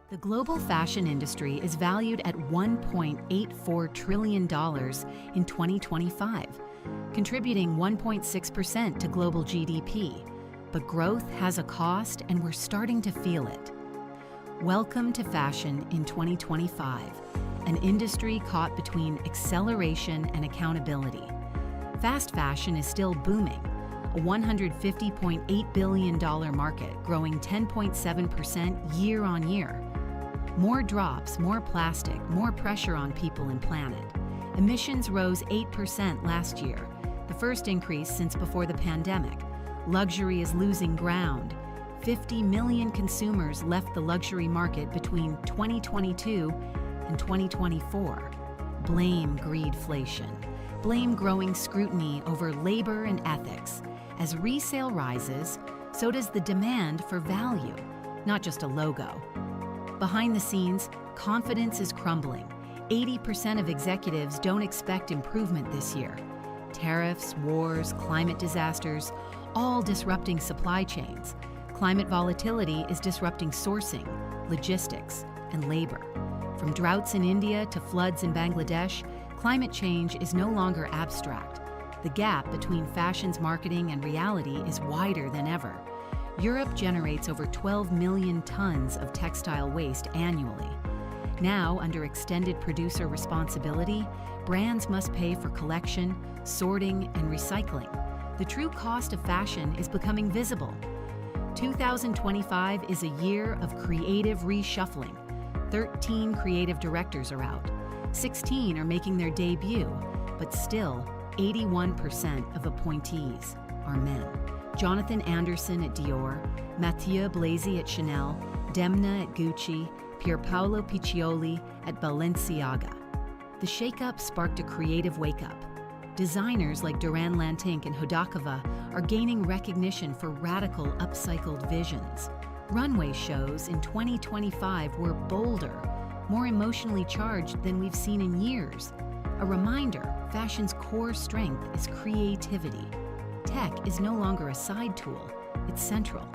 The global fashion industry is valued at $1.84 trillion in 2025, contributing 1.6% to global GDP. But growth has a cost, and we're starting to feel it. Welcome to fashion in 2025, an industry caught between acceleration and accountability. Fast fashion is still booming, a $150.8 billion market growing 10.7% year on year. More drops, more plastic, more pressure on people and planet. Emissions rose 8% last year, the first increase since before the pandemic. Luxury is losing ground. 50 million consumers left the luxury market between 2022 and 2024. Blame greedflation. Blame growing scrutiny over labor and ethics. As resale rises, so does the demand for value, not just a logo. Behind the scenes, confidence is crumbling. 80% of executives don't expect improvement this year. Tariffs, wars, climate disasters, all disrupting supply chains. Climate volatility is disrupting sourcing, logistics, and labor. From droughts in India to floods in Bangladesh, climate change is no longer abstract. The gap between fashion's marketing and reality is wider than ever. Europe generates over 12 million tons of textile waste annually. Now, under extended producer responsibility, brands must pay for collection, sorting, and recycling. The true cost of fashion is becoming visible. 2025 is a year of creative reshuffling. 13 creative directors are out. 16 are making their debut, but still, 81% of appointees are men. Jonathan Anderson at Dior, Mathieu Blazy at Chanel, Demna at Gucci, Pierpaolo Piccioli at Balenciaga. The shakeup sparked a creative wake-up. Designers like Duran Lantink and Hodakova are gaining recognition for radical upcycled visions. Runway shows in 2025 were bolder, more emotionally charged than we've seen in years. A reminder, fashion's core strength is creativity. Tech is no longer a side tool, it's central.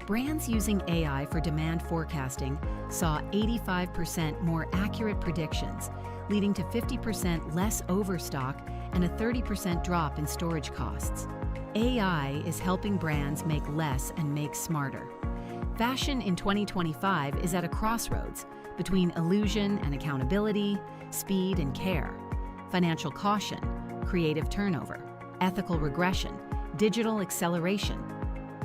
Brands using AI for demand forecasting saw 85% more accurate predictions, leading to 50% less overstock and a 30% drop in storage costs. AI is helping brands make less and make smarter. Fashion in 2025 is at a crossroads between illusion and accountability, speed and care, financial caution, creative turnover, ethical regression, digital acceleration.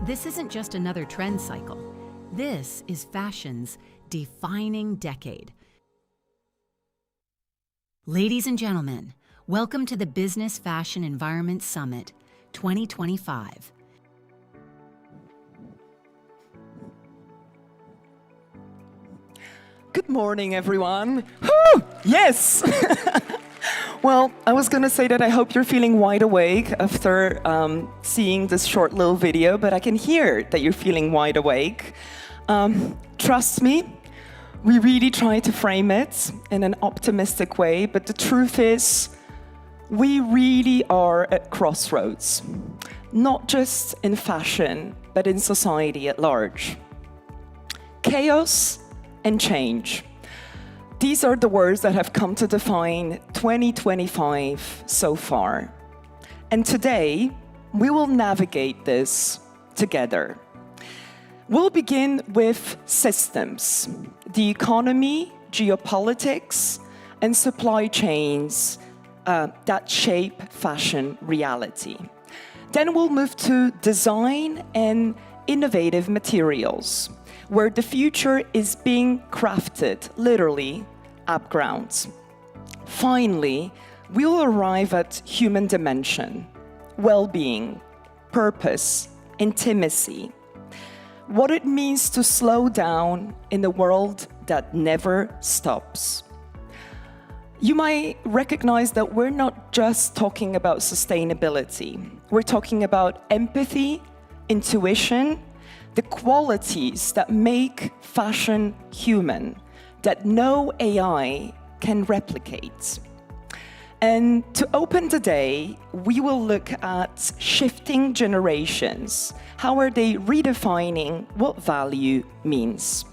This isn't just another trend cycle. This is fashion's defining decade. Ladies and gentlemen, welcome to the Business Fashion Environment Summit 2025. Good morning, everyone. Woo! Yes! Well, I was going to say that I hope you're feeling wide awake after seeing this short little video, but I can hear that you're feeling wide awake. Trust me, we really try to frame it in an optimistic way, but the truth is, we really are at crossroads, not just in fashion, but in society at large. Chaos and change. These are the words that have come to define 2025 so far. And today, we will navigate this together. We'll begin with systems, the economy, geopolitics, and supply chains that shape fashion reality. Then we'll move to design and innovative materials, where the future is being crafted, literally, up ground. Finally, we'll arrive at human dimension, well-being, purpose, intimacy, what it means to slow down in a world that never stops. You might recognize that we're not just talking about sustainability. We're talking about empathy, intuition, the qualities that make fashion human, that no AI can replicate. And to open the day, we will look at shifting generations. How are they redefining what value means?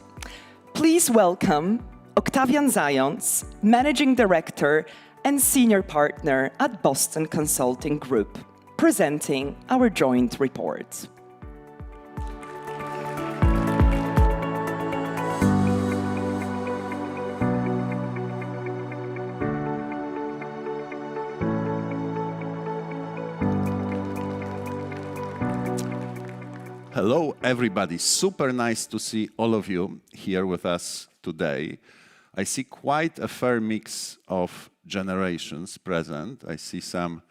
Please welcome Octavian Zając, Managing Director and Senior Partner at Boston Consulting Group, presenting our joint report. Hello, everybody. Super nice to see all of you here with us today. I see quite a fair mix of generations present. I see some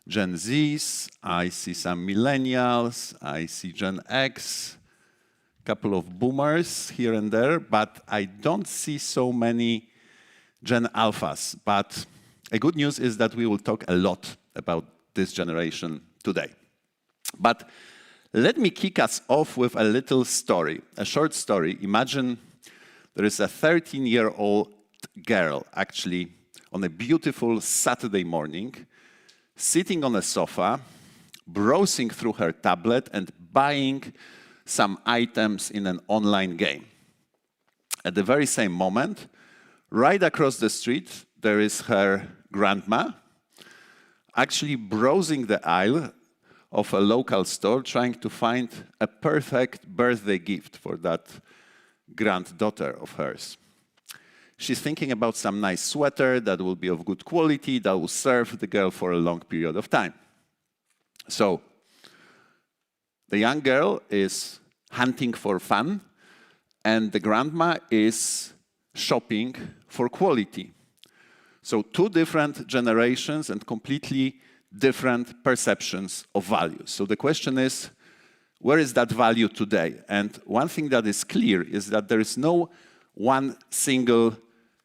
Gen Zs, I see some millennials, I see Gen X, a couple of boomers here and there, but I don't see so many Gen Alphas. But a good news is that we will talk a lot about this generation today. But let me kick us off with a little story, a short story. Imagine there is a 13-year-old girl, actually, on a beautiful Saturday morning, sitting on a sofa, browsing through her tablet and buying some items in an online game. At the very same moment, right across the street, there is her grandma, actually browsing the aisle of a local store, trying to find a perfect birthday gift for that granddaughter of hers. She's thinking about some nice sweater that will be of good quality, that will serve the girl for a long period of time. So the young girl is hunting for fun, and the grandma is shopping for quality. So two different generations and completely different perceptions of value. So the question is, where is that value today? And one thing that is clear is that there is no one single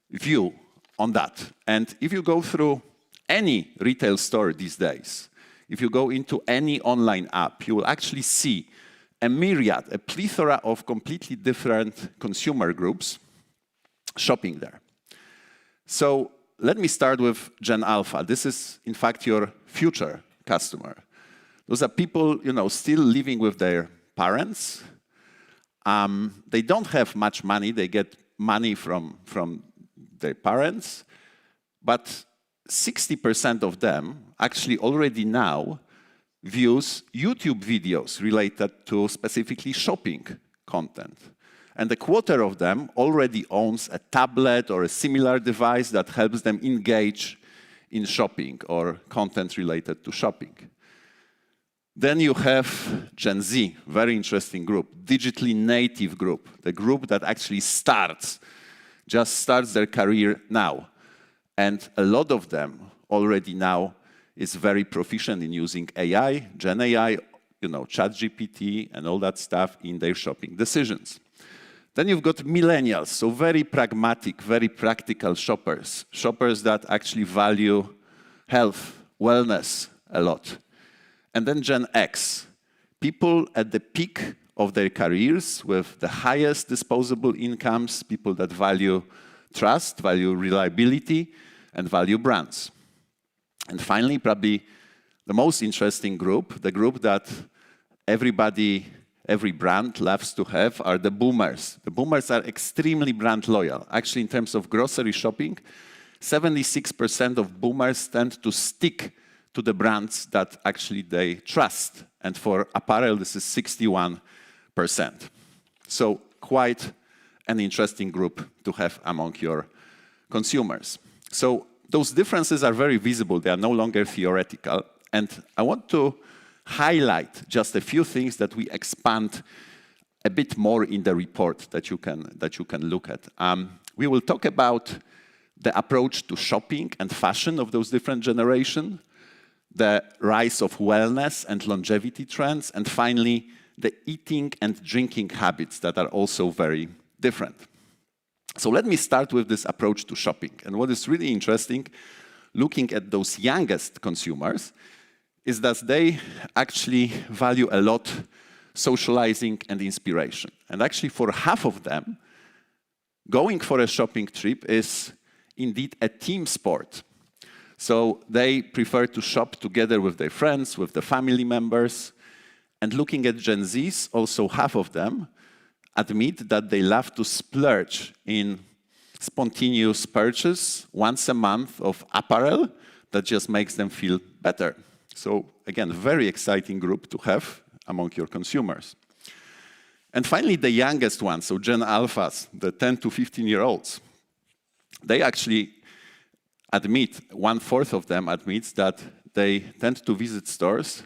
view on that. And if you go through any retail store these days, if you go into any online app, you will actually see a myriad, a plethora of completely different consumer groups shopping there. So let me start with Gen Alpha. This is, in fact, your future customer. Those are people, still living with their parents. They don't have much money. They get money from their parents. But 60% of them actually already now views YouTube videos related to specifically shopping content. And a quarter of them already owns a tablet or a similar device that helps them engage in shopping or content related to shopping. Then you have Gen Z, very interesting group, digitally native group, the group that actually just starts their career now. And a lot of them already now is very proficient in using AI, Gen AI, ChatGPT and all that stuff in their shopping decisions. Then you've got millennials, so very pragmatic, very practical shoppers that actually value health, wellness a lot. And then Gen X, people at the peak of their careers with the highest disposable incomes, people that value trust, value reliability, and value brands. And finally, probably the most interesting group, the group that every brand loves to have, are the boomers. The boomers are extremely brand loyal. Actually, in terms of grocery shopping, 76% of boomers tend to stick to the brands that actually they trust. And for apparel, this is 61%. So quite an interesting group to have among your consumers. So those differences are very visible. They are no longer theoretical. And I want to highlight just a few things that we expand a bit more in the report that you can look at. We will talk about the approach to shopping and fashion of those different generations, the rise of wellness and longevity trends, and finally, the eating and drinking habits that are also very different. So let me start with this approach to shopping. And what is really interesting, looking at those youngest consumers, is that they actually value a lot socializing and inspiration. And actually for half of them, going for a shopping trip is indeed a team sport. So they prefer to shop together with their friends, with the family members. And looking at Gen Zs, also half of them admit that they love to splurge in spontaneous purchase once a month of apparel that just makes them feel better. So again, very exciting group to have among your consumers. And finally, the youngest ones, so Gen Alphas, the 10 to 15-year-olds, they actually admit, 1/4 of them admits that they tend to visit stores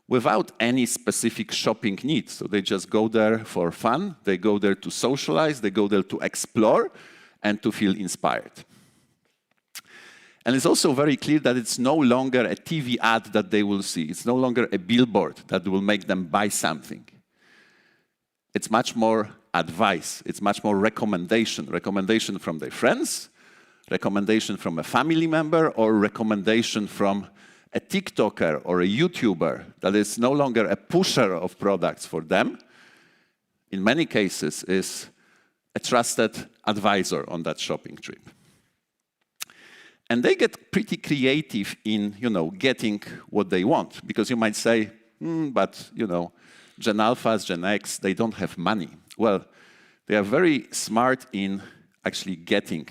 without any specific shopping needs. So they just go there for fun, they go there to socialize, they go there to explore and to feel inspired. And it's also very clear that it's no longer a TV ad that they will see. It's no longer a billboard that will make them buy something. It's much more advice. It's much more recommendation. Recommendation from their friends, recommendation from a family member, or recommendation from a TikToker or a YouTuber that is no longer a pusher of products for them. In many cases, is a trusted advisor on that shopping trip. And they get pretty creative in, getting what they want. Because you might say, but, Gen Alphas, Gen X, they don't have money. Well, they are very smart in actually getting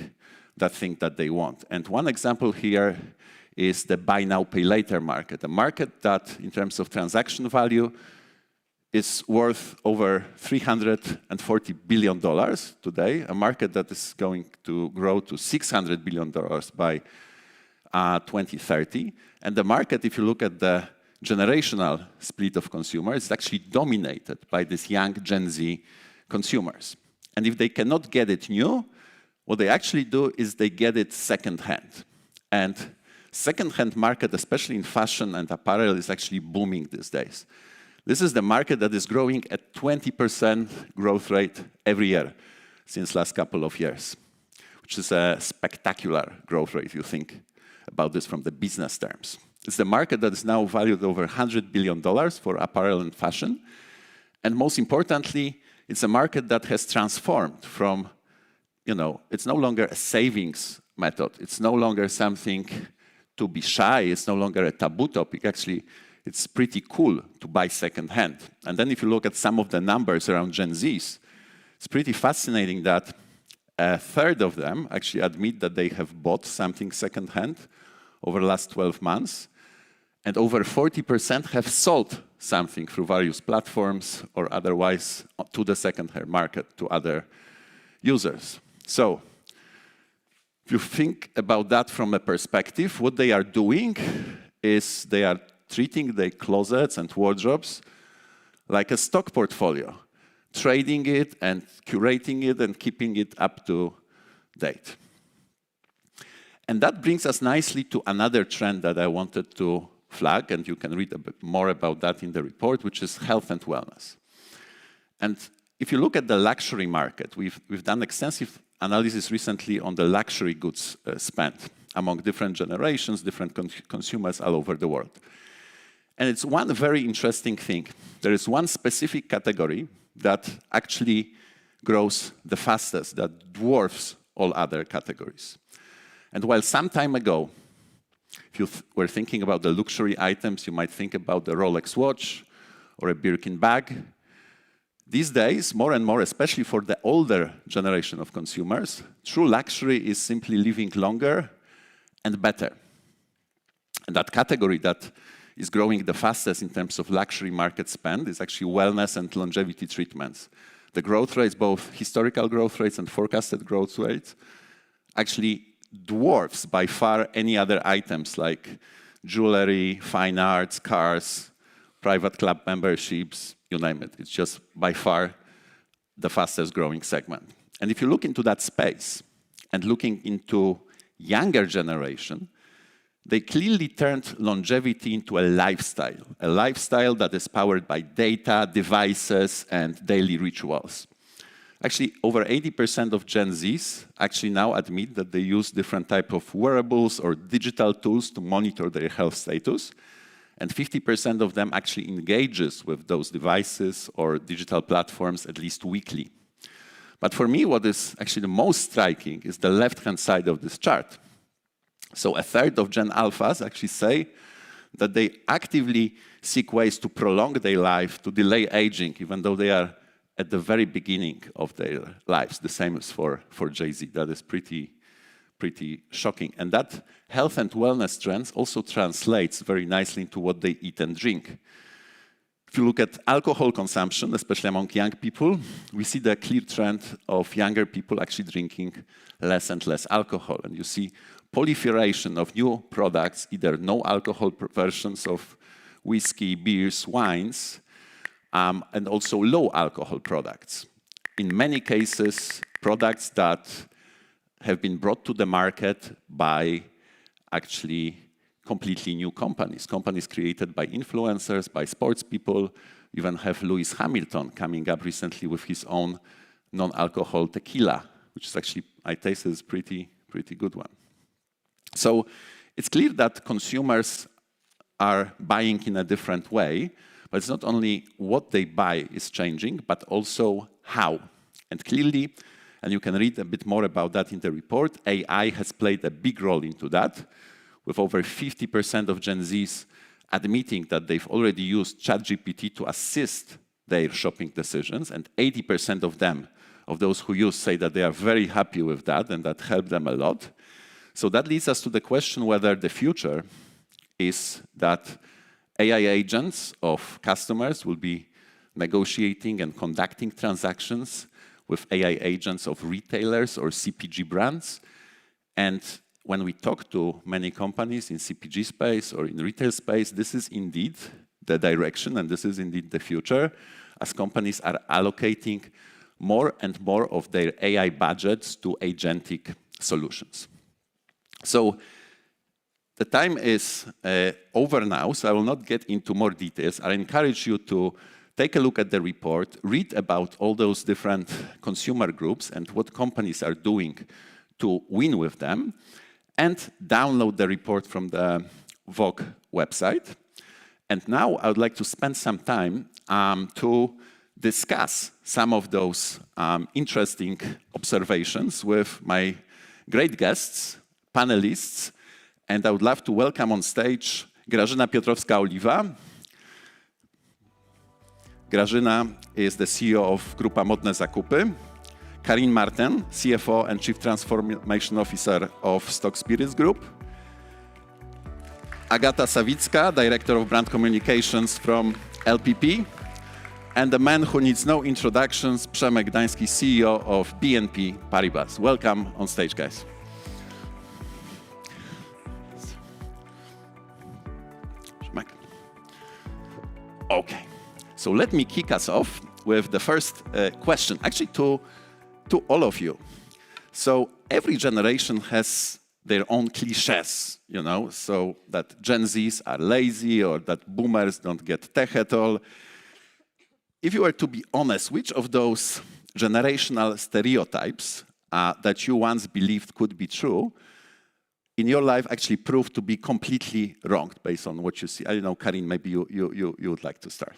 that thing that they want. And one example here is the buy now, pay later market, a market that, in terms of transaction value, is worth over $340 billion today, a market that is going to grow to $600 billion by 2030. And the market, if you look at the generational split of consumers, is actually dominated by these young Gen Z consumers. And if they cannot get it new, what they actually do is they get it secondhand. And secondhand market, especially in fashion and apparel, is actually booming these days. This is the market that is growing at 20% growth rate every year since last couple of years, which is a spectacular growth rate if you think about this from the business terms. It's the market that is now valued over $100 billion for apparel and fashion. And most importantly, it's a market that has transformed from, it's no longer a savings method. It's no longer something to be shy. It's no longer a taboo topic. Actually, it's pretty cool to buy secondhand. And then if you look at some of the numbers around Gen Zs, it's pretty fascinating that 1/3 of them actually admit that they have bought something secondhand over the last 12 months. And over 40% have sold something through various platforms or otherwise to the secondhand market, to other users. So if you think about that from a perspective, what they are doing is they are treating their closets and wardrobes like a stock portfolio, trading it and curating it and keeping it up to date. And that brings us nicely to another trend that I wanted to flag, and you can read a bit more about that in the report, which is health and wellness. And if you look at the luxury market, we've done extensive analysis recently on the luxury goods spent among different generations, different consumers all over the world. And it's one very interesting thing. There is one specific category that actually grows the fastest, that dwarfs all other categories. And while some time ago, if you were thinking about the luxury items, you might think about the Rolex watch or a Birkin bag. These days, more and more, especially for the older generation of consumers, true luxury is simply living longer and better. And that category that is growing the fastest in terms of luxury market spend is actually wellness and longevity treatments. The growth rates, both historical growth rates and forecasted growth rates, actually dwarfs by far any other items like jewelry, fine arts, cars, private club memberships, you name it. It's just by far the fastest growing segment. And if you look into that space and looking into younger generation, they clearly turned longevity into a lifestyle that is powered by data, devices, and daily rituals. Actually, over 80% of Gen Zs actually now admit that they use different type of wearables or digital tools to monitor their health status. And 50% of them actually engages with those devices or digital platforms at least weekly. But for me, what is actually the most striking is the left-hand side of this chart. So 1/3 of Gen Alphas actually say that they actively seek ways to prolong their life, to delay aging, even though they are at the very beginning of their lives. The same as for Jay-Z. That is pretty shocking. And that health and wellness trends also translates very nicely into what they eat and drink. If you look at alcohol consumption, especially among young people, we see the clear trend of younger people actually drinking less and less alcohol. And you see proliferation of new products, either no alcohol versions of whiskey, beers, wines, and also low alcohol products. In many cases, products that have been brought to the market by actually completely new companies created by influencers, by sports people. You even have Lewis Hamilton coming up recently with his own non-alcohol tequila, which is actually, I taste is pretty good one. So it's clear that consumers are buying in a different way, but it's not only what they buy is changing, but also how. And clearly, and you can read a bit more about that in the report, AI has played a big role into that, with over 50% of Gen Zs admitting that they've already used ChatGPT to assist their shopping decisions, and 80% of them, of those who use, say that they are very happy with that and that helped them a lot. So that leads us to the question whether the future is that AI agents of customers will be negotiating and conducting transactions with AI agents of retailers or CPG brands. And when we talk to many companies in CPG space or in retail space, this is indeed the direction and this is indeed the future, as companies are allocating more and more of their AI budgets to agentic solutions. So the time is over now, so I will not get into more details. I encourage you to take a look at the report, read about all those different consumer groups and what companies are doing to win with them, and download the report from the Vogue website. And now I would like to spend some time to discuss some of those interesting observations with my great guests, panelists, and I would love to welcome on stage Grażyna Piotrowska-Oliwa. Grażyna is the CEO of Grupa Modne Zakupy. Karin Marten, CFO and Chief Transformation Officer of Stock Spirits Group. Agata Sawicka, Director of Brand Communications from LPP. And the man who needs no introductions, Przemek Gdański, CEO of BNP Paribas. Welcome on stage, guys. Przemek. Okay, so let me kick us off with the first question, actually to all of you. So every generation has their own cliches, you know, so that Gen Zs are lazy or that boomers don't get tech at all. If you were to be honest, which of those generational stereotypes that you once believed could be true, in your life actually proved to be completely wrong based on what you see? I don't know, Karin, maybe you would like to start.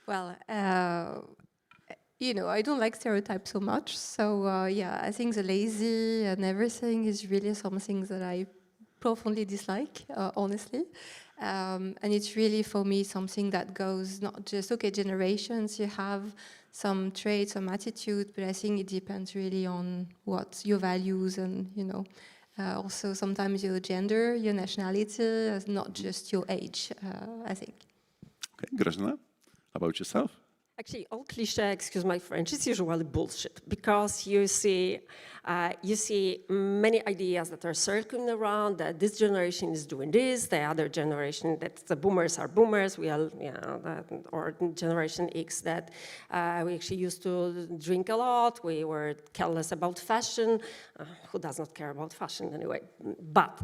Well, you know, I don't like stereotypes so much. So yeah, I think the lazy and everything is really something that I profoundly dislike, honestly. And it's really, for me, something that goes not just, okay, generations, you have some traits, some attitude, but I think it depends really on what your values and, you know, also sometimes your gender, your nationality, not just your age, I think. Okay, Grażyna, how about yourself? Actually, all cliché, excuse my French, is usually bullshit, because you see many ideas that are circling around that this generation is doing this, the other generation, that the boomers are boomers, we are, you know, or Generation X, that we actually used to drink a lot, we were careless about fashion. Who does not care about fashion anyway? But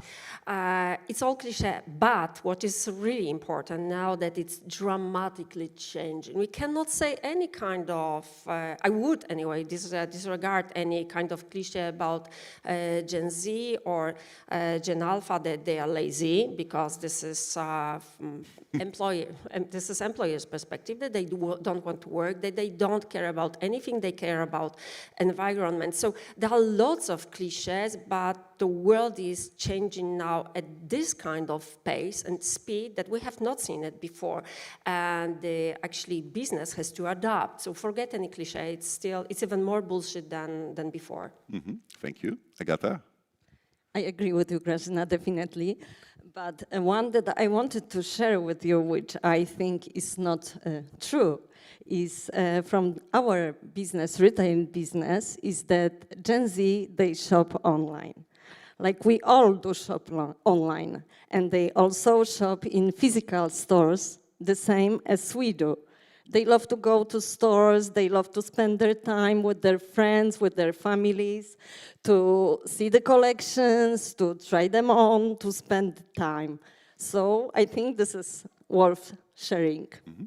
it's all cliché. But what is really important now that it's dramatically changing, we cannot say any kind of, I would anyway disregard any kind of cliche about Gen Z or Gen Alpha that they are lazy, because this is this is employers' perspective, that they don't want to work, that they don't care about anything, they care about environment. So there are lots of cliches, but the world is changing now at this kind of pace and speed that we have not seen it before. And actually business has to adapt. So forget any cliche, it's even more bullshit than before. Mm-hmm. Thank you. Agata? I agree with you, Grażyna, definitely. But one that I wanted to share with you, which I think is not true, is from our business, retail business, is that Gen Z, they shop online. Like we all do shop online. And they also shop in physical stores, the same as we do. They love to go to stores, they love to spend their time with their friends, with their families, to see the collections, to try them on, to spend time. So I think this is worth sharing. Mm-hmm.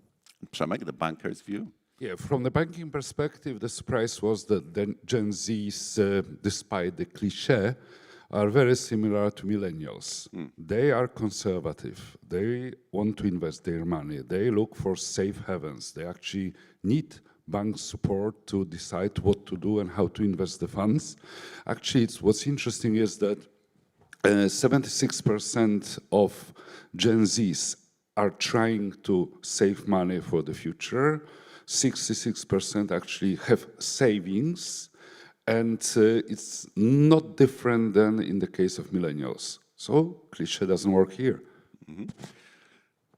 Przemek, the banker's view? Yeah, from the banking perspective, the surprise was that the Gen Zs, despite the cliché, are very similar to millennials. They are conservative. They want to invest their money. They look for safe havens. They actually need bank support to decide what to do and how to invest the funds. Actually, what's interesting is that 76% of Gen Zs are trying to save money for the future. 66% actually have savings. And it's not different than in the case of millennials. So cliché doesn't work here. Mm-hmm.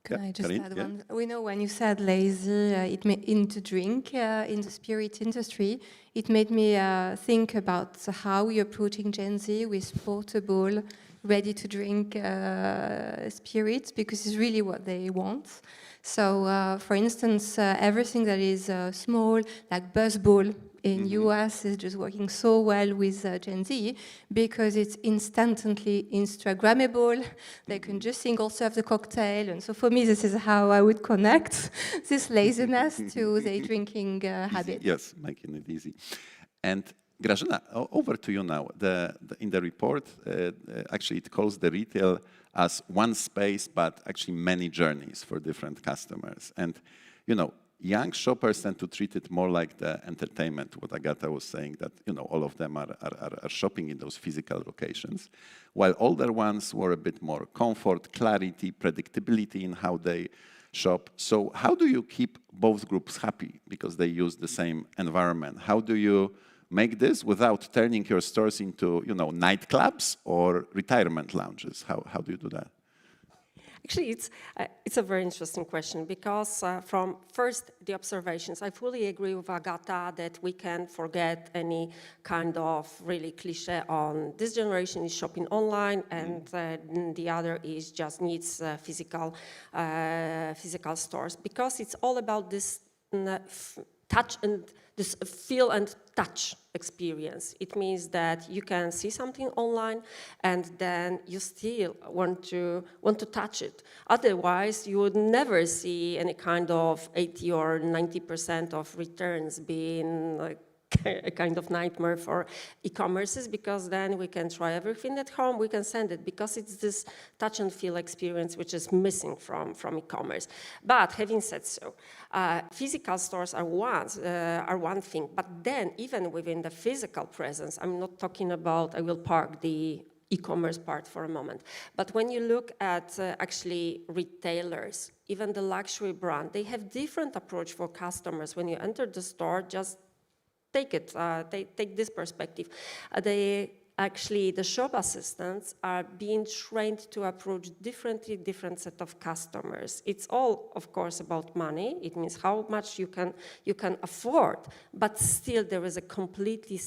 Can I just Karin? add one? We know when you said lazy, into drink in the spirit industry, it made me think about how we're approaching Gen Z with portable, ready-to-drink spirits, because it's really what they want. So, for instance, everything that is small, like Buzzball in US, is just working so well with Gen Z because it's instantly Instagrammable. They can just single serve the cocktail, and so for me, this is how I would connect this laziness to the drinking habit. Yes, making it easy. And Grażyna, over to you now. In the report, actually, it calls the retail as one space, but actually many journeys for different customers. And, you know, young shoppers tend to treat it more like the entertainment, what Agata was saying, that, you know, all of them are shopping in those physical locations, while older ones were a bit more comfort, clarity, predictability in how they shop. So how do you keep both groups happy because they use the same environment? How do you make this without turning your stores into, you know, nightclubs or retirement lounges? How do you do that? Actually, it's a very interesting question because from first the observations, I fully agree with Agata that we can forget any kind of really cliche on this generation is shopping online and the other is just needs physical stores, because it's all about this touch and this feel and touch experience. It means that you can see something online and then you still want to touch it. Otherwise, you would never see any kind of 80 or 90% of returns being like a kind of nightmare for e-commerces, because then we can try everything at home, we can send it, because it's this touch and feel experience which is missing from e-commerce. But having said so, physical stores are one thing, but then even within the physical presence, I'm not talking about, I will park the e-commerce part for a moment, but when you look at actually retailers, even the luxury brand, they have different approach for customers. When you enter the store, just take it, take this perspective. The shop assistants are being trained to approach different set of customers. It's all, of course, about money. It means how much you can afford, but still there is a completely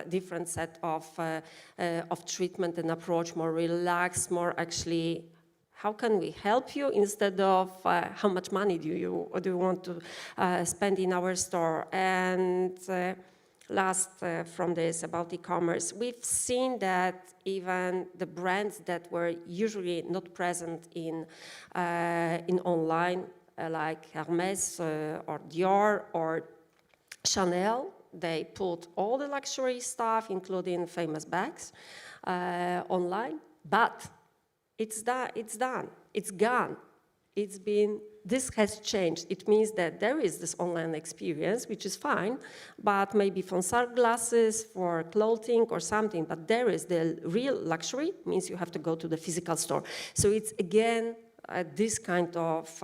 different set of treatment and approach, more relaxed, more actually, how can we help you, instead of how much money do you want to spend in our store? And last from this about e-commerce, we've seen that even the brands that were usually not present in online, like Hermes or Dior or Chanel, they put all the luxury stuff, including famous bags, online, but it's done, it's gone. this has changed. It means that there is this online experience, which is fine, but maybe from sunglasses, for clothing or something, but there is the real luxury, means you have to go to the physical store. So it's again, this kind of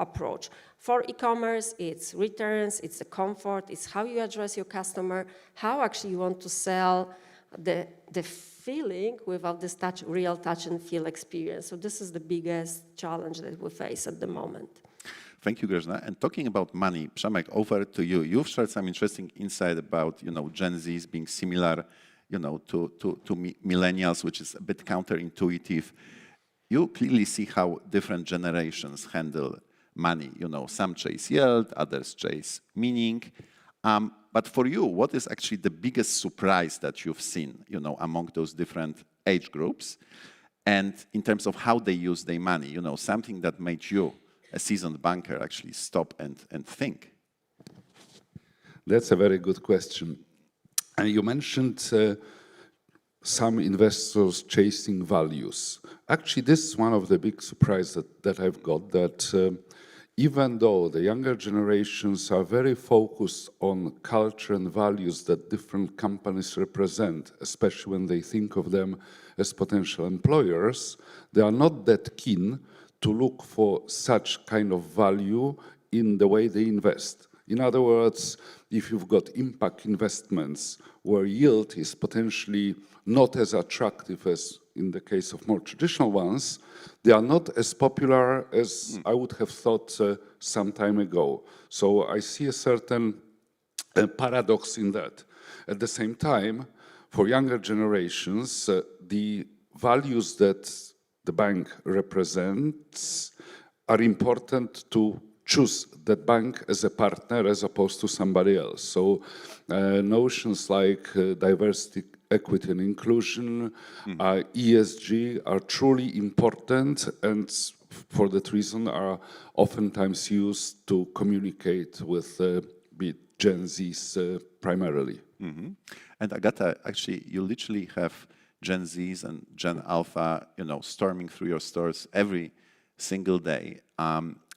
approach. For e-commerce, it's returns, it's the comfort, it's how you address your customer, how actually you want to sell the feeling without this real touch and feel experience. So this is the biggest challenge that we face at the moment. Thank you, Grażyna. And talking about money, Przemek, over to you. You've shared some interesting insight about, Gen Zs being similar, to millennials, which is a bit counterintuitive. You clearly see how different generations handle money. Some chase yield, others chase meaning. But for you, what is actually the biggest surprise that you've seen, among those different age groups? And in terms of how they use their money, something that made you, a seasoned banker, actually stop and think? That's a very good question. And you mentioned some investors chasing values. Actually, this is one of the big surprises that I've got, that even though the younger generations are very focused on culture and values that different companies represent, especially when they think of them as potential employers, they are not that keen to look for such kind of value in the way they invest. In other words, if you've got impact investments where yield is potentially not as attractive as in the case of more traditional ones, they are not as popular as I would have thought some time ago. So I see a certain paradox in that. At the same time, for younger generations, the values that the bank represents are important to choose that bank as a partner as opposed to somebody else. So notions like diversity, equity and inclusion, ESG are truly important, and for that reason are oftentimes used to communicate with Gen Zs primarily. Mm-hmm. And Agata, actually, you literally have Gen Zs and Gen Alpha, storming through your stores every single day.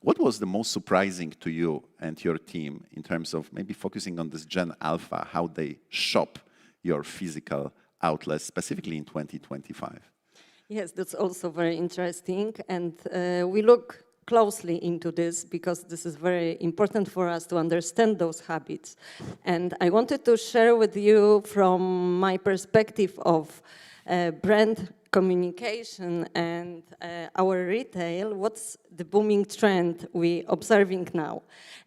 What was the most surprising to you and your team in terms of maybe focusing on this Gen Alpha, how they shop your physical outlets, specifically in 2025? Yes, that's also very interesting. And we look closely into this because this is very important for us to understand those habits. And I wanted to share with you from my perspective of brand communication and our retail, what's the booming trend we're observing now.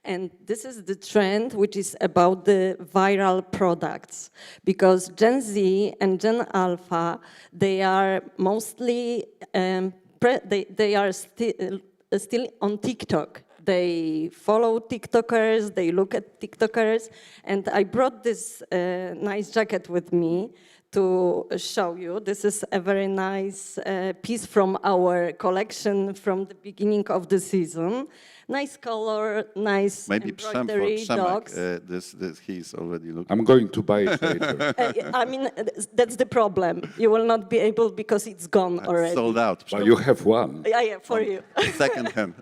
And this is the trend which is about the viral products, because Gen Z and Gen Alpha, they are mostly, they are still on TikTok. They follow TikTokers, they look at TikTokers, and I brought this nice jacket with me to show you. This is a very nice piece from our collection from the beginning of the season. Nice color, nice embroidery dogs. This he's already looking. I'm going to buy it later. I mean, that's the problem. You will not be able because it's gone already. Sold out. But you have one. Yeah, for you. Second hand.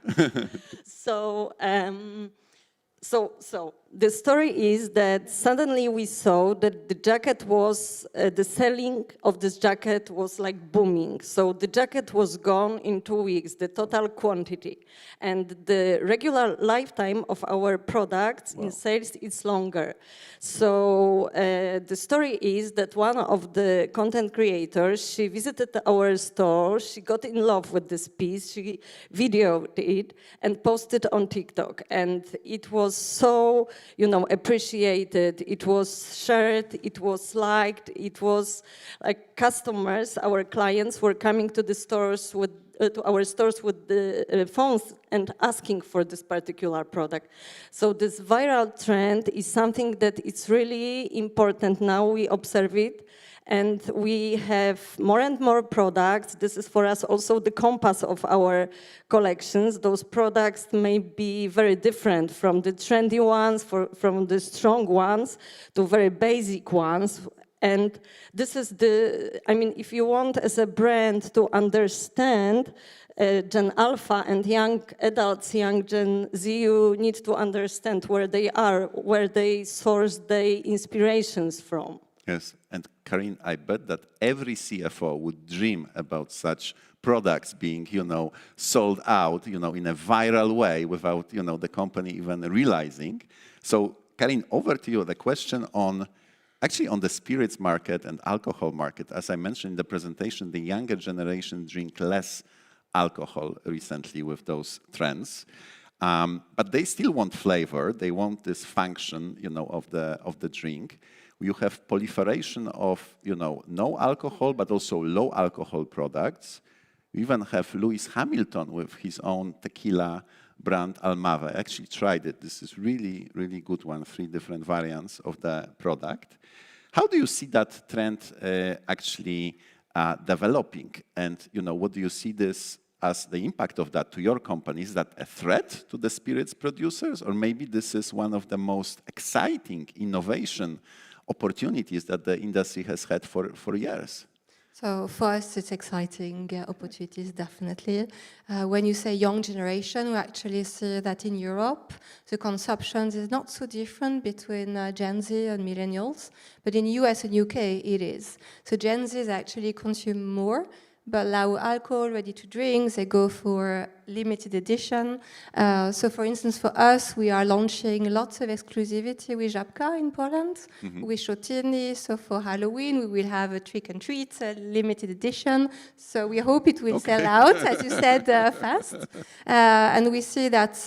So the story is that suddenly we saw that the jacket was, the selling of this jacket was like booming. So the jacket was gone in 2 weeks, the total quantity. And the regular lifetime of our products in sales is longer. So the story is that one of the content creators, she visited our store, she got in love with this piece, she videoed it and posted on TikTok. And it was so, appreciated, it was shared, it was liked, it was like customers, our clients were coming to the stores with to our stores with the phones and asking for this particular product. So this viral trend is something that is really important now. We observe it. And we have more and more products. This is for us also the compass of our collections. Those products may be very different from the trendy ones, from the strong ones, to very basic ones. And this is if you want as a brand to understand Gen Alpha and young adults, young Gen Z, you need to understand where they are, where they source their inspirations from. Yes, and Karin, I bet that every CFO would dream about such products being, sold out, in a viral way without, the company even realizing. So, Karin, over to you. The question on the spirits market and alcohol market. As I mentioned in the presentation, the younger generation drink less alcohol recently with those trends. But they still want flavor. They want this function, of the drink. You have proliferation of, no alcohol, but also low alcohol products. We even have Lewis Hamilton with his own tequila brand Almave. I actually tried it. This is really, really good one, 3 different variants of the product. How do you see that trend actually developing? And, what do you see this as the impact of that to your company? Is that a threat to the spirits producers? Or maybe this is one of the most exciting innovation opportunities that the industry has had for years? So for us, it's exciting opportunities, definitely. When you say young generation, we actually see that in Europe, the consumption is not so different between Gen Z and millennials, but in US and UK, it is. So Gen Z actually consume more, but low alcohol, ready to drink, they go for limited edition. So for instance, for us, we are launching lots of exclusivity with Żabka in Poland, with Shotini. So for Halloween, we will have a trick and treat, a limited edition. So we hope it will sell out, as you said, fast. And we see that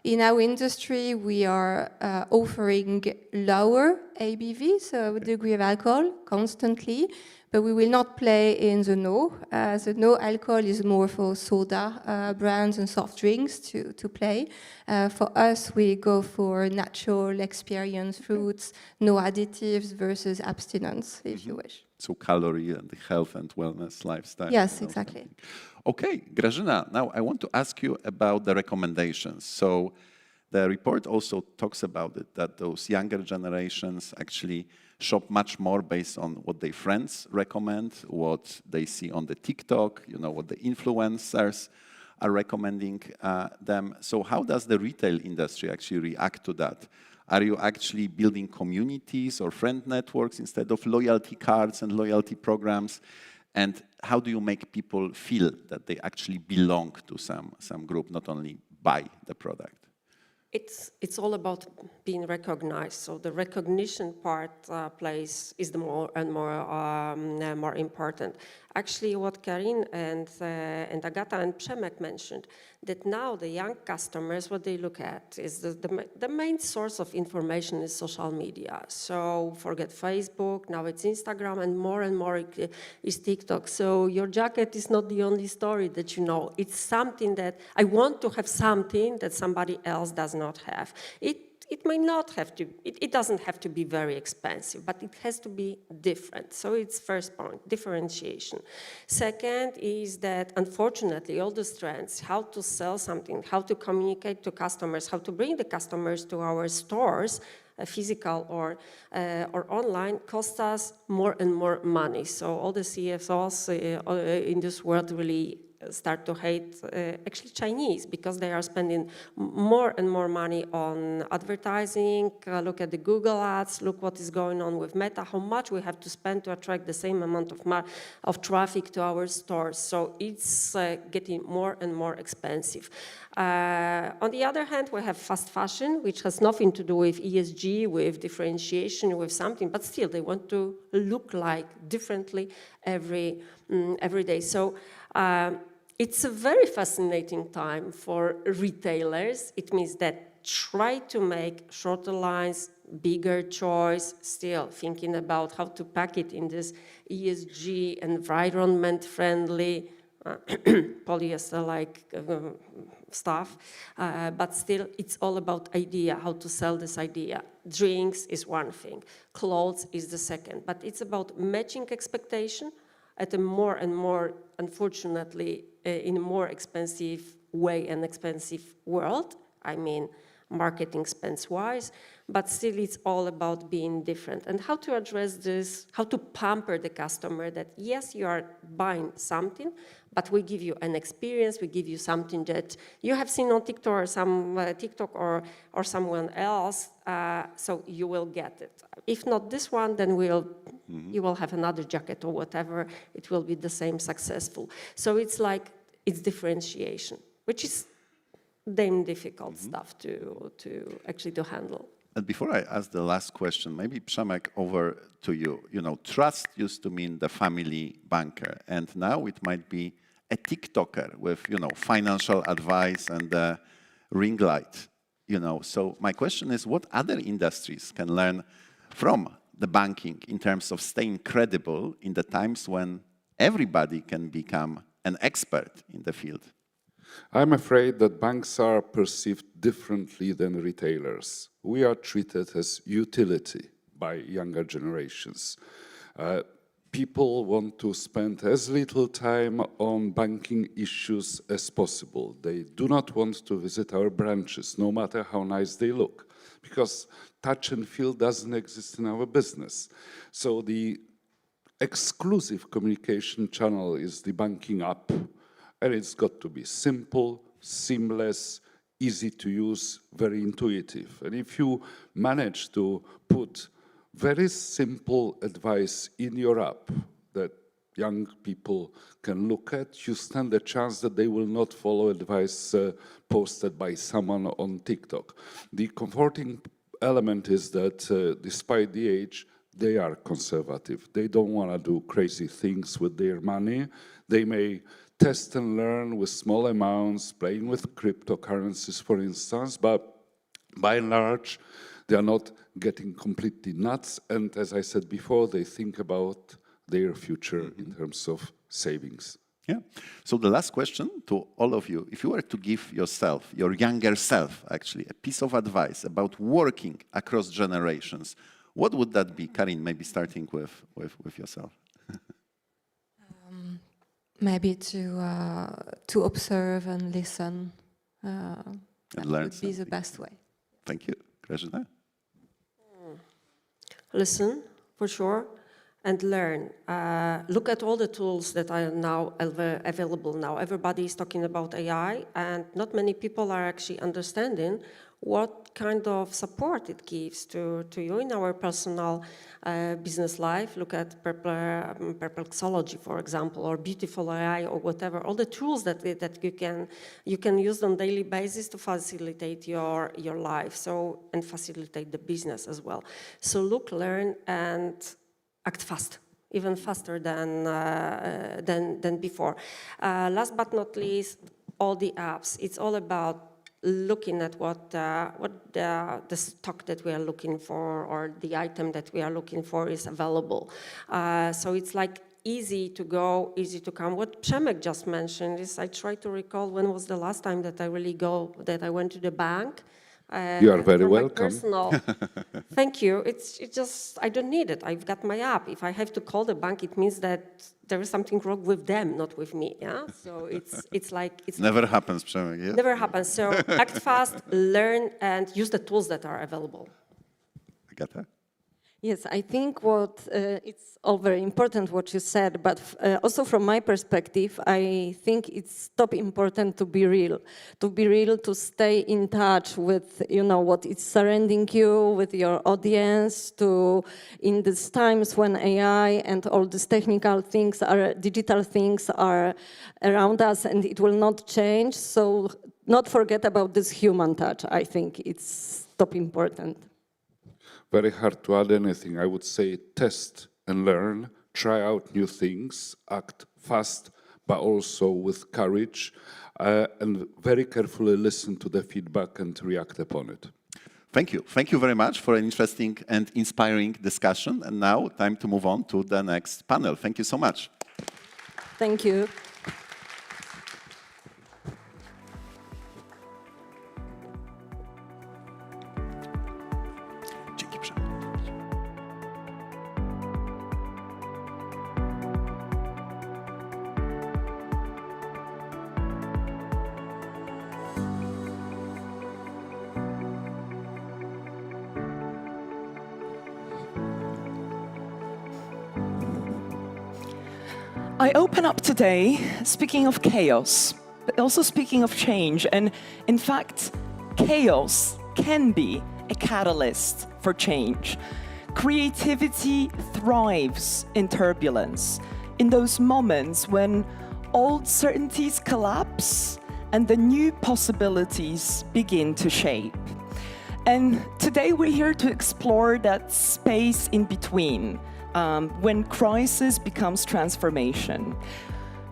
in our industry, we are offering lower ABV, so degree of alcohol, constantly. But we will not play in the no. The no alcohol is more for soda brands and soft drinks to play. For us, we go for natural experience, fruits, no additives versus abstinence, if you wish. So calorie and the health and wellness lifestyle. Yes, exactly. Okay, Grażyna, now I want to ask you about the recommendations. So the report also talks about it, that those younger generations actually shop much more based on what their friends recommend, what they see on the TikTok, what the influencers are recommending them. So how does the retail industry actually react to that? Are you actually building communities or friend networks instead of loyalty cards and loyalty programs? And how do you make people feel that they actually belong to some group, not only buy the product? It's all about being recognized. So the recognition part is the more and more important. Actually, what Karin and Agata and Przemek mentioned, that now the young customers, what they look at is the main source of information is social media. So forget Facebook, now it's Instagram, and more is TikTok. So your jacket is not the only story that you know. It's something that I want to have something that somebody else does not have. It may not have to, it doesn't have to be very expensive, but it has to be different. So it's first point, differentiation. Second is that, unfortunately, all the trends, how to sell something, how to communicate to customers, how to bring the customers to our stores, physical or online, cost us more and more money. So all the CFOs in this world really start to hate actually Chinese, because they are spending more and more money on advertising. Look at the Google ads, look what is going on with Meta, how much we have to spend to attract the same amount of traffic to our stores. So it's getting more and more expensive. On the other hand, we have fast fashion, which has nothing to do with ESG, with differentiation, with something, but still they want to look like differently every day. So it's a very fascinating time for retailers. It means that try to make shorter lines, bigger choice, still thinking about how to pack it in this ESG, environment-friendly, polyester-like stuff, but still it's all about idea, how to sell this idea. Drinks is one thing, clothes is the second, but it's about matching expectation at a more and more, unfortunately, in a more expensive way and expensive world. I mean, marketing spends-wise, but still it's all about being different. And how to address this, how to pamper the customer that, yes, you are buying something, but we give you an experience, we give you something that you have seen on TikTok or or someone else, so you will get it. If not this one, then you will have another jacket or whatever. It will be the same successful. So it's like, it's differentiation, which is damn difficult stuff to actually to handle. And before I ask the last question, maybe Przemek, over to you. You know, trust used to mean the family banker, and now it might be a TikToker with, you know, financial advice and the ring light. You know, so my question is, what other industries can learn from the banking in terms of staying credible in the times when everybody can become an expert in the field? I'm afraid that banks are perceived differently than retailers. We are treated as utility by younger generations. People want to spend as little time on banking issues as possible. They do not want to visit our branches, no matter how nice they look, because touch and feel doesn't exist in our business. So the exclusive communication channel is the banking app, and it's got to be simple, seamless, easy to use, very intuitive. And if you manage to put very simple advice in your app that young people can look at, you stand a chance that they will not follow advice posted by someone on TikTok. The comforting element is that despite the age, they are conservative. They don't want to do crazy things with their money. They may test and learn with small amounts, playing with cryptocurrencies, for instance, but by and large, they are not getting completely nuts. And as I said before, they think about their future in terms of savings. Yeah. So the last question to all of you, if you were to give yourself, your younger self, actually, a piece of advice about working across generations, what would that be? Karin, maybe starting with yourself. Maybe to observe and listen. That learn would be the something. best way. Thank you. Grażyna? Listen, for sure, and learn. Look at all the tools that are now available now. Everybody is talking about AI, and not many people are actually understanding what kind of support it gives to you in our personal business life. Look at Perplexology, for example, or Beautiful AI, or whatever. All the tools that you can use on a daily basis to facilitate your life, and facilitate the business as well. So look, learn, and act fast, even faster than before. Last but not least, all the apps. It's all about looking at what the stock that we are looking for, or the item that we are looking for, is available. So it's like easy to go, easy to come. What Przemek just mentioned is, I try to recall when was the last time that I went to the bank. You are very welcome. Thank you. It's just, I don't need it. I've got my app. If I have to call the bank, it means that there is something wrong with them, not with me. Yeah. So it's like it's Never happens, Przemek. Yeah? Never happens. So act fast, learn, and use the tools that are available. Agata? Yes, I think it's all very important what you said, but also from my perspective, I think it's top important to be real, to stay in touch with, what is surrounding you, with your audience, in these times when AI and all these technical things digital things are around us, and it will not change. So not forget about this human touch. I think it's top important. Very hard to add anything. I would say test and learn, try out new things, act fast, but also with courage, and very carefully listen to the feedback and react upon it. Thank you. Thank you very much for an interesting and inspiring discussion. And now, time to move on to the next panel. Thank you so much. Thank you. Dzięki, Przemek. I open up today speaking of chaos, but also speaking of change. And in fact, chaos can be a catalyst for change. Creativity thrives in turbulence, in those moments when old certainties collapse and the new possibilities begin to shape. And today we're here to explore that space in between, when crisis becomes transformation.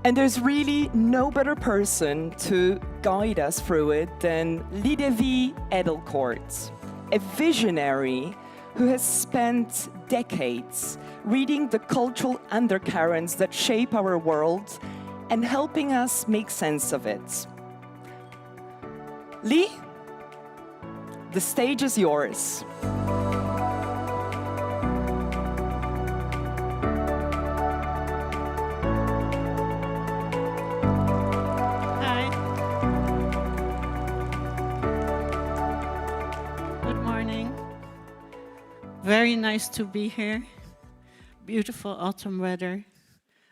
And there's really no better person to guide us through it than Liedevi Edelkort, a visionary who has spent decades reading the cultural undercurrents that shape our world and helping us make sense of it. Lee, the stage is yours. Hi. Good morning. Very nice to be here. Beautiful autumn weather,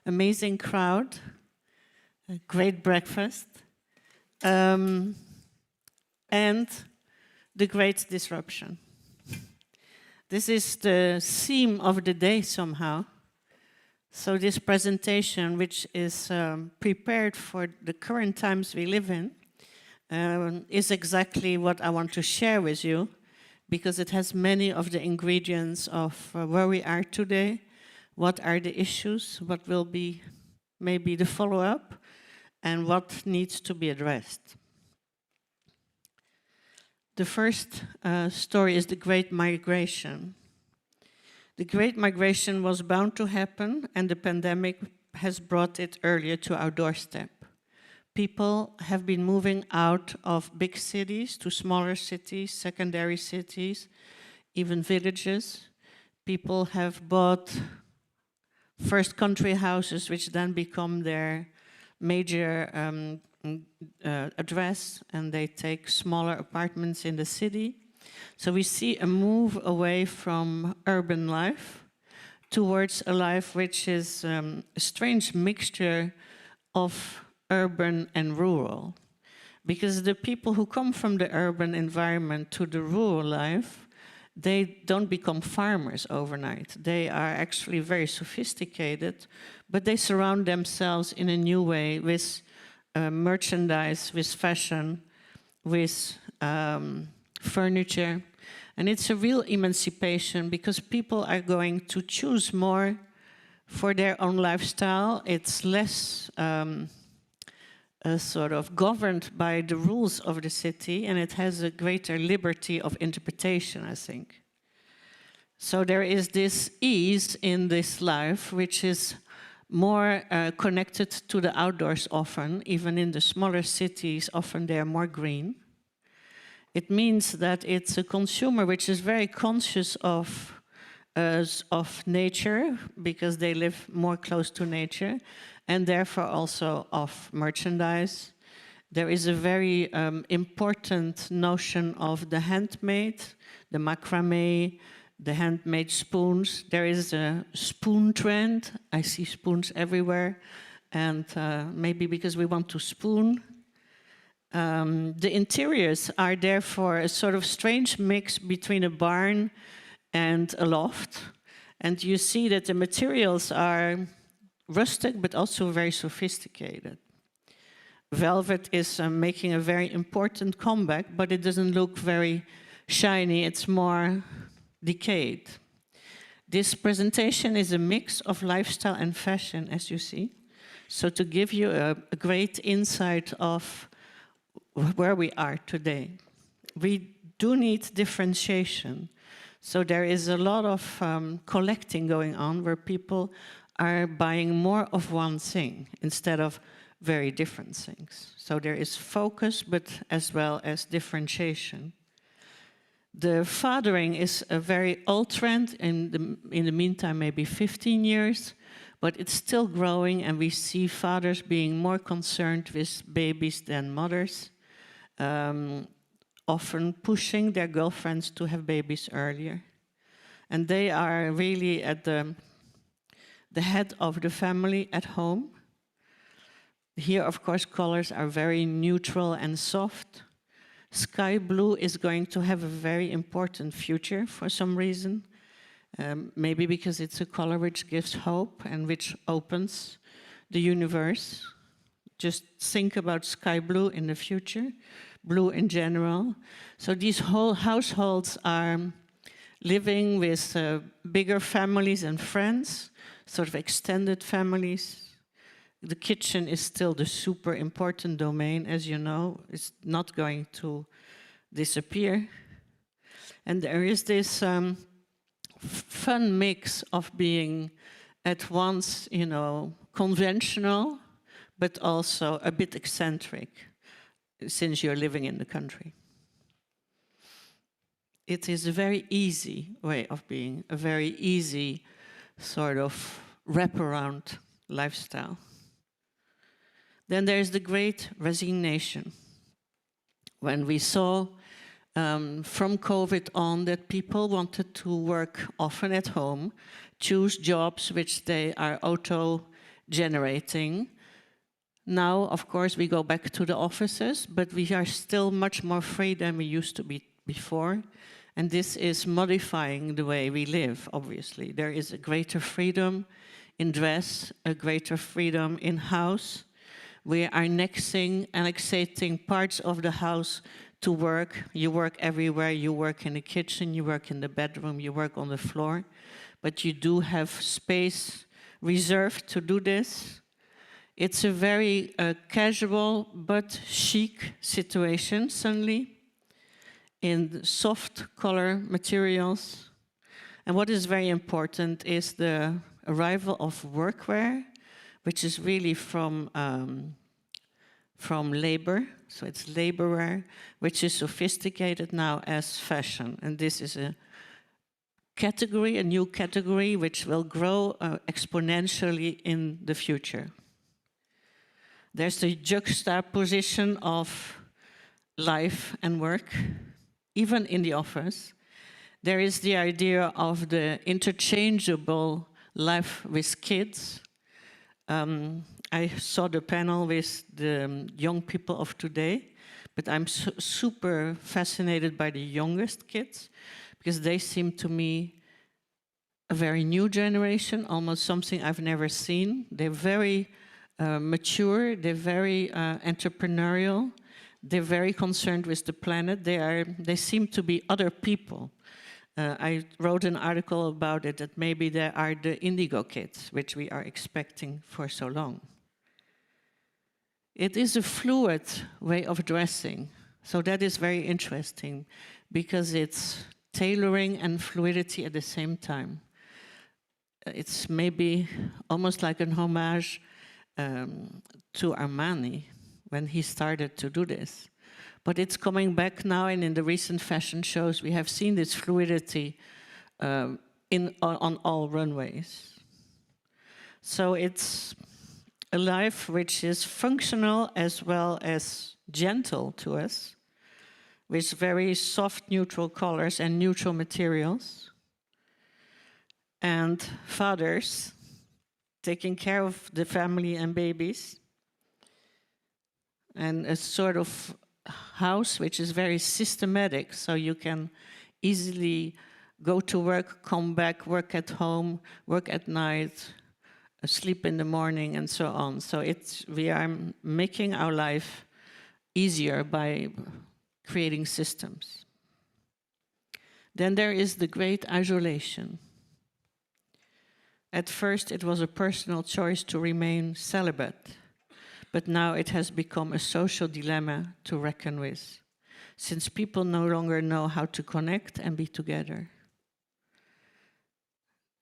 amazing crowd, a great breakfast, and the great disruption. This is the theme of the day somehow. So this presentation, which is prepared for the current times we live in, is exactly what I want to share with you, because it has many of the ingredients of where we are today, what are the issues, what will be maybe the follow-up, and what needs to be addressed. The first story is the Great Migration. The Great Migration was bound to happen, and the pandemic has brought it earlier to our doorstep. People have been moving out of big cities to smaller cities, secondary cities, even villages. People have bought first country houses, which then become their major address, and they take smaller apartments in the city. So we see a move away from urban life towards a life which is a strange mixture of urban and rural. Because the people who come from the urban environment to the rural life, they don't become farmers overnight. They are actually very sophisticated, but they surround themselves in a new way with merchandise, with fashion, with furniture. And it's a real emancipation because people are going to choose more for their own lifestyle. It's less sort of governed by the rules of the city, and it has a greater liberty of interpretation, I think. So there is this ease in this life, which is more connected to the outdoors often. Even in the smaller cities, often they are more green. It means that it's a consumer which is very conscious of nature, because they live more close to nature, and therefore also of merchandise. There is a very important notion of the handmade, the macrame, the handmade spoons. There is a spoon trend. I see spoons everywhere, and maybe because we want to spoon. The interiors are therefore a sort of strange mix between a barn and a loft. And you see that the materials are rustic, but also very sophisticated. Velvet is making a very important comeback, but it doesn't look very shiny. It's more decayed. This presentation is a mix of lifestyle and fashion, as you see. So to give you a great insight of where we are today. We do need differentiation. So there is a lot of collecting going on where people are buying more of one thing instead of very different things. So there is focus, but as well as differentiation. The fathering is a very old trend, in the meantime maybe 15 years, but it's still growing, and we see fathers being more concerned with babies than mothers, often pushing their girlfriends to have babies earlier. And they are really at the the head of the family at home. Here, of course, colors are very neutral and soft. Sky blue is going to have a very important future for some reason. Maybe because it's a color which gives hope and which opens the universe. Just think about sky blue in the future, blue in general. So these whole households are living with bigger families and friends, sort of extended families. The kitchen is still the super important domain, as you know. It's not going to disappear. And there is this fun mix of being at once, you know, conventional, but also a bit eccentric, since you're living in the country. It is a very easy way of being, a very easy sort of wraparound lifestyle. Then there's the great resignation. When we saw from COVID on that people wanted to work often at home, choose jobs which they are auto-generating. Now, of course, we go back to the offices, but we are still much more free than we used to be before. And this is modifying the way we live, obviously. There is a greater freedom in dress, a greater freedom in house. We are annexating parts of the house to work. You work everywhere. You work in the kitchen, you work in the bedroom, you work on the floor. But you do have space reserved to do this. It's a very casual but chic situation suddenly in soft color materials. And what is very important is the arrival of workwear, which is really from labor. So it's labor wear, which is sophisticated now as fashion. And this is a category, a new category, which will grow exponentially in the future. There's the juxtaposition of life and work, even in the office. There is the idea of the interchangeable life with kids. I saw the panel with the young people of today, but I'm super fascinated by the youngest kids, because they seem to me a very new generation, almost something I've never seen. They're very mature, they're very entrepreneurial, they're very concerned with the planet. They seem to be other people. I wrote an article about it, that maybe they are the indigo kids, which we are expecting for so long. It is a fluid way of dressing, so that is very interesting, because it's tailoring and fluidity at the same time. It's maybe almost like an homage to Armani when he started to do this. But it's coming back now, and in the recent fashion shows, we have seen this fluidity on all runways. So it's a life which is functional as well as gentle to us, with very soft neutral colors and neutral materials. And fathers taking care of the family and babies. And a sort of house which is very systematic, so you can easily go to work, come back, work at home, work at night, sleep in the morning, and so on. So we are making our life easier by creating systems. Then there is the great isolation. At first, it was a personal choice to remain celibate, but now it has become a social dilemma to reckon with, since people no longer know how to connect and be together.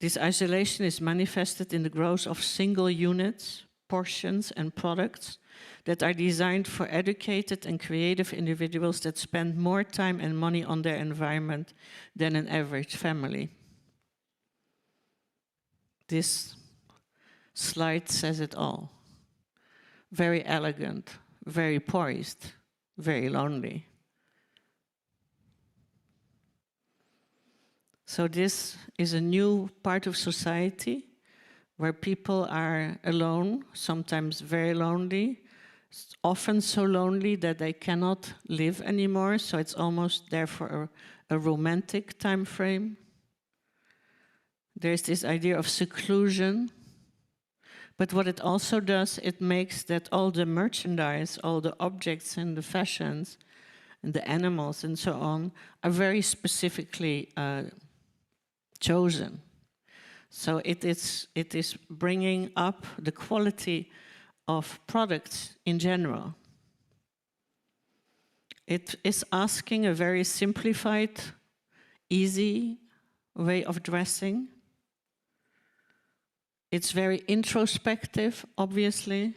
This isolation is manifested in the growth of single units, portions, and products that are designed for educated and creative individuals that spend more time and money on their environment than an average family. This slide says it all. Very elegant, very poised, very lonely. So this is a new part of society, where people are alone, sometimes very lonely, often so lonely that they cannot live anymore, so it's almost therefore a romantic time frame. There's this idea of seclusion, but what it also does, it makes that all the merchandise, all the objects and the fashions and the animals and so on are very specifically chosen. So it is bringing up the quality of products in general. It is asking a very simplified, easy way of dressing. It's very introspective, obviously.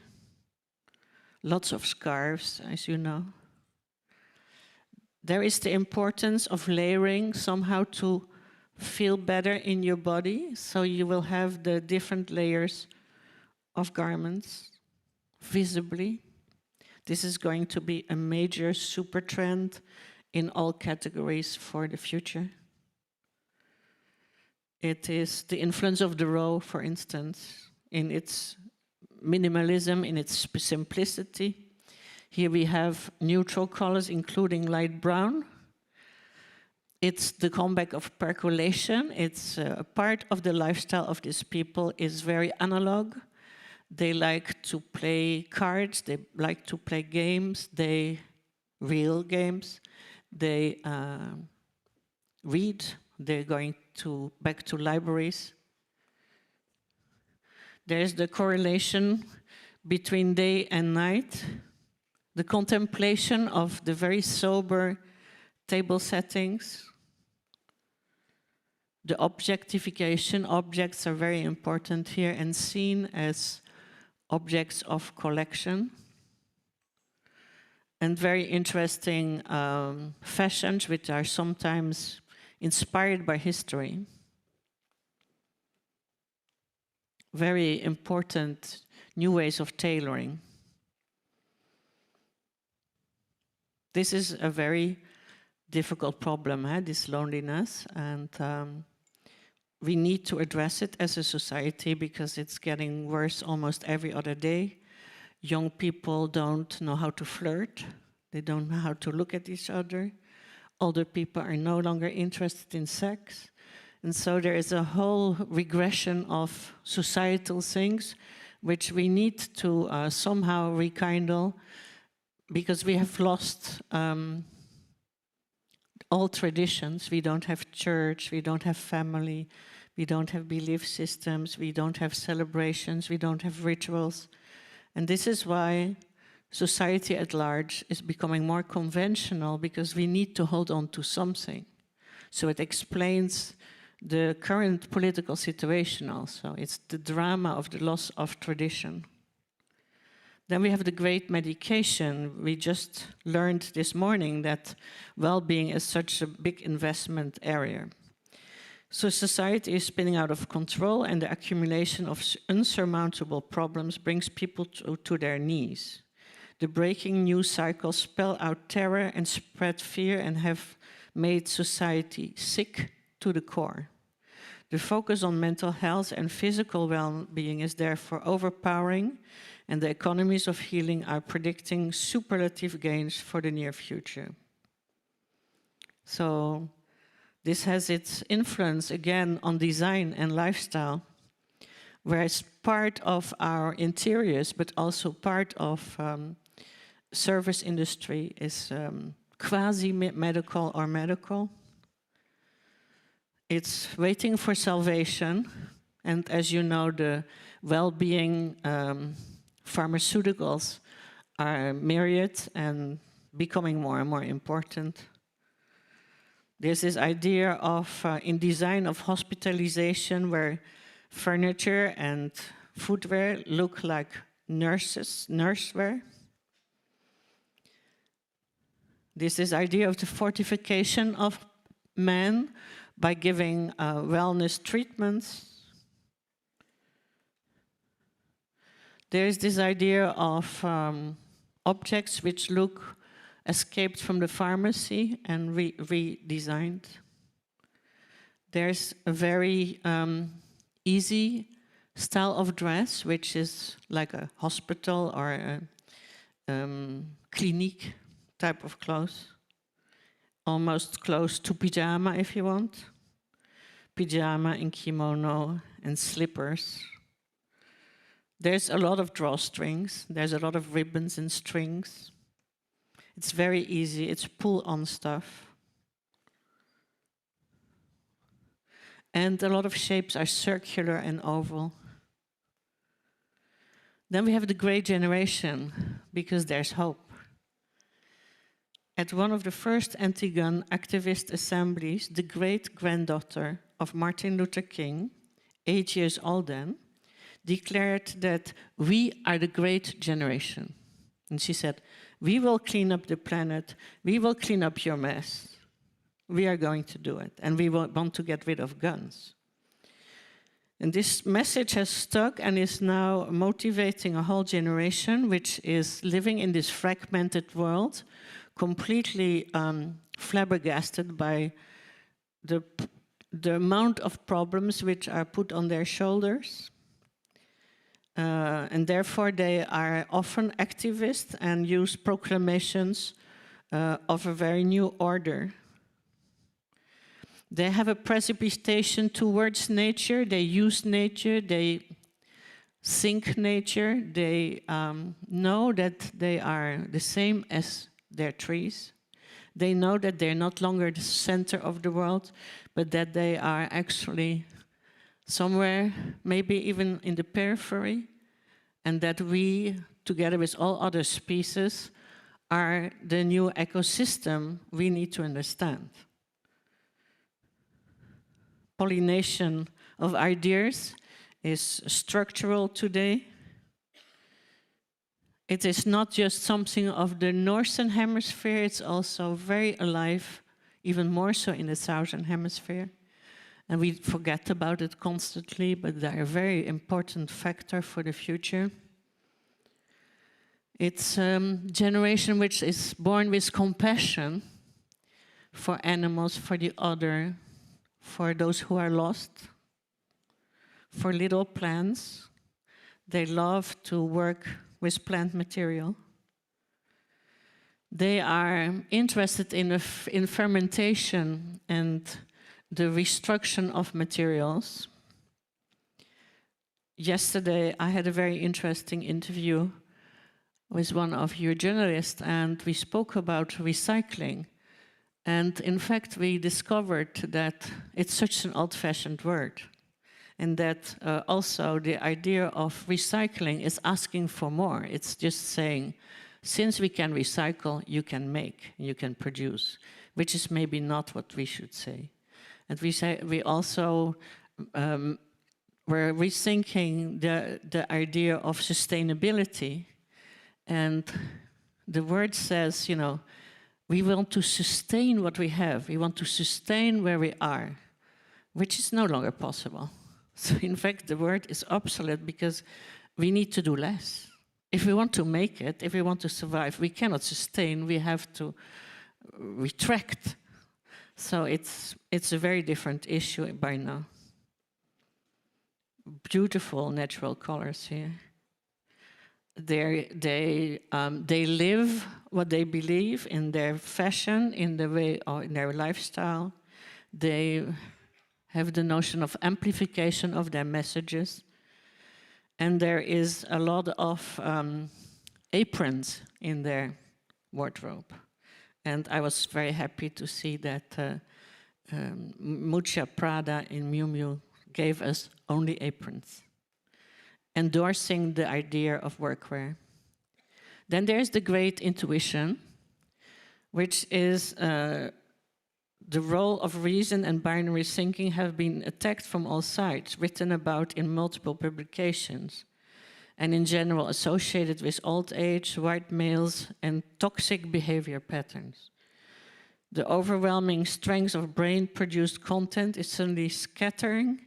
Lots of scarves, as you know. There is the importance of layering somehow to feel better in your body, so you will have the different layers of garments visibly. This is going to be a major super trend in all categories for the future. It is the influence of the row, for instance, in its minimalism, in its simplicity. Here we have neutral colors, including light brown. It's the comeback of percolation. It's a part of the lifestyle of these people is very analog. They like to play cards, they like to play games, real games. They read, they're going back to libraries. There's the correlation between day and night, the contemplation of the very sober table settings, the objectification. Objects are very important here and seen as objects of collection. And very interesting fashions which are sometimes inspired by history. Very important new ways of tailoring. This is a very difficult problem, this loneliness, and we need to address it as a society because it's getting worse almost every other day. Young people don't know how to flirt. They don't know how to look at each other. Older people are no longer interested in sex. And so there is a whole regression of societal things which we need to somehow rekindle because we have lost all traditions. We don't have church, we don't have family, we don't have belief systems, we don't have celebrations, we don't have rituals. And this is why society at large is becoming more conventional because we need to hold on to something. So it explains the current political situation also. It's the drama of the loss of tradition. Then we have the great medication. We just learned this morning that well-being is such a big investment area. So society is spinning out of control and the accumulation of unsurmountable problems brings people to their knees. The breaking news cycles spell out terror and spread fear and have made society sick to the core. The focus on mental health and physical well-being is therefore overpowering, and the economies of healing are predicting superlative gains for the near future. So this has its influence again on design and lifestyle, where it's part of our interiors, but also part of service industry is quasi-medical or medical. It's waiting for salvation, and as you know, the well-being pharmaceuticals are myriad and becoming more and more important. There's this idea of, in design, of hospitalization where furniture and footwear look like nursewear. There's this idea of the fortification of man by giving wellness treatments. There's this idea of objects which look escaped from the pharmacy and redesigned. There's a very easy style of dress, which is like a hospital or a clinique type of clothes, almost close to pyjama if you want. Pyjama and kimono and slippers. There's a lot of drawstrings, there's a lot of ribbons and strings. It's very easy, it's pull-on stuff. And a lot of shapes are circular and oval. Then we have the Great Generation, because there's hope. At one of the first anti-gun activist assemblies, the great-granddaughter of Martin Luther King, 8 years old then, declared that we are the Great Generation. And she said, we will clean up the planet, we will clean up your mess. We are going to do it, and we want to get rid of guns. And this message has stuck and is now motivating a whole generation which is living in this fragmented world, completely flabbergasted by the amount of problems which are put on their shoulders. And therefore they are often activists and use proclamations of a very new order. They have a precipitation towards nature, they use nature, they think nature, they know that they are the same as their trees. They know that they're not longer the center of the world, but that they are actually somewhere, maybe even in the periphery, and that we, together with all other species, are the new ecosystem we need to understand. Pollination of ideas is structural today. It is not just something of the Northern Hemisphere, it's also very alive, even more so in the Southern Hemisphere. And we forget about it constantly, but they're a very important factor for the future. It's a generation which is born with compassion for animals, for the other, for those who are lost, for little plants. They love to work with plant material. They are interested in fermentation and the restructuring of materials. Yesterday, I had a very interesting interview with one of your journalists, and we spoke about recycling. And in fact, we discovered that it's such an old-fashioned word, and that also the idea of recycling is asking for more. It's just saying, since we can recycle, you can make, you can produce, which is maybe not what we should say. And we also were rethinking the idea of sustainability, and the word says, you know, we want to sustain what we have. We want to sustain where we are, which is no longer possible. So in fact, the word is obsolete because we need to do less. If we want to make it, if we want to survive, we cannot sustain, we have to retract. So it's a very different issue by now. Beautiful natural colors here. They live what they believe in their fashion, in the way, or in their lifestyle. They have the notion of amplification of their messages. And there is a lot of aprons in their wardrobe. And I was very happy to see that Mucha Prada in Miu Miu gave us only aprons, endorsing the idea of workwear. Then there's the great intuition, which is the role of reason and binary thinking have been attacked from all sides, written about in multiple publications, and in general associated with old age, white males, and toxic behavior patterns. The overwhelming strength of brain-produced content is suddenly scattering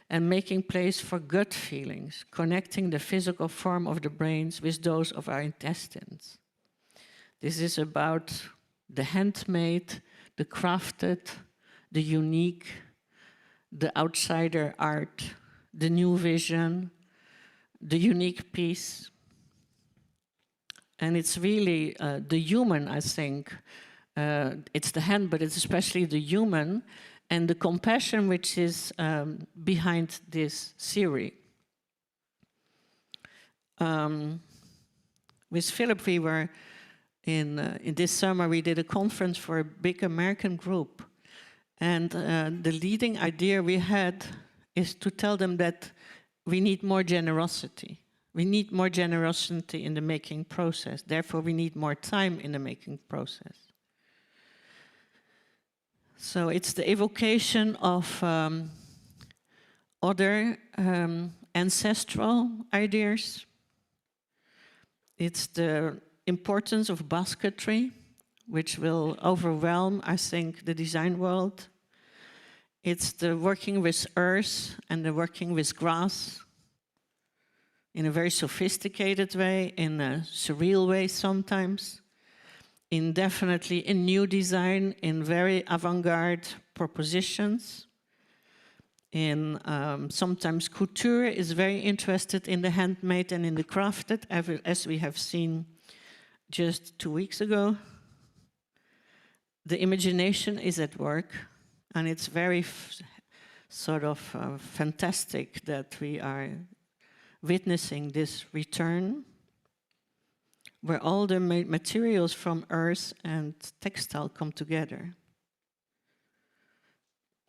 and making place for gut feelings, connecting the physical form of the brains with those of our intestines. This is about the handmade, the crafted, the unique, the outsider art, the new vision, the unique piece. And it's really the human, I think. It's the hand, but it's especially the human and the compassion which is behind this series. With Philip, we were in this summer, we did a conference for a big American group. And the leading idea we had is to tell them that we need more generosity. We need more generosity in the making process. Therefore, we need more time in the making process. So it's the evocation of other ancestral ideas. It's the importance of basketry, which will overwhelm, I think, the design world. It's the working with earth and the working with grass in a very sophisticated way, in a surreal way sometimes, in definitely in new design, in very avant-garde propositions. In sometimes couture is very interested in the handmade and in the crafted, as we have seen just 2 weeks ago. The imagination is at work, and it's very fantastic that we are witnessing this return, where all the materials from earth and textile come together.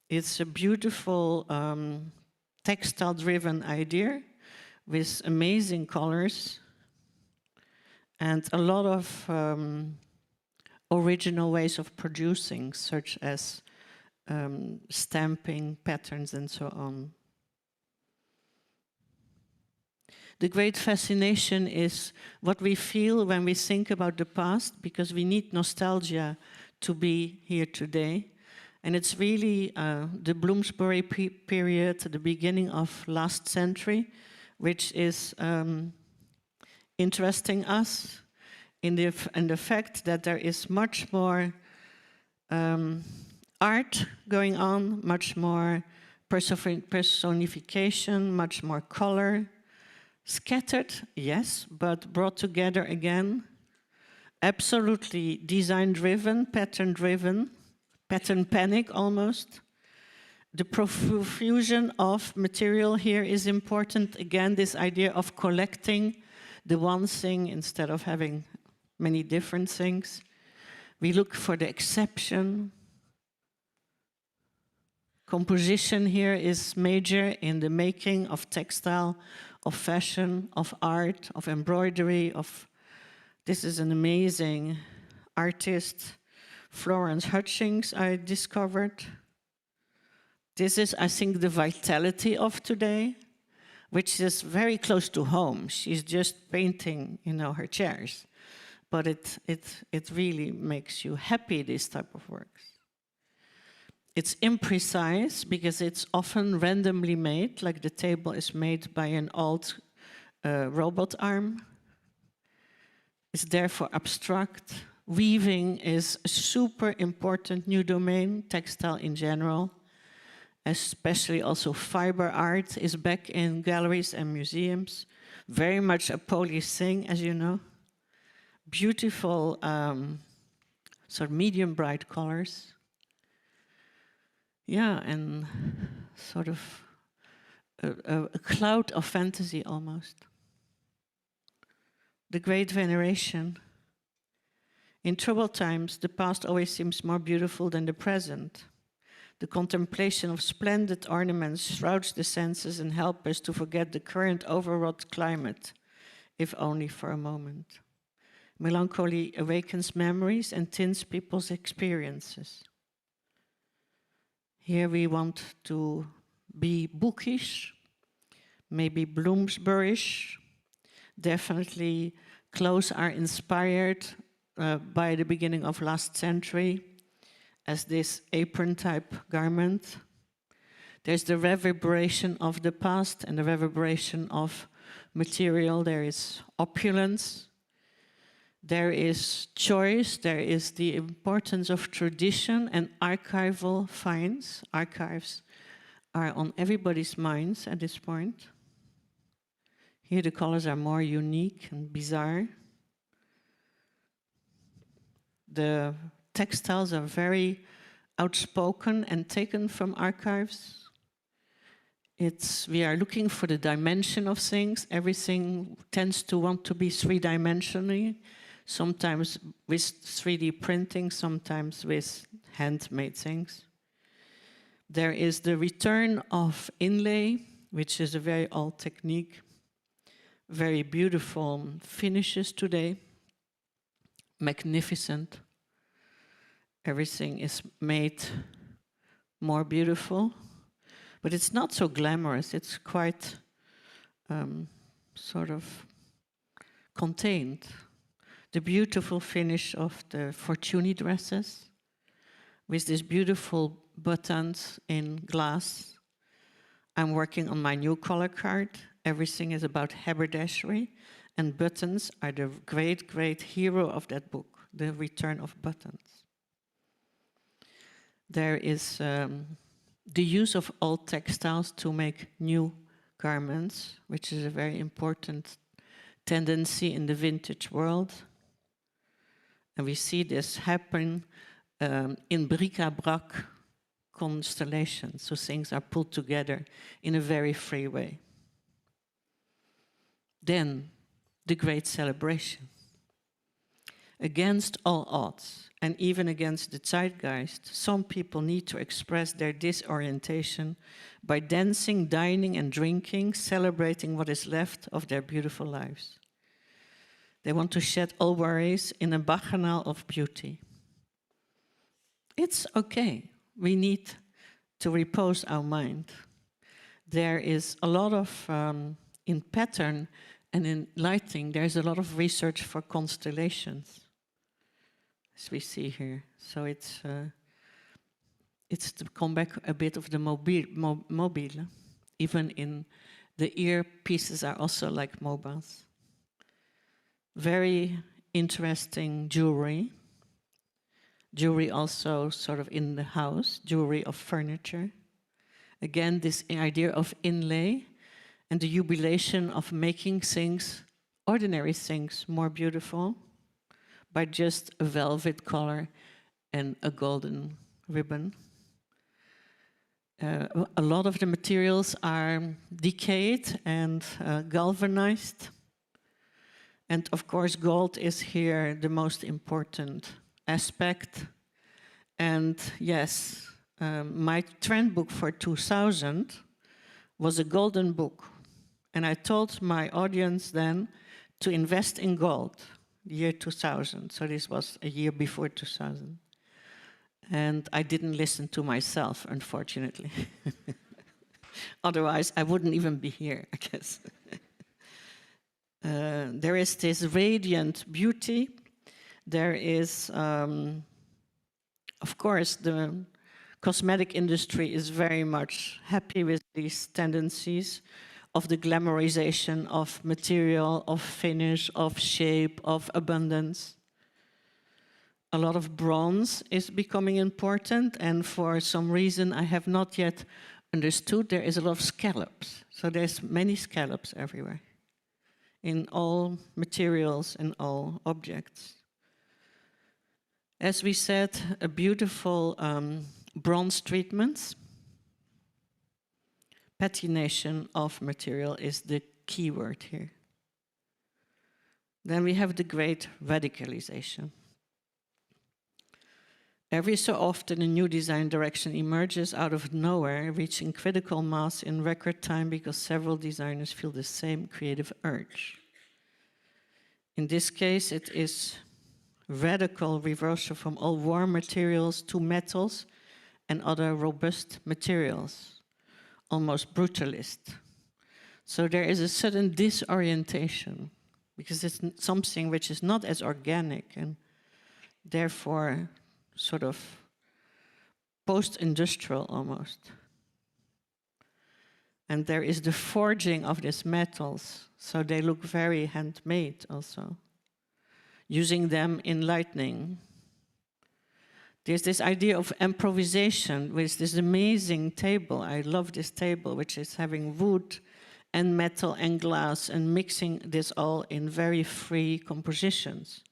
It's a beautiful textile-driven idea with amazing colors and a lot of original ways of producing, such as stamping patterns and so on. The great fascination is what we feel when we think about the past, because we need nostalgia to be here today. And it's really the Bloomsbury period, the beginning of last century, which is interesting us in the fact that there is much more art going on, much more personification, much more color. Scattered, yes, but brought together again. Absolutely design-driven, pattern-driven, pattern panic almost. The profusion of material here is important. Again, this idea of collecting the one thing instead of having many different things. We look for the exception. Composition here is major in the making of textile, of fashion, of art, of embroidery, this is an amazing artist, Florence Hutchings, I discovered. This is, I think, the vitality of today, which is very close to home. She's just painting, her chairs. But it really makes you happy, this type of works. It's imprecise because it's often randomly made, like the table is made by an old robot arm. It's therefore abstract. Weaving is a super important new domain, textile in general. Especially also fiber art is back in galleries and museums. Very much a Polish thing, as you know. Beautiful, sort of medium bright colors. Yeah, and sort of a cloud of fantasy almost. The great veneration. In troubled times, the past always seems more beautiful than the present. The contemplation of splendid ornaments shrouds the senses and helps us to forget the current overwrought climate, if only for a moment. Melancholy awakens memories and tints people's experiences. Here we want to be bookish, maybe Bloomsburyish. Definitely clothes are inspired by the beginning of last century as this apron-type garment. There's the reverberation of the past and the reverberation of material. There is opulence. There is choice, there is the importance of tradition and archival finds. Archives are on everybody's minds at this point. Here the colors are more unique and bizarre. The textiles are very outspoken and taken from archives. We are looking for the dimension of things. Everything tends to want to be three-dimensionally, sometimes with 3D printing, sometimes with handmade things. There is the return of inlay, which is a very old technique. Very beautiful finishes today. Magnificent. Everything is made more beautiful. But it's not so glamorous. It's quite sort of contained. The beautiful finish of the Fortuny dresses with these beautiful buttons in glass. I'm working on my new color card. Everything is about haberdashery, and buttons are the great, great hero of that book, The Return of Buttons. There is the use of old textiles to make new garments, which is a very important tendency in the vintage world. And we see this happen in bric-à-brac constellations, so things are pulled together in a very free way. Then, the great celebration. Against all odds, and even against the zeitgeist, some people need to express their disorientation by dancing, dining, and drinking, celebrating what is left of their beautiful lives. They want to shed all worries in a bacchanal of beauty. It's okay. We need to repose our mind. There is a lot of, in pattern and in lighting, there's a lot of research for constellations, as we see here. So it's to come back a bit of the mobile. Even in the earpieces are also like mobiles. Very interesting jewelry. Jewelry also sort of in the house, jewelry of furniture. Again, this idea of inlay and the jubilation of making things, ordinary things, more beautiful by just a velvet color and a golden ribbon. A lot of the materials are decayed and galvanized. And of course, gold is here the most important aspect. And yes, my trend book for 2000 was a golden book. And I told my audience then to invest in gold, year 2000. So this was a year before 2000. And I didn't listen to myself, unfortunately. Otherwise, I wouldn't even be here, I guess. There is this radiant beauty. There is, of course, the cosmetic industry is very much happy with these tendencies of the glamorization of material, of finish, of shape, of abundance. A lot of bronze is becoming important, and for some reason I have not yet understood, there is a lot of scallops. So there's many scallops everywhere, in all materials and all objects. As we said, a beautiful bronze treatments. Patination of material is the key word here. Then we have the great radicalization. Every so often a new design direction emerges out of nowhere, reaching critical mass in record time because several designers feel the same creative urge. In this case, it is radical reversal from all warm materials to metals and other robust materials, almost brutalist. So there is a sudden disorientation because it's something which is not as organic and therefore sort of post-industrial almost. And there is the forging of these metals, so they look very handmade also, using them in lighting. There's this idea of improvisation with this amazing table. I love this table, which is having wood and metal and glass and mixing this all in very free compositions.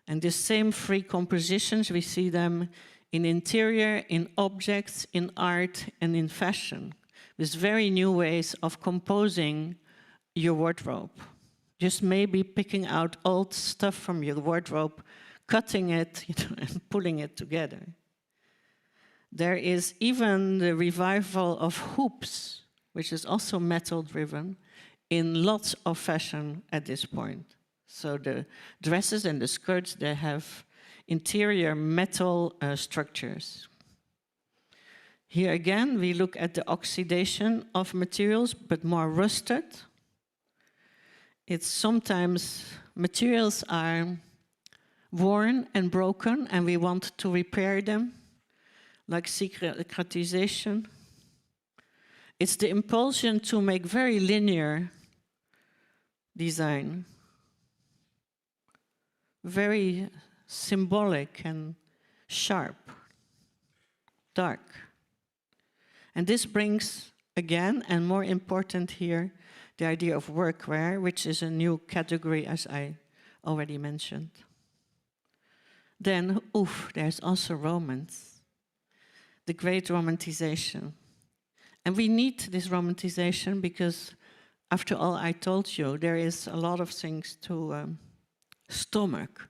And the same free compositions, we see them in interior, in objects, in art, and in fashion, with very new ways of composing your wardrobe. Just maybe picking out old stuff from your wardrobe, cutting it, and pulling it together. There is even the revival of hoops, which is also metal-driven, in lots of fashion at this point. So the dresses and the skirts, they have interior metal structures. Here again, we look at the oxidation of materials, but more rusted. It's sometimes materials are worn and broken, and we want to repair them, like secretization. It's the impulsion to make very linear design, very symbolic and sharp, dark. And this brings, again, and more important here, the idea of workwear, which is a new category, as I already mentioned. Then, there's also romance, the great romanticization. And we need this romanticization because, after all I told you, there is a lot of things to stomach.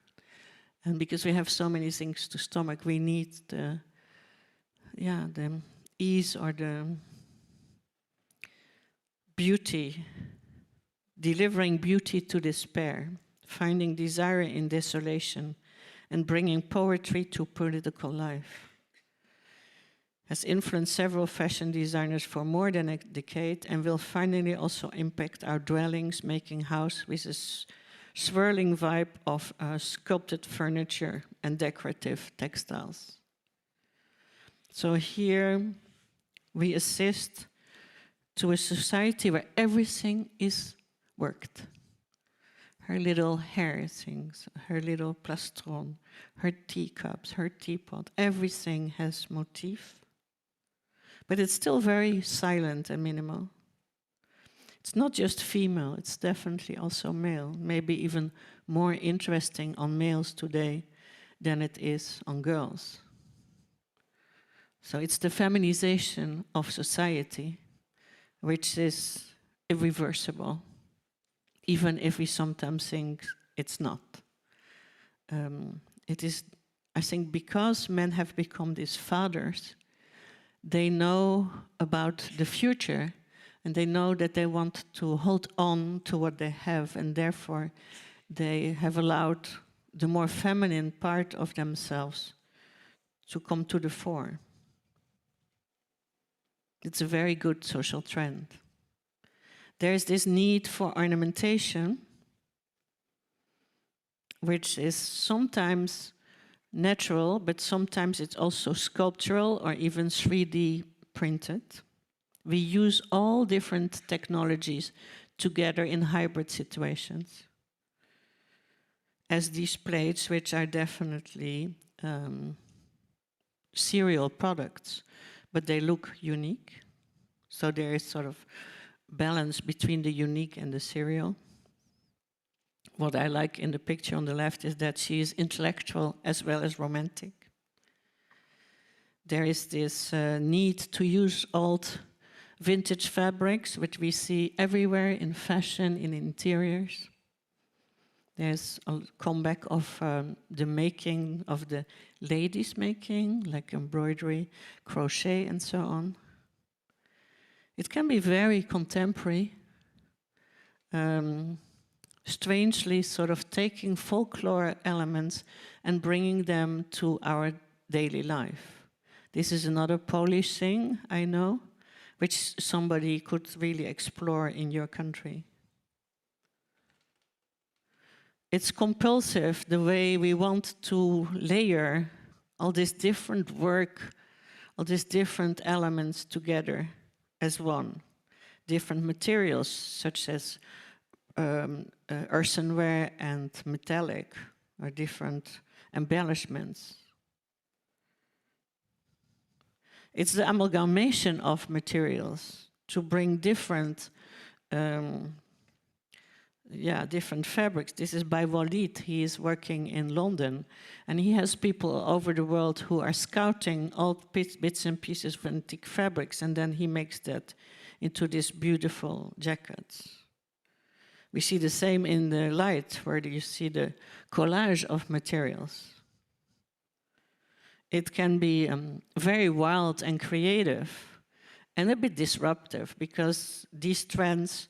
And because we have so many things to stomach, we need the ease or the beauty, delivering beauty to despair, finding desire in desolation, and bringing poetry to political life. Has influenced several fashion designers for more than a decade and will finally also impact our dwellings, making house with a swirling vibe of sculpted furniture and decorative textiles. So here we assist to a society where everything is worked. Her little hair things, her little plastron, her teacups, her teapot, everything has motif. But it's still very silent and minimal. It's not just female, it's definitely also male, maybe even more interesting on males today than it is on girls. So it's the feminization of society, which is irreversible, even if we sometimes think it's not. It is, I think, because men have become these fathers, they know about the future, and they know that they want to hold on to what they have, and therefore they have allowed the more feminine part of themselves to come to the fore. It's a very good social trend. There's this need for ornamentation, which is sometimes natural, but sometimes it's also sculptural or even 3D printed. We use all different technologies together in hybrid situations. As these plates, which are definitely serial products, but they look unique. So there is sort of balance between the unique and the serial. What I like in the picture on the left is that she is intellectual as well as romantic. There is this need to use old vintage fabrics, which we see everywhere in fashion, in interiors. There's a comeback of the making of the ladies' making, like embroidery, crochet, and so on. It can be very contemporary, strangely sort of taking folklore elements and bringing them to our daily life. This is another Polish thing, I know, which somebody could really explore in your country. It's compulsive, the way we want to layer all this different work, all these different elements together as one. Different materials, such as earthenware and metallic, or different embellishments. It's the amalgamation of materials to bring different different fabrics. This is by Walid. He is working in London, and he has people all over the world who are scouting all bits and pieces of antique fabrics, and then he makes that into these beautiful jackets. We see the same in the light, where you see the collage of materials. It can be very wild and creative, and a bit disruptive, because these trends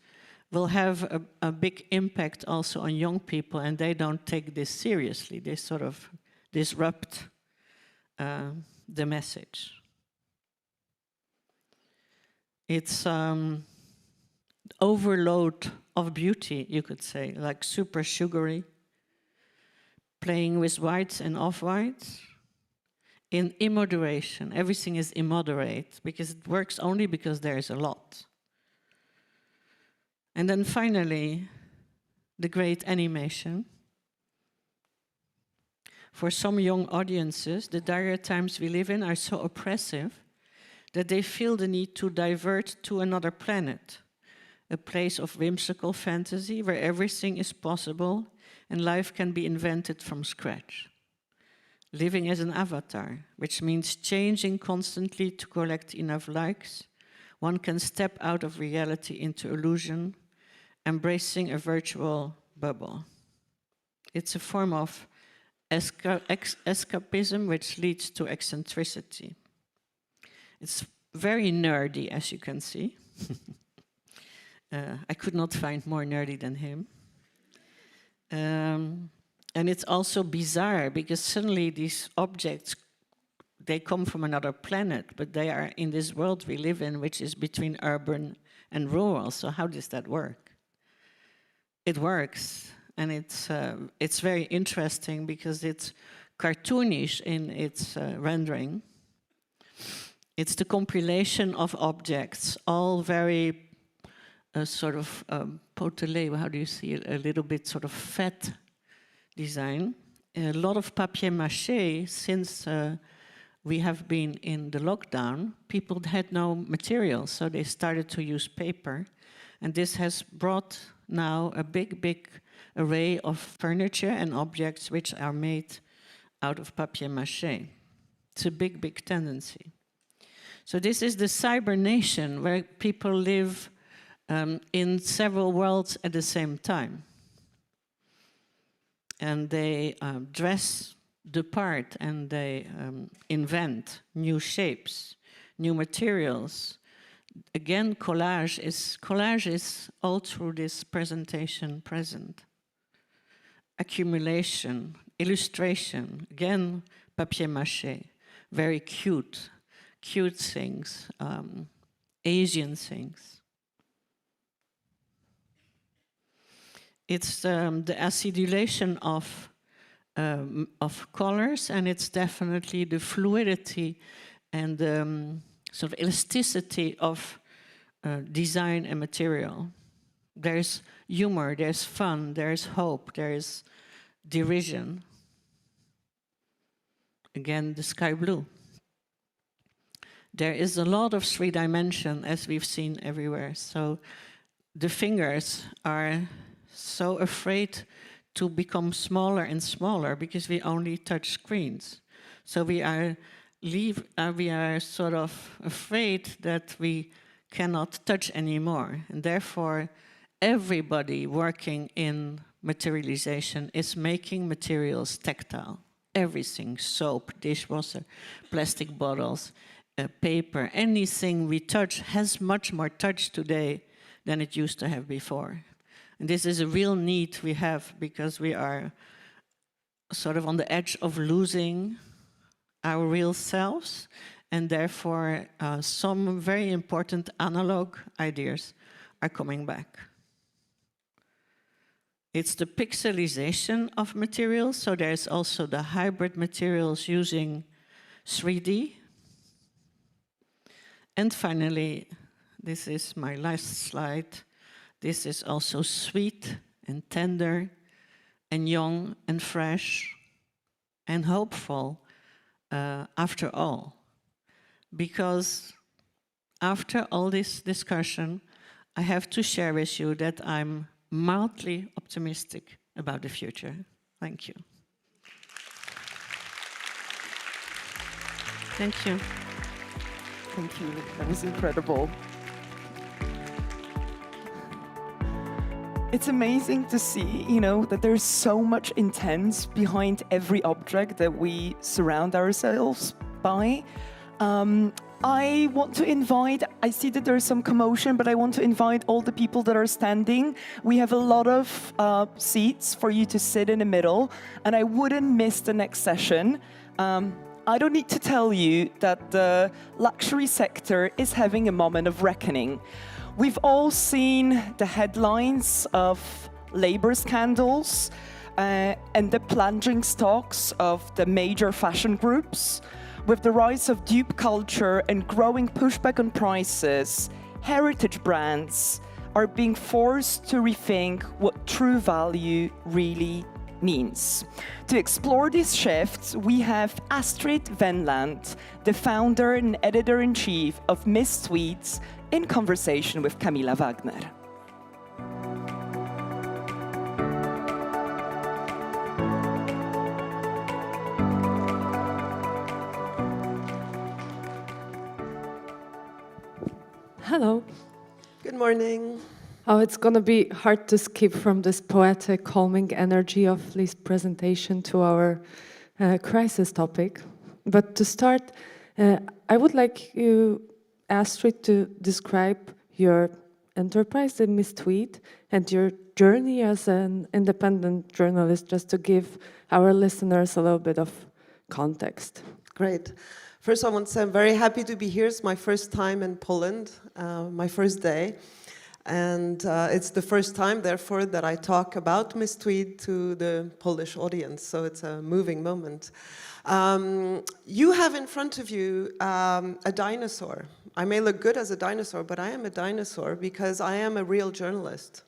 will have a big impact also on young people, and they don't take this seriously. They sort of disrupt the message. It's overload of beauty, you could say, like super sugary, playing with whites and off-whites, in immoderation. Everything is immoderate, because it works only because there is a lot. And then finally, the great animation. For some young audiences, the dire times we live in are so oppressive that they feel the need to divert to another planet, a place of whimsical fantasy where everything is possible and life can be invented from scratch. Living as an avatar, which means changing constantly to collect enough likes, one can step out of reality into illusion, embracing a virtual bubble. It's a form of escapism which leads to eccentricity. It's very nerdy, as you can see. I could not find more nerdy than him. And it's also bizarre, because suddenly these objects, they come from another planet, but they are in this world we live in, which is between urban and rural. So how does that work? It works, and it's very interesting because it's cartoonish in its rendering. It's the compilation of objects, all very sort of potelé, how do you see it? A little bit sort of fat design. A lot of papier-mâché, since we have been in the lockdown, people had no material, so they started to use paper. And this has brought now a big array of furniture and objects which are made out of papier-mâché. It's a big tendency. So this is the cyber nation, where people live in several worlds at the same time. And they dress the part, and they invent new shapes, new materials. Again, collage is all through this presentation present. Accumulation, illustration, again, papier-mâché, very cute things, Asian things. It's the acidulation of colors, and it's definitely the fluidity and sort of elasticity of design and material. There's humor, there's fun, there's hope, there's derision. Again, the sky blue. There is a lot of 3-dimension, as we've seen everywhere. So the fingers are so afraid to become smaller and smaller because we only touch screens. So we are sort of afraid that we cannot touch anymore. And therefore, everybody working in materialization is making materials tactile. Everything, soap, dishwasher, plastic bottles, paper, anything we touch has much more touch today than it used to have before. And this is a real need we have, because we are sort of on the edge of losing our real selves, and therefore some very important analog ideas are coming back. It's the pixelization of materials, so there's also the hybrid materials using 3D. And finally, this is my last slide. This is also sweet and tender and young and fresh and hopeful after all. because after all this discussion, I have to share with you that I'm mildly optimistic about the future. Thank you. Thank you. Thank you. That was incredible. It's amazing to see, that there's so much intent behind every object that we surround ourselves by. I want to invite, I see that there's some commotion, but I want to invite all the people that are standing. We have a lot of seats for you to sit in the middle, and I wouldn't miss the next session. I don't need to tell you that the luxury sector is having a moment of reckoning. We've all seen the headlines of labor scandals and the plunging stocks of the major fashion groups. With the rise of dupe culture and growing pushback on prices, heritage brands are being forced to rethink what true value really means. To explore these shifts, we have Astrid Venland, the founder and editor-in-chief of Miss Tweeds, in conversation with Camilla Wagner. Hello. Good morning. Oh, it's going to be hard to skip from this poetic, calming energy of Lee's presentation to our crisis topic. But to start, I would like you, Astrid, to describe your enterprise, the Miss Tweed, and your journey as an independent journalist, just to give our listeners a little bit of context. Great. First, I want to say I'm very happy to be here. It's my first time in Poland, my first day. And it's the first time, therefore, that I talk about Miss Tweed to the Polish audience. So it's a moving moment. You have in front of you a dinosaur. I may look good as a dinosaur, but I am a dinosaur because I am a real journalist.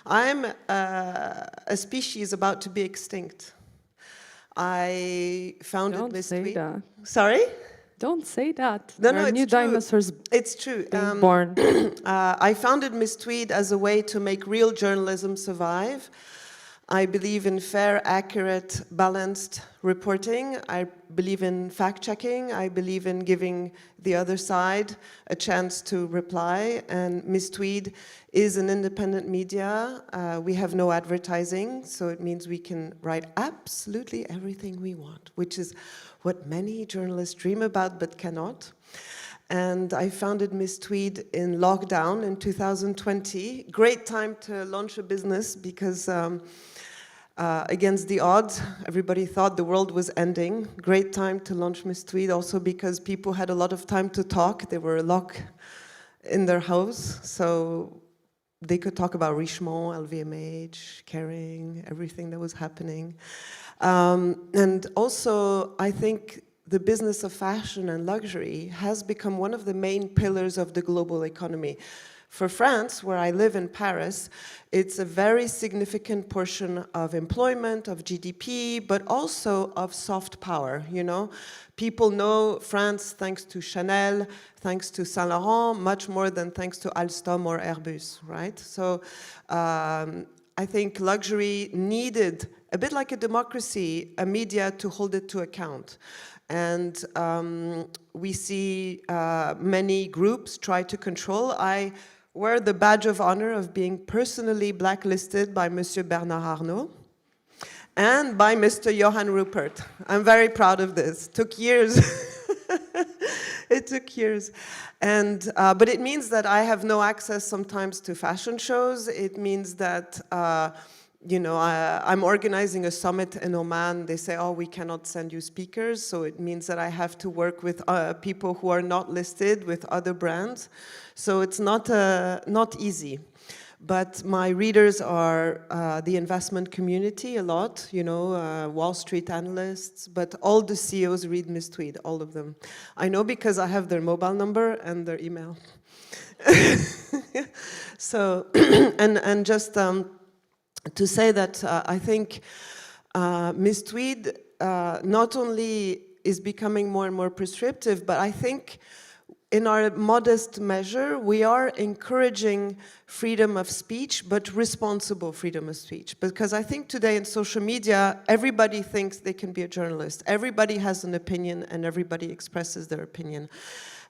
I am a species about to be extinct. I founded Miss Tweed. Don't say that. Sorry? Don't say that. No, There are it's new true. dinosaurs It's true. being born. I founded Miss Tweed as a way to make real journalism survive. I believe in fair, accurate, balanced reporting. I believe in fact-checking. I believe in giving the other side a chance to reply. And Miss Tweed is an independent media. We have no advertising, so it means we can write absolutely everything we want, which is what many journalists dream about but cannot. And I founded Miss Tweed in lockdown in 2020. Great time to launch a business because against the odds, everybody thought the world was ending. Great time to launch Miss Tweed also because people had a lot of time to talk. They were locked in their house, so they could talk about Richemont, LVMH, Kering, everything that was happening. And also, I think the business of fashion and luxury has become one of the main pillars of the global economy. For France, where I live in Paris, it's a very significant portion of employment, of GDP, but also of soft power, you know. People know France thanks to Chanel, thanks to Saint Laurent, much more than thanks to Alstom or Airbus, right? So I think luxury needed, a bit like a democracy, a media to hold it to account. And we see many groups try to control. I wear the badge of honor of being personally blacklisted by Monsieur Bernard Arnault and by Mr. Johann Rupert. I'm very proud of this. It took years. It took years. And, but it means that I have no access sometimes to fashion shows. It means that you know, I'm organizing a summit in Oman. They say, oh, we cannot send you speakers. So it means that I have to work with people who are not listed with other brands. So it's not easy. But my readers are the investment community a lot, you know, Wall Street analysts, but all the CEOs read Miss Tweed, all of them. I know because I have their mobile number and their email. So, and just to say that I think Miss Tweed not only is becoming more and more prescriptive, but I think in our modest measure, we are encouraging freedom of speech, but responsible freedom of speech. Because I think today in social media, everybody thinks they can be a journalist. Everybody has an opinion and everybody expresses their opinion.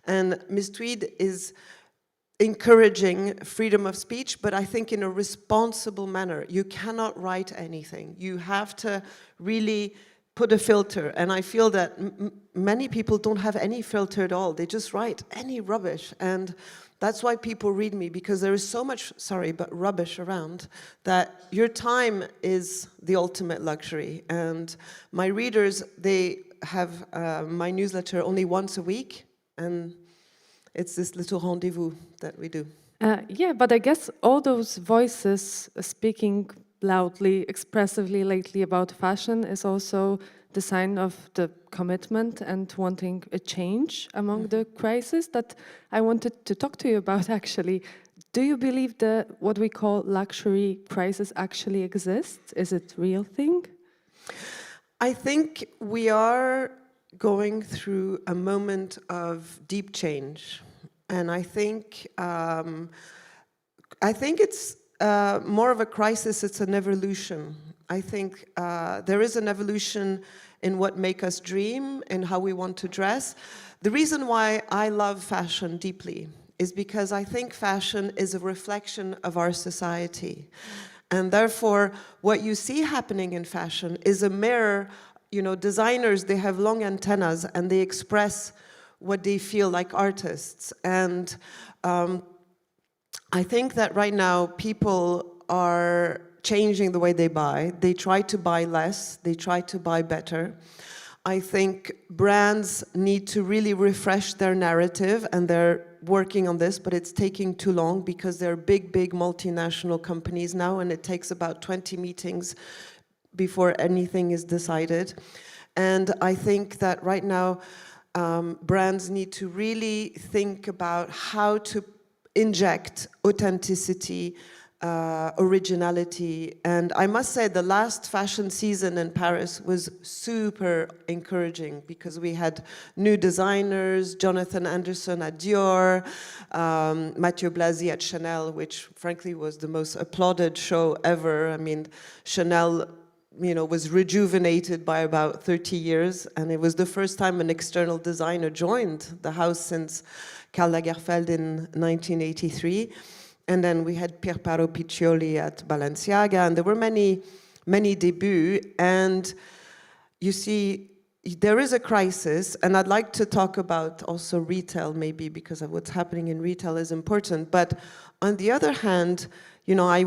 And Ms. Tweed is encouraging freedom of speech, but I think in a responsible manner. You cannot write anything. You have to really put a filter, and I feel that many people don't have any filter at all. They just write any rubbish, and that's why people read me, because there is so much, sorry, but rubbish around, that your time is the ultimate luxury. And my readers, they have my newsletter only once a week, and it's this little rendezvous that we do. Yeah, but I guess all those voices speaking loudly, expressively lately about fashion is also the sign of the commitment and wanting a change among the crisis that I wanted to talk to you about, actually. Do you believe that what we call luxury crisis actually exists? Is it a real thing? I think we are going through a moment of deep change, and I think it's more of a crisis. It's an evolution. I think there is an evolution in what makes us dream and how we want to dress. The reason why I love fashion deeply is because I think fashion is a reflection of our society, and therefore what you see happening in fashion is a mirror. You know, designers, they have long antennas and they express what they feel like artists. And I think that right now people are changing the way they buy. They try to buy less, they try to buy better. I think brands need to really refresh their narrative, and they're working on this, but it's taking too long because they're big multinational companies now, and it takes about 20 meetings before anything is decided. And I think that right now brands need to really think about how to inject authenticity, originality. And I must say the last fashion season in Paris was super encouraging because we had new designers, Jonathan Anderson at Dior, Mathieu Blasi at Chanel, which frankly was the most applauded show ever. I mean, Chanel, you know, was rejuvenated by about 30 years, and it was the first time an external designer joined the house since Karl Lagerfeld in 1983. And then we had Pierpaolo Piccioli at Balenciaga, and there were many debuts. And you see, there is a crisis, and I'd like to talk about also retail maybe, because of what's happening in retail is important. But on the other hand, you know, I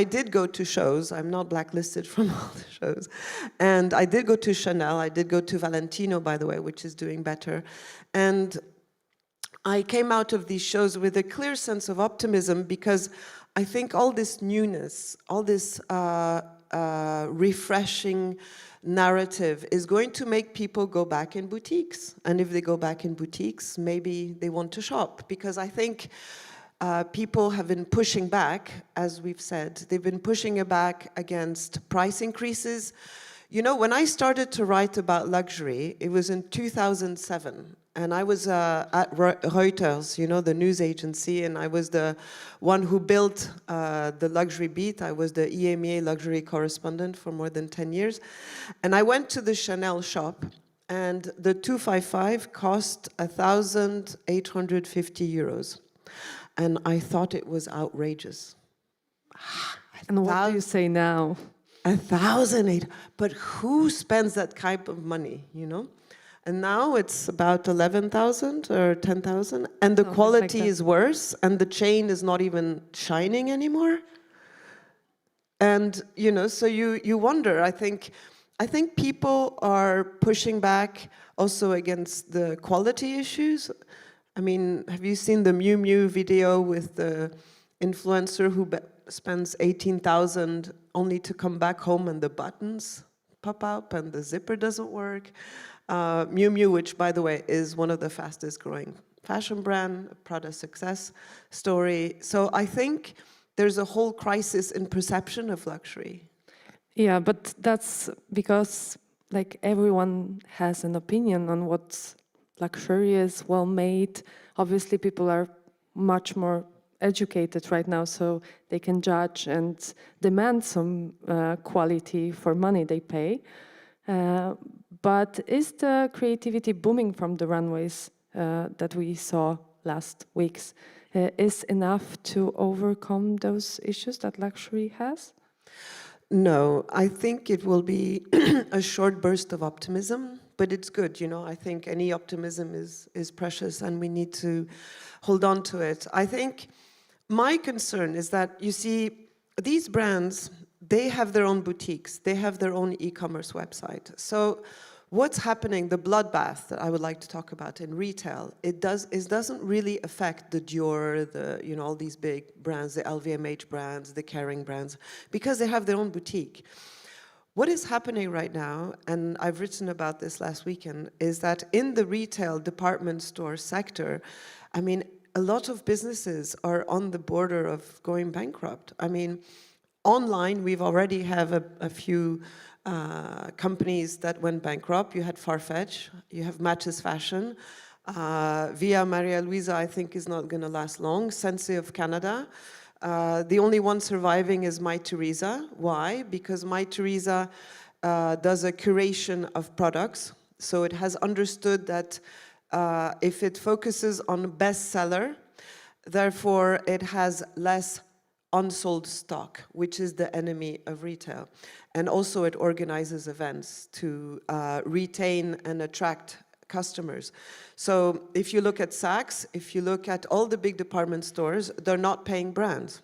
did go to shows. I'm not blacklisted from all the shows. And I did go to Chanel. I did go to Valentino, by the way, which is doing better. And I came out of these shows with a clear sense of optimism, because I think all this newness, all this refreshing narrative is going to make people go back in boutiques. And if they go back in boutiques, maybe they want to shop, because I think people have been pushing back, as we've said. They've been pushing back against price increases. You know, when I started to write about luxury, it was in 2007. And I was at Reuters, you know, the news agency, and I was the one who built the luxury beat. I was the EMEA luxury correspondent for more than 10 years. And I went to the Chanel shop, and the 255 cost 1,850 euros. And I thought it was outrageous. And what do you say now? 1,008, but who spends that type of money, you know? And now it's about 11,000 or 10,000, and the quality is worse, and the chain is not even shining anymore. And you know, so you wonder. I think people are pushing back also against the quality issues. I mean, have you seen the Miu Miu video with the influencer who spends 18,000 only to come back home and the buttons pop up and the zipper doesn't work? Miu Miu, which by the way is one of the fastest growing fashion brand, Prada success story. So I think there's a whole crisis in perception of luxury. Yeah, but that's because like everyone has an opinion on what's luxurious, well-made. Obviously, people are much more educated right now, so they can judge and demand some quality for money they pay. But is the creativity booming from the runways that we saw last weeks is enough to overcome those issues that luxury has? No, I think it will be a short burst of optimism, but it's good, you know. I think any optimism is precious and we need to hold on to it. I think my concern is that, you see, these brands, they have their own boutiques, they have their own e-commerce website. So what's happening, the bloodbath that I would like to talk about in retail, it doesn't really affect the Dior, all these big brands, the LVMH brands, the Kering brands, because they have their own boutique. What is happening right now, and I've written about this last weekend, is that in the retail department store sector, I mean, a lot of businesses are on the border of going bankrupt. I mean, online, we've already have a few companies that went bankrupt. You had Farfetch, you have Matches Fashion, Via Maria Luisa, I think, is not going to last long. Sensei of Canada. The only one surviving is My Teresa. Why? Because My Teresa does a curation of products. So it has understood that if it focuses on bestseller, therefore it has less unsold stock, which is the enemy of retail. And also it organizes events to retain and attract customers. So if you look at Saks, if you look at all the big department stores, they're not paying brands,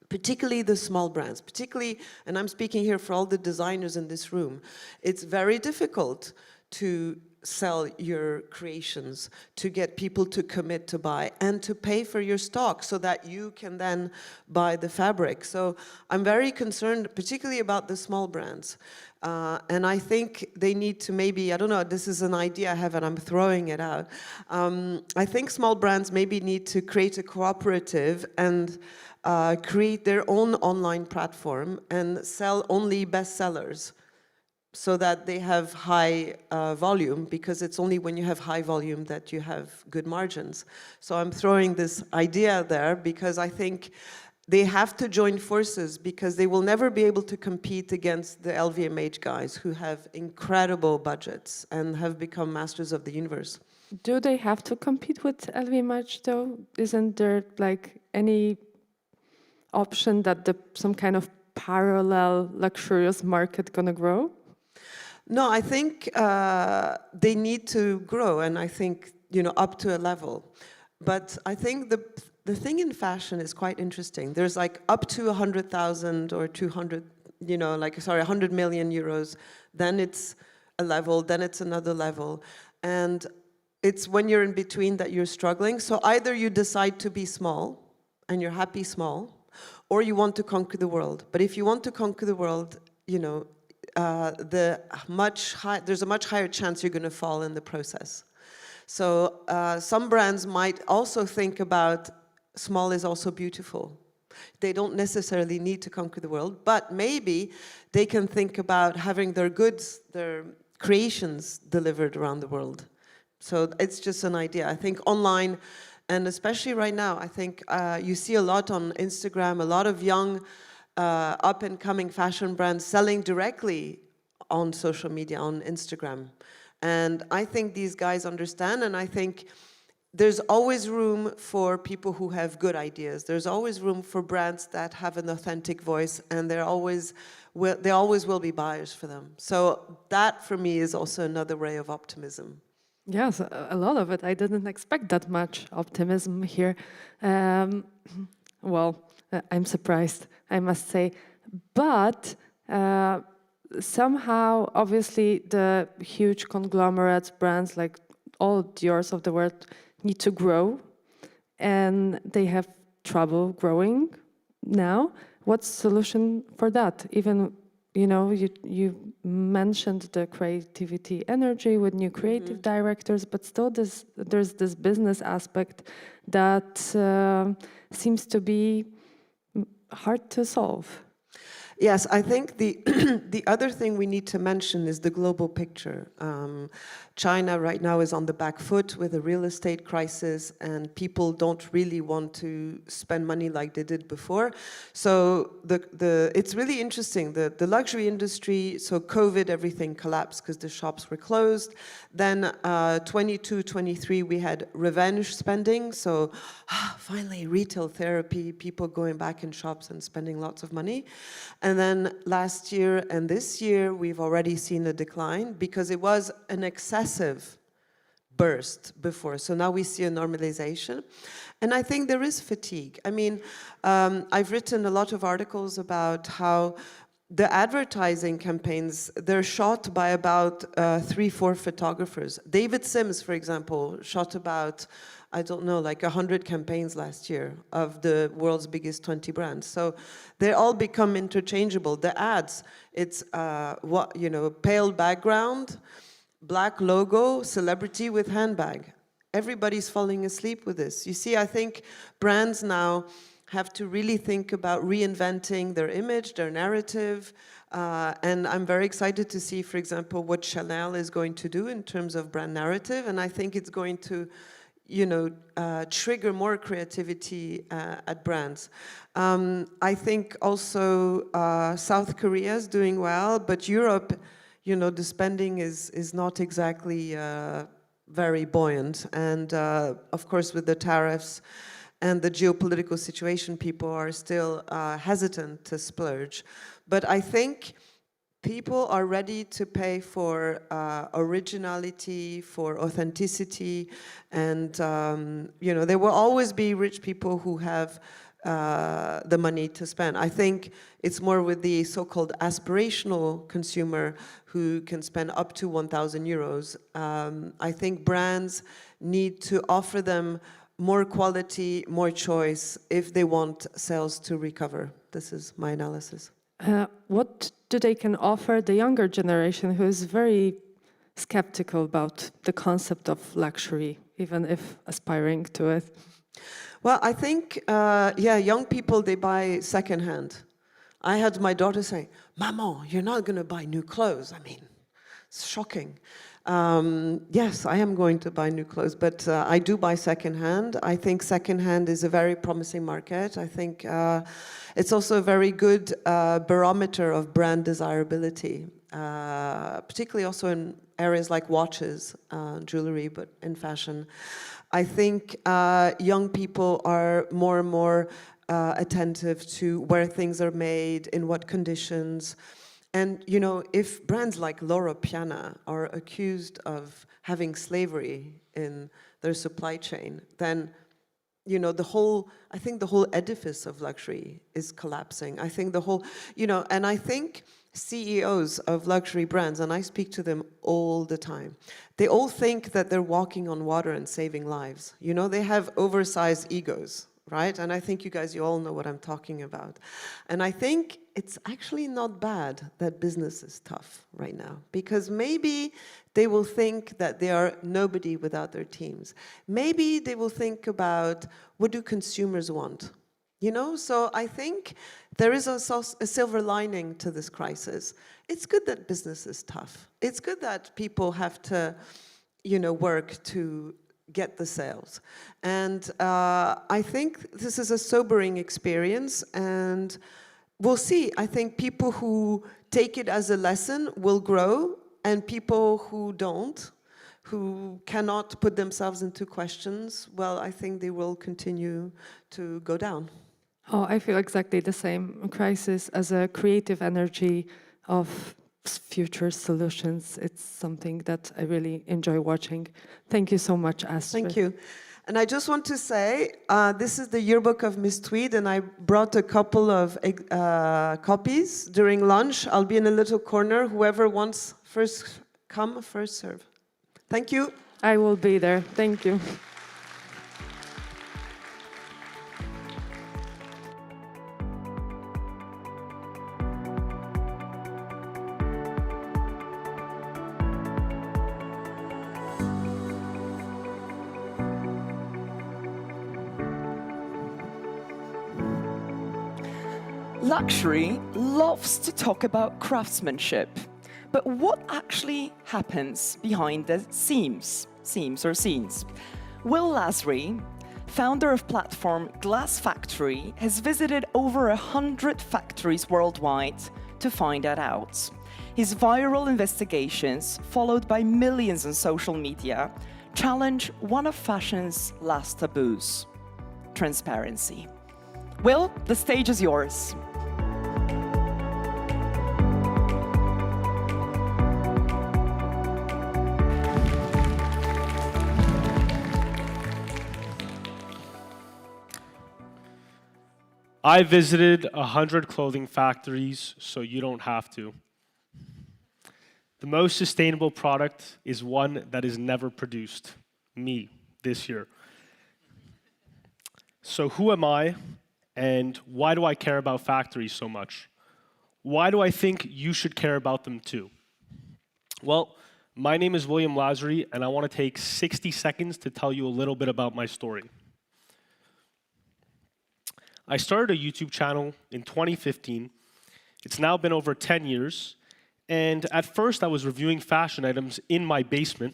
particularly the small brands, particularly, and I'm speaking here for all the designers in this room, it's very difficult to sell your creations, to get people to commit to buy and to pay for your stock so that you can then buy the fabric. So I'm very concerned, particularly about the small brands. And I think they need to maybe, I don't know, this is an idea I have and I'm throwing it out. I think small brands maybe need to create a cooperative and create their own online platform and sell only bestsellers, so that they have high volume, because it's only when you have high volume that you have good margins. So I'm throwing this idea there because I think they have to join forces, because they will never be able to compete against the LVMH guys who have incredible budgets and have become masters of the universe. Do they have to compete with LVMH though? Isn't there like any option that some kind of parallel luxurious market gonna grow? No, I think they need to grow, and I think, up to a level. But I think the thing in fashion is quite interesting. There's like up to 100,000 or 200, 100 million euros. Then it's a level, then it's another level. And it's when you're in between that you're struggling. So either you decide to be small, and you're happy small, or you want to conquer the world. But if you want to conquer the world, there's a much higher chance you're going to fall in the process. So some brands might also think about small is also beautiful. They don't necessarily need to conquer the world, but maybe they can think about having their goods, their creations delivered around the world. So it's just an idea. I think online, and especially right now, I think you see a lot on Instagram, a lot of young up-and-coming fashion brands selling directly on social media, on Instagram. And I think these guys understand, and I think there's always room for people who have good ideas. There's always room for brands that have an authentic voice, and they always will be buyers for them. So that, for me, is also another ray of optimism. Yes, a lot of it. I didn't expect that much optimism here. I'm surprised, I must say. But somehow, obviously, the huge conglomerates, brands like all Dior's of the world need to grow, and they have trouble growing now. What's the solution for that? Even, you mentioned the creativity energy with new creative directors, but still there's this business aspect that seems to be hard to solve. Yes, I think the the other thing we need to mention is the global picture. China right now is on the back foot with a real estate crisis, and people don't really want to spend money like they did before. So it's really interesting. The luxury industry, so COVID, everything collapsed because the shops were closed. Then 22, 23, we had revenge spending. So finally, retail therapy, people going back in shops and spending lots of money. And then last year and this year, we've already seen a decline because it was an excessive burst before. So now we see a normalization. And I think there is fatigue. I mean, I've written a lot of articles about how the advertising campaigns, they're shot by about 3-4 photographers. David Sims, for example, shot about, I don't know, like 100 campaigns last year of the world's biggest 20 brands. So they all become interchangeable. The ads, it's pale background, black logo, celebrity with handbag. Everybody's falling asleep with this. You see, I think brands now have to really think about reinventing their image, their narrative, and I'm very excited to see, for example, what Chanel is going to do in terms of brand narrative, and I think it's going to trigger more creativity at brands. I think also South Korea is doing well, but Europe, the spending is not exactly very buoyant. And of course, with the tariffs and the geopolitical situation, people are still hesitant to splurge. But I think people are ready to pay for originality, for authenticity, and there will always be rich people who have the money to spend. I think it's more with the so-called aspirational consumer who can spend up to 1,000 euros. I think brands need to offer them more quality, more choice if they want sales to recover. This is my analysis. What do they can offer the younger generation who is very skeptical about the concept of luxury, even if aspiring to it? Well, I think, young people, they buy secondhand. I had my daughter say, "Maman, you're not going to buy new clothes." I mean, it's shocking. Yes, I am going to buy new clothes, but I do buy secondhand. I think secondhand is a very promising market. I think it's also a very good barometer of brand desirability, particularly also in areas like watches, jewelry, but in fashion. I think young people are more and more attentive to where things are made, in what conditions. And, if brands like Loro Piana are accused of having slavery in their supply chain, then, I think the whole edifice of luxury is collapsing. I think the whole, and I think CEOs of luxury brands, and I speak to them all the time, they all think that they're walking on water and saving lives. They have oversized egos, right? And I think you all know what I'm talking about. And I think it's actually not bad that business is tough right now, because maybe they will think that they are nobody without their teams. Maybe they will think about, what do consumers want? So I think there is a silver lining to this crisis. It's good that business is tough. It's good that people have to, work to get the sales. And I think this is a sobering experience, and we'll see. I think people who take it as a lesson will grow, and people who don't, who cannot put themselves into questions, well, I think they will continue to go down. Oh, I feel exactly the same. Crisis as a creative energy of future solutions. It's something that I really enjoy watching. Thank you so much, Astrid. Thank you. And I just want to say, this is the yearbook of Miss Tweed, and I brought a couple of copies during lunch. I'll be in a little corner. Whoever wants, first come, first serve. Thank you. I will be there. Thank you. Luxury loves to talk about craftsmanship, but what actually happens behind the scenes? Will Lasry, founder of platform Glass Factory, has visited over 100 factories worldwide to find that out. His viral investigations, followed by millions on social media, challenge one of fashion's last taboos: transparency. Will, the stage is yours. I visited 100 clothing factories, so you don't have to. The most sustainable product is one that is never produced. Me, this year. So who am I, and why do I care about factories so much? Why do I think you should care about them too? Well, my name is William Lasry, and I want to take 60 seconds to tell you a little bit about my story. I started a YouTube channel in 2015. It's now been over 10 years. And at first, I was reviewing fashion items in my basement.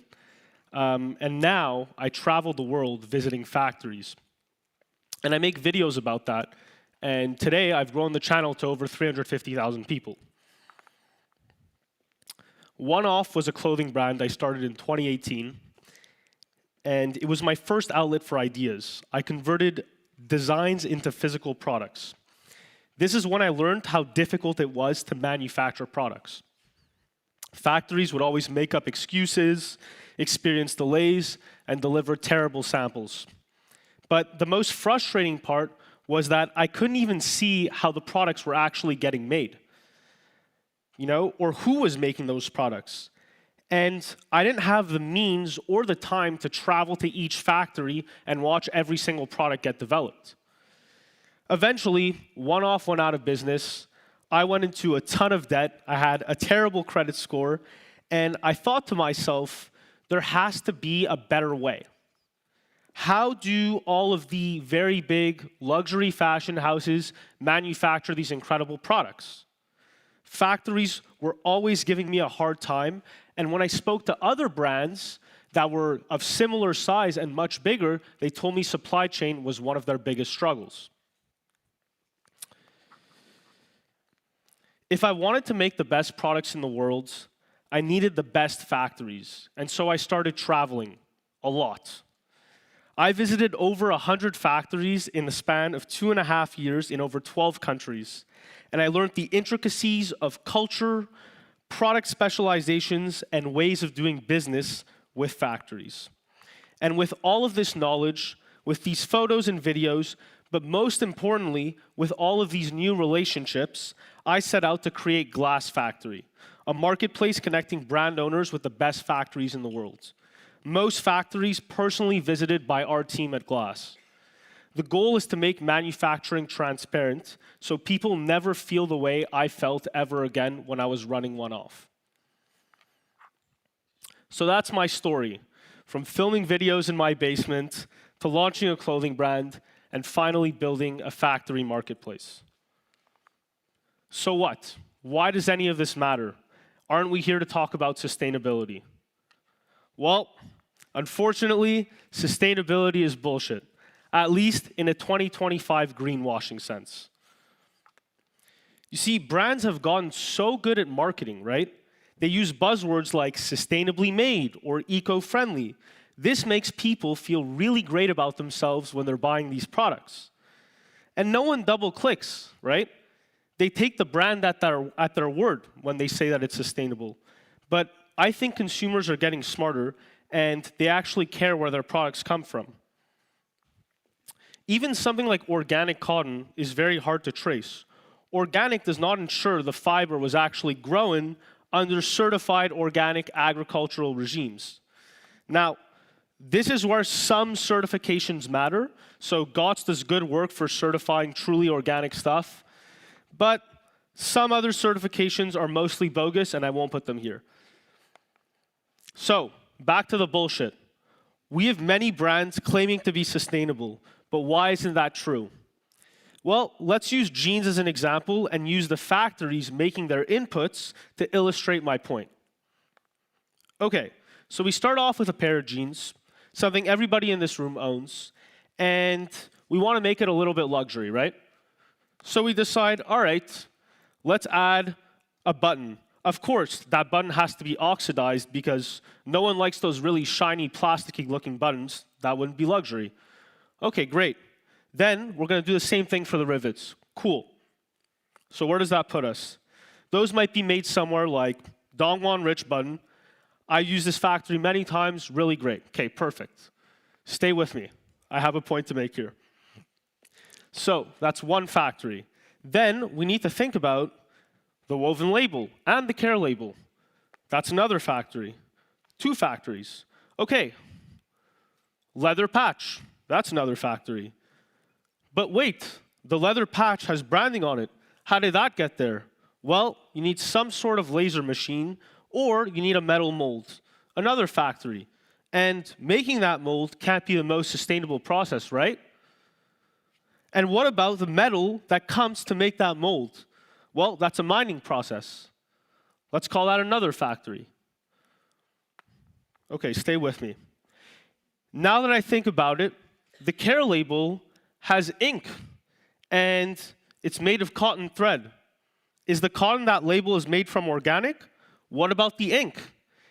And now, I travel the world visiting factories. And I make videos about that. And today, I've grown the channel to over 350,000 people. One Off was a clothing brand I started in 2018. And it was my first outlet for ideas. I converted designs into physical products. This is when I learned how difficult it was to manufacture products. Factories would always make up excuses, experience delays, and deliver terrible samples. But the most frustrating part was that I couldn't even see how the products were actually getting made, or who was making those products. And I didn't have the means or the time to travel to each factory and watch every single product get developed. Eventually, One Off went out of business. I went into a ton of debt. I had a terrible credit score. And I thought to myself, there has to be a better way. How do all of the very big luxury fashion houses manufacture these incredible products? Factories were always giving me a hard time. And when I spoke to other brands that were of similar size and much bigger, they told me supply chain was one of their biggest struggles. If I wanted to make the best products in the world, I needed the best factories. And so I started traveling a lot. I visited over 100 factories in the span of 2.5 years in over 12 countries. And I learned the intricacies of culture, product specializations, and ways of doing business with factories. And with all of this knowledge, with these photos and videos, but most importantly, with all of these new relationships, I set out to create Glass Factory, a marketplace connecting brand owners with the best factories in the world. Most factories personally visited by our team at Glass. The goal is to make manufacturing transparent so people never feel the way I felt ever again when I was running One Off. So that's my story, from filming videos in my basement to launching a clothing brand and finally building a factory marketplace. So what? Why does any of this matter? Aren't we here to talk about sustainability? Well, unfortunately, sustainability is bullshit. At least in a 2025 greenwashing sense. You see, brands have gotten so good at marketing, right? They use buzzwords like sustainably made or eco-friendly. This makes people feel really great about themselves when they're buying these products. And no one double clicks, right? They take the brand at their word when they say that it's sustainable. But I think consumers are getting smarter and they actually care where their products come from. Even something like organic cotton is very hard to trace. Organic does not ensure the fiber was actually grown under certified organic agricultural regimes. Now, this is where some certifications matter. So GOTS does good work for certifying truly organic stuff. But some other certifications are mostly bogus, and I won't put them here. So, back to the bullshit. We have many brands claiming to be sustainable, but why isn't that true? Well, let's use jeans as an example and use the factories making their inputs to illustrate my point. Okay, so we start off with a pair of jeans, something everybody in this room owns, and we want to make it a little bit luxury, right? So we decide, all right, let's add a button. Of course, that button has to be oxidized because no one likes those really shiny, plasticky looking buttons. That wouldn't be luxury. Okay, great. Then we're going to do the same thing for the rivets. Cool. So where does that put us? Those might be made somewhere like Dongwon Rich button. I use this factory many times, really great. Okay, perfect. Stay with me. I have a point to make here. So that's one factory. Then we need to think about the woven label and the care label. That's another factory. 2 factories. Okay, leather patch. That's another factory. But wait, the leather patch has branding on it. How did that get there? Well, you need some sort of laser machine, or you need a metal mold. Another factory. And making that mold can't be the most sustainable process, right? And what about the metal that comes to make that mold? Well, that's a mining process. Let's call that another factory. Okay, stay with me. Now that I think about it, the care label has ink, and it's made of cotton thread. Is the cotton that label is made from organic? What about the ink?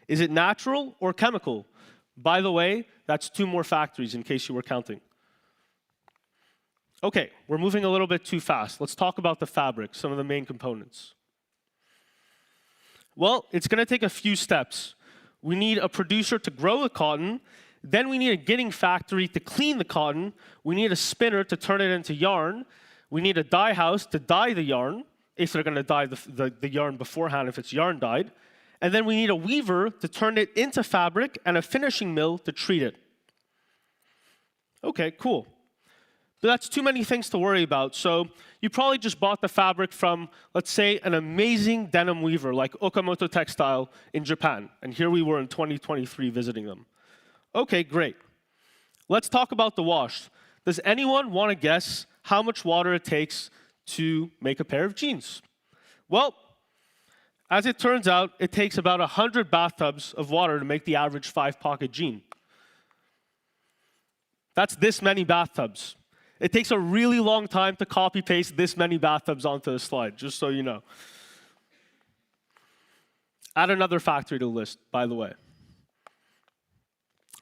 Is it natural or chemical? By the way, that's 2 more factories in case you were counting. Okay, we're moving a little bit too fast. Let's talk about the fabric, some of the main components. Well, it's going to take a few steps. We need a producer to grow the cotton. Then we need a ginning factory to clean the cotton. We need a spinner to turn it into yarn. We need a dye house to dye the yarn, if they're going to dye the yarn beforehand, if it's yarn dyed. And then we need a weaver to turn it into fabric and a finishing mill to treat it. Okay, cool. But that's too many things to worry about. So you probably just bought the fabric from, let's say, an amazing denim weaver like Okamoto Textile in Japan. And here we were in 2023 visiting them. Okay, great. Let's talk about the wash. Does anyone want to guess how much water it takes to make a pair of jeans? Well, as it turns out, it takes about 100 bathtubs of water to make the average 5-pocket jean. That's this many bathtubs. It takes a really long time to copy-paste this many bathtubs onto a slide, just so you know. Add another factory to the list, by the way.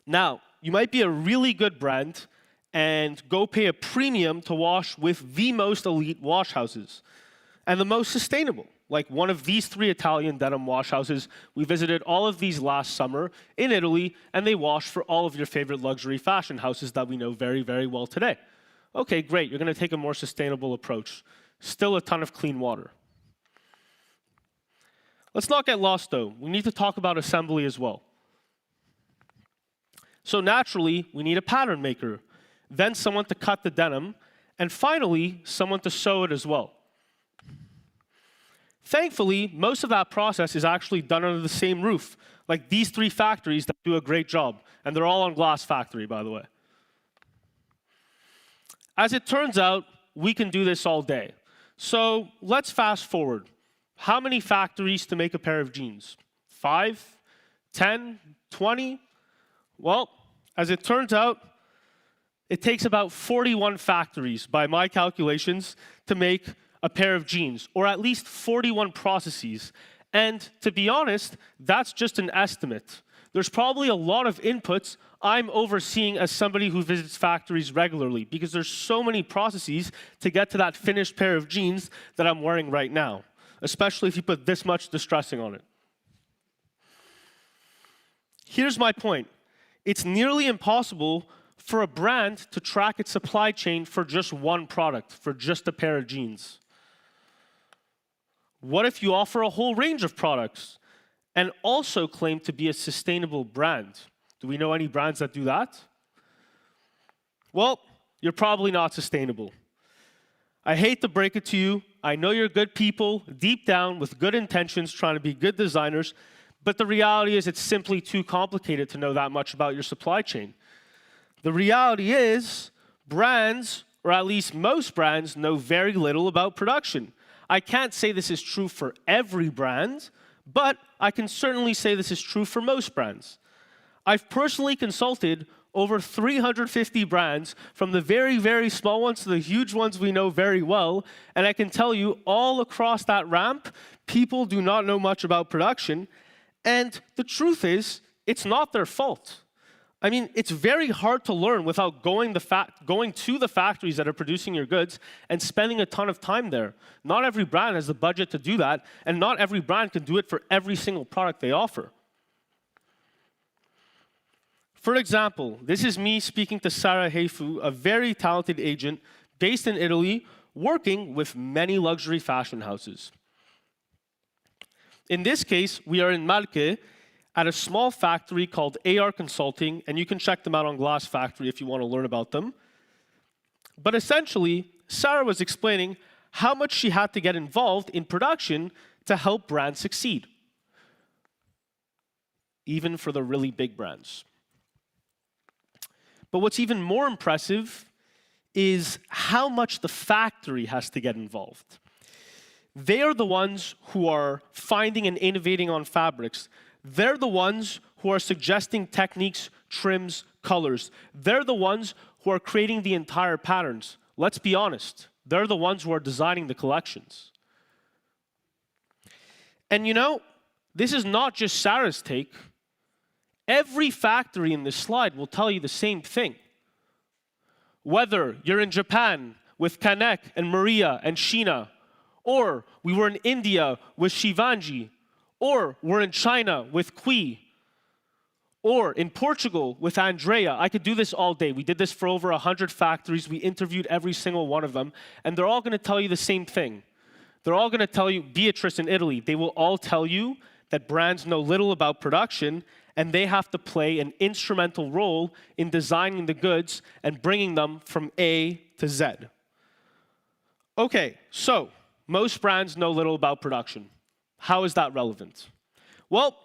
Now, you might be a really good brand and go pay a premium to wash with the most elite wash houses and the most sustainable, like one of these 3 Italian denim wash houses. We visited all of these last summer in Italy, and they wash for all of your favorite luxury fashion houses that we know very, very well today. Okay, great, you're going to take a more sustainable approach. Still a ton of clean water. Let's not get lost, though. We need to talk about assembly as well. So naturally, we need a pattern maker, then someone to cut the denim, and finally, someone to sew it as well. Thankfully, most of that process is actually done under the same roof, like these 3 factories that do a great job, and they're all on Glass Factory, by the way. As it turns out, we can do this all day. So let's fast forward. How many factories to make a pair of jeans? 5? 10? 20? Well, as it turns out, it takes about 41 factories, by my calculations, to make a pair of jeans, or at least 41 processes. And to be honest, that's just an estimate. There's probably a lot of inputs I'm overseeing as somebody who visits factories regularly, because there's so many processes to get to that finished pair of jeans that I'm wearing right now, especially if you put this much distressing on it. Here's my point. It's nearly impossible for a brand to track its supply chain for just one product, for just a pair of jeans. What if you offer a whole range of products and also claim to be a sustainable brand? Do we know any brands that do that? Well, you're probably not sustainable. I hate to break it to you. I know you're good people, deep down, with good intentions, trying to be good designers, but the reality is it's simply too complicated to know that much about your supply chain. The reality is brands or at least most brands, know very little about production. I can't say this is true for every brand, but I can certainly say this is true for most brands. I've personally consulted over 350 brands, from the very, very small ones to the huge ones we know very well, and I can tell you all across that ramp, people do not know much about production, and the truth is, it's not their fault. I mean, it's very hard to learn without going to the factories that are producing your goods and spending a ton of time there. Not every brand has the budget to do that, and not every brand can do it for every single product they offer. For example, this is me speaking to Sarah Heifu, a very talented agent based in Italy, working with many luxury fashion houses. In this case, we are in Marche at a small factory called AR Consulting, and you can check them out on Glass Factory if you want to learn about them. But essentially, Sarah was explaining how much she had to get involved in production to help brands succeed, even for the really big brands. But what's even more impressive is how much the factory has to get involved. They are the ones who are finding and innovating on fabrics. They're the ones who are suggesting techniques, trims, colors. They're the ones who are creating the entire patterns. Let's be honest, they're the ones who are designing the collections. And you know, this is not just Sarah's take. Every factory in this slide will tell you the same thing. Whether you're in Japan with Kanek and Maria and Sheena, or we were in India with Shivanji, or we're in China with Kui, or in Portugal with Andrea. I could do this all day. We did this for over 100 factories. We interviewed every single one of them, and they're all going to tell you the same thing. They're all going to tell you, Beatrice in Italy, they will all tell you that brands know little about production, and they have to play an instrumental role in designing the goods and bringing them from A to Z. Okay, so most brands know little about production. How is that relevant? Well,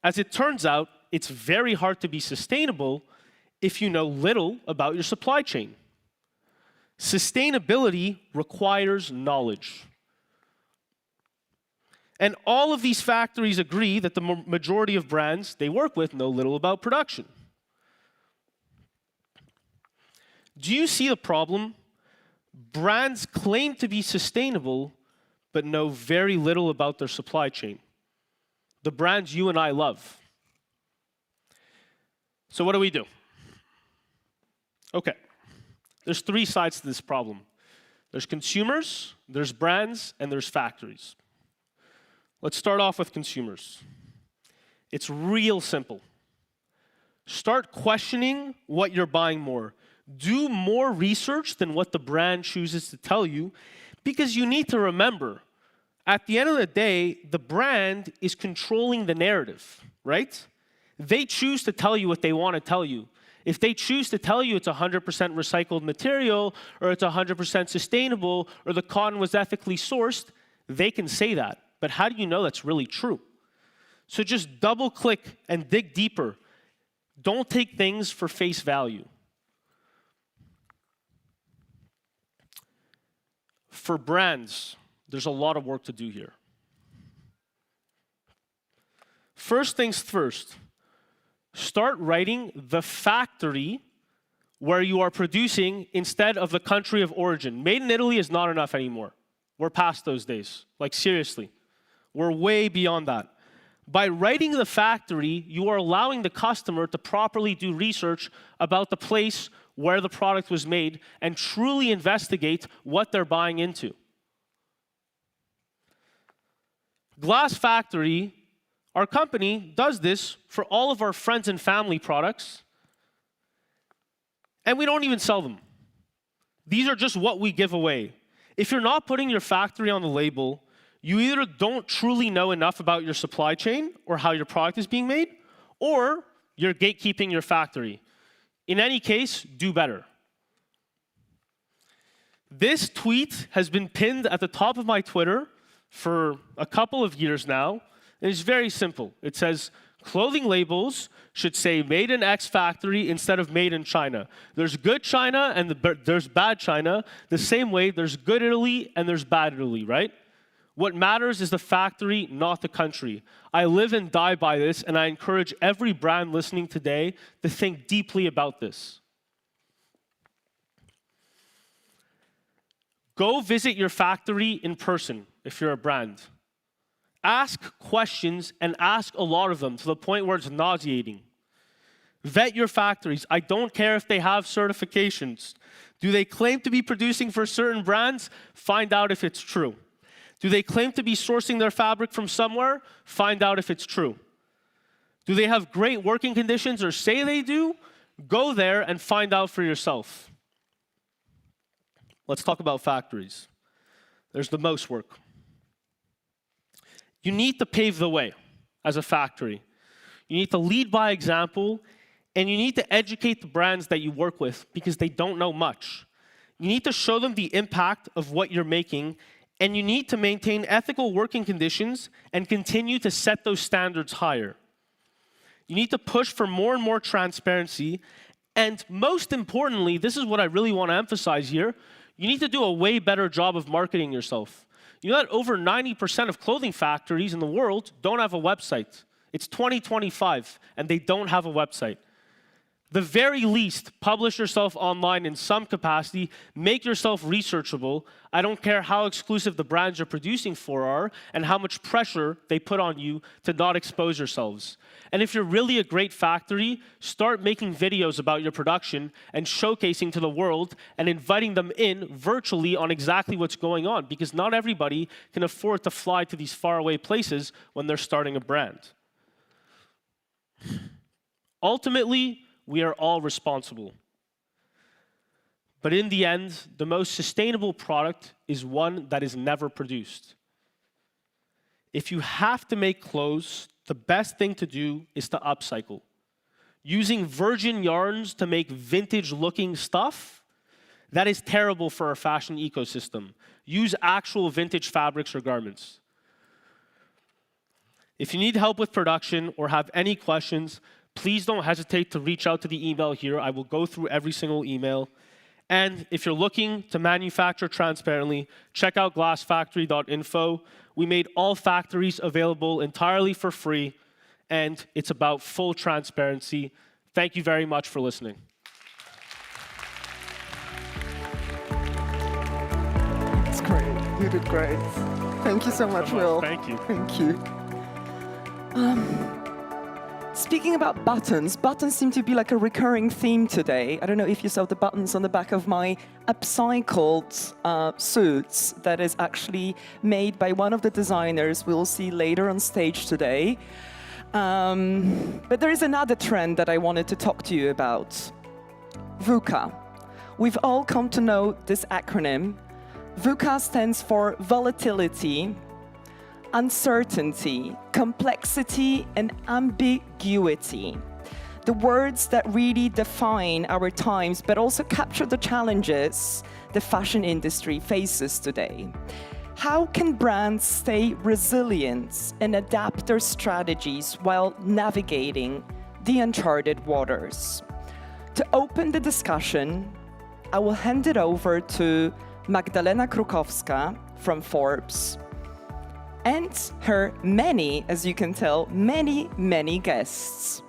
as it turns out, it's very hard to be sustainable if you know little about your supply chain. Sustainability requires knowledge. And all of these factories agree that the majority of brands they work with know little about production. Do you see the problem? Brands claim to be sustainable, but know very little about their supply chain. The brands you and I love. So what do? Okay, there's three sides to this problem. There's consumers, there's brands, and there's factories. Let's start off with consumers. It's real simple. Start questioning what you're buying more. Do more research than what the brand chooses to tell you, because you need to remember, at the end of the day, the brand is controlling the narrative, right? They choose to tell you what they want to tell you. If they choose to tell you it's 100% recycled material, or it's 100% sustainable, or the cotton was ethically sourced, they can say that. But how do you know that's really true? So just double click and dig deeper. Don't take things for face value. For brands, there's a lot of work to do here. First things first, start writing the factory where you are producing instead of the country of origin. Made in Italy is not enough anymore. We're past those days. Like, seriously. We're way beyond that. By writing the factory, you are allowing the customer to properly do research about the place where the product was made and truly investigate what they're buying into. Glass Factory, our company, does this for all of our friends and family products, and we don't even sell them. These are just what we give away. If you're not putting your factory on the label, you either don't truly know enough about your supply chain or how your product is being made, or you're gatekeeping your factory. In any case, do better. This tweet has been pinned at the top of my Twitter for a couple of years now. It's very simple. It says, Clothing labels should say made in X factory instead of made in China. There's good China and there's bad China, the same way there's good Italy and there's bad Italy, right? What matters is the factory, not the country. I live and die by this, and I encourage every brand listening today to think deeply about this. Go visit your factory in person if you're a brand. Ask questions and ask a lot of them to the point where it's nauseating. Vet your factories. I don't care if they have certifications. Do they claim to be producing for certain brands? Find out if it's true. Do they claim to be sourcing their fabric from somewhere? Find out if it's true. Do they have great working conditions or say they do? Go there and find out for yourself. Let's talk about factories. There's the most work. You need to pave the way as a factory. You need to lead by example, and you need to educate the brands that you work with because they don't know much. You need to show them the impact of what you're making, and you need to maintain ethical working conditions and continue to set those standards higher. You need to push for more and more transparency, and most importantly, this is what I really want to emphasize here, you need to do a way better job of marketing yourself. You know that over 90% of clothing factories in the world don't have a website. It's 2025, and they don't have a website. The very least, publish yourself online in some capacity, make yourself researchable. I don't care how exclusive the brands you're producing for are and how much pressure they put on you to not expose yourselves. And if you're really a great factory, start making videos about your production and showcasing to the world and inviting them in virtually on exactly what's going on, because not everybody can afford to fly to these faraway places when they're starting a brand. Ultimately, we are all responsible. But in the end, the most sustainable product is one that is never produced. If you have to make clothes, the best thing to do is to upcycle. Using virgin yarns to make vintage-looking stuff, that is terrible for our fashion ecosystem. Use actual vintage fabrics or garments. If you need help with production or have any questions, please don't hesitate to reach out to the email here. I will go through every single email. And if you're looking to manufacture transparently, check out glassfactory.info. We made all factories available entirely for free, and it's about full transparency. Thank you very much for listening. That's great. You did great. Thank you so much, Will. Thank you. Thank you. Speaking about buttons, buttons seem to be like a recurring theme today. I don't know if you saw the buttons on the back of my upcycled suits that is actually made by one of the designers we'll see later on stage today. But there is another trend that I wanted to talk to you about. VUCA. We've all come to know this acronym. VUCA stands for volatility, uncertainty, complexity, and ambiguity. The words that really define our times, but also capture the challenges the fashion industry faces today. How can brands stay resilient and adapt their strategies while navigating the uncharted waters? To open the discussion, I will hand it over to Magdalena Krukowska from Forbes, and her many, as you can tell, many guests.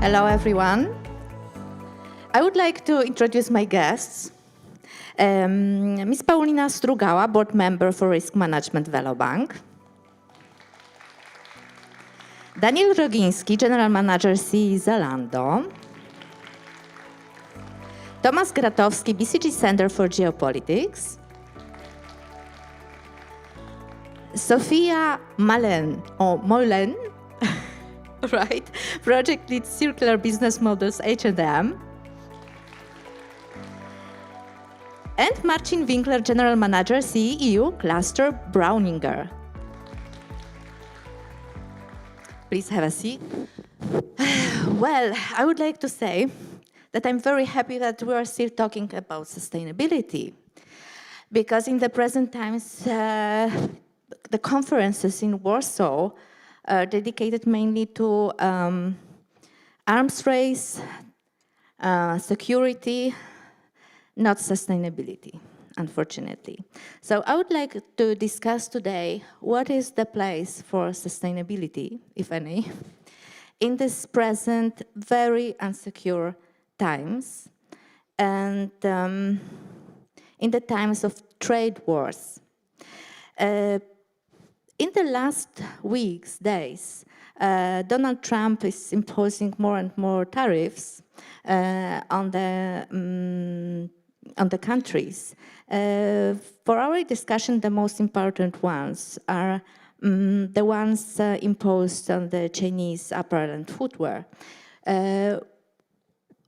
Hello, everyone. I would like to introduce my guests. Ms. Paulina Strugała, board member for Risk Management Velobank. Daniel Rogiński, general manager CE Zalando. Tomasz Gratowski, BCG Center for Geopolitics. Sofia Malen, or Molen, right, project lead circular business models H&M. And Marcin Winkler, general manager CEU Cluster Browninger. Please have a seat. Well, I would like to say that I'm very happy that we are still talking about sustainability, because in the present times, the conferences in Warsaw are dedicated mainly to arms race, security, not sustainability, unfortunately. So I would like to discuss today what is the place for sustainability, if any, in this present very insecure times and in the times of trade wars. In the last weeks, days, Donald Trump is imposing more and more tariffs on the countries. For our discussion, the most important ones are the ones imposed on the Chinese apparel and footwear,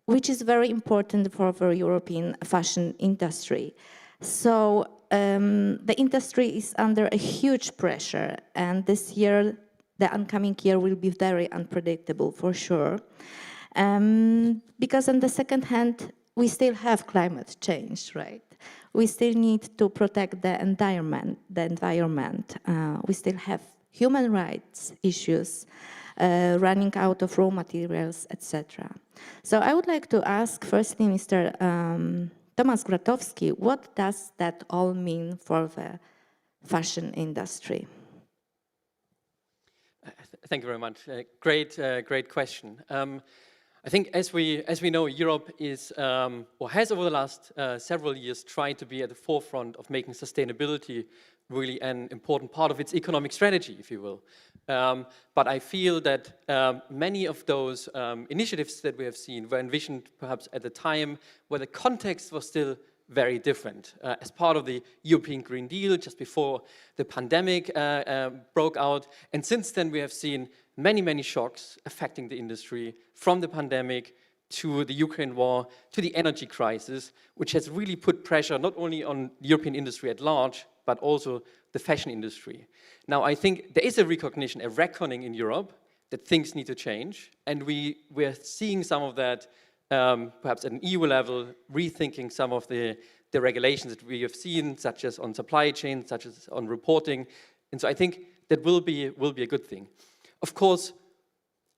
which is very important for the European fashion industry. So the industry is under a huge pressure, and this year, the oncoming year will be very unpredictable for sure. Because on the second hand, we still have climate change, right? We still need to protect the environment. We still have human rights issues, running out of raw materials, etc. So I would like to ask firstly Mr. Tomasz Gratowski, what does that all mean for the fashion industry? Thank you very much. Great question. I think as we know, Europe is or has over the last several years tried to be at the forefront of making sustainability really an important part of its economic strategy, if you will. But I feel that many of those initiatives that we have seen were envisioned perhaps at the time where the context was still very different. As part of the European Green Deal, just before the pandemic broke out. And since then, we have seen many shocks affecting the industry, from the pandemic to the Ukraine war, to the energy crisis, which has really put pressure not only on the European industry at large, but also the fashion industry. Now, I think there is a recognition, a reckoning in Europe that things need to change, and we're seeing some of that perhaps at an EU level, rethinking some of the regulations that we have seen, such as on supply chain, such as on reporting. And so I think that will be a good thing. Of course,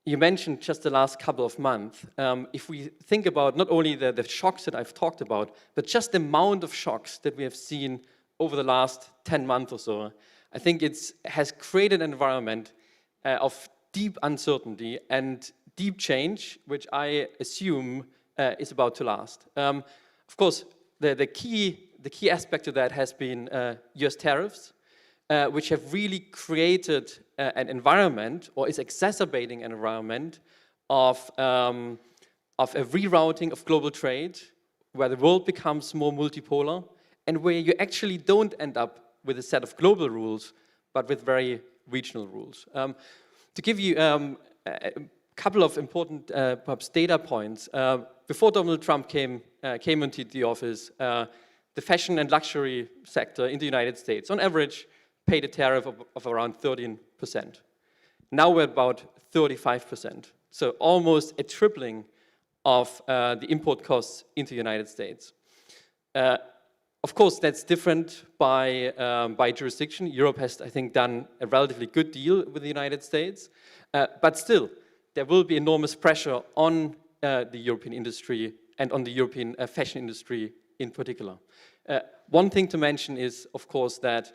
you mentioned just the last couple of months. If we think about not only the shocks that I've talked about, but just the amount of shocks that we have seen over the last 10 months or so, I think it has created an environment of deep uncertainty and deep change, which I assume is about to last. Of course, the key aspect of that has been US tariffs, which have really created an environment, or is exacerbating an environment of a rerouting of global trade, where the world becomes more multipolar, and where you actually don't end up with a set of global rules, but with very regional rules. To give you a couple of important perhaps data points, before Donald Trump came into the office, the fashion and luxury sector in the United States, on average, paid a tariff of around 13%. Now we're about 35%. So almost a tripling of the import costs into the United States. Of course, that's different by jurisdiction. Europe has, I think, done a relatively good deal with the United States. But still, there will be enormous pressure on the European industry and on the European fashion industry in particular. One thing to mention is, of course, that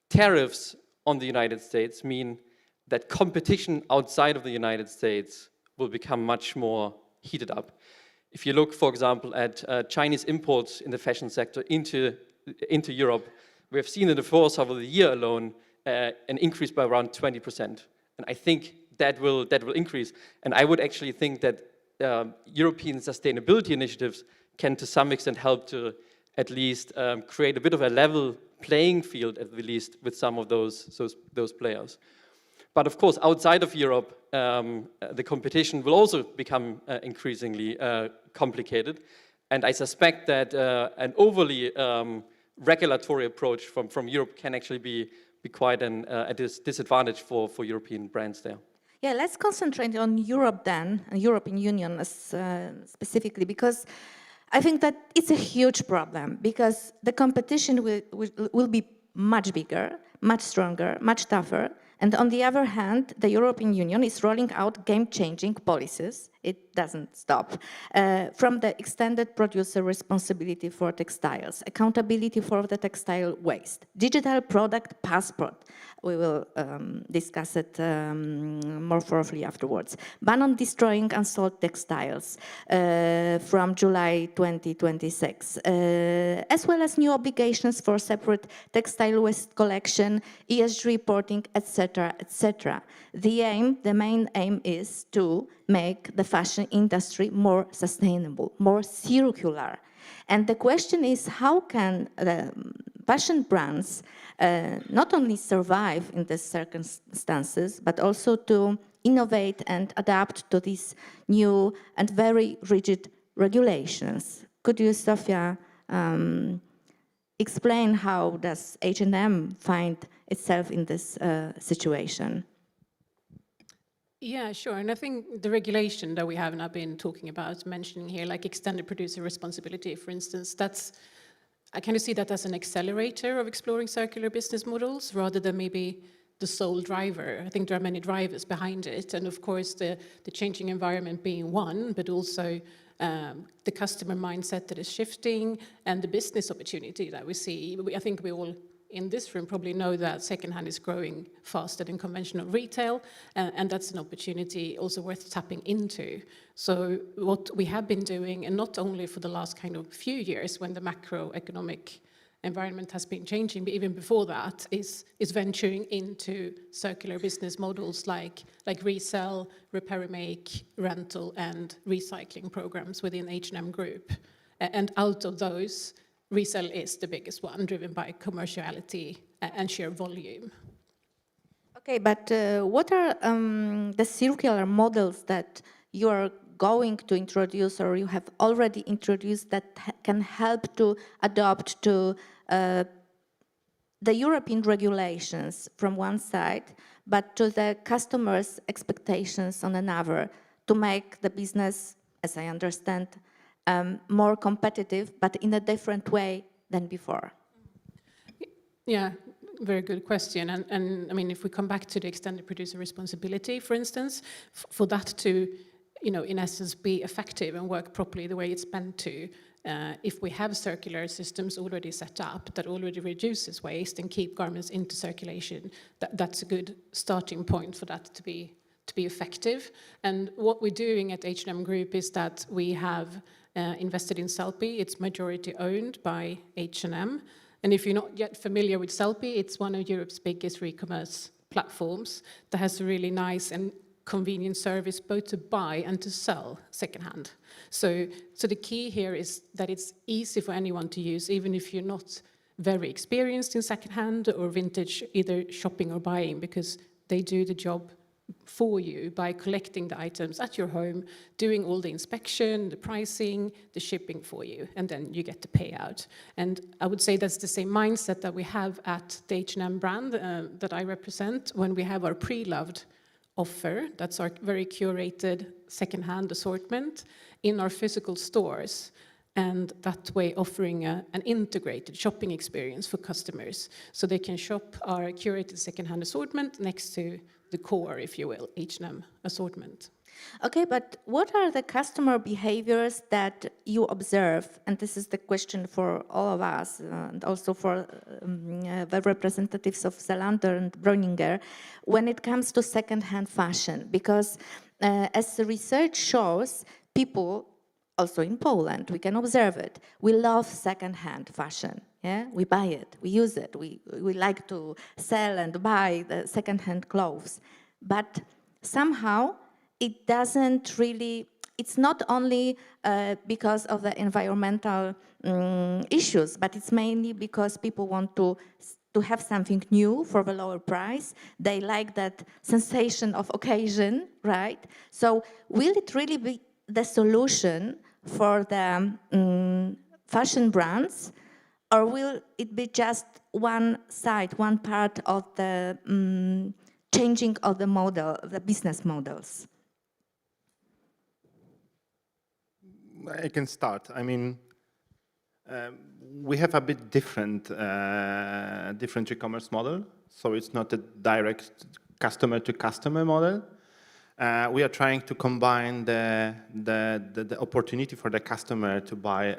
tariffs on the United States mean that competition outside of the United States will become much more heated up. If you look, for example, at Chinese imports in the fashion sector into Europe, we have seen in the first half of the year alone an increase by around 20%. And I think that will increase. And I would actually think that European sustainability initiatives can to some extent help to at least create a bit of a level playing field, at the least, with some of those players. But of course, outside of Europe, the competition will also become increasingly complicated. And I suspect that an overly regulatory approach from Europe can actually be quite a disadvantage for European brands there. Yeah, let's concentrate on Europe then, and European Union specifically, because I think that it's a huge problem, because the competition will be much bigger, much stronger, much tougher. And on the other hand, the European Union is rolling out game-changing policies. It doesn't stop. From the extended producer responsibility for textiles, accountability for the textile waste, digital product passport. We will discuss it more thoroughly afterwards. Ban on destroying unsold textiles from July 2026, as well as new obligations for separate textile waste collection, ESG reporting, etc., etc. The main aim is to make the fashion industry more sustainable, more circular. And the question is, how can the fashion brands not only survive in these circumstances, but also to innovate and adapt to these new and very rigid regulations? Could you, Sofia, explain how does H&M find itself in this situation? Yeah, sure. And I think the regulation that we have and I've been talking about, mentioning here, like extended producer responsibility, for instance, I kind of see that as an accelerator of exploring circular business models rather than maybe the sole driver. I think there are many drivers behind it. And of course, the changing environment being one, but also the customer mindset that is shifting and the business opportunity that we see. I think we all in this room probably know that secondhand is growing faster than conventional retail, and that's an opportunity also worth tapping into. So what we have been doing, and not only for the last kind of few years when the macroeconomic environment has been changing, but even before that, is venturing into circular business models like resell, repair and make, rental, and recycling programs within H&M Group. And out of those, resell is the biggest one, driven by commerciality and sheer volume. Okay, but what are the circular models that you are going to introduce or you have already introduced that can help to adopt to the European regulations from one side, but to the customers' expectations on another, to make the business, as I understand, more competitive, but in a different way than before? Yeah, very good question. And I mean, if we come back to the extended producer responsibility, for instance, for that to, in essence, be effective and work properly the way it's meant to, if we have circular systems already set up that already reduces waste and keep garments into circulation, that's a good starting point for that to be effective. And what we're doing at H&M Group is that we have invested in Sellpy. It's majority owned by H&M. And if you're not yet familiar with Sellpy, it's one of Europe's biggest e-commerce platforms that has a really nice and convenient service both to buy and to sell secondhand. So the key here is that it's easy for anyone to use, even if you're not very experienced in secondhand or vintage, either shopping or buying, because they do the job for you by collecting the items at your home, doing all the inspection, the pricing, the shipping for you, and then you get the payout. And I would say that's the same mindset that we have at the H&M brand that I represent when we have our pre-loved offer. That's our very curated secondhand assortment in our physical stores, and that way offering an integrated shopping experience for customers, so they can shop our curated secondhand assortment next to the core, if you will, H&M assortment. Okay, but what are the customer behaviors that you observe? And this is the question for all of us, and also for the representatives of Zalando and Breuninger, when it comes to second-hand fashion. Because as the research shows, people, also in Poland, we can observe it, we love second-hand fashion. Yeah, we buy it, we use it, we like to sell and buy the second-hand clothes. But somehow, it doesn't really, it's not only because of the environmental issues, but it's mainly because people want to have something new for the lower price. They like that sensation of occasion, right? So will it really be the solution for the fashion brands, or will it be just one side, one part of the changing of the model, the business models? I can start. I mean, we have a bit different e-commerce model. So it's not a direct customer-to-customer model. We are trying to combine the opportunity for the customer to buy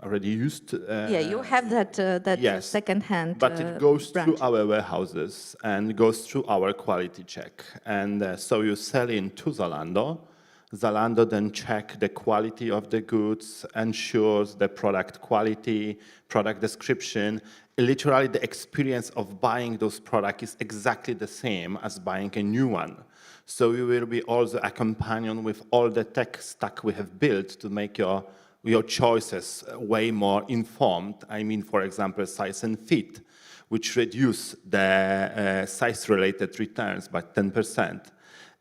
already used. Yeah, you have that yes, second-hand but it goes branch. through our warehouses and goes through our quality check. And so you sell into Zalando. Zalando then check the quality of the goods, ensures the product quality, product description. Literally, the experience of buying those products is exactly the same as buying a new one. So you will be also a companion with all the tech stack we have built to make your choices way more informed. I mean, for example, size and fit, which reduce the size-related returns by 10%.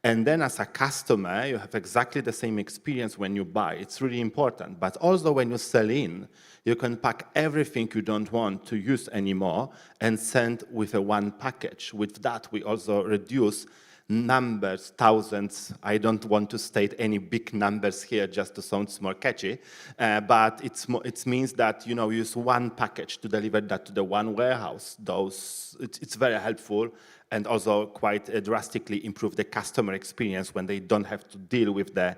And then as a customer, you have exactly the same experience when you buy. It's really important. But also when you sell in, you can pack everything you don't want to use anymore and send with a one package. With that, we also reduce numbers, thousands. I don't want to state any big numbers here just to sound more catchy, but it means that you use one package to deliver that to the one warehouse. It's very helpful and also quite drastically improve the customer experience when they don't have to deal with the,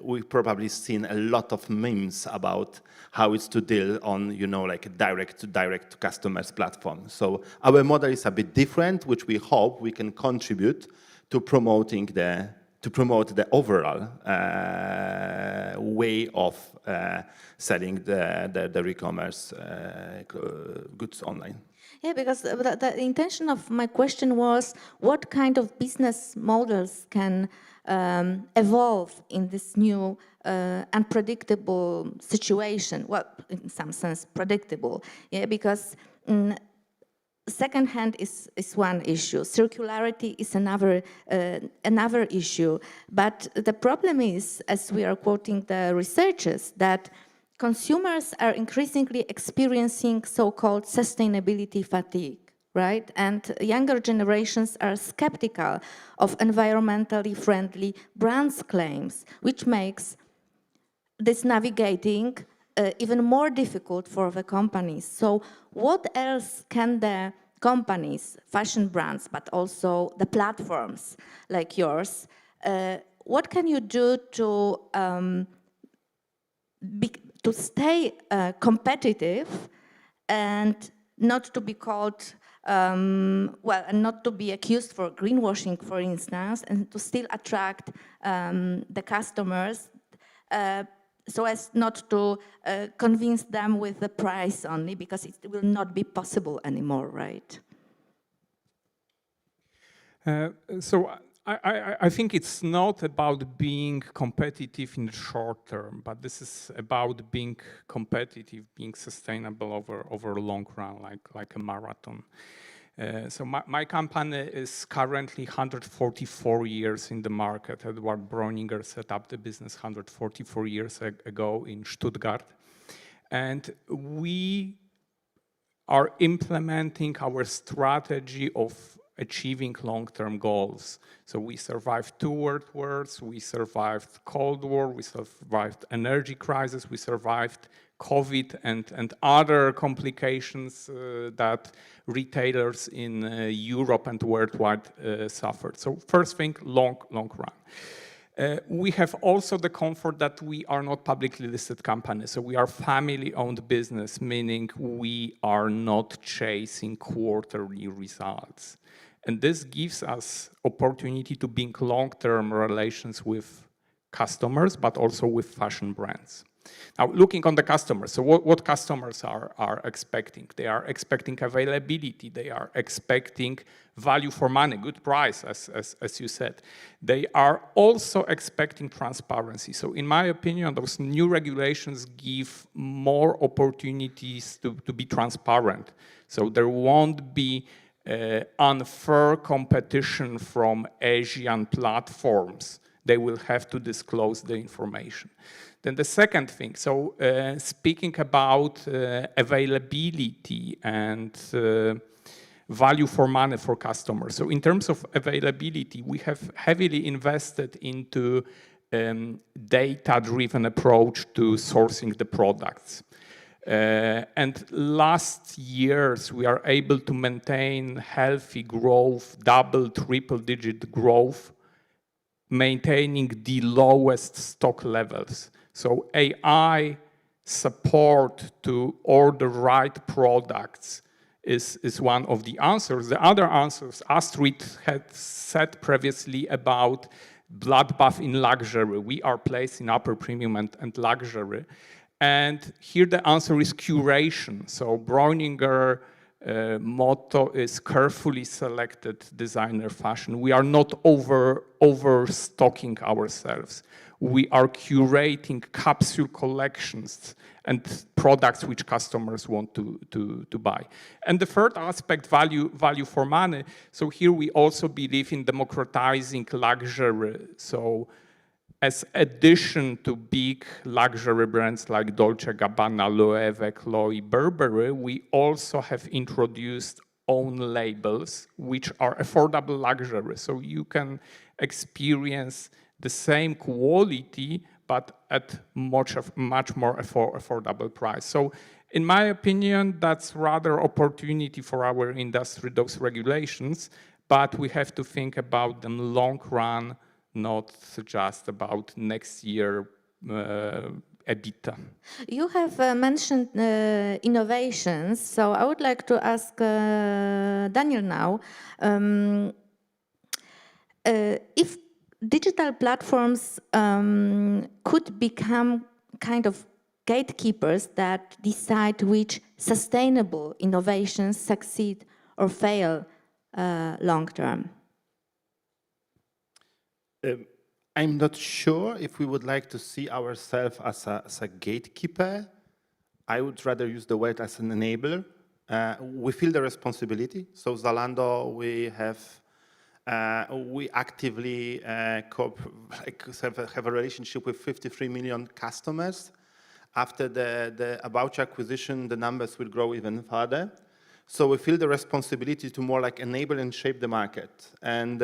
we've probably seen a lot of memes about how it's to deal on, like direct to customers platform. So our model is a bit different, which we hope we can contribute to promote the overall way of selling the e-commerce goods online. Yeah, because the intention of my question was, what kind of business models can evolve in this new unpredictable situation? Well, in some sense, predictable. Yeah, because second-hand is one issue. Circularity is another issue. But the problem is, as we are quoting the researchers, that consumers are increasingly experiencing so-called sustainability fatigue, right? And younger generations are skeptical of environmentally friendly brands' claims, which makes this navigating even more difficult for the companies. So what else can the companies, fashion brands, but also the platforms like yours, what can you do to stay competitive and not to be called, and not to be accused for greenwashing, for instance, and to still attract the customers so as not to convince them with the price only, because it will not be possible anymore, right? So I think it's not about being competitive in the short term, but this is about being competitive, being sustainable over a long run, like a marathon. So my company is currently 144 years in the market. Edward Breuninger set up the business 144 years ago in Stuttgart. And we are implementing our strategy of achieving long-term goals. So we survived 2 world wars, we survived Cold War, we survived energy crisis, we survived COVID and other complications that retailers in Europe and worldwide suffered. So first thing, long run. We have also the comfort that we are not publicly listed company. So we are family-owned business, meaning we are not chasing quarterly results. And this gives us opportunity to build long-term relations with customers, but also with fashion brands. Now, looking on the customers, so what customers are expecting? They are expecting availability. They are expecting value for money, good price, as you said. They are also expecting transparency. So in my opinion, those new regulations give more opportunities to be transparent. So there won't be unfair competition from Asian platforms. They will have to disclose the information. Then the second thing, so speaking about availability and value for money for customers. So in terms of availability, we have heavily invested into data-driven approach to sourcing the products. And last years, we are able to maintain healthy growth, double, triple-digit growth, maintaining the lowest stock levels. So AI support to order right products is one of the answers. The other answers, Astrid had said previously about bloodbath in luxury. We are placed in upper premium and luxury. And here the answer is curation. So Breuninger motto is carefully selected designer fashion. We are not overstocking ourselves. We are curating capsule collections and products which customers want to buy. And the third aspect, value for money. So here we also believe in democratizing luxury. So as addition to big luxury brands like Dolce & Gabbana, Loewe, Chloe, Burberry, we also have introduced own labels, which are affordable luxury. So you can experience the same quality, but at much more affordable price. So in my opinion, that's rather opportunity for our industry, those regulations, but we have to think about them long run, not just about next year EBITDA. You have mentioned innovations, so I would like to ask Daniel now, if digital platforms could become kind of gatekeepers that decide which sustainable innovations succeed or fail long term. I'm not sure if we would like to see ourselves as a gatekeeper. I would rather use the word as an enabler. We feel the responsibility. So Zalando, we actively have a relationship with 53 million customers. After the About You acquisition, the numbers will grow even further. So we feel the responsibility to more like enable and shape the market. And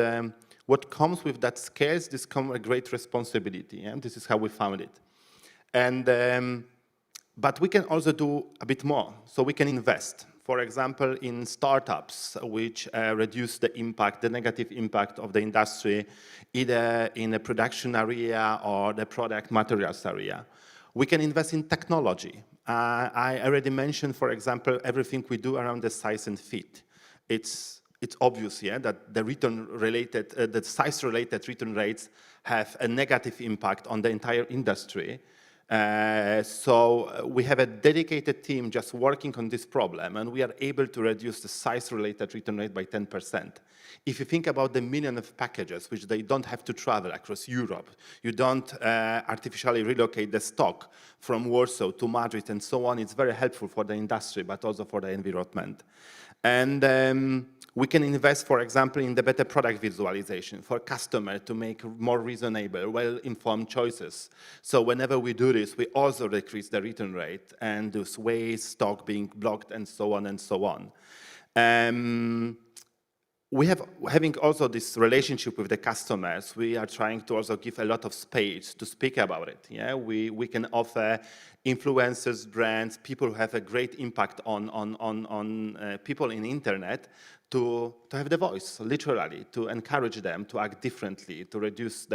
what comes with that scale, this comes a great responsibility. And this is how we found it. And but we can also do a bit more. So we can invest. For example, in startups, which reduce the impact, the negative impact of the industry, either in the production area or the product materials area. We can invest in technology. I already mentioned, for example, everything we do around the size and fit. It's obvious, yeah, that the size-related return rates have a negative impact on the entire industry. So we have a dedicated team just working on this problem, and we are able to reduce the size-related return rate by 10%. If you think about the million of packages, which they don't have to travel across Europe, you don't artificially relocate the stock from Warsaw to Madrid and so on, it's very helpful for the industry, but also for the environment. And we can invest, for example, in the better product visualization for customer to make more reasonable, well-informed choices. So whenever we do this, we also decrease the return rate and this waste, stock being blocked, and so on and so on. having also this relationship with the customers, we are trying to also give a lot of space to speak about it. Yeah, we can offer influencers, brands, people who have a great impact on people in the internet to have the voice, literally, to encourage them to act differently, to reduce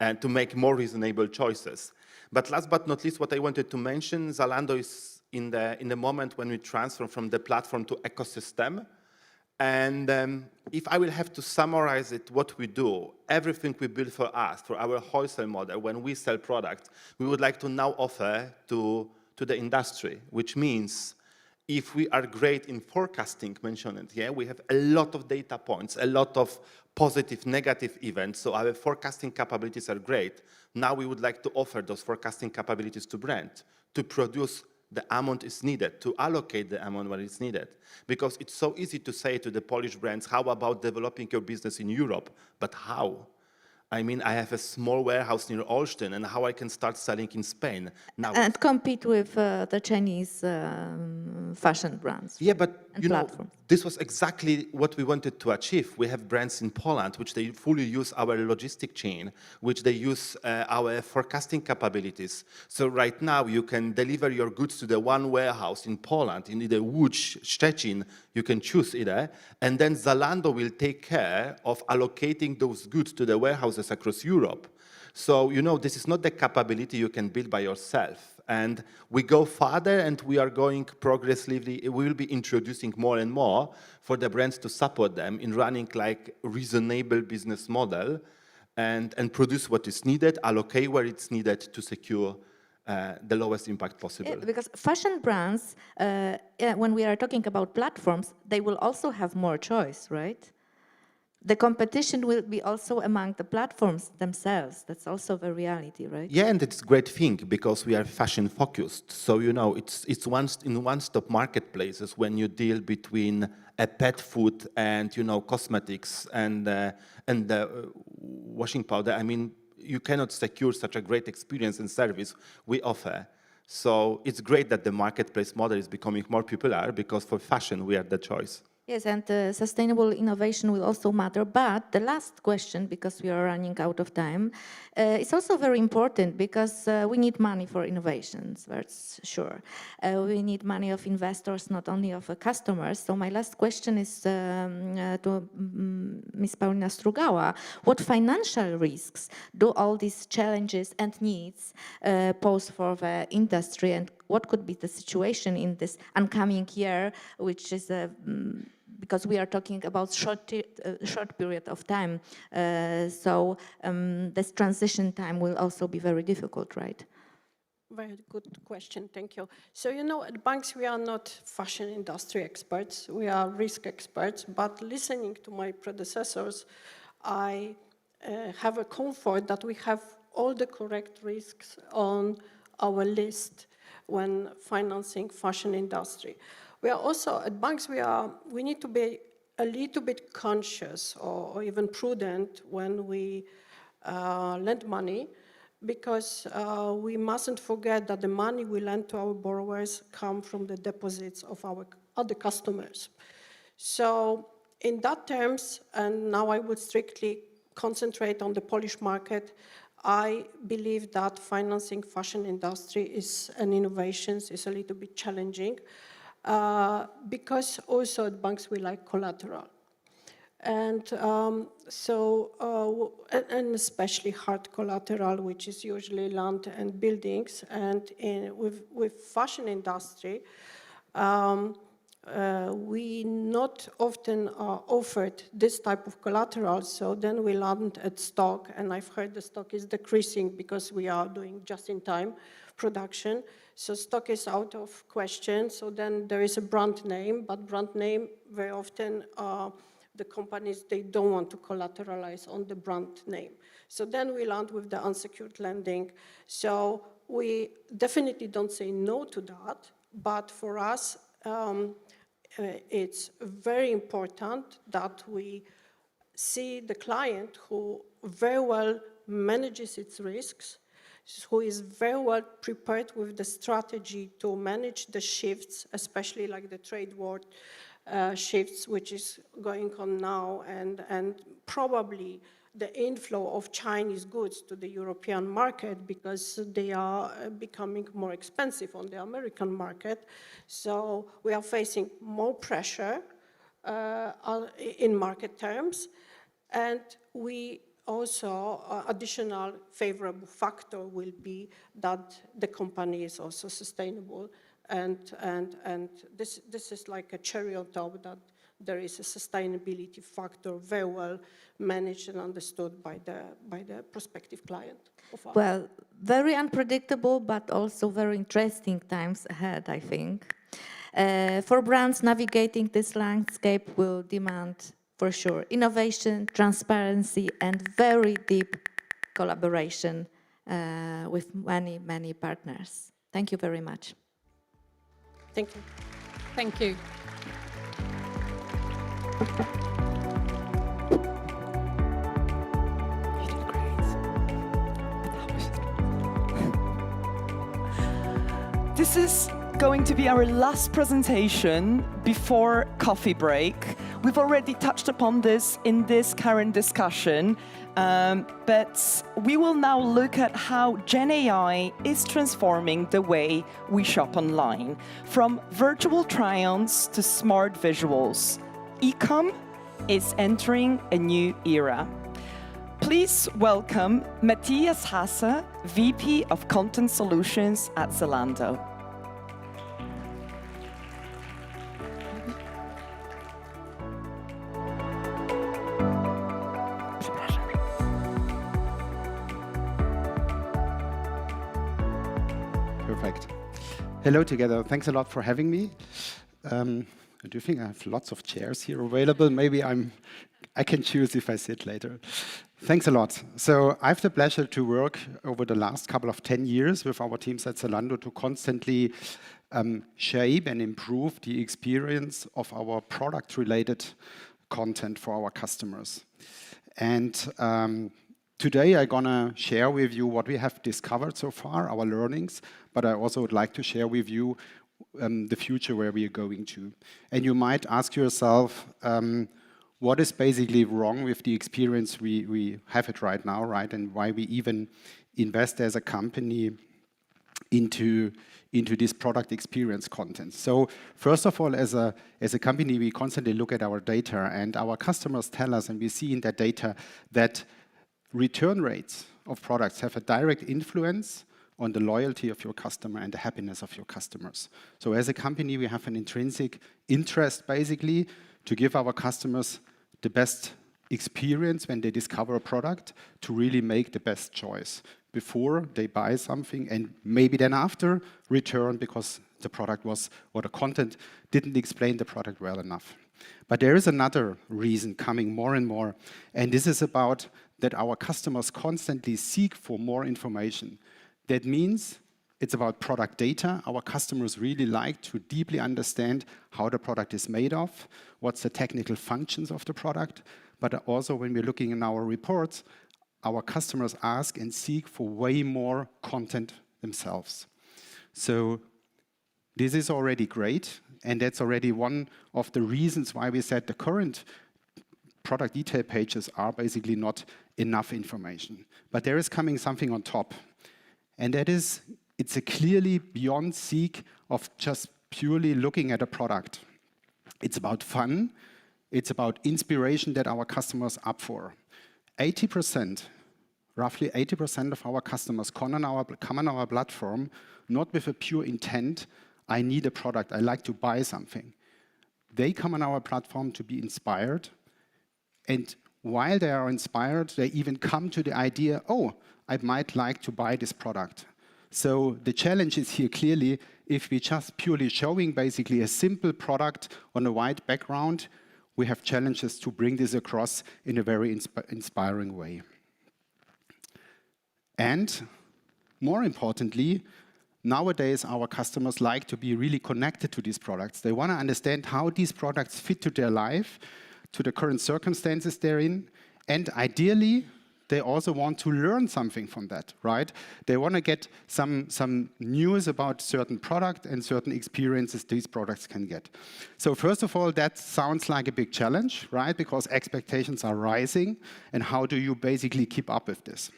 and to make more reasonable choices. But last but not least, what I wanted to mention, Zalando is in the moment when we transform from the platform to ecosystem. And if I will have to summarize it, what we do, everything we build for us, for our wholesale model, when we sell products, we would like to now offer to the industry, which means if we are great in forecasting, mention it, yeah, we have a lot of data points, a lot of positive, negative events, so our forecasting capabilities are great. Now we would like to offer those forecasting capabilities to brand, to produce the amount is needed, to allocate the amount where it's needed. Because it's so easy to say to the Polish brands, how about developing your business in Europe? But how? I mean, I have a small warehouse near Olsztyn, and how I can start selling in Spain now? And compete with the Chinese fashion brands. Yeah, but you know, platforms. this was exactly what we wanted to achieve. We have brands in Poland, which they fully use our logistic chain, which they use our forecasting capabilities. So right now, you can deliver your goods to the one warehouse in Poland, in either Łódź, Szczecin, you can choose either, and then Zalando will take care of allocating those goods to the warehouses across Europe. So, you know, this is not the capability you can build by yourself. And we go further, and we are going progressively, we will be introducing more and more for the brands to support them in running like reasonable business model and produce what is needed, allocate where it's needed to secure the lowest impact possible. Yeah, because fashion brands, when we are talking about platforms, they will also have more choice, right? The competition will be also among the platforms themselves. That's also the reality, right? Yeah, and it's a great thing because we are fashion focused. So, you know, it's in one-stop marketplaces when you deal between a pet food and, you know, cosmetics and washing powder. I mean, you cannot secure such a great experience and service we offer. So it's great that the marketplace model is becoming more popular because for fashion, we are the choice. Yes, and sustainable innovation will also matter. But the last question, because we are running out of time, is also very important because we need money for innovations, that's sure. We need money of investors, not only of customers. So my last question is to Ms. Paulina Strugała. What financial risks do all these challenges and needs pose for the industry, and what could be the situation in this oncoming year, which is because we are talking about short period of time, so this transition time will also be very difficult, right? Very good question, thank you. So, you know, at banks we are not fashion industry experts, we are risk experts, but listening to my predecessors, I have a comfort that we have all the correct risks on our list when financing fashion industry. We are also, at banks, we need to be a little bit conscious or even prudent when we lend money, because we mustn't forget that the money we lend to our borrowers come from the deposits of our other customers. So in that terms, and now I would strictly concentrate on the Polish market, I believe that financing fashion industry and innovations is a little bit challenging because also at banks we like collateral. And and especially hard collateral, which is usually land and buildings. And with fashion industry, we not often are offered this type of collateral, so then we land at stock, and I've heard the stock is decreasing because we are doing just-in-time production, so stock is out of question, so then there is a brand name, but brand name very often the companies, they don't want to collateralize on the brand name. So then we land with the unsecured lending, so we definitely don't say no to that, but for us, it's very important that we see the client who very well manages its risks, who is very well prepared with the strategy to manage the shifts, especially like the trade war shifts which is going on now, and probably the inflow of Chinese goods to the European market because they are becoming more expensive on the American market. So we are facing more pressure in market terms, and we also additional favorable factor will be that the company is also sustainable, and this is like a cherry on top, that there is a sustainability factor very well managed and understood by the prospective client of ours. Well, very unpredictable, but also very interesting times ahead, I think. For brands, navigating this landscape will demand, for sure, innovation, transparency, and very deep collaboration with many, many partners. Thank you very much. Thank you. Thank you. This is going to be our last presentation before coffee break. We've already touched upon this in this current discussion, but we will now look at how Gen AI is transforming the way we shop online, from virtual try-ons to smart visuals. E-com is entering a new era. Please welcome Matthias Hasse, VP of Content Solutions at Zalando. Perfect. Hello together. Thanks a lot for having me. I do think I have lots of chairs here available. Maybe I can choose if I sit later. Thanks a lot. So I have the pleasure to work over the last couple of 10 years with our teams at Zalando to constantly shape and improve the experience of our product-related content for our customers. And today I'm gonna share with you what we have discovered so far, our learnings, but I also would like to share with you the future where we are going to. And you might ask yourself, what is basically wrong with the experience we have it right now, right? And why we even invest as a company into this product experience content. So first of all, as a company, we constantly look at our data, and our customers tell us, and we see in that data, that return rates of products have a direct influence on the loyalty of your customer and the happiness of your customers. So as a company, we have an intrinsic interest, basically, to give our customers the best experience when they discover a product, to really make the best choice before they buy something, and maybe then after return because the product was, or the content didn't explain the product well enough. But there is another reason coming more and more, and this is about that our customers constantly seek for more information. That means it's about product data. Our customers really like to deeply understand how the product is made of, what's the technical functions of the product, but also when we're looking in our reports, our customers ask and seek for way more content themselves. So this is already great, and that's already one of the reasons why we said the current product detail pages are basically not enough information. But there is coming something on top, and that is, it's a clearly beyond seek of just purely looking at a product. It's about fun, it's about inspiration that our customers are up for. 80%, roughly 80% of our customers come on our platform not with a pure intent, I need a product, I like to buy something. They come on our platform to be inspired, and while they are inspired, they even come to the idea, oh, I might like to buy this product. So the challenge is here clearly, if we just purely showing basically a simple product on a white background, we have challenges to bring this across in a very inspiring way. And more importantly, nowadays our customers like to be really connected to these products. They want to understand how these products fit to their life, to the current circumstances they're in, and ideally, they also want to learn something from that, right? They want to get some news about certain product and certain experiences these products can get. So first of all, that sounds like a big challenge, right? Because expectations are rising, and how do you basically keep up with this?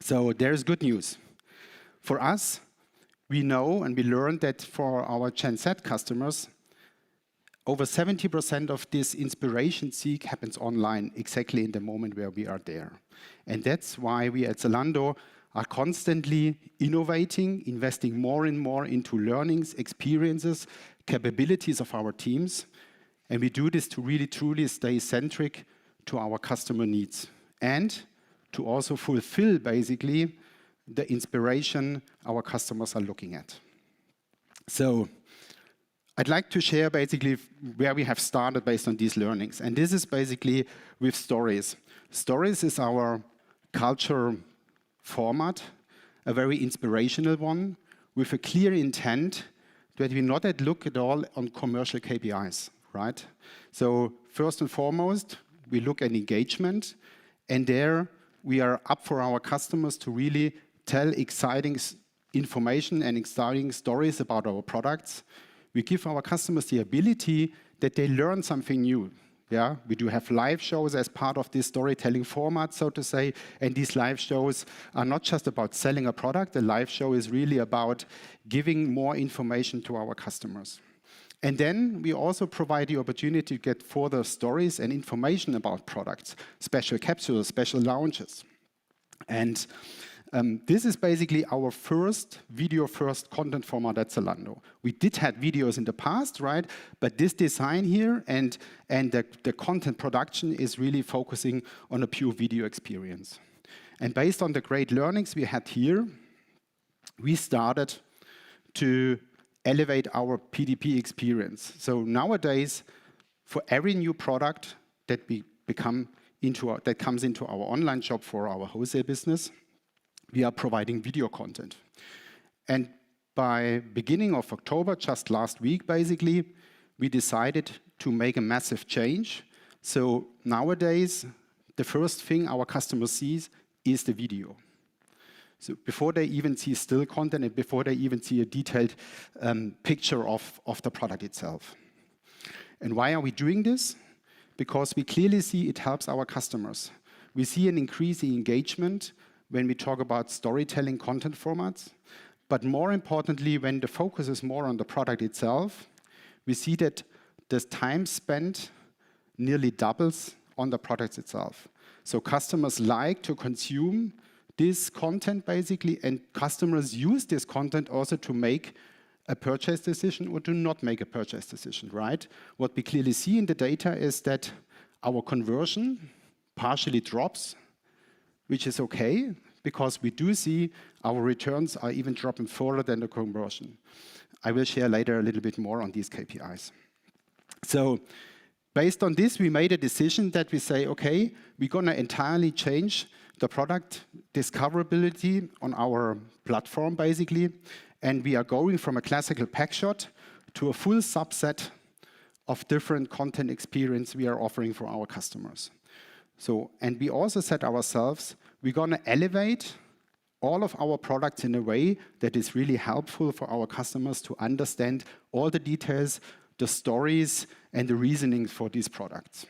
So there's good news. For us, we know and we learned that for our Gen Z customers, over 70% of this inspiration seek happens online, exactly in the moment where we are there. And that's why we at Zalando are constantly innovating, investing more and more into learnings, experiences, capabilities of our teams. And we do this to really truly stay centric to our customer needs and to also fulfill basically the inspiration our customers are looking at. So I'd like to share basically where we have started based on these learnings. And this is basically with stories. Stories is our culture format, a very inspirational one, with a clear intent that we not look at all on commercial KPIs, right? So first and foremost, we look at engagement, and there we are up for our customers to really tell exciting information and exciting stories about our products. We give our customers the ability that they learn something new. Yeah, we do have live shows as part of this storytelling format, so to say, and these live shows are not just about selling a product. The live show is really about giving more information to our customers. And then we also provide the opportunity to get further stories and information about products, special capsules, special launches. And this is basically our first video-first content format at Zalando. We did have videos in the past, right? But this design here and the content production is really focusing on a pure video experience. And based on the great learnings we had here, we started to elevate our PDP experience. So nowadays, for every new product that that comes into our online shop for our wholesale business, we are providing video content. And by beginning of October, just last week basically, we decided to make a massive change. So nowadays, the first thing our customer sees is the video. So before they even see still content and before they even see a detailed picture of the product itself. And why are we doing this? Because we clearly see it helps our customers. We see an increasing engagement when we talk about storytelling content formats. But more importantly, when the focus is more on the product itself, we see that the time spent nearly doubles on the product itself. So customers like to consume this content basically, and customers use this content also to make a purchase decision or to not make a purchase decision, right? What we clearly see in the data is that our conversion partially drops, which is okay, because we do see our returns are even dropping further than the conversion. I will share later a little bit more on these KPIs. So based on this, we made a decision that we say, okay, we're going to entirely change the product discoverability on our platform, basically, and we are going from a classical pack shot to a full subset of different content experience we are offering for our customers. So, and we also set ourselves, we're going to elevate all of our products in a way that is really helpful for our customers to understand all the details, the stories, and the reasoning for these products.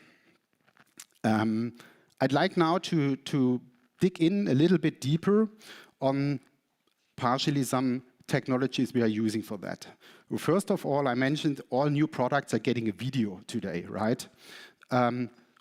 I'd like now to dig in a little bit deeper on partially some technologies we are using for that. Well, first of all, I mentioned all new products are getting a video today, right?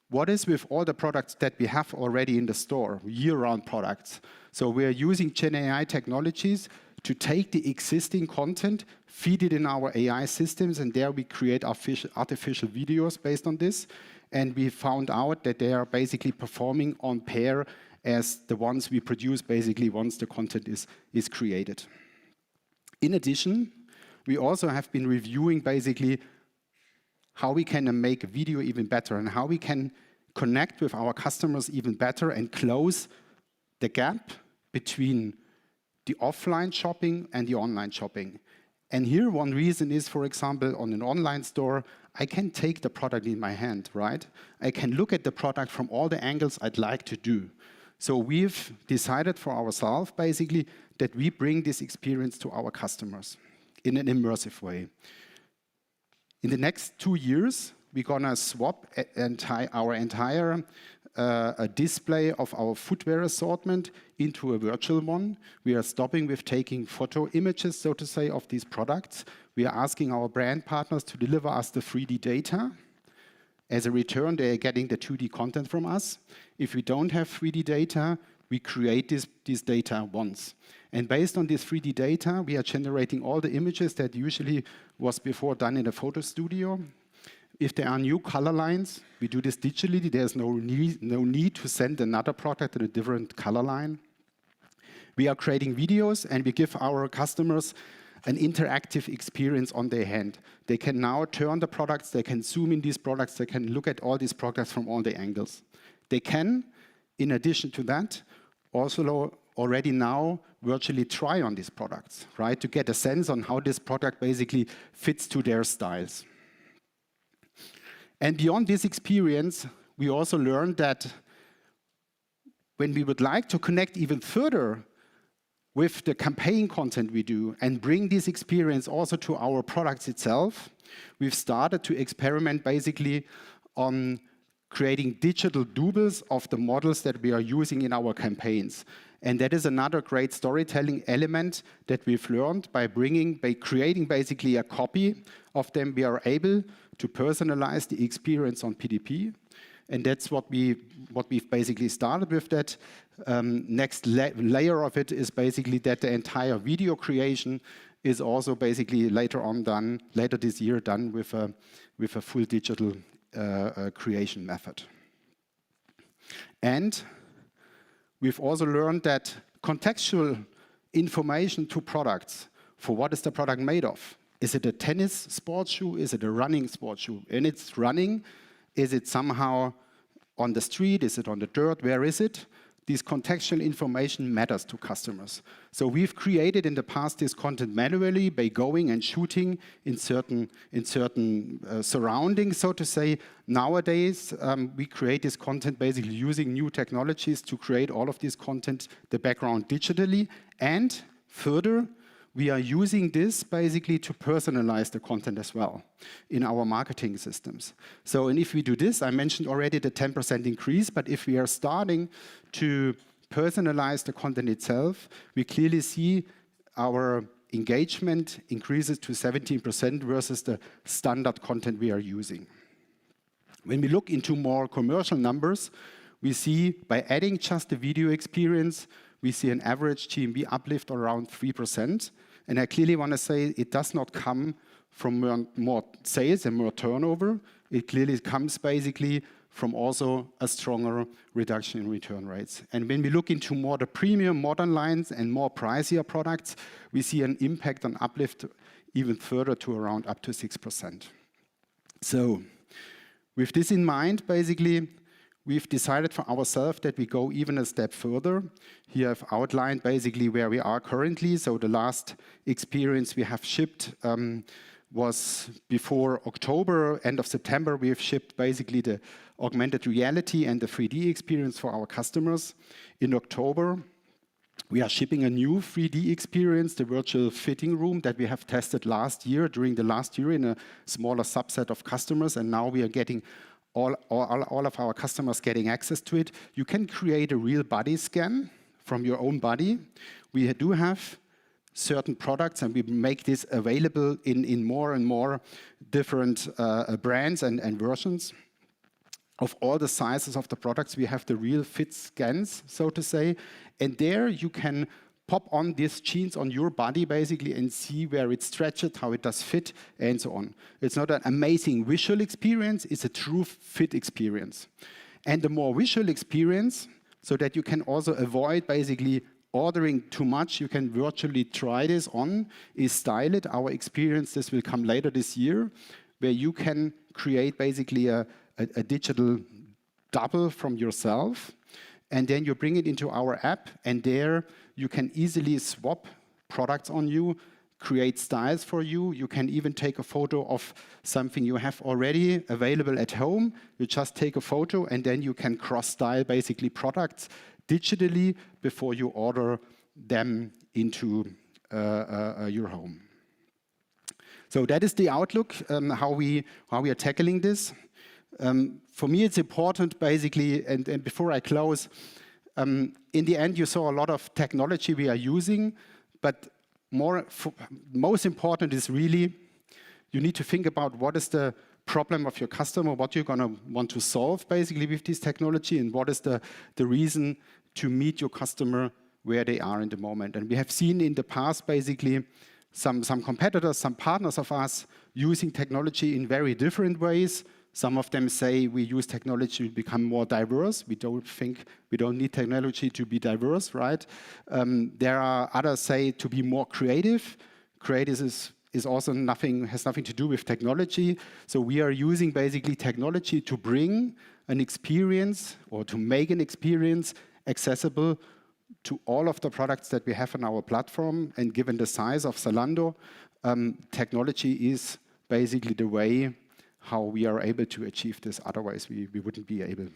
What is with all the products that we have already in the store, year-round products? So we are using Gen AI technologies to take the existing content, feed it in our AI systems, and there we create artificial videos based on this. And we found out that they are basically performing on par as the ones we produce basically once the content is created. In addition, we also have been reviewing basically how we can make a video even better and how we can connect with our customers even better and close the gap between the offline shopping and the online shopping. And here one reason is, for example, on an online store, I can take the product in my hand, right? I can look at the product from all the angles I'd like to do. So we've decided for ourselves, basically, that we bring this experience to our customers in an immersive way. In the next 2 years, we're gonna swap our entire display of our footwear assortment into a virtual one. We are stopping with taking photo images, so to say, of these products. We are asking our brand partners to deliver us the 3D data. As a return, they are getting the 2D content from us. If we don't have 3D data, we create this data once. And based on this 3D data, we are generating all the images that usually was before done in a photo studio. If there are new color lines, we do this digitally. There's no need to send another product in a different color line. We are creating videos, and we give our customers an interactive experience on their hand. They can now turn the products, they can zoom in these products, they can look at all these products from all the angles. They can, in addition to that, also already now virtually try on these products, right? To get a sense on how this product basically fits to their styles. And beyond this experience, we also learned that when we would like to connect even further with the campaign content we do and bring this experience also to our products itself, we've started to experiment basically on creating digital doubles of the models that we are using in our campaigns. And that is another great storytelling element that we've learned by creating basically a copy of them. We are able to personalize the experience on PDP. And that's what we've basically started with that. Next layer of it is basically that the entire video creation is also basically later this year done with a full digital creation method. And we've also learned that contextual information to products, for what is the product made of? Is it a tennis sports shoe? Is it a running sports shoe? And it's running. Is it somehow on the street? Is it on the dirt? Where is it? This contextual information matters to customers. So we've created in the past this content manually by going and shooting in certain surroundings, so to say. Nowadays, we create this content basically using new technologies to create all of this content, the background digitally. And further, we are using this basically to personalize the content as well in our marketing systems. So, and if we do this, I mentioned already the 10% increase, but if we are starting to personalize the content itself, we clearly see our engagement increases to 17% versus the standard content we are using. When we look into more commercial numbers, we see by adding just the video experience, we see an average GMV uplift around 3%. And I clearly want to say it does not come from more sales and more turnover. It clearly comes basically from also a stronger reduction in return rates. And when we look into more the premium modern lines and more pricier products, we see an impact on uplift even further to around up to 6%. So with this in mind, basically, we've decided for ourselves that we go even a step further. Here I've outlined basically where we are currently. So the last experience we have shipped was before October, end of September. We have shipped basically the augmented reality and the 3D experience for our customers. In October, we are shipping a new 3D experience, the virtual fitting room that we have tested during the last year in a smaller subset of customers. And now we are getting all of our customers getting access to it. You can create a real body scan from your own body. We do have certain products, and we make this available in more and more different brands and versions. Of all the sizes of the products, we have the real fit scans, so to say. And there you can pop on these jeans on your body basically and see where it's stretched, how it does fit, and so on. It's not an amazing visual experience, it's a true fit experience. And the more visual experience, so that you can also avoid basically ordering too much, you can virtually try this on, is Style It. Our experience, this will come later this year, where you can create basically a digital double from yourself, and then you bring it into our app, and there you can easily swap products on you, create styles for you. You can even take a photo of something you have already available at home. You just take a photo, and then you can cross-style basically products digitally before you order them into your home. So that is the outlook, how we are tackling this. For me, it's important, basically, and before I close, in the end, you saw a lot of technology we are using, but most important is really you need to think about what is the problem of your customer, what you're going to want to solve, basically, with this technology, and what is the reason to meet your customer where they are in the moment. And we have seen in the past, basically, some competitors, some partners of us using technology in very different ways. Some of them say we use technology to become more diverse. We don't need technology to be diverse, right? There are others say to be more creative. Creative is also has nothing to do with technology. So we are using basically technology to bring an experience or to make an experience accessible to all of the products that we have on our platform. And given the size of Zalando, technology is basically the way how we are able to achieve this. Otherwise, we wouldn't be able.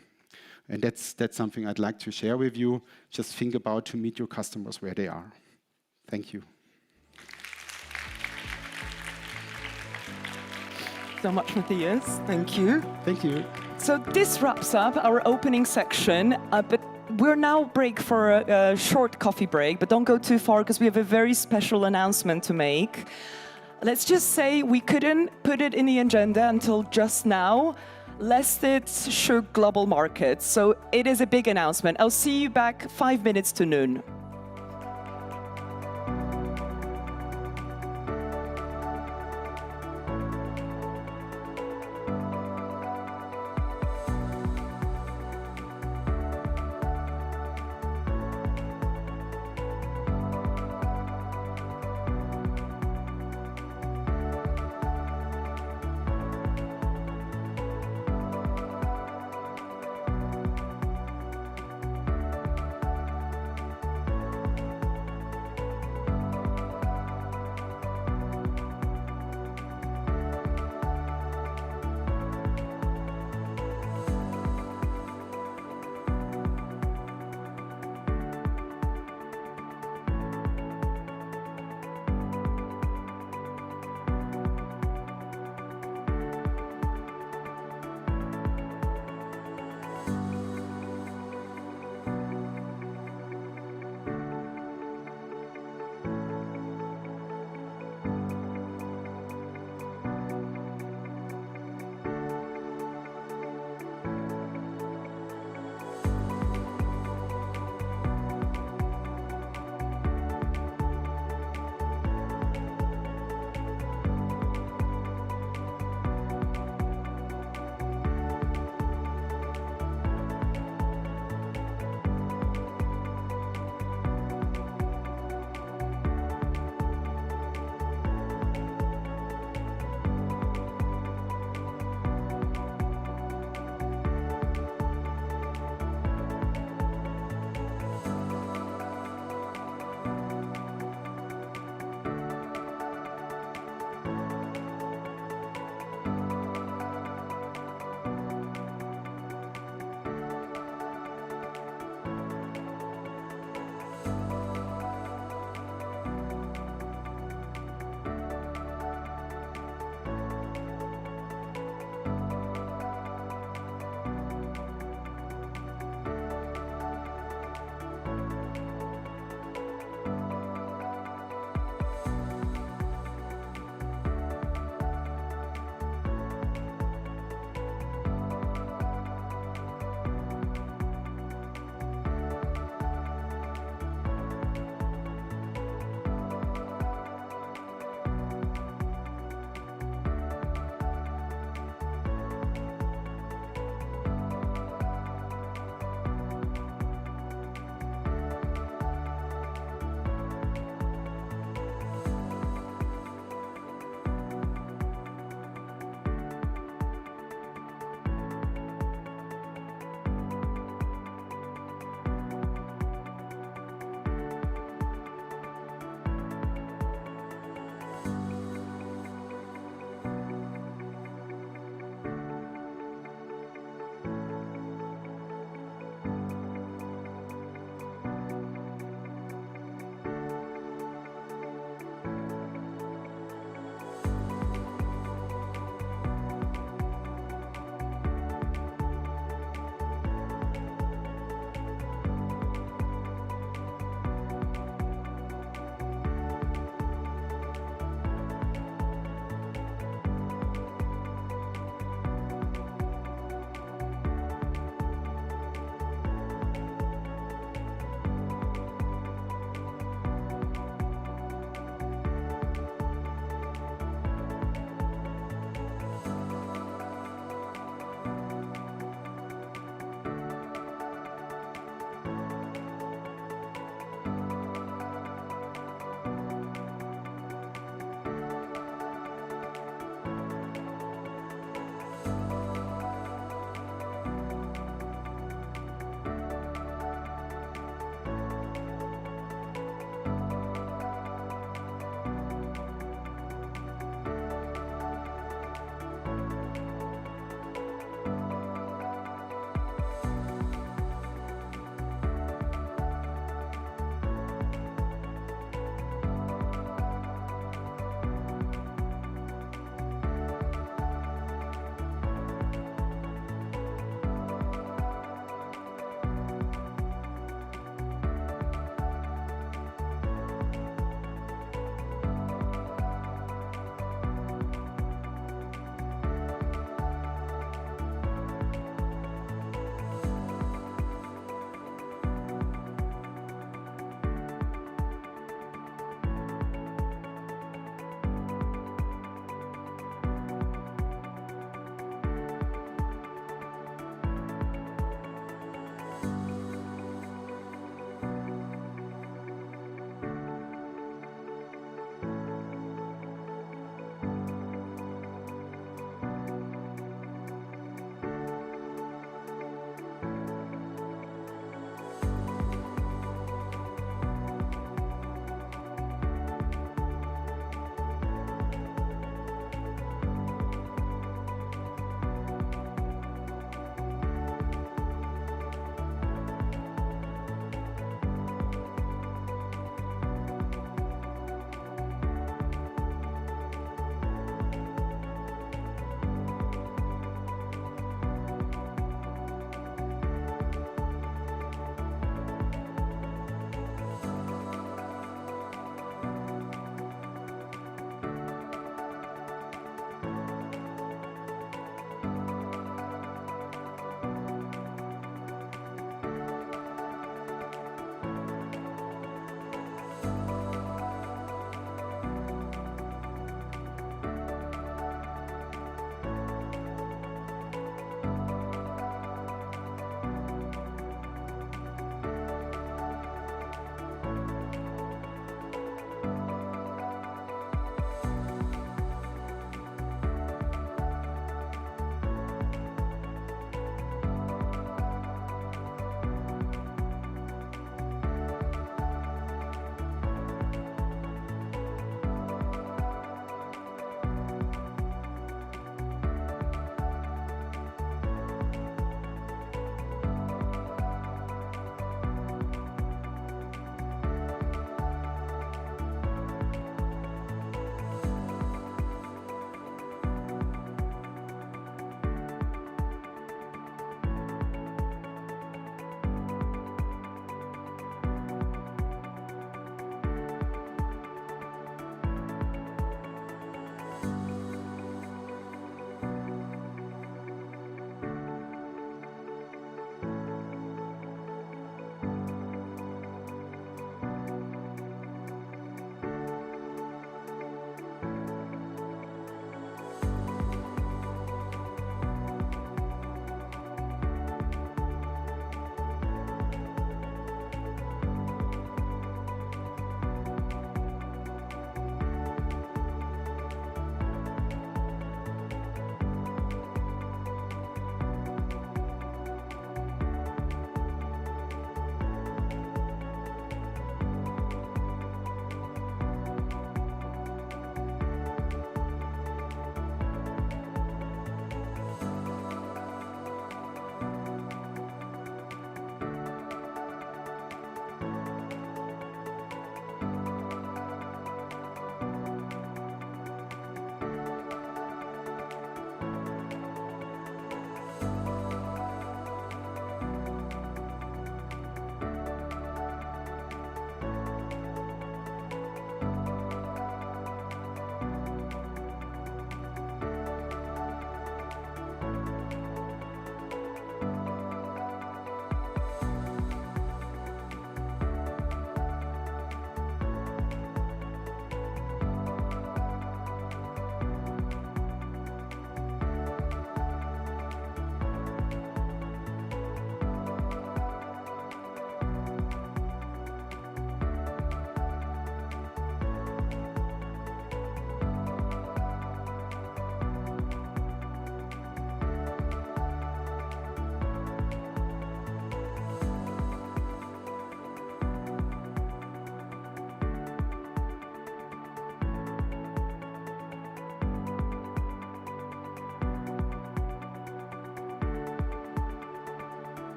And that's something I'd like to share with you. Just think about to meet your customers where they are. Thank you. So much, Matthias. Thank you. Thank you. So this wraps up our opening section, but we're now break for a short coffee break, but don't go too far because we have a very special announcement to make. Let's just say we couldn't put it in the agenda until just now, lest it shook global markets. So it is a big announcement. I'll see you back 5 minutes to noon.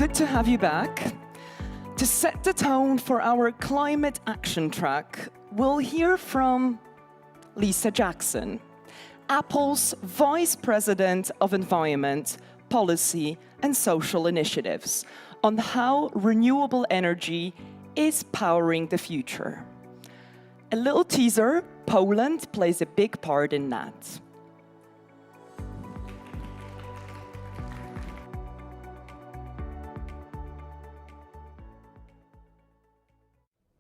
good to have you back. To set the tone for our climate action track, we'll hear from Lisa Jackson, Apple's Vice President of Environment, Policy and Social Initiatives, on how renewable energy is powering the future. A little teaser, Poland plays a big part in that.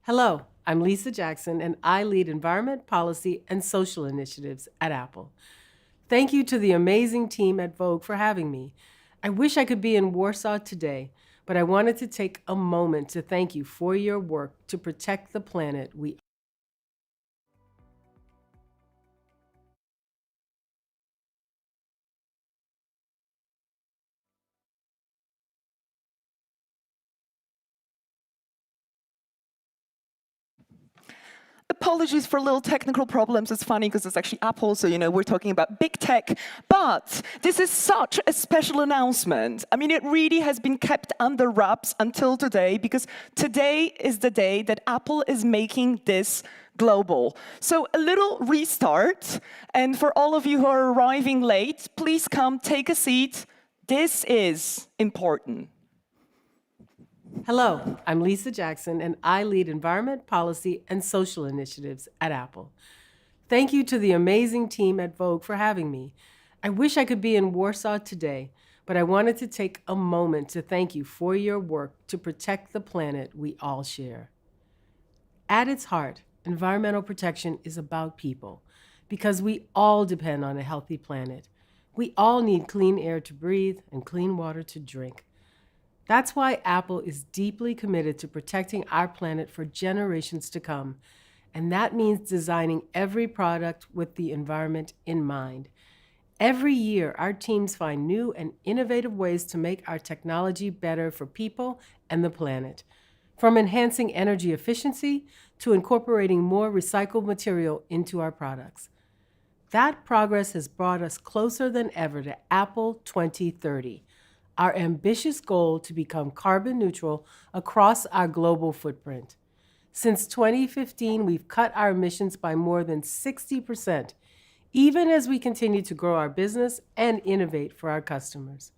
Hello, I'm Lisa Jackson, and I lead environment, policy, and social initiatives at Apple. Thank you to the amazing team at Vogue for having me. I wish I could be in Warsaw today, but I wanted to take a moment to thank you for your work to protect the planet we Apologies for little technical problems. It's funny because it's actually Apple, so we're talking about big tech. But this is such a special announcement. I mean, it really has been kept under wraps until today, because today is the day that Apple is making this global. So a little restart. And for all of you who are arriving late, please come, take a seat. This is important. Hello, I'm Lisa Jackson, and I lead environment, policy, and social initiatives at Apple. Thank you to the amazing team at Vogue for having me. I wish I could be in Warsaw today, but I wanted to take a moment to thank you for your work to protect the planet we all share. At its heart, environmental protection is about people, because we all depend on a healthy planet. We all need clean air to breathe and clean water to drink. That's why Apple is deeply committed to protecting our planet for generations to come. And that means designing every product with the environment in mind. Every year, our teams find new and innovative ways to make our technology better for people and the planet. From enhancing energy efficiency to incorporating more recycled material into our products. That progress has brought us closer than ever to Apple 2030. Our ambitious goal to become carbon neutral across our global footprint. Since 2015, we've cut our emissions by more than 60%, even as we continue to grow our business and innovate for our customers.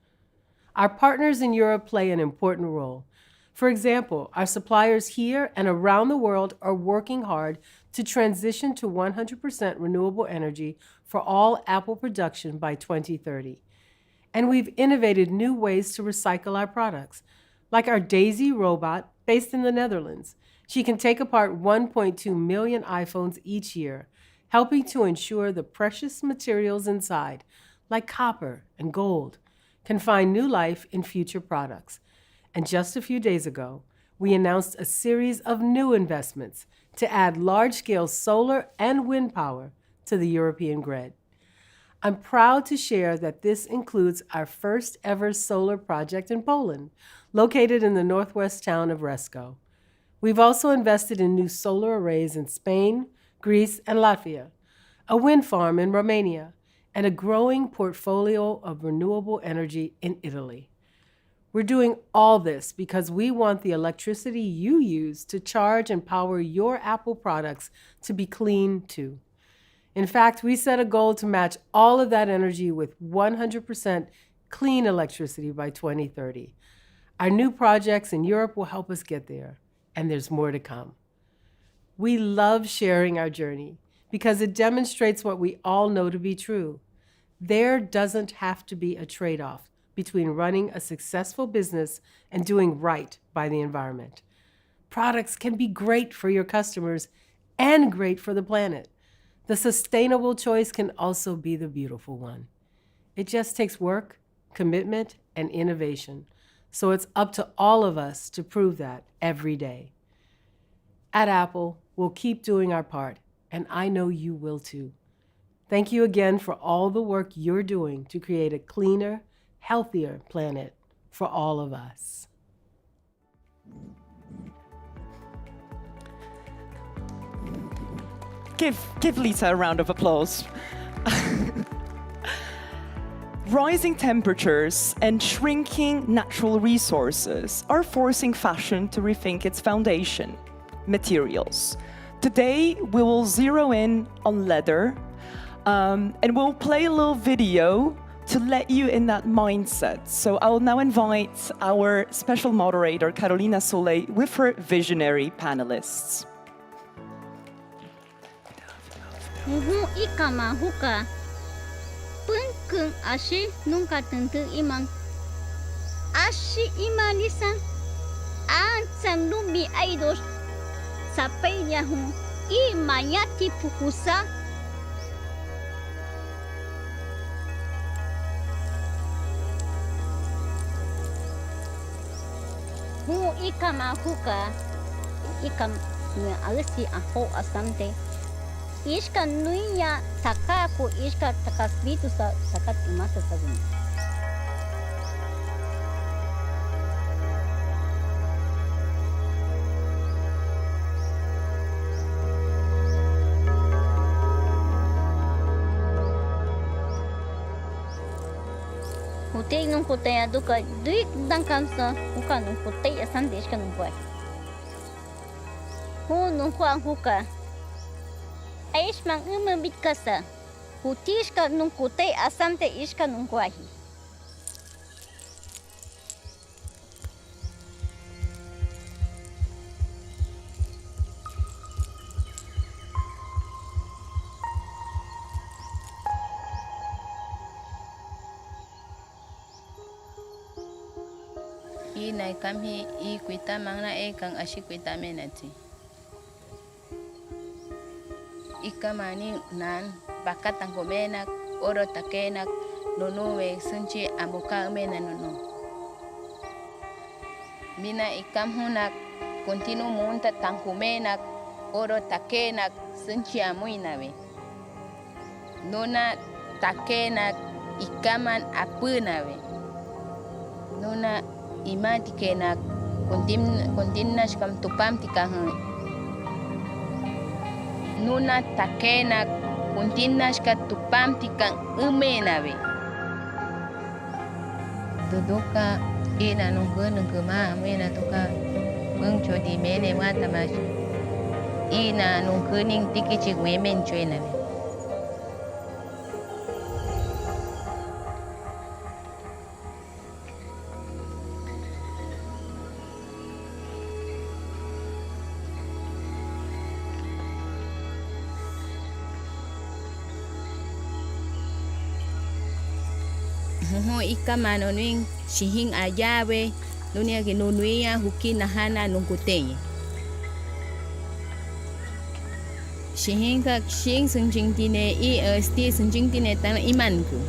Our partners in Europe play an important role. For example, our suppliers here and around the world are working hard to transition to 100% renewable energy for all Apple production by 2030. And we've innovated new ways to recycle our products, like our Daisy robot based in the Netherlands. She can take apart 1.2 million iPhones each year, helping to ensure the precious materials inside, like copper and gold, can find new life in future products. And just a few days ago, we announced a series of new investments to add large-scale solar and wind power to the European grid. I'm proud to share that this includes our first ever solar project in Poland, located in the northwest town of Resko. We've also invested in new solar arrays in Spain, Greece, and Latvia, a wind farm in Romania, and a growing portfolio of renewable energy in Italy. We're doing all this because we want the electricity you use to charge and power your Apple products to be clean too. In fact, we set a goal to match all of that energy with 100% clean electricity by 2030. Our new projects in Europe will help us get there, and there's more to come. We love sharing our journey because it demonstrates what we all know to be true. There doesn't have to be a trade-off between running a successful business and doing right by the environment. Products can be great for your customers and great for the planet. The sustainable choice can also be the beautiful one. It just takes work, commitment, and innovation. So it's up to all of us to prove that every day. At Apple, we'll keep doing our part, and I know you will too. Thank you again for all the work you're doing to create a cleaner, healthier planet for all of us. Give Lisa a round of applause. Rising temperatures and shrinking natural resources are forcing fashion to rethink its foundation, materials. Today, we will zero in on leather, and we'll play a little video to let you in that mindset. So I'll now invite our special moderator, Carolina Soleil, with her visionary panelists. Muhu ikama huka pungkung ashi nungka tentu imang ashi imalisa ansang lumbi aidos sampai yahu imayati pukusa hu ikama huka ikam ne alisi aho asante Ishka nuya takaku ishka takasbitu sakat imasa sagun. Hutei nung kutei aduka duik dangkamsa huka nung kutei asante ishka nung kuai. Hu nung kuang huka. Aish mang umabit kasa. Hutishka nung kutay asante ishka nung kuahi. Inay kami ikwita mangna kang ashikwita menati. Ikamani nan bakat ang kumenak oro takenak nonuwe sunchi amuka mena nono. Mina ikam hunak kontinu munta tangkumenak oro takenak sunchi amuinawe. Nona takenak ikaman apunawe. Nona imatikenak kontinnas kam tupam tikahan. Nuna takenak kuntinas ka tupam tikang umenawe. Duduka ina nunggu ma amena tuka mungcho di mene mata mas. Ina nunggu ning tikichi wemen chuenawe. Ho ikama nonuing sihing ayawe nunia ginunuia hukina hana nungkutenye. Sihing ka sing sunjing tine sti sunjing tine tan imanku.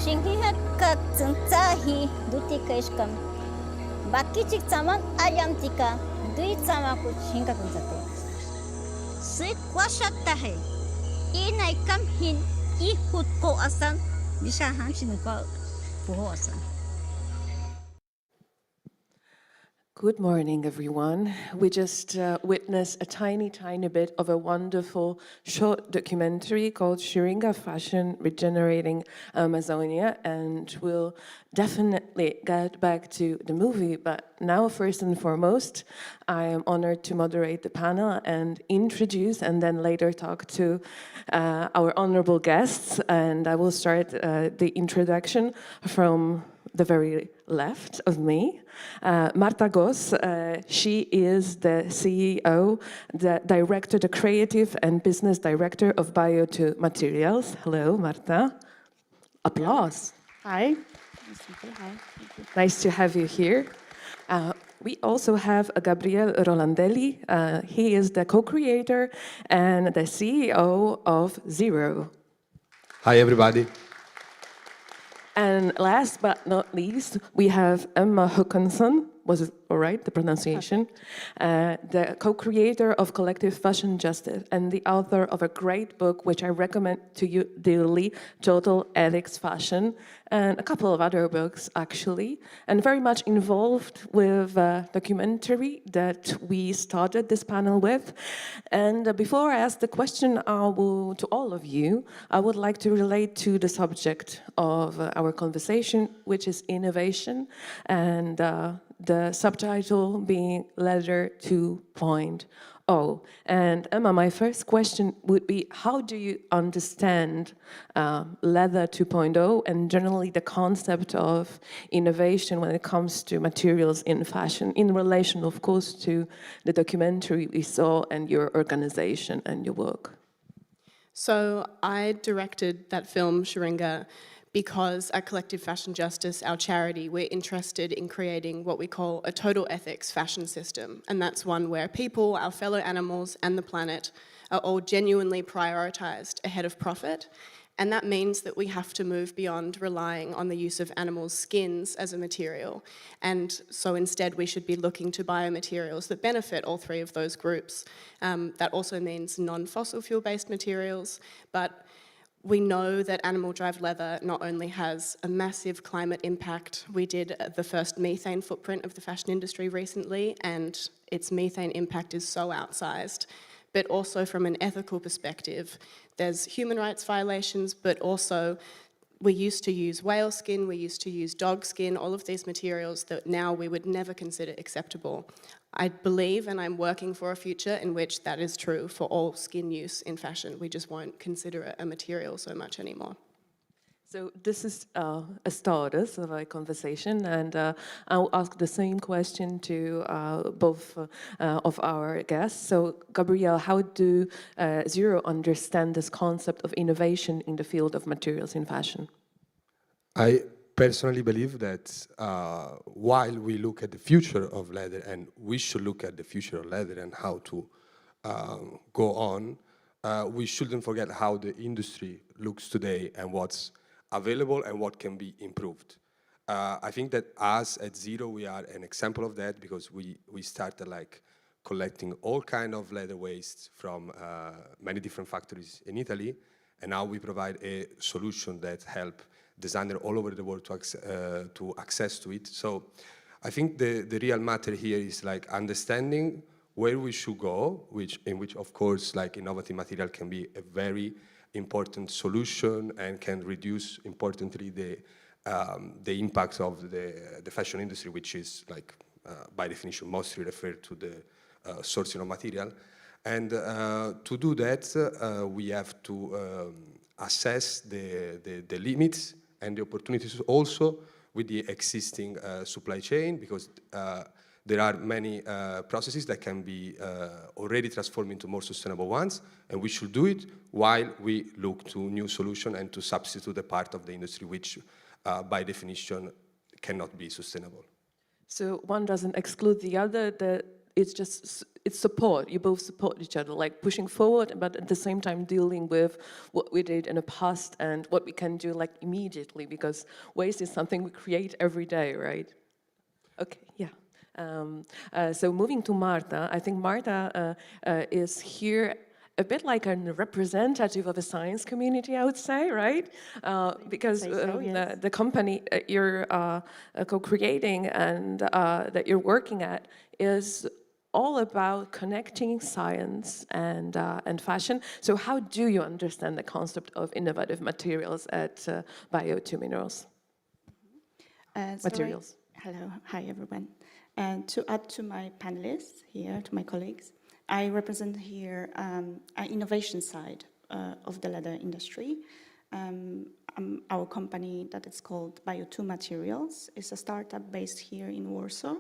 Shingiha ka tsuntahi dutika ishkam. Baki cik caman ayam tika, duit sama ku hingga kunjate. Si kuasa tahe, ina ikam hin ikut ko asan, bisa hansin ko puho asan. Good morning, everyone. We just witnessed a tiny bit of a wonderful short documentary called Shiringa Fashion Regenerating Amazonia, and we'll definitely get back to the movie. But now, first and foremost, I am honored to moderate the panel and introduce and then later talk to our honorable guests. And I will start the introduction from the very left of me. Marta Goss, she is the CEO, the director, the creative and business director of Bio2 Materials. Hello, Marta. Applause. Hi. Hi. Nice to have you here. We also have Gabriel Rolandelli. He is the co-creator and the CEO of Zero. Hi, everybody. And last but not least, we have Emma Håkansson. was it all right, the pronunciation? The co-creator of Collective Fashion Justice and the author of a great book, which I recommend to you dearly, Total Ethics Fashion, and a couple of other books, actually, and very much involved with a documentary that we started this panel with. And before I ask the question to all of you, I would like to relate to the subject of our conversation, which is innovation, and the subtitle being Leather 2.0. And Emma, my first question would be, how do you understand Leather 2.0 and generally the concept of innovation when it comes to materials in fashion, in relation, of course, to the documentary we saw and your organization and your work? So I directed that film, Shringa, because at Collective Fashion Justice, our charity, we're interested in creating what we call a total ethics fashion system. And that's one where people, our fellow animals, and the planet are all genuinely prioritized ahead of profit. And that means that we have to move beyond relying on the use of animals' skins as a material. And so instead we should be looking to biomaterials that benefit all three of those groups. That also means non-fossil fuel-based materials, but we know that animal-derived leather not only has a massive climate impact. We did the first methane footprint of the fashion industry recently, and its methane impact is so outsized. But also from an ethical perspective, there's human rights violations, but also we used to use whale skin, we used to use dog skin, all of these materials that now we would never consider acceptable. I believe, and I'm working for a future in which that is true for all skin use in fashion. We just won't consider it a material so much anymore. So this is a stardust of our conversation, and I'll ask the same question to both of our guests. So, Gabrielle, how do Zero understand this concept of innovation in the field of materials in fashion? I personally believe that while we look at the future of leather, and we should look at the future of leather and how to go on, we shouldn't forget how the industry looks today and what's available and what can be improved. I think that us at Zero, we are an example of that, because we started like collecting all kind of leather waste from many different factories in Italy, and now we provide a solution that help designers all over the world to access to it. So I think the real matter here is like understanding where we should go, in which of course like innovative material can be a very important solution and can reduce importantly the impact of the fashion industry, which is like by definition mostly referred to the sourcing of material. And to do that, we have to assess the limits and the opportunities also with the existing supply chain, because there are many processes that can be already transformed into more sustainable ones, and we should do it while we look to new solutions and to substitute a part of the industry which, by definition, cannot be sustainable. So one doesn't exclude the other. It's support. You both support each other, like pushing forward, but at the same time dealing with what we did in the past and what we can do like immediately, because waste is something we create every day, right? Okay, yeah. So moving to Marta, I think Marta is here a bit like a representative of a science community, I would say, right? Because yes. The company you're co-creating and that you're working at is all about connecting science and fashion. So how do you understand the concept of innovative materials at Bio2 Minerals? Materials. Hello, hi everyone. And to add to my panelists here, to my colleagues, I represent here an innovation side of the leather industry. Our company that is called Bio2 Materials is a startup based here in Warsaw.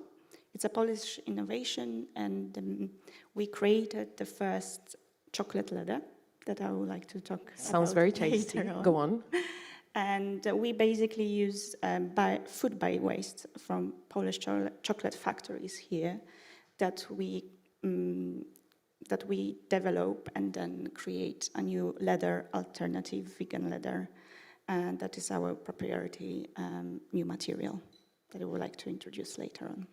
It's a Polish innovation, and we created the first chocolate leather that I would like to talk about. Sounds very tasty. Go on. And we basically use food by waste from Polish chocolate factories here that we develop and then create a new leather alternative, vegan leather, and that is our proprietary new material that I would like to introduce later on.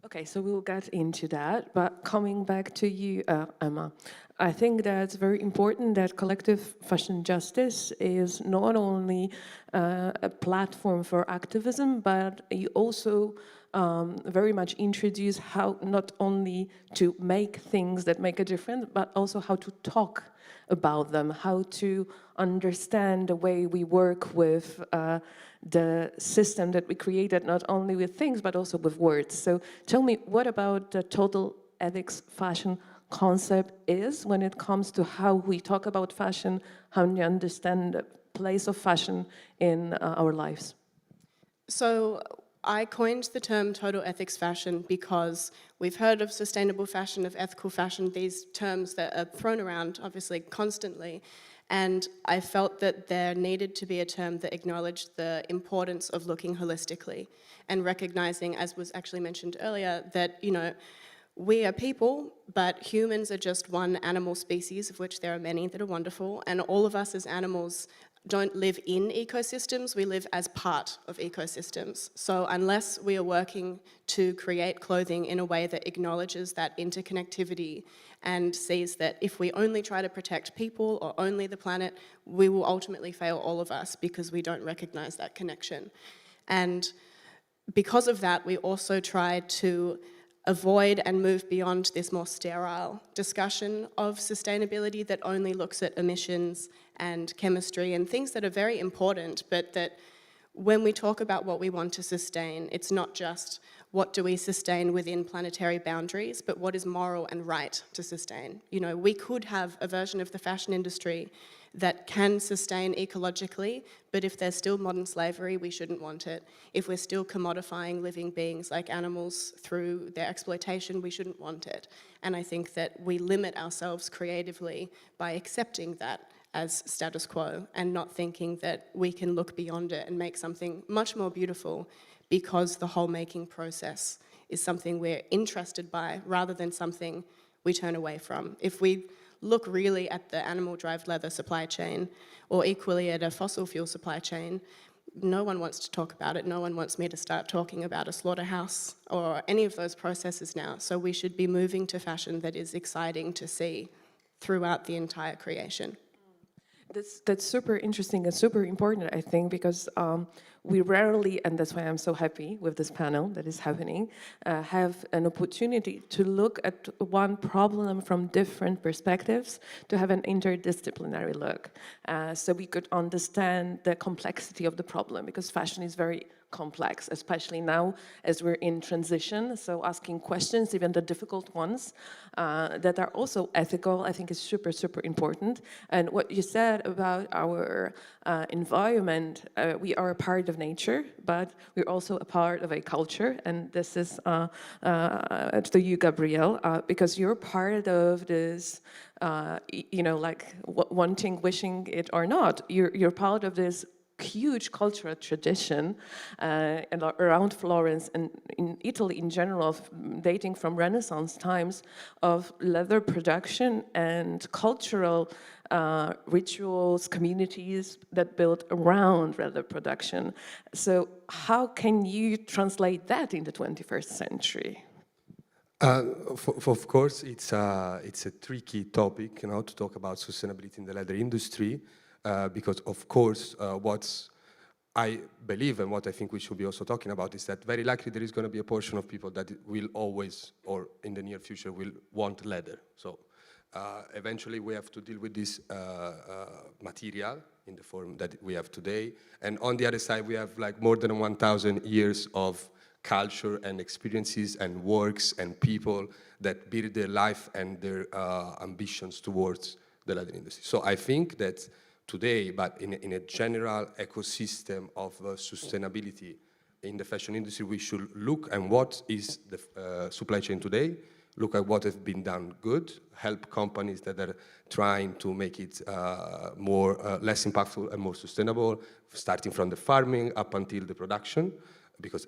Okay, so we'll get into that, but coming back to you, Emma, I think that it's very important that collective fashion justice is not only a platform for activism, but you also very much introduce how not only to make things that make a difference, but also how to talk about them, how to understand the way we work with the system that we created, not only with things, but also with words. So tell me, what about the total ethics fashion concept is when it comes to how we talk about fashion, how we understand the place of fashion in our lives? So I coined the term total ethics fashion because we've heard of sustainable fashion, of ethical fashion, these terms that are thrown around obviously constantly. And I felt that there needed to be a term that acknowledged the importance of looking holistically and recognizing, as was actually mentioned earlier, that, you know, we are people, but humans are just one animal species, of which there are many that are wonderful, and all of us as animals don't live in ecosystems, we live as part of ecosystems. So unless we are working to create clothing in a way that acknowledges that interconnectivity and sees that if we only try to protect people or only the planet, we will ultimately fail all of us because we don't recognize that connection. And because of that, we also try to avoid and move beyond this more sterile discussion of sustainability that only looks at emissions and chemistry and things that are very important, but that when we talk about what we want to sustain, it's not just what do we sustain within planetary boundaries, but what is moral and right to sustain. You know, we could have a version of the fashion industry that can sustain ecologically, but if there's still modern slavery, we shouldn't want it. If we're still commodifying living beings like animals through their exploitation, we shouldn't want it. And I think that we limit ourselves creatively by accepting that as status quo and not thinking that we can look beyond it and make something much more beautiful because the whole making process is something we're interested by rather than something we turn away from. If we look really at the animal-derived leather supply chain or equally at a fossil fuel supply chain, no one wants to talk about it. No one wants me to start talking about a slaughterhouse or any of those processes now. So we should be moving to fashion that is exciting to see throughout the entire creation. That's super interesting and super important, I think, because we rarely, and that's why I'm so happy with this panel that is happening, have an opportunity to look at one problem from different perspectives, to have an interdisciplinary look. So we could understand the complexity of the problem, because fashion is very complex, especially now as we're in transition. So asking questions, even the difficult ones, that are also ethical, I think is super, super important. And what you said about our environment, we are a part of nature, but we're also a part of a culture. And this is to you, Gabrielle, because you're part of this, you know, like wanting, wishing it or not, you're part of this huge cultural tradition around Florence and in Italy in general, dating from Renaissance times, of leather production and cultural rituals, communities that built around leather production. So how can you translate that in the 21st century? Of course, it's a tricky topic, you know, to talk about sustainability in the leather industry. Because, of course, what I believe and what I think we should be also talking about is that very likely there is going to be a portion of people that will always, or in the near future, will want leather. So eventually we have to deal with this material in the form that we have today. And on the other side, we have like more than 1,000 years of culture and experiences and works and people that build their life and their ambitions towards the leather industry. So I think that today, but in a general ecosystem of sustainability in the fashion industry, we should look at what is the supply chain today, look at what has been done good, help companies that are trying to make it less impactful and more sustainable, starting from the farming up until the production, because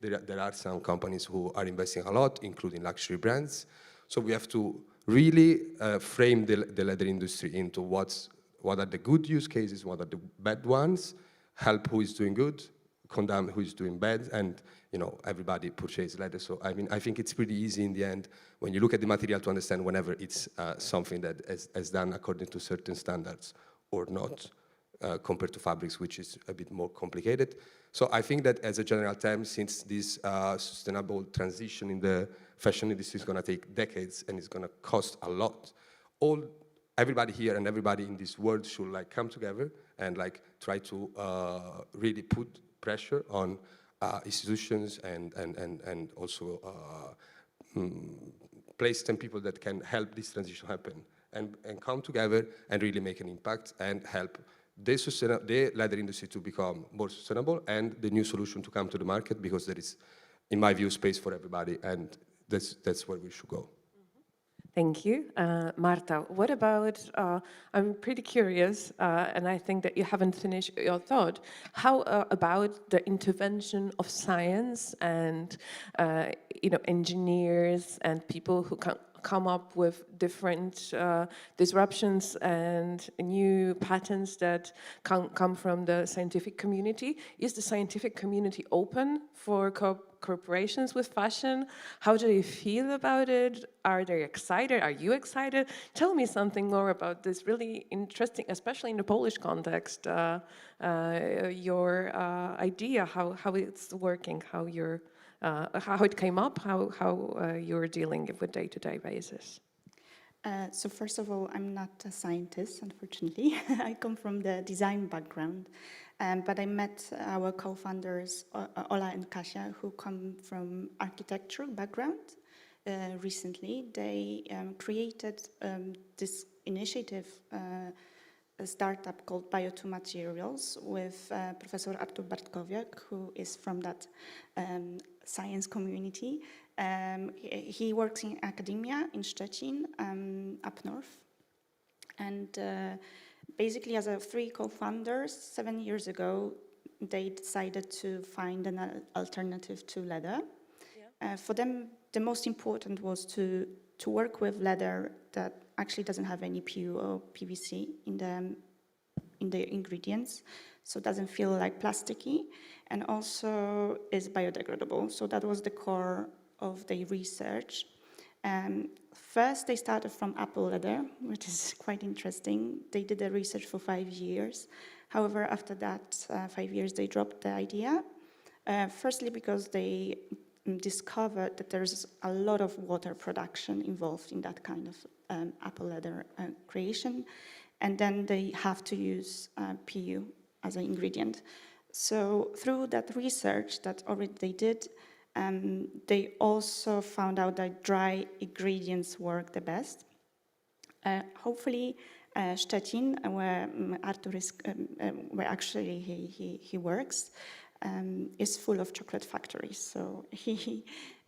there are some companies who are investing a lot, including luxury brands. So we have to really frame the leather industry into what are the good use cases, what are the bad ones, help who is doing good, condemn who is doing bad, and everybody purchases leather. So I mean, I think it's pretty easy in the end when you look at the material to understand whenever it's something that is done according to certain standards or not, compared to fabrics, which is a bit more complicated. So I think that as a general term, since this sustainable transition in the fashion industry is going to take decades and it's going to cost a lot, everybody here and everybody in this world should come together and try to really put pressure on institutions and also place 10 people that can help this transition happen and come together and really make an impact and help the leather industry to become more sustainable and the new solution to come to the market, because there is, in my view, space for everybody, and that's where we should go. Thank you. Marta, what about, I'm pretty curious, and I think that you haven't finished your thought, how about the intervention of science and engineers and people who come up with different disruptions and new patterns that come from the scientific community? Is the scientific community open for corporations with fashion? How do you feel about it? Are they excited? Are you excited? Tell me something more about this really interesting, especially in the Polish context, your idea, how it's working, how it came up, how you're dealing with day-to-day basis. So first of all, I'm not a scientist, unfortunately. I come from the design background, but I met our co-founders, Ola and Kasia, who come from architectural background. Recently, they created this initiative, a startup called Bio2 Materials with Professor Artur Bartkowiak, who is from that science community. He works in academia in Szczecin, up north. And basically, as 3 co-founders, 7 years ago, they decided to find an alternative to leather. Yeah. For them, the most important was to work with leather that actually doesn't have any PU or PVC in the ingredients, so it doesn't feel like plasticky, and also is biodegradable. So that was the core of the research. First, they started from apple leather, which is quite interesting. They did the research for 5 years. However, after that 5 years, they dropped the idea. Firstly, because they discovered that there's a lot of water production involved in that kind of apple leather creation, and then they have to use PU as an ingredient. So through that research that already they did, they also found out that dry ingredients work the best. Hopefully, Szczecin, where Artur is, where actually he works, is full of chocolate factories. So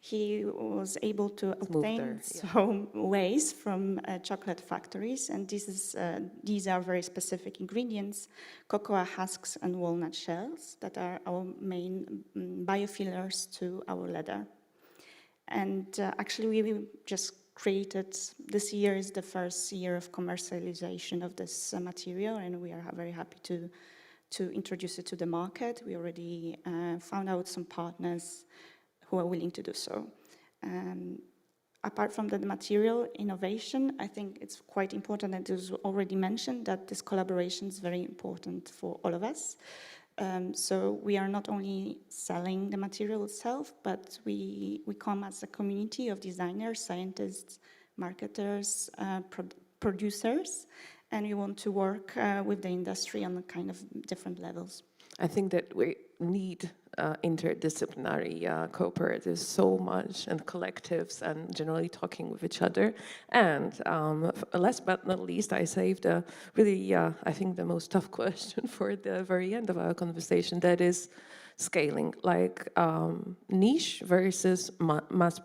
he was able to obtain some waste from chocolate factories, and these are very specific ingredients: cocoa husks and walnut shells that are our main biofillers to our leather. And actually, we just created, this year is the first year of commercialization of this material, and we are very happy to introduce it to the market. We already found out some partners who are willing to do so. Apart from the material innovation, I think it's quite important, and it was already mentioned, that this collaboration is very important for all of us. So we are not only selling the material itself, but we come as a community of designers, scientists, marketers, producers, and we want to work with the industry on kind of different levels. I think that we need interdisciplinary cooperatives so much, and collectives, and generally talking with each other. And last but not least, I saved a really, I think, the most tough question for the very end of our conversation, that is scaling, like niche versus mass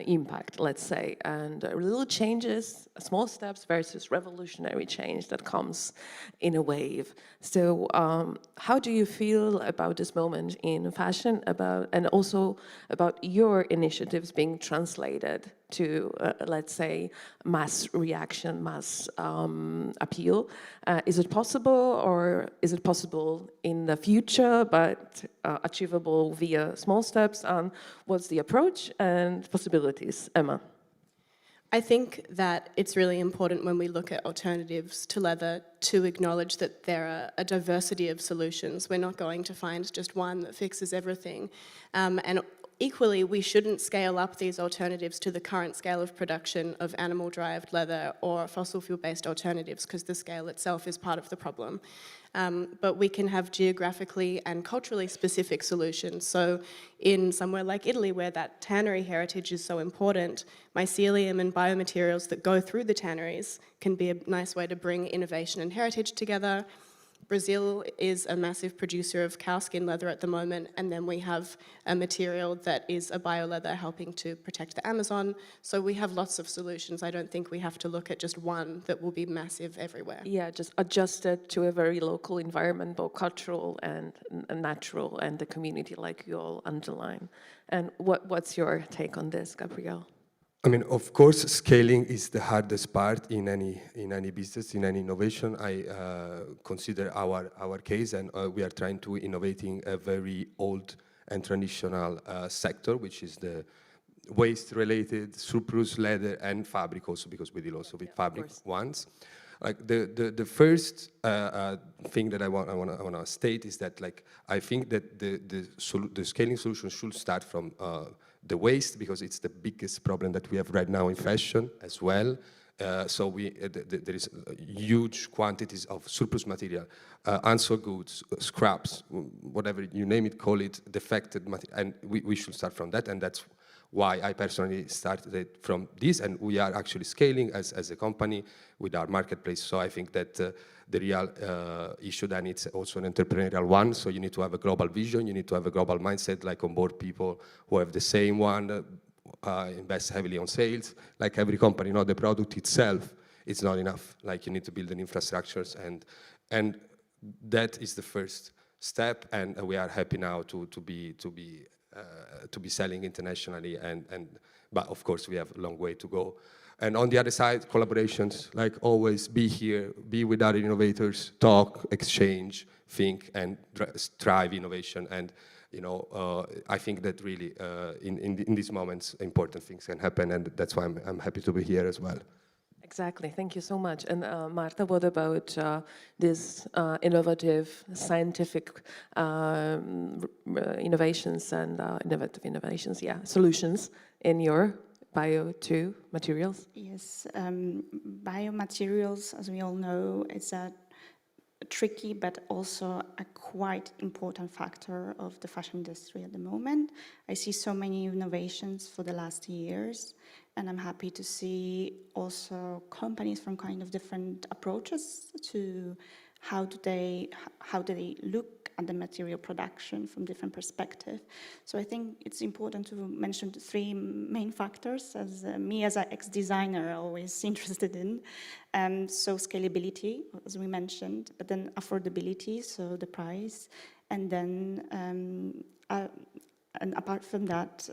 impact, let's say, and little changes, small steps versus revolutionary change that comes in a wave. So how do you feel about this moment in fashion, and also about your initiatives being translated to, let's say, mass reaction, mass appeal. Is it possible, or is it possible in the future, but achievable via small steps? What's the approach and possibilities? Emma? I think that it's really important when we look at alternatives to leather to acknowledge that there are a diversity of solutions. We're not going to find just one that fixes everything. And equally, we shouldn't scale up these alternatives to the current scale of production of animal-derived leather or fossil fuel-based alternatives, because the scale itself is part of the problem. But we can have geographically and culturally specific solutions. So in somewhere like Italy, where that tannery heritage is so important, mycelium and biomaterials that go through the tanneries can be a nice way to bring innovation and heritage together. Brazil is a massive producer of cowskin leather at the moment, and then we have a material that is a bioleather helping to protect the Amazon. So we have lots of solutions. I don't think we have to look at just one that will be massive everywhere. Yeah, just adjust it to a very local environment, both cultural and natural, and the community, like you all underline. And what's your take on this, Gabriel? I mean, of course, scaling is the hardest part in any business, in any innovation. I consider our case, and we are trying to innovating a very old and traditional sector, which is the waste-related surplus leather and fabric also, because we deal also with fabric ones. Like the first thing that I want to state is that, like, I think that the scaling solution should start from the waste, because it's the biggest problem that we have right now in fashion as well. So there is huge quantities of surplus material, unsold goods, scraps, whatever you name it, call it, defected material, and we should start from that, and that's why I personally started from this, and we are actually scaling as a company with our marketplace. So I think that the real issue then it's also an entrepreneurial one. So you need to have a global vision, you need to have a global mindset, like onboard people who have the same one, invest heavily on sales. Like every company, not the product itself, it's not enough. Like you need to build an infrastructures, and that is the first step. And we are happy now to be selling internationally, but of course we have a long way to go. And on the other side, collaborations, like always, be here, be with other innovators, talk, exchange, think, and drive innovation. And I think that really in these moments important things can happen, and that's why I'm happy to be here as well. Exactly, thank you so much. And Marta, what about these innovative scientific innovations and solutions in your bio-2 materials? Yes, biomaterials, as we all know, is a tricky but also a quite important factor of the fashion industry at the moment. I see so many innovations for the last years, and I'm happy to see also companies from kind of different approaches to how do they look at the material production from different perspectives. So I think it's important to mention the three main factors, as me as an ex-designer always interested in. So scalability, as we mentioned, but then affordability, so the price, and then and apart from that,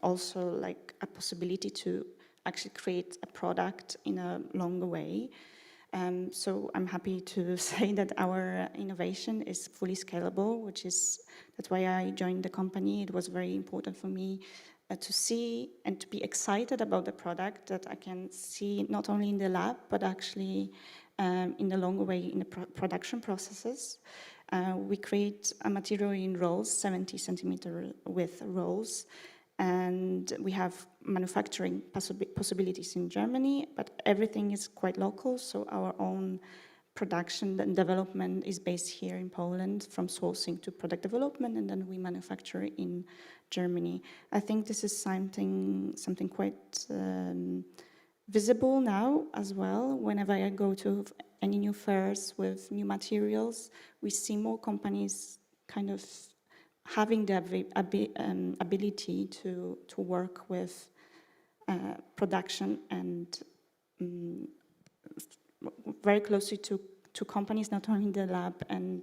also like a possibility to actually create a product in a longer way. So I'm happy to say that our innovation is fully scalable, that's why I joined the company. It was very important for me to see and to be excited about the product that I can see not only in the lab, but actually in the longer way in the production processes. We create a material in rolls, 70 centimeter width rolls, and we have manufacturing possibilities in Germany, but everything is quite local, so our own production and development is based here in Poland, from sourcing to product development, and then we manufacture in Germany. I think this is something quite visible now as well. Whenever I go to any new fairs with new materials, we see more companies kind of having the ability to work with production and very closely to companies, not only in the lab. And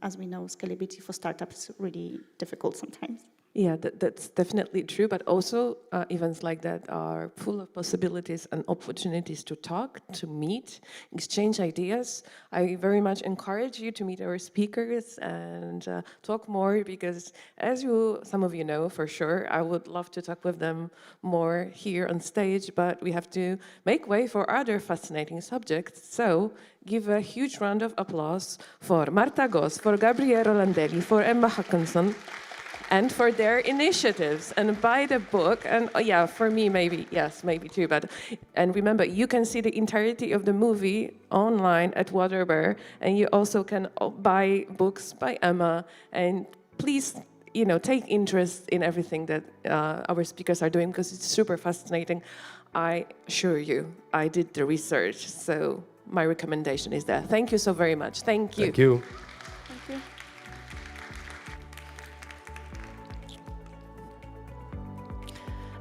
as we know, scalability for startups is really difficult sometimes. Yeah, that's definitely true, but also events like that are full of possibilities and opportunities to talk, to meet, exchange ideas. I very much encourage you to meet our speakers and talk more, because as some of you know for sure, I would love to talk with them more here on stage, but we have to make way for other fascinating subjects. So give a huge round of applause for Marta Goss, for Gabriele Rolandelli, for Emma Hackinson, and for their initiatives, and buy the book. And yeah, for me, maybe too, and remember, you can see the entirety of the movie online at Waterbury, and you also can buy books by Emma, and please, take interest in everything that our speakers are doing, because it's super fascinating. I assure you, I did the research, so my recommendation is there. Thank you so very much. Thank you. Thank you. Thank you.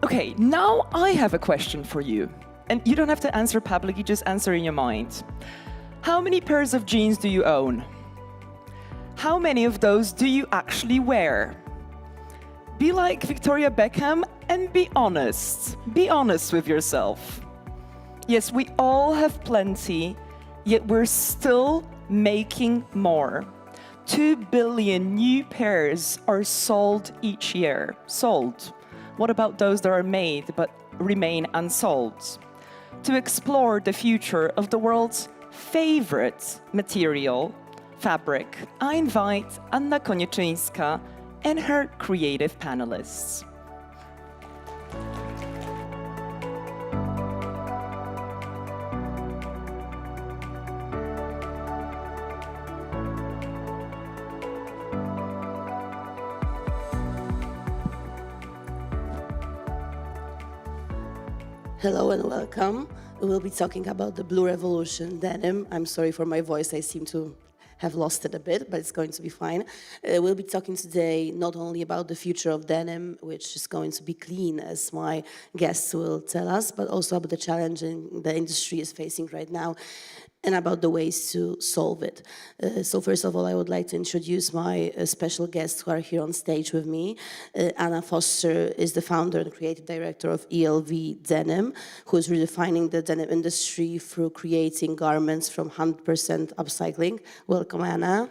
Okay, now I have a question for you. And you don't have to answer publicly, just answer in your mind. How many pairs of jeans do you own? How many of those do you actually wear? Be like Victoria Beckham and be honest. Be honest with yourself. Yes, we all have plenty, yet we're still making more. 2 billion new pairs are sold each year. Sold. What about those that are made but remain unsold? To explore the future of the world's favorite material, fabric, I invite Anna Konieczyńska and her creative panelists. Hello and welcome. We'll be talking about the Blue Revolution denim. I'm sorry for my voice, I seem to have lost it a bit, but it's going to be fine. We'll be talking today not only about the future of denim, which is going to be clean, as my guests will tell us, but also about the challenge the industry is facing right now, and about the ways to solve it. So first of all, I would like to introduce my special guests who are here on stage with me. Anna Foster is the founder and creative director of ELV Denim, who is redefining the denim industry through creating garments from 100% upcycling. Welcome, Anna.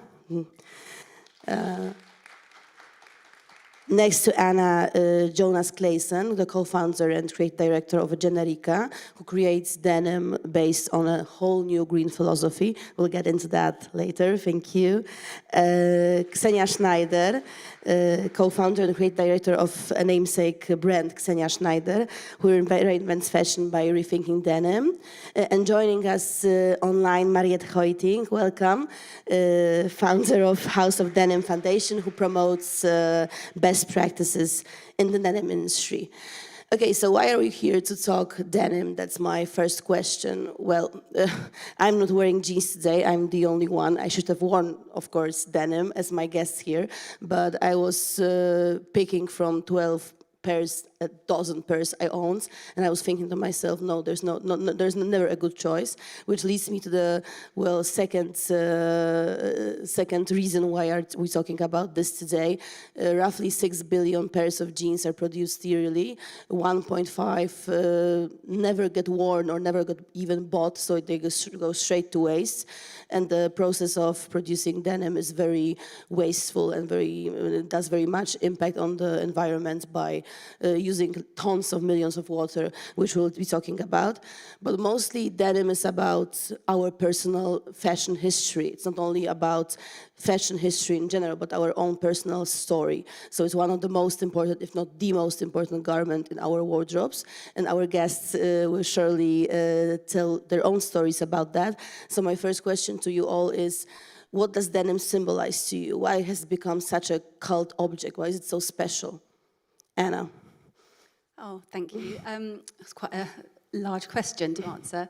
Next to Anna, Jonas Clayson, the co-founder and creative director of Generica, who creates denim based on a whole new green philosophy. We'll get into that later, thank you. Ksenia Schneider, co-founder and creative director of a namesake brand, Ksenia Schneider, who reinvents fashion by rethinking denim. And joining us online, Mariette Hoiting, welcome, founder of House of Denim Foundation, who promotes best practices in the denim industry. Okay, so why are we here to talk denim? That's my first question. Well, I'm not wearing jeans today. I'm the only one. I should have worn, of course, denim as my guest here, but I was picking from 12 pairs, a dozen pairs I owned, and I was thinking to myself, no, there's never a good choice, which leads me to the second reason why are we talking about this today. Roughly 6 billion pairs of jeans are produced yearly. 1.5 never get worn or never get even bought, so they go straight to waste. And the process of producing denim is very wasteful and does very much impact on the environment by using tons of millions of water, which we'll be talking about. But mostly denim is about our personal fashion history. It's not only about fashion history in general, but our own personal story. So it's one of the most important, if not the most important garment in our wardrobes. And our guests will surely tell their own stories about that. So my first question to you all is, what does denim symbolize to you? Why has it become such a cult object? Why is it so special? Anna. Oh, thank you. It's quite a large question to answer.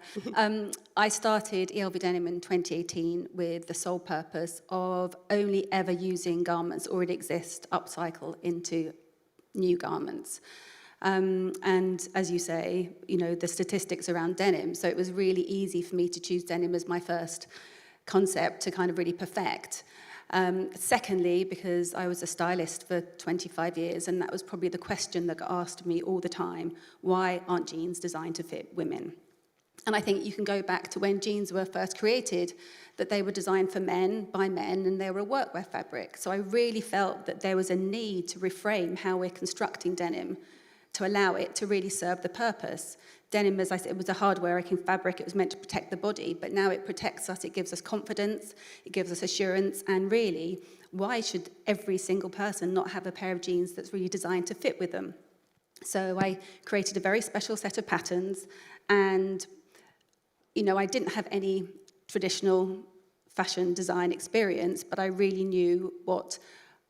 I started ELV Denim in 2018 with the sole purpose of only ever using garments already exist, upcycle into new garments. And as you say, you know, the statistics around denim, so it was really easy for me to choose denim as my first concept to kind of really perfect. Secondly, because I was a stylist for 25 years, and that was probably the question that got asked me all the time: why aren't jeans designed to fit women? And I think you can go back to when jeans were first created, that they were designed for men, by men, and they were a workwear fabric. So I really felt that there was a need to reframe how we're constructing denim to allow it to really serve the purpose. Denim, as I said, it was a hard-wearing fabric. It was meant to protect the body, but now it protects us. It gives us confidence. It gives us assurance. And really, why should every single person not have a pair of jeans that's really designed to fit with them? So I created a very special set of patterns, and I didn't have any traditional fashion design experience, but I really knew what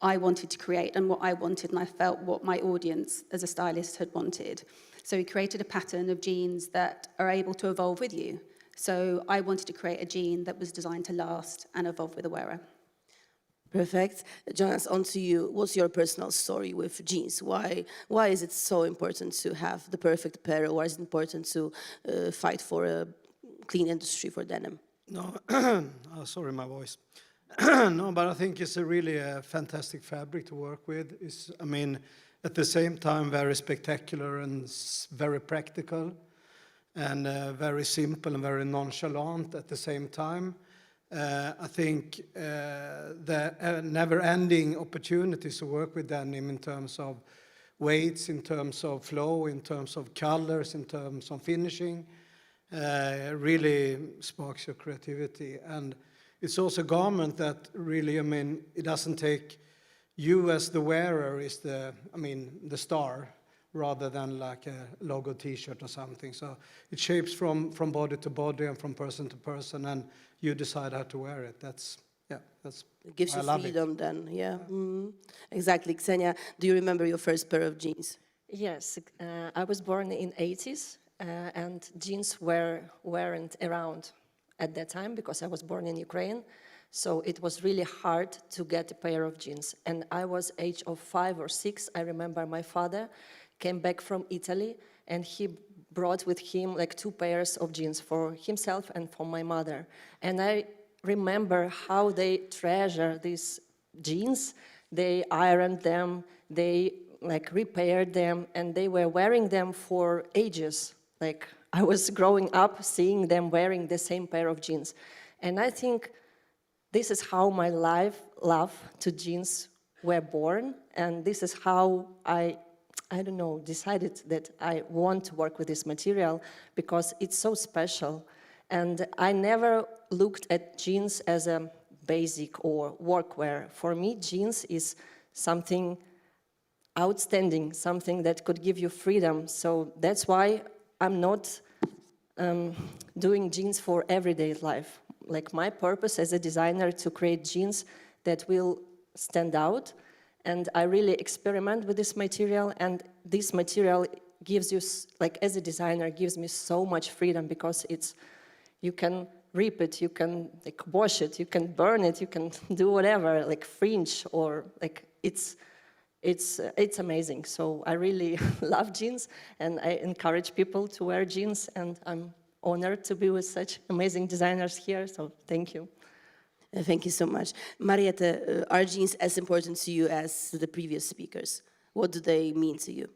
I wanted to create and what I wanted, and I felt what my audience as a stylist had wanted. So we created a pattern of jeans that are able to evolve with you. So I wanted to create a jean that was designed to last and evolve with the wearer. Perfect. Jonas, on to you. What's your personal story with jeans? Why is it so important to have the perfect pair? Why is it important to fight for a clean industry for denim? No, sorry, my voice. No, but I think it's a really fantastic fabric to work with. It's, at the same time, very spectacular and very practical, and very simple and very nonchalant at the same time. I think the never-ending opportunities to work with denim in terms of weights, in terms of flow, in terms of colors, in terms of finishing, really sparks your creativity. And it's also a garment that really, it doesn't take you as the wearer is the star, rather than like a logo T-shirt or something. So it shapes from body to body and from person to person, and you decide how to wear it. It gives you freedom then, yeah. Mm-hmm. Exactly. Ksenia, do you remember your first pair of jeans? Yes, I was born in 80s, and jeans weren't around at that time because I was born in Ukraine. So it was really hard to get a pair of jeans. And I was age of 5 or 6. I remember my father came back from Italy, and he brought with him like 2 pairs of jeans for himself and for my mother. And I remember how they treasure these jeans. They ironed them, they like repaired them, and they were wearing them for ages. Like I was growing up seeing them wearing the same pair of jeans. And I think this is how my love to jeans were born, and this is how I don't know, decided that I want to work with this material because it's so special. And I never looked at jeans as a basic or workwear. For me, jeans is something outstanding, something that could give you freedom. So that's why I'm not doing jeans for everyday life. Like my purpose as a designer to create jeans that will stand out, and I really experiment with this material, and this material gives you, like as a designer, gives me so much freedom because you can rip it, you can like wash it, you can burn it, you can do whatever, like fringe, or like it's amazing. So I really love jeans, and I encourage people to wear jeans, and I'm honored to be with such amazing designers here, so thank you. Thank you so much. Mariette, are jeans as important to you as the previous speakers? What do they mean to you?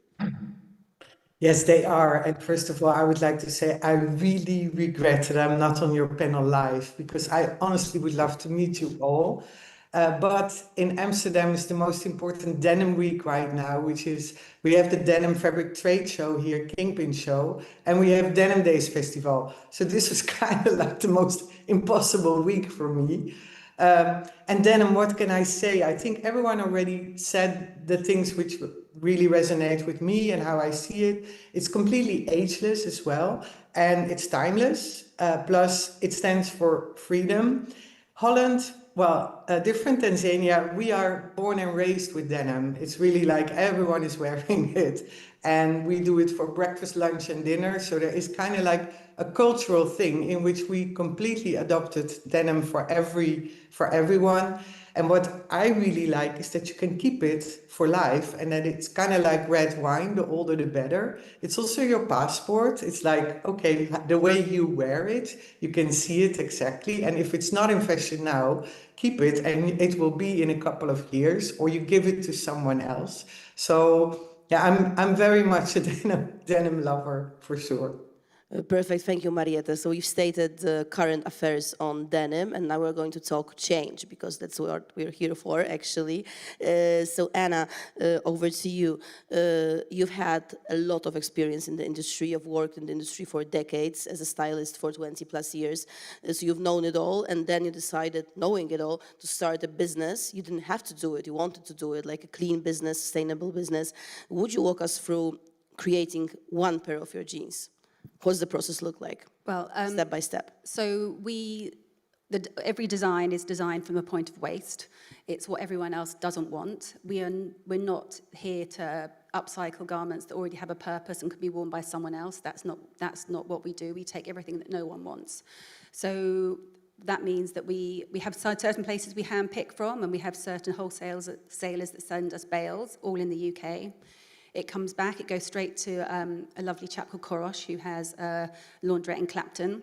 Yes, they are. And first of all, I would like to say I really regret that I'm not on your panel live, because I honestly would love to meet you all. But in Amsterdam is the most important denim week right now, which is we have the Denim Fabric Trade Show here, Kingpin Show, and we have Denim Days Festival. So this was kind of like the most impossible week for me. And denim, what can I say? I think everyone already said the things which really resonate with me and how I see it. It's completely ageless as well, and it's timeless. Plus, it stands for freedom. Holland, well, different than Tanzania, we are born and raised with denim. It's really like everyone is wearing it. And we do it for breakfast, lunch, and dinner. So there is kind of like a cultural thing in which we completely adopted denim for everyone. And what I really like is that you can keep it for life, and that it's kind of like red wine, the older the better. It's also your passport. It's like, okay, the way you wear it, you can see it exactly. And if it's not in fashion now, keep it, and it will be in a couple of years, or you give it to someone else. So yeah, I'm very much a denim lover for sure. Perfect, thank you, Marietta. So we've stated the current affairs on denim, and now we're going to talk change, because that's what we're here for, actually. So Anna, over to you. You've had a lot of experience in the industry. You've worked in the industry for decades as a stylist for 20 plus years. So you've known it all, and then you decided, knowing it all, to start a business. You didn't have to do it, you wanted to do it, like a clean business, sustainable business. Would you walk us through creating one pair of your jeans? What's the process look like? Well, step by step. So every design is designed from a point of waste. It's what everyone else doesn't want. We're not here to upcycle garments that already have a purpose and can be worn by someone else. That's not what we do. We take everything that no one wants. So that means that we have certain places we handpick from, and we have certain wholesalers that send us bales, all in the UK. It comes back, it goes straight to a lovely chap called Korosh, who has a laundrette in Clapton.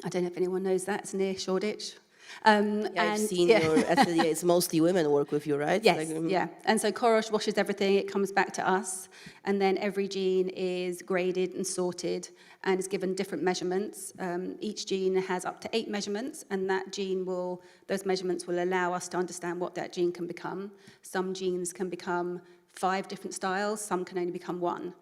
I don't know if anyone knows that, it's near Shoreditch. I've seen your atelier, it's mostly women work with you, right? Yes, yeah. And so Korosh washes everything, it comes back to us, and then every jean is graded and sorted and is given different measurements. Each jean has up to 8 measurements, and those measurements will allow us to understand what that jean can become. Some jeans can become 5 different styles, some can only become 1.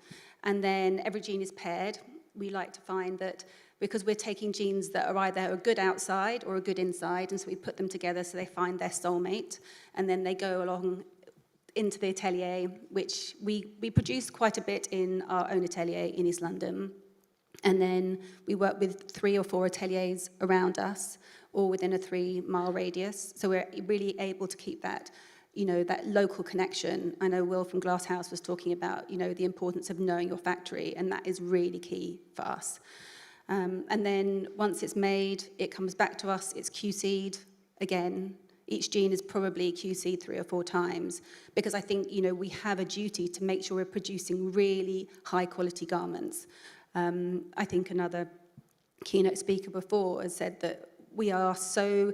And then every jean is paired. We like to find that because we're taking jeans that are either a good outside or a good inside, and so we put them together so they find their soulmate, and then they go along into the atelier, which we produce quite a bit in our own atelier in East London. And then we work with 3 or 4 ateliers around us, all within a 3-mile radius. So we're really able to keep that, that local connection. I know Will from Glasshouse was talking about, the importance of knowing your factory, and that is really key for us. And then once it's made, it comes back to us, it's QC'd again. Each jean is probably QC'd 3 or 4 times, because I think, we have a duty to make sure we're producing really high quality garments. I think another keynote speaker before has said that we're so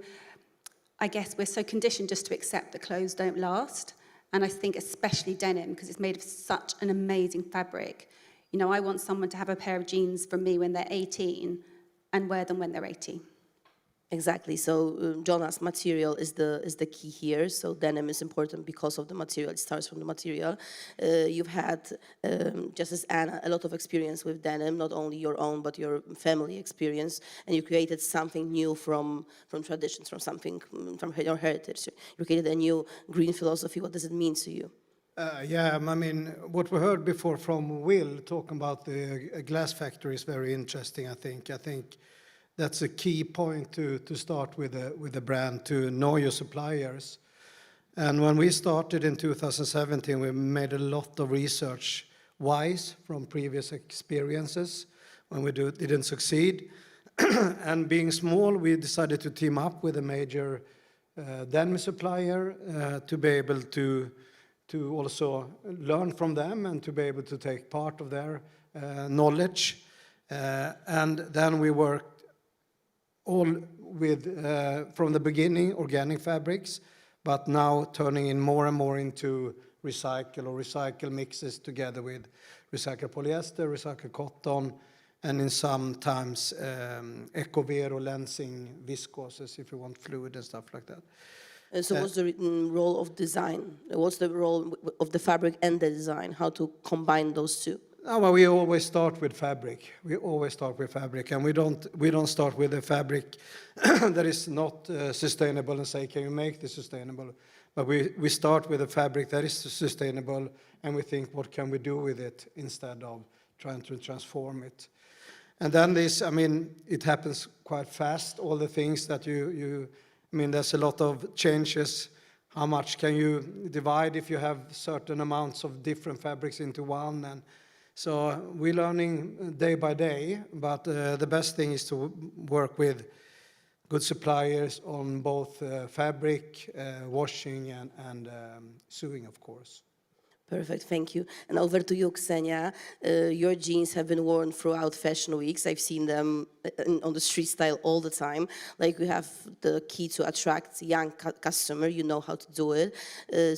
conditioned just to accept that clothes don't last. And I think especially denim, because it's made of such an amazing fabric. I want someone to have a pair of jeans from me when they're 18 and wear them when they're 80. Exactly. So, Jonas, material is the key here. So denim is important because of the material. It starts from the material. You've had, just as Anna, a lot of experience with denim, not only your own, but your family experience. And you created something new from traditions, from your heritage. You created a new green philosophy. What does it mean to you? What we heard before from Will talking about the glass factory is very interesting, I think. I think that's a key point to start with the brand, to know your suppliers. And when we started in 2017, we made a lot of research wise from previous experiences when we didn't succeed. And being small, we decided to team up with a major denim supplier to be able to also learn from them and to be able to take part of their knowledge. And then we worked all with, from the beginning, organic fabrics, but now turning in more and more into recycle mixes together with recycled polyester, recycled cotton, and in sometimes eco-vero lensing viscoses if you want fluid and stuff like that. And so what's the role of design? What's the role of the fabric and the design? How to combine those two? Well, we always start with fabric. We always start with fabric, and we don't start with a fabric that is not sustainable and say, can you make this sustainable? But we start with a fabric that is sustainable, and we think, what can we do with it instead of trying to transform it? And then it happens quite fast. All the things that there's a lot of changes. How much can you divide if you have certain amounts of different fabrics into one? And so we're learning day by day, but the best thing is to work with good suppliers on both fabric, washing, and sewing, of course. Perfect, thank you. And over to you, Ksenia. Your jeans have been worn throughout fashion weeks. I've seen them on the street style all the time. Like, you have the key to attract young customer. You know how to do it.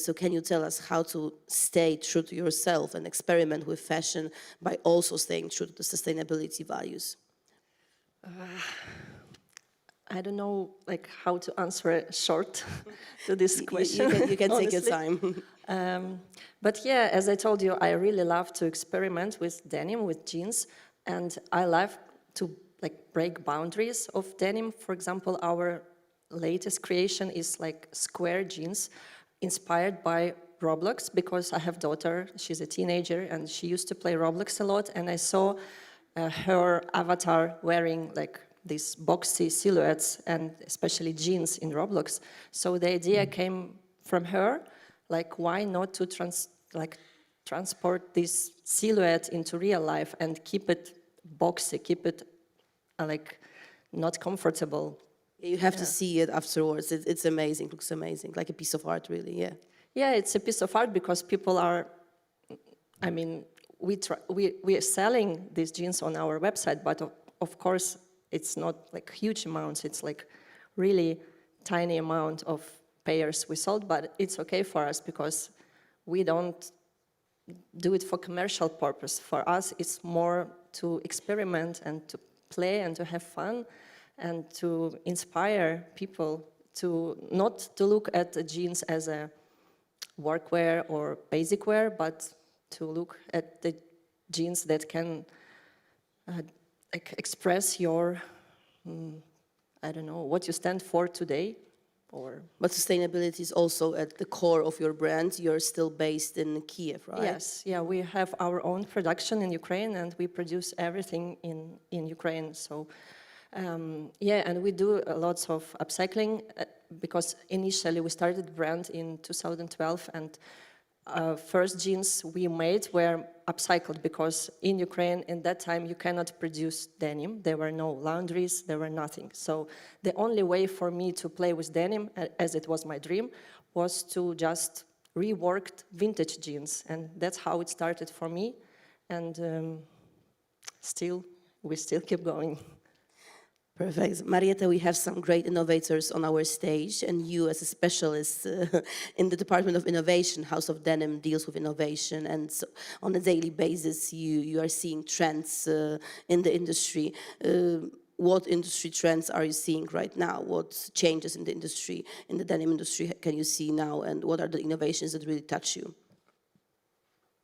So can you tell us how to stay true to yourself and experiment with fashion by also staying true to the sustainability values? I don't know, like, how to answer short to this question. You can take your time. But yeah, as I told you, I really love to experiment with denim, with jeans, and I love to break boundaries of denim. For example, our latest creation is like square jeans, inspired by Roblox, because I have a daughter. She's a teenager, and she used to play Roblox a lot, and I saw her avatar wearing like these boxy silhouettes, and especially jeans in Roblox. So the idea came from her, like, why not to transport this silhouette into real life and keep it boxy, keep it like not comfortable. You have to see it afterwards. It's amazing, looks amazing, like a piece of art, really, yeah. Yeah, it's a piece of art because people are, I mean, we are selling these jeans on our website, but of course, it's not like huge amounts. It's like really tiny amount of pairs we sold, but it's okay for us because we don't do it for commercial purpose. For us, it's more to experiment and to play and to have fun and to inspire people to not to look at the jeans as a workwear or basic wear, but to look at the jeans that can express your, I don't know, what you stand for today. But sustainability is also at the core of your brand. You're still based in Kiev, right? Yes, yeah, we have our own production in Ukraine, and we produce everything in Ukraine. So, yeah, and we do lots of upcycling because initially we started the brand in 2012, and first jeans we made were upcycled because in Ukraine in that time you cannot produce denim. There were no laundries, there were nothing. So the only way for me to play with denim, as it was my dream, was to just rework vintage jeans, and that's how it started for me. And we still keep going. Perfect. Marietta, we have some great innovators on our stage, and you as a specialist in the Department of Innovation, House of Denim deals with innovation, and so on a daily basis you are seeing trends in the industry. What industry trends are you seeing right now? What changes in the industry, in the denim industry, can you see now, and what are the innovations that really touch you?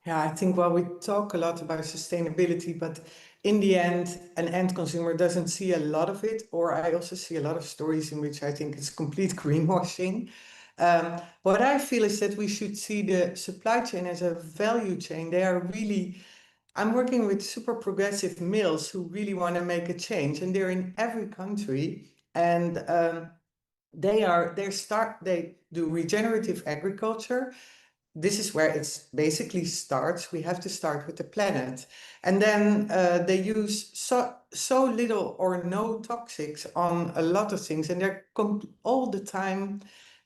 Yeah, I think, well, we talk a lot about sustainability, but in the end, an end consumer doesn't see a lot of it, or I also see a lot of stories in which I think it's complete greenwashing. What I feel is that we should see the supply chain as a value chain. They are really, I'm working with super progressive mills who really want to make a change, and they're in every country, and they do regenerative agriculture. This is where it basically starts. We have to start with the planet. And then they use so little or no toxics on a lot of things. And they're all the time,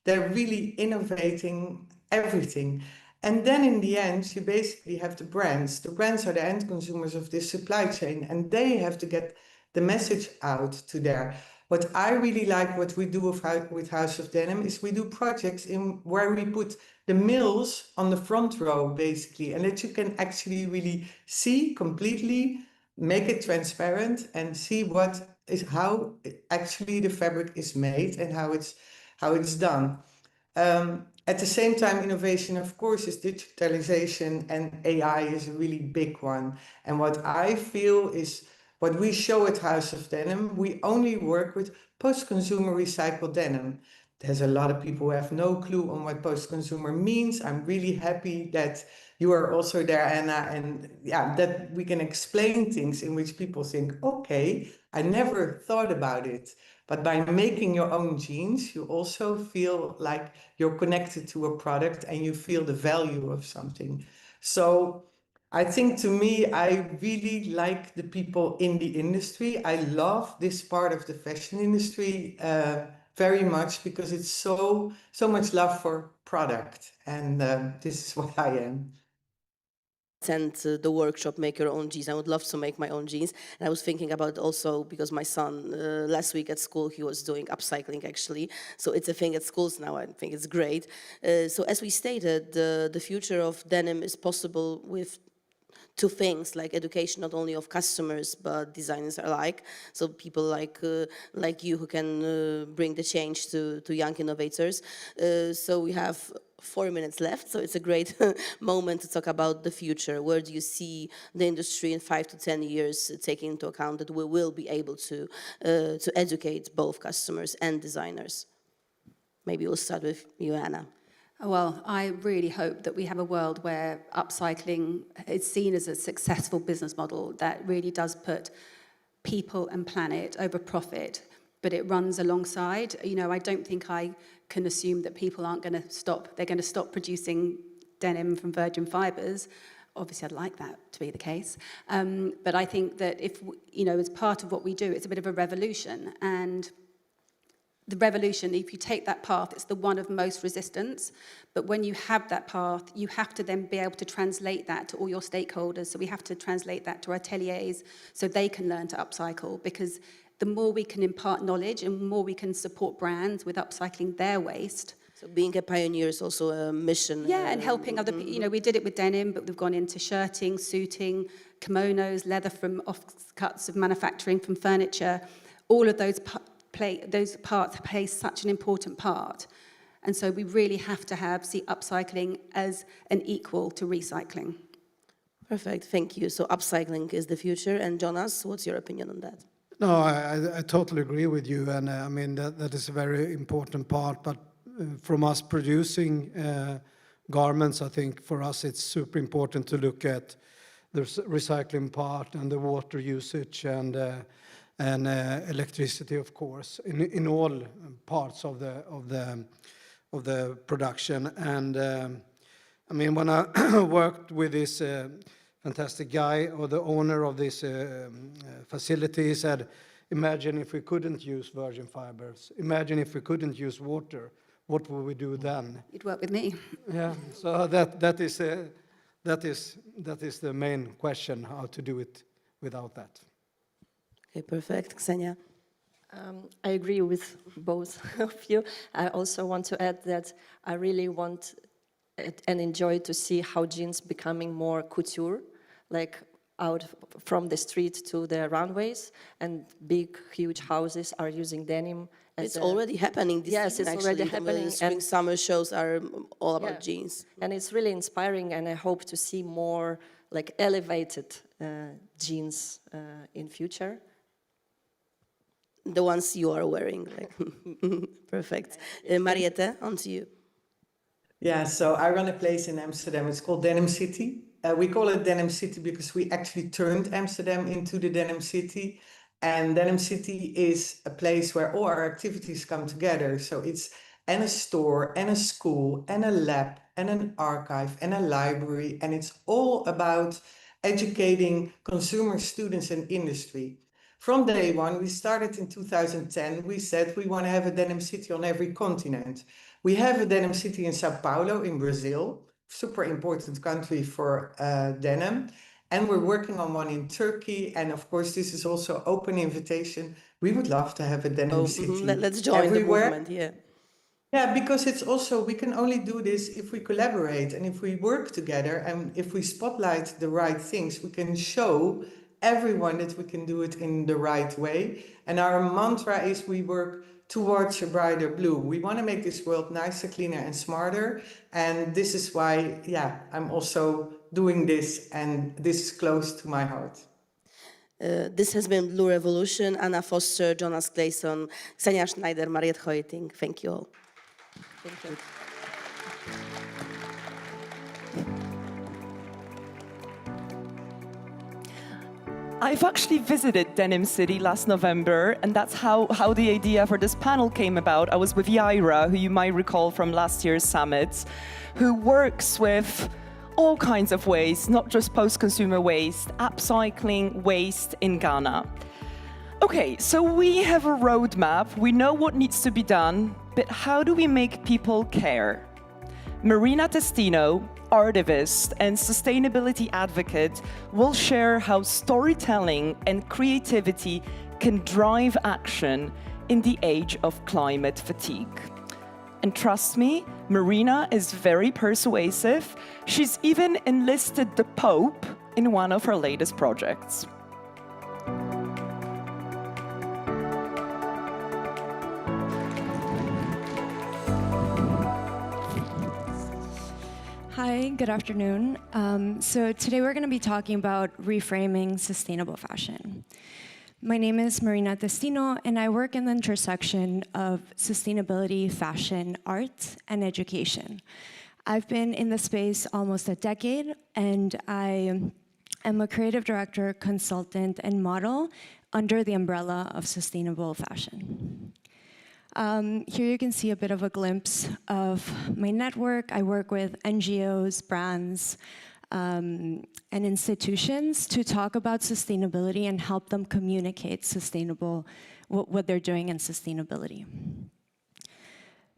they're really innovating everything. And then in the end, you basically have the brands. The brands are the end consumers of this supply chain, and they have to get the message out to there. What I really like, what we do with House of Denim, is we do projects where we put the mills on the front row, basically, and that you can actually really see completely, make it transparent, and see how actually the fabric is made and how it's done. At the same time, innovation, of course, is digitalization, and AI is a really big one. And what I feel is, what we show at House of Denim, we only work with post-consumer recycled denim. There's a lot of people who have no clue on what post-consumer means. I'm really happy that you are also there, Anna, and yeah, that we can explain things in which people think, okay, I never thought about it. But by making your own jeans, you also feel like you're connected to a product and you feel the value of something. So I think to me, I really like the people in the industry. I love this part of the fashion industry very much because it's so much love for product, and this is what I am. And the workshop, make your own jeans. I would love to make my own jeans. And I was thinking about also, because my son, last week at school, he was doing upcycling actually. So it's a thing at schools now, I think it's great. So as we stated, the future of denim is possible with two things, like education, not only of customers, but designers alike. So people like you who can bring the change to young innovators. So we have 4 minutes left, so it's a great moment to talk about the future. Where do you see the industry in 5 to 10 years, taking into account that we will be able to educate both customers and designers? Maybe we'll start with you, Anna. Well, I really hope that we have a world where upcycling is seen as a successful business model that really does put people and planet over profit, but it runs alongside. You know, I don't think I can assume that people aren't going to stop. They're going to stop producing denim from virgin fibers. Obviously, I'd like that to be the case. But I think that if, you know, as part of what we do, it's a bit of a revolution. And the revolution, if you take that path, it's the one of most resistance. But when you have that path, you have to then be able to translate that to all your stakeholders. So we have to translate that to our ateliers so they can learn to upcycle, because the more we can impart knowledge and more we can support brands with upcycling their waste. So being a pioneer is also a mission. Yeah, and helping other people. You know, we did it with denim, but we've gone into shirting, suiting, kimonos, leather from offcuts of manufacturing, from furniture. All of those parts play such an important part. And so we really have to see upcycling as an equal to recycling. Perfect, thank you. So upcycling is the future. And Jonas, what's your opinion on that? No, I totally agree with you, and I mean that is a very important part. But from us producing garments, I think for us it's super important to look at the recycling part and the water usage and electricity, of course, in all parts of the production. And I mean, when I worked with this fantastic guy, or the owner of this facility, he said, imagine if we couldn't use virgin fibers. Imagine if we couldn't use water. What would we do then? You'd work with me. Yeah, so that is the main question, how to do it without that. Okay, perfect. Ksenia? I agree with both of you. I also want to add that I really want and enjoy to see how jeans becoming more couture, like out from the street to the runways, and big, huge houses are using denim. It's already happening. Yes, it's already happening. Spring summer shows are all about jeans. And it's really inspiring, and I hope to see more like elevated jeans in future. The ones you are wearing. Like. Perfect. Mariette, on to you. Yeah, so I run a place in Amsterdam. It's called Denim City. We call it Denim City because we actually turned Amsterdam into the Denim City. And Denim City is a place where all our activities come together. So it's and a store and a school and a lab and an archive and a library. And it's all about educating consumers, students, and industry. From day one, we started in 2010. We said we want to have a Denim City on every continent. We have a Denim City in Sao Paulo in Brazil, super important country for denim. And we're working on one in Turkey. And of course, this is also open invitation. We would love to have a Denim City Let's join everywhere. The movement, yeah. Yeah, because it's also, we can only do this if we collaborate and if we work together and if we spotlight the right things, we can show everyone that we can do it in the right way. And our mantra is we work towards a brighter blue. We want to make this world nicer, cleaner, and smarter. And this is why, yeah, I'm also doing this, and this is close to my heart. This has been Blue Revolution. Anna Foster, Jonas Clayson, Ksenia Schneider, Mariette Hoiting. Thank you all. Thank you. I've actually visited Denim City last November, and that's how the idea for this panel came about. I was with Yaira, who you might recall from last year's summit, who works with all kinds of waste, not just post-consumer waste, upcycling waste in Ghana. Okay, so we have a roadmap, we know what needs to be done, but how do we make people care? Marina Testino, artivist and sustainability advocate, will share how storytelling and creativity can drive action in the age of climate fatigue. And trust me, Marina is very persuasive. She's even enlisted the Pope in one of her latest projects. Hi, good afternoon. So today we're going to be talking about reframing sustainable fashion. My name is Marina Testino, and I work in the intersection of sustainability, fashion, art, and education. I've been in the space almost a decade, and I am a creative director, consultant, and model under the umbrella of sustainable fashion. Here you can see a bit of a glimpse of my network. I work with NGOs, brands, and institutions to talk about sustainability and help them communicate what they're doing in sustainability.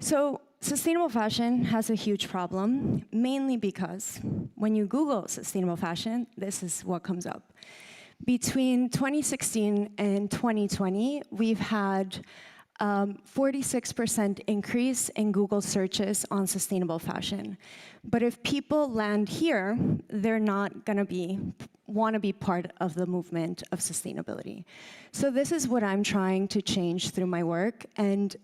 So sustainable fashion has a huge problem, mainly because when you Google sustainable fashion, this is what comes up. Between 2016 and 2020, we've had 46% increase in Google searches on sustainable fashion. But if people land here, they're not going to want to be part of the movement of sustainability. So this is what I'm trying to change through my work and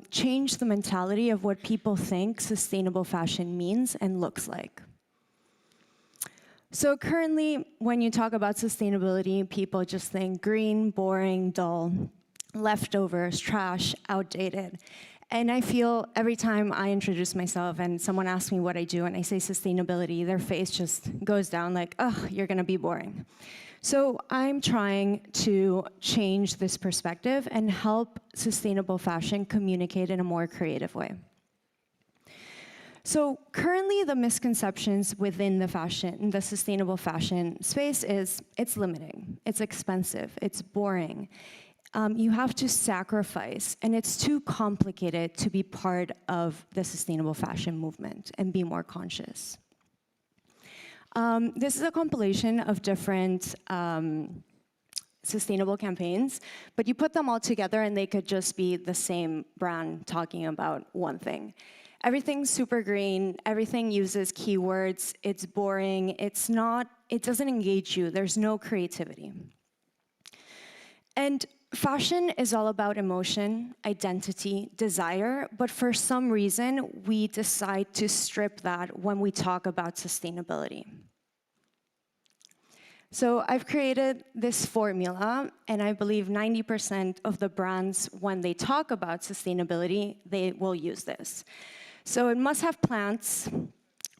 change the mentality of what people think sustainable fashion means and looks like. So currently, when you talk about sustainability, people just think green, boring, dull, leftovers, trash, outdated. And I feel every time I introduce myself and someone asks me what I do and I say sustainability, their face just goes down like, oh, you're gonna be boring. So I'm trying to change this perspective and help sustainable fashion communicate in a more creative way. So currently the misconceptions within the sustainable fashion space is it's limiting, it's expensive, it's boring. You have to sacrifice, and it's too complicated to be part of the sustainable fashion movement and be more conscious. This is a compilation of different sustainable campaigns, but you put them all together and they could just be the same brand talking about one thing. Everything's super green, everything uses keywords, it's boring, it doesn't engage you, there's no creativity. And fashion is all about emotion, identity, desire, but for some reason, we decide to strip that when we talk about sustainability. So I've created this formula, and I believe 90% of the brands, when they talk about sustainability, they will use this. So it must have plants,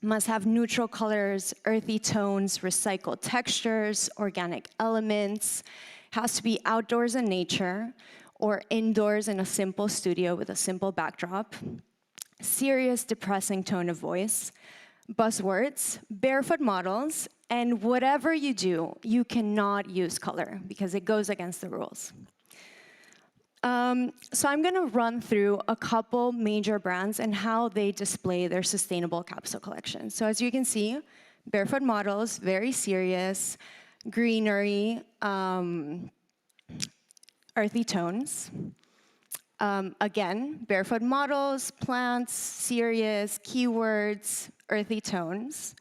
must have neutral colors, earthy tones, recycled textures, organic elements, has to be outdoors in nature or indoors in a simple studio with a simple backdrop, serious, depressing tone of voice, buzzwords, barefoot models, and whatever you do, you cannot use color because it goes against the rules. So I'm going to run through a couple major brands and how they display their sustainable capsule collection. So as you can see, barefoot models, very serious, greenery, earthy tones. Again, barefoot models, plants, serious, keywords, earthy tones.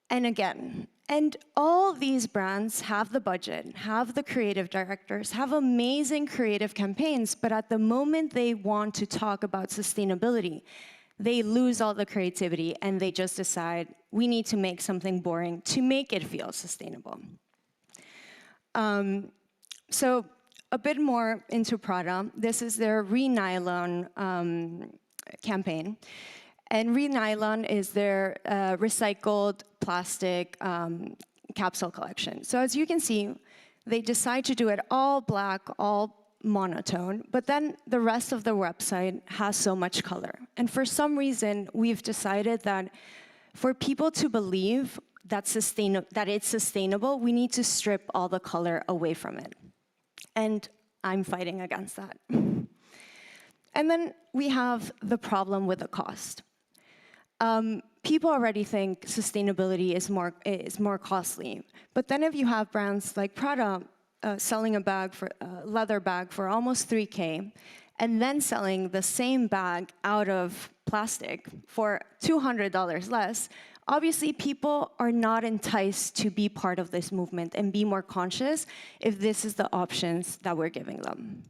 And again, and all these brands have the budget, have the creative directors, have amazing creative campaigns, but at the moment they want to talk about sustainability, they lose all the creativity and they just decide, we need to make something boring to make it feel sustainable. So a bit more into Prada. This is their Re-Nylon campaign. And Re-Nylon is their recycled plastic capsule collection. So as you can see, they decide to do it all black, all monotone, but then the rest of the website has so much color. And for some reason, we've decided that For people to believe that it's sustainable, we need to strip all the color away from it. And I'm fighting against that. And then we have the problem with the cost. People already think sustainability is more costly. But then if you have brands like Prada selling a leather bag for almost $3K, and then selling the same bag out of plastic for $200 less, obviously people are not enticed to be part of this movement and be more conscious if this is the options that we're giving them.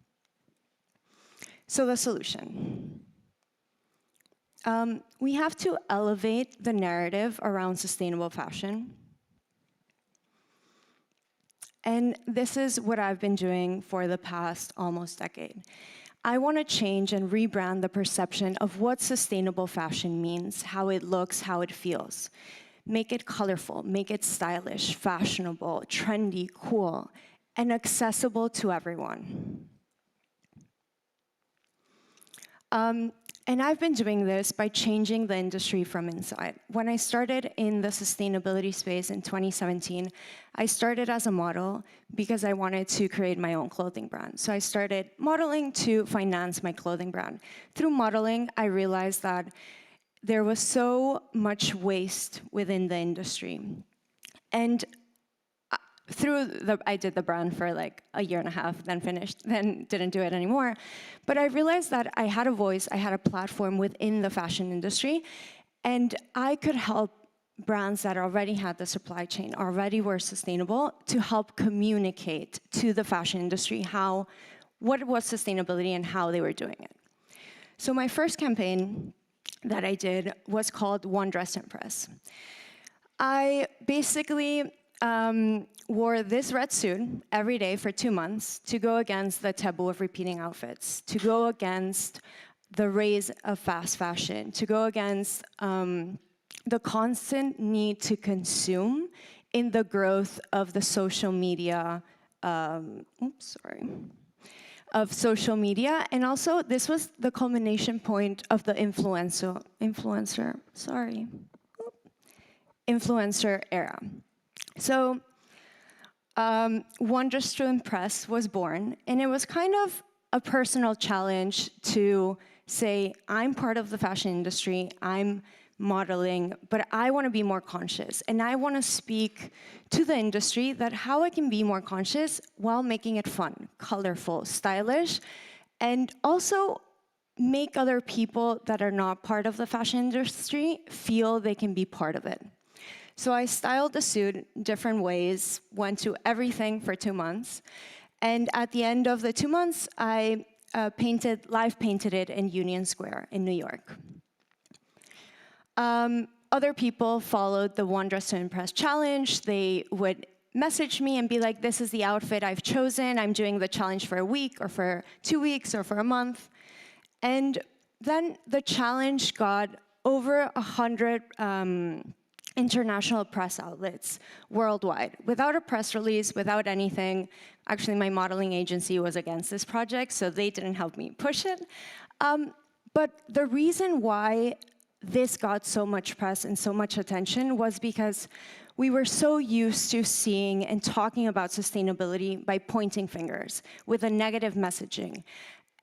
So the solution. We have to elevate the narrative around sustainable fashion. And this is what I've been doing for the past almost decade. I want to change and rebrand the perception of what sustainable fashion means, how it looks, how it feels. Make it colorful, make it stylish, fashionable, trendy, cool, and accessible to everyone. And I've been doing this by changing the industry from inside. When I started in the sustainability space in 2017, I started as a model because I wanted to create my own clothing brand. So I started modeling to finance my clothing brand. Through modeling, I realized that there was so much waste within the industry. And I did the brand for like a year and a half, then finished, then didn't do it anymore. But I realized that I had a voice, I had a platform within the fashion industry, and I could help brands that already had the supply chain, already were sustainable, to help communicate to the fashion industry what was sustainability and how they were doing it. So my first campaign that I did was called One Dress to Impress. I basically wore this red suit every day for 2 months to go against the taboo of repeating outfits, to go against the rise of fast fashion, to go against the constant need to consume in the growth of the social media, of social media. And also, this was the culmination point of the influencer era. So One Dress to Impress was born, and it was kind of a personal challenge to say, I'm part of the fashion industry, I'm modeling, but I want to be more conscious, and I want to speak to the industry that how I can be more conscious while making it fun, colorful, stylish, and also make other people that are not part of the fashion industry feel they can be part of it. So I styled the suit different ways, went to everything for 2 months. And at the end of the 2 months, I live painted it in Union Square in New York. Other people followed the One Dress to Impress challenge. They would message me and be like, this is the outfit I've chosen. I'm doing the challenge for a week or for 2 weeks or for a month. And then the challenge got over 100 international press outlets worldwide, without a press release, without anything. Actually, my modeling agency was against this project, so they didn't help me push it. But the reason why this got so much press and so much attention was because we were so used to seeing and talking about sustainability by pointing fingers with a negative messaging.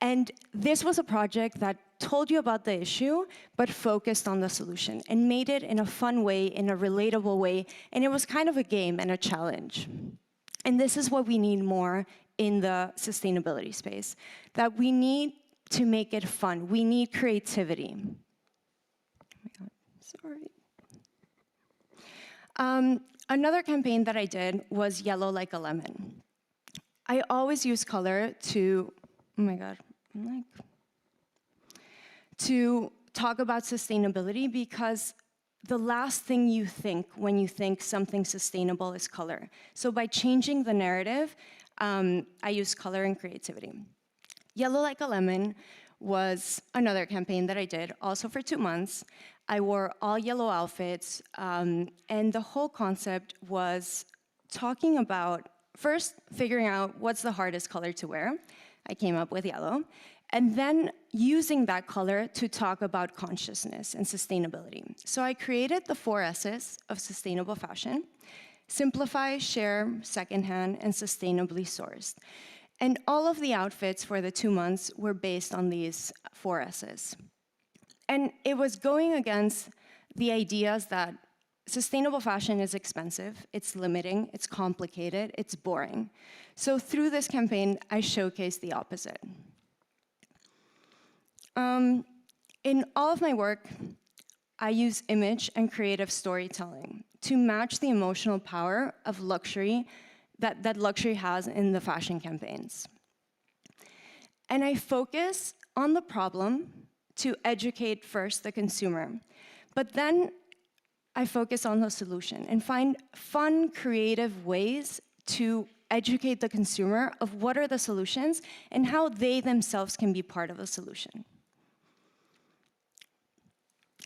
And this was a project that told you about the issue, but focused on the solution and made it in a fun way, in a relatable way, and it was kind of a game and a challenge. And this is what we need more in the sustainability space, that we need to make it fun. We need creativity. Oh my God, sorry. Another campaign that I did was Yellow Like a Lemon. I always use color to, oh my God, to talk about sustainability because the last thing you think when you think something sustainable is color. So by changing the narrative, I use color and creativity. Yellow Like a Lemon was another campaign that I did, also for 2 months. I wore all yellow outfits, and the whole concept was talking about, first, figuring out what's the hardest color to wear. I came up with yellow. and then using that color to talk about consciousness and sustainability. So I created the 4 S's of sustainable fashion: simplify, share, secondhand, and sustainably sourced. And all of the outfits for the 2 months were based on these 4 S's. And it was going against the ideas that sustainable fashion is expensive, it's limiting, it's complicated, it's boring. So through this campaign, I showcased the opposite. In all of my work, I use image and creative storytelling to match the emotional power of luxury that luxury has in the fashion campaigns. And I focus on the problem to educate first the consumer, but then I focus on the solution and find fun, creative ways to educate the consumer of what are the solutions and how they themselves can be part of the solution.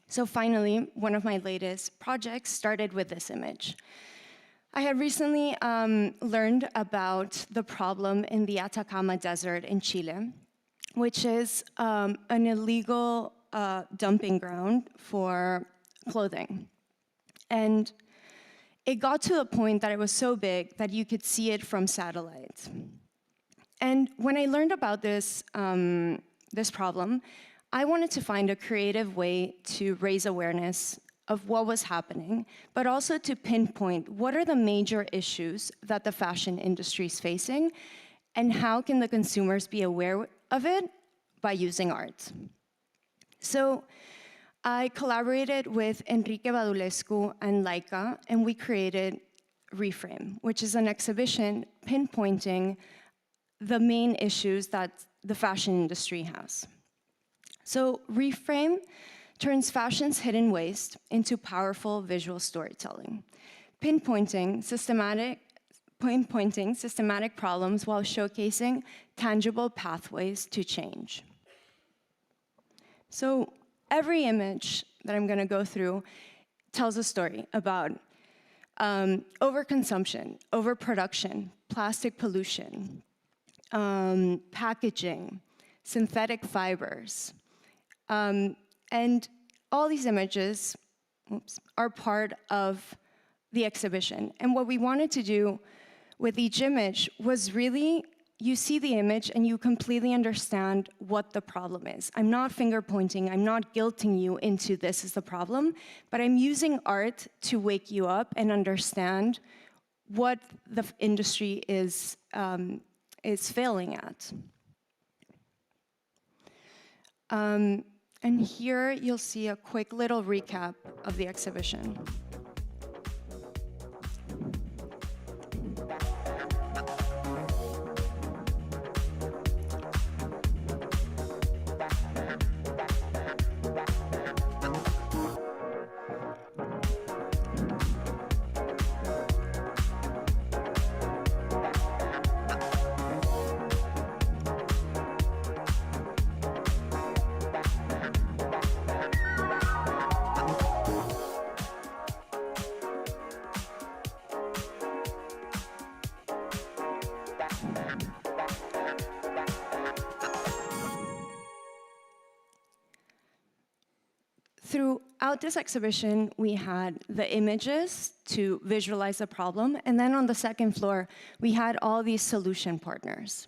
So finally, one of my latest projects started with this image. I had recently learned about the problem in the Atacama Desert in Chile, which is an illegal dumping ground for clothing. And it got to a point that it was so big that you could see it from satellites. And when I learned about this, this problem, I wanted to find a creative way to raise awareness of what was happening, but also to pinpoint what are the major issues that the fashion industry is facing, and how can the consumers be aware of it by using art. So I collaborated with Enrique Badulescu and Laika, and we created Reframe, which is an exhibition pinpointing the main issues that the fashion industry has. So Reframe turns fashion's hidden waste into powerful visual storytelling, pinpointing systematic problems while showcasing tangible pathways to change. So every image that I'm going to go through tells a story about overconsumption, overproduction, plastic pollution, packaging, synthetic fibers. And all these images are part of the exhibition. And what we wanted to do with each image was really, you see the image and you completely understand what the problem is. I'm not finger pointing, I'm not guilting you into this is the problem, but I'm using art to wake you up and understand what the industry is failing at. And here you'll see a quick little recap of the exhibition. Throughout this exhibition, we had the images to visualize the problem, and then on the second floor, we had all these solution partners.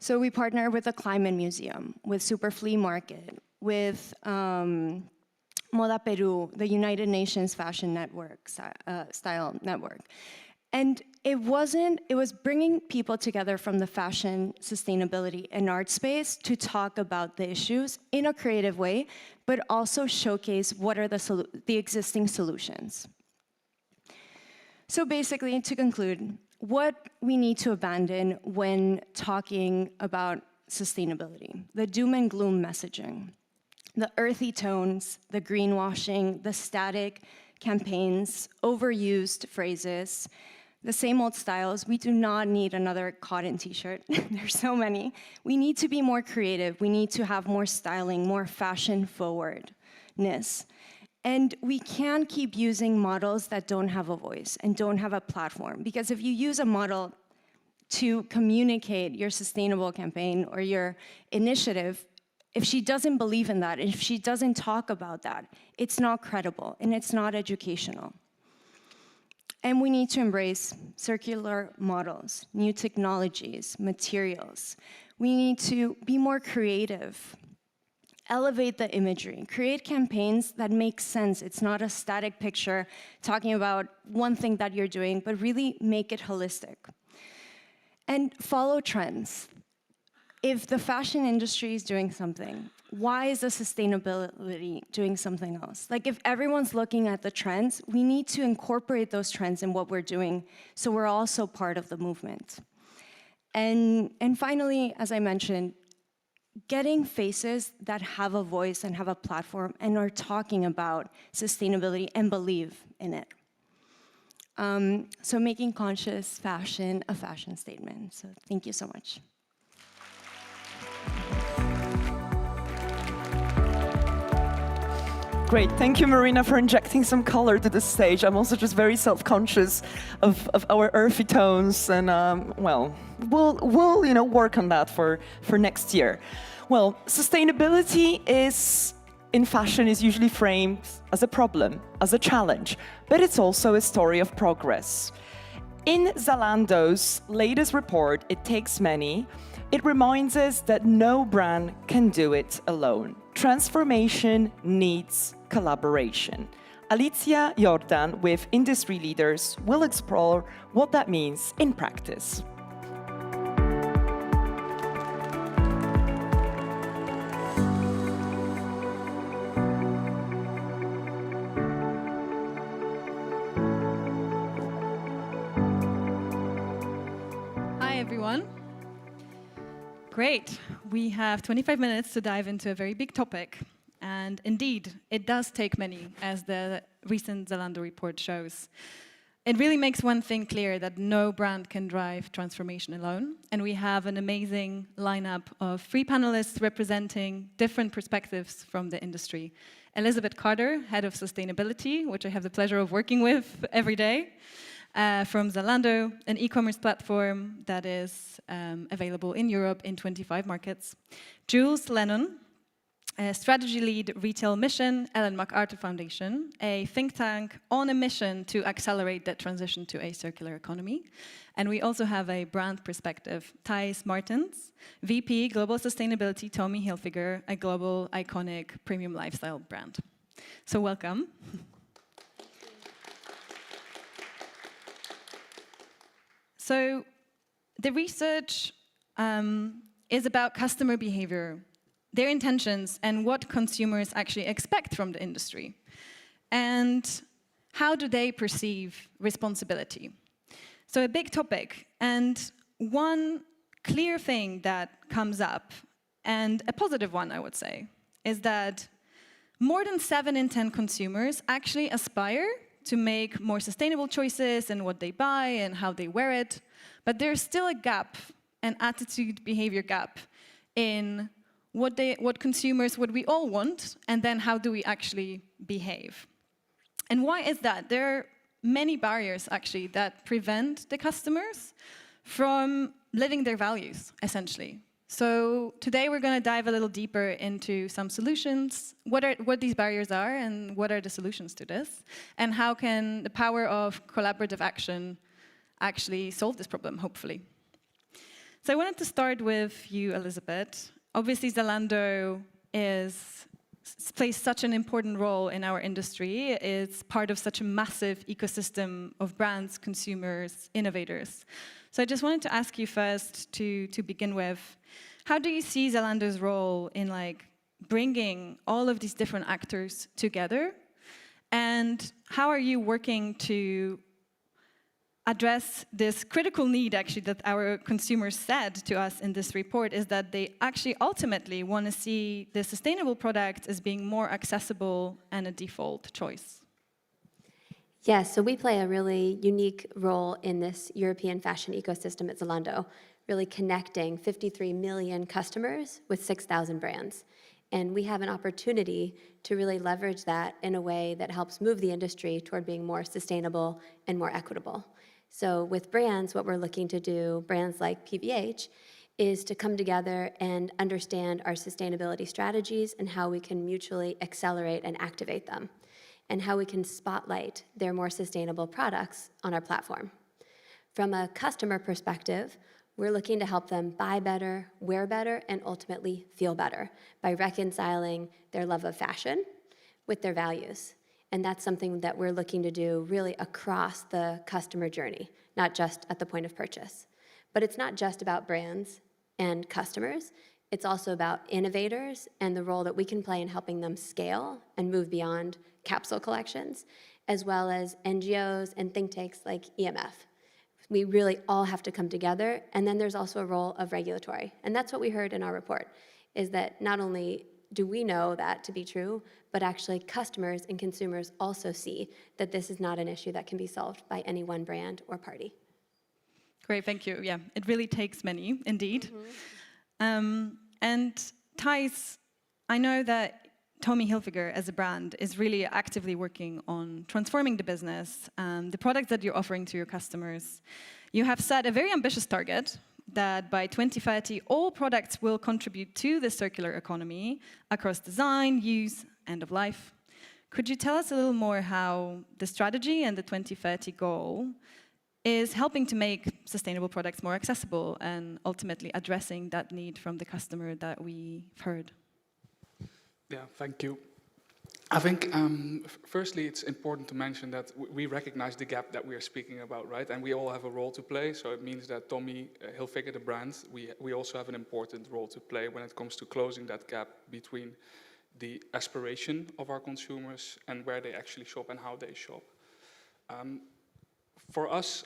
So we partnered with the Climate Museum, with Super Flea Market, with Moda Peru, the United Nations Fashion Network, Style Network. And it was bringing people together from the fashion, sustainability, and art space to talk about the issues in a creative way, but also showcase what are the existing solutions. So basically, to conclude, what we need to abandon when talking about sustainability: the doom and gloom messaging, the earthy tones, the greenwashing, the static campaigns, overused phrases, the same old styles. We do not need another cotton t-shirt. There's so many. We need to be more creative. We need to have more styling, more fashion forwardness. And we can't keep using models that don't have a voice and don't have a platform. Because if you use a model to communicate your sustainable campaign or your initiative, if she doesn't believe in that, if she doesn't talk about that, it's not credible and it's not educational. And we need to embrace circular models, new technologies, materials. We need to be more creative, elevate the imagery, create campaigns that make sense. It's not a static picture talking about one thing that you're doing, but really make it holistic. And follow trends. If the fashion industry is doing something, why is the sustainability doing something else? Like if everyone's looking at the trends, we need to incorporate those trends in what we're doing so we're also part of the movement. And finally, as I mentioned, getting faces that have a voice and have a platform and are talking about sustainability and believe in it. So making conscious fashion a fashion statement. So thank you so much. Great, thank you, Marina, for injecting some color to the stage. I'm also just very self-conscious of our earthy tones, and well, we'll work on that for next year. Well, sustainability in fashion is usually framed as a problem, as a challenge, but it's also a story of progress. In Zalando's latest report, It Takes Many, it reminds us that no brand can do it alone. Transformation needs collaboration. Alicia Jordan with industry leaders will explore what that means in practice. Hi, everyone. Great. We have 25 minutes to dive into a very big topic. And indeed, it does take many, as the recent Zalando report shows. It really makes one thing clear, that no brand can drive transformation alone. And we have an amazing lineup of 3 panelists representing different perspectives from the industry. Elizabeth Carter, Head of Sustainability, which I have the pleasure of working with every day, from Zalando, an e-commerce platform that is available in Europe in 25 markets. Jules Lennon, Strategy Lead Retail Mission, Ellen MacArthur Foundation, a think tank on a mission to accelerate that transition to a circular economy. And we also have a brand perspective, Thijs Martens, VP Global Sustainability, Tommy Hilfiger, a global iconic premium lifestyle brand. So welcome. So the research is about customer behavior, their intentions, and what consumers actually expect from the industry. And how do they perceive responsibility? So a big topic, and one clear thing that comes up, and a positive one, I would say, is that more than 7 in 10 consumers actually aspire to make more sustainable choices in what they buy and how they wear it. But there's still a gap, an attitude behavior gap, in what consumers, what we all want, and then how do we actually behave. And why is that? There are many barriers, actually, that prevent the customers from living their values, essentially. So today we're going to dive a little deeper into some solutions, what these barriers are and what are the solutions to this, and how can the power of collaborative action actually solve this problem, hopefully. So I wanted to start with you, Elizabeth. Obviously, Zalando plays such an important role in our industry. It's part of such a massive ecosystem of brands, consumers, innovators. So I just wanted to ask you first, to begin with, how do you see Zalando's role in bringing all of these different actors together? And how are you working to address this critical need, actually, that our consumers said to us in this report, is that they actually ultimately want to see the sustainable product as being more accessible and a default choice? Yes, so we play a really unique role in this European fashion ecosystem at Zalando, really connecting 53 million customers with 6,000 brands. And we have an opportunity to really leverage that in a way that helps move the industry toward being more sustainable and more equitable. So with brands, what we're looking to do, brands like PVH, is to come together and understand our sustainability strategies and how we can mutually accelerate and activate them, and how we can spotlight their more sustainable products on our platform. From a customer perspective, we're looking to help them buy better, wear better, and ultimately feel better by reconciling their love of fashion with their values. And that's something that we're looking to do really across the customer journey, not just at the point of purchase. But it's not just about brands and customers, it's also about innovators and the role that we can play in helping them scale and move beyond capsule collections, as well as NGOs and think tanks like EMF. We really all have to come together, and then there's also a role of regulatory. And that's what we heard in our report, is that not only do we know that to be true, but actually customers and consumers also see that this is not an issue that can be solved by any one brand or party. Great, thank you. Yeah, it really takes many, indeed. And Thijs, I know that Tommy Hilfiger as a brand is really actively working on transforming the business, the products that you're offering to your customers. You have set a very ambitious target that by 2030, all products will contribute to the circular economy across design, use, end of life. Could you tell us a little more how the strategy and the 2030 goal is helping to make sustainable products more accessible and ultimately addressing that need from the customer that we've heard? Yeah, thank you. I think, firstly, it's important to mention that we recognize the gap that we are speaking about, right? And we all have a role to play, so it means that Tommy Hilfiger, the brand, we also have an important role to play when it comes to closing that gap between the aspiration of our consumers and where they actually shop and how they shop. For us,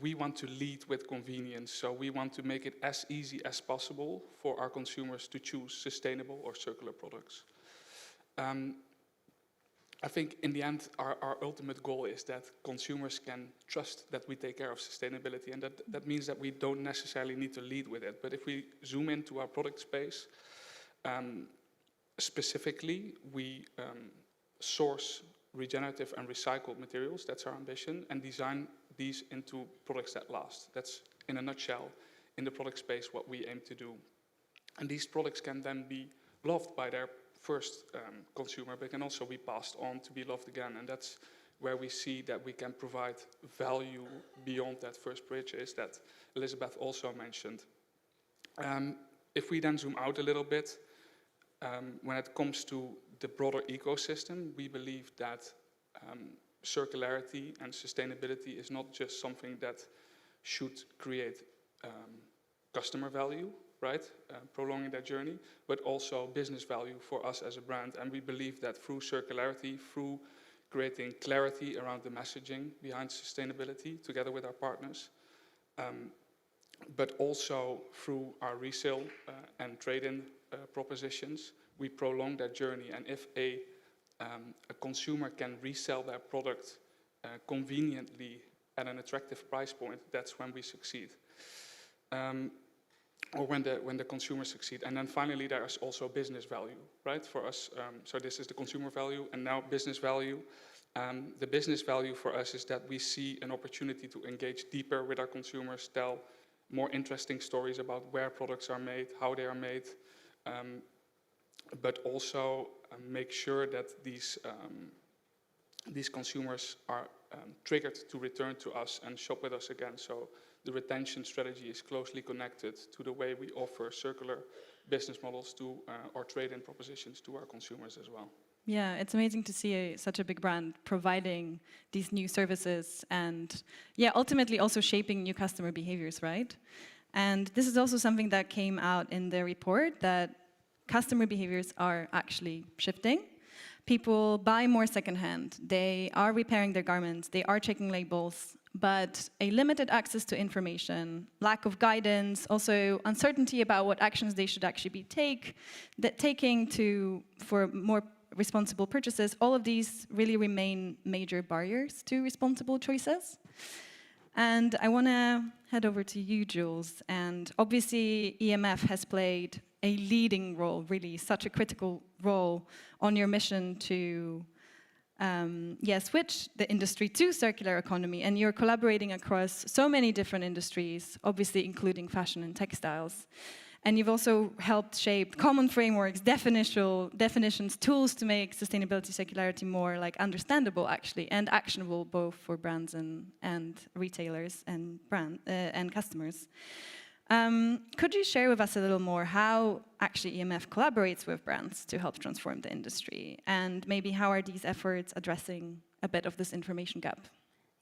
we want to lead with convenience, so we want to make it as easy as possible for our consumers to choose sustainable or circular products. I think in the end, our ultimate goal is that consumers can trust that we take care of sustainability, and that means that we don't necessarily need to lead with it. But if we zoom into our product space, specifically, we source regenerative and recycled materials, that's our ambition, and design these into products that last. That's, in a nutshell, in the product space, what we aim to do. And these products can then be loved by their first consumer, but can also be passed on to be loved again. And that's where we see that we can provide value beyond that first purchase that Elizabeth also mentioned. If we then zoom out a little bit, when it comes to the broader ecosystem, we believe that circularity and sustainability is not just something that should create customer value, right, prolonging that journey, but also business value for us as a brand. And we believe that through circularity, through creating clarity around the messaging behind sustainability together with our partners, but also through our resale and trade-in propositions, we prolong that journey. And if a consumer can resell their product conveniently at an attractive price point, that's when we succeed. Or when the consumers succeed. And then finally, there is also business value, right, for us. So this is the consumer value, and now business value. The business value for us is that we see an opportunity to engage deeper with our consumers, tell more interesting stories about where products are made, how they are made, but also make sure that these consumers are triggered to return to us and shop with us again. So the retention strategy is closely connected to the way we offer circular business models to or trade-in propositions to our consumers as well. Yeah, it's amazing to see such a big brand providing these new services and, yeah, ultimately also shaping new customer behaviors, right? And this is also something that came out in the report, that customer behaviors are actually shifting. People buy more secondhand, they are repairing their garments, they are checking labels, but a limited access to information, lack of guidance, also uncertainty about what actions they should actually be taking for more responsible purchases, all of these really remain major barriers to responsible choices. And I want to head over to you, Jules. And obviously, EMF has played a leading role, really, such a critical role on your mission to switch the industry to circular economy, and you're collaborating across so many different industries, obviously including fashion and textiles. And you've also helped shape common frameworks, definitions, tools to make sustainability, circularity more like understandable actually, and actionable both for brands and retailers and and customers. Could you share with us a little more how actually EMF collaborates with brands to help transform the industry? And maybe how are these efforts addressing a bit of this information gap?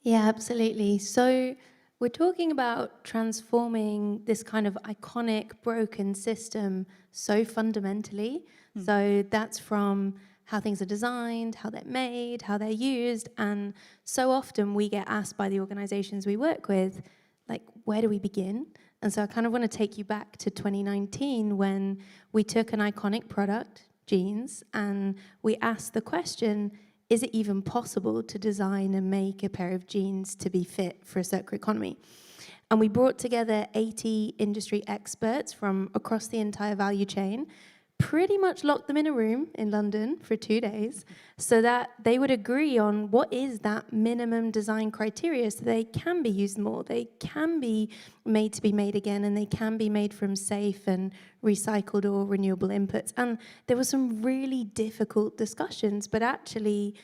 Yeah, absolutely. So we're talking about transforming this kind of iconic, broken system so fundamentally. So that's from how things are designed, how they're made, how they're used. And so often we get asked by the organizations we work with, like, where do we begin? And so I kind of want to take you back to 2019 when we took an iconic product, jeans, and we asked the question, is it even possible to design and make a pair of jeans to be fit for a circular economy? And we brought together 80 industry experts from across the entire value chain, pretty much locked them in a room in London for 2 days so that they would agree on what is that minimum design criteria so they can be used more, they can be made to be made again, and they can be made from safe and recycled or renewable inputs. And there were some really difficult discussions, but actually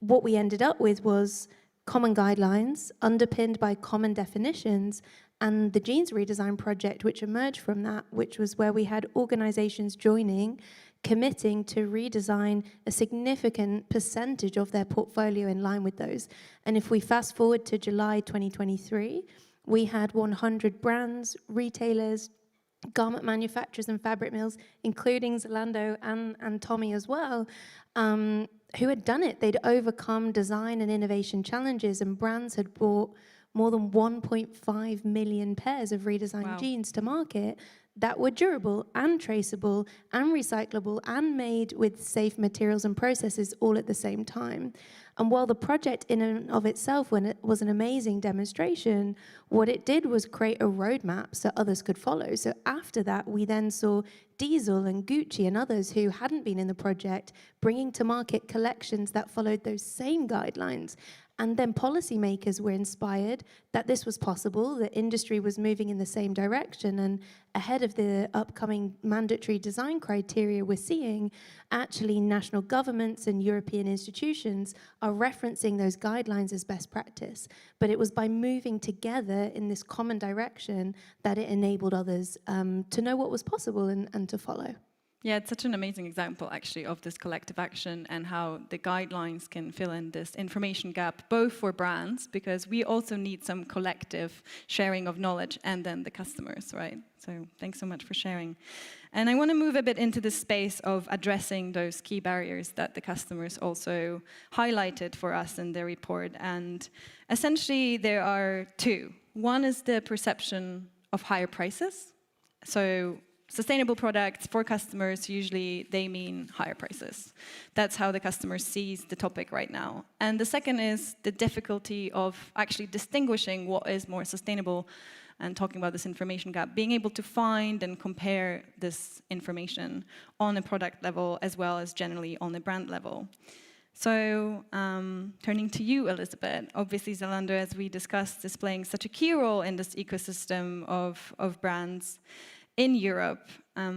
what we ended up with was common guidelines underpinned by common definitions, and the jeans redesign project, which emerged from that, which was where we had organizations joining, committing to redesign a significant percentage of their portfolio in line with those. And if we fast forward to July 2023, we had 100 brands, retailers, garment manufacturers and fabric mills, including Zalando and Tommy as well, who had done it. They'd overcome design and innovation challenges, and brands had brought more than 1.5 million pairs of redesigned jeans to market that were durable and traceable and recyclable and made with safe materials and processes all at the same time. And while the project in and of itself was an amazing demonstration, what it did was create a roadmap so others could follow. So after that, we then saw Diesel and Gucci and others who hadn't been in the project bringing to market collections that followed those same guidelines. And then policymakers were inspired that this was possible, the industry was moving in the same direction, and ahead of the upcoming mandatory design criteria we're seeing, actually national governments and European institutions are referencing those guidelines as best practice. But it was by moving together in this common direction that it enabled others to know what was possible and to follow. Yeah, it's such an amazing example, actually, of this collective action and how the guidelines can fill in this information gap, both for brands, because we also need some collective sharing of knowledge, and then the customers, right? So thanks so much for sharing. And I want to move a bit into the space of addressing those key barriers that the customers also highlighted for us in their report. And essentially, there are two. One is the perception of higher prices. So sustainable products for customers, usually they mean higher prices. That's how the customer sees the topic right now. And the second is the difficulty of actually distinguishing what is more sustainable, and talking about this information gap, being able to find and compare this information on a product level as well as generally on the brand level. So turning to you, Elizabeth, obviously Zalando, as we discussed, is playing such a key role in this ecosystem of brands in Europe.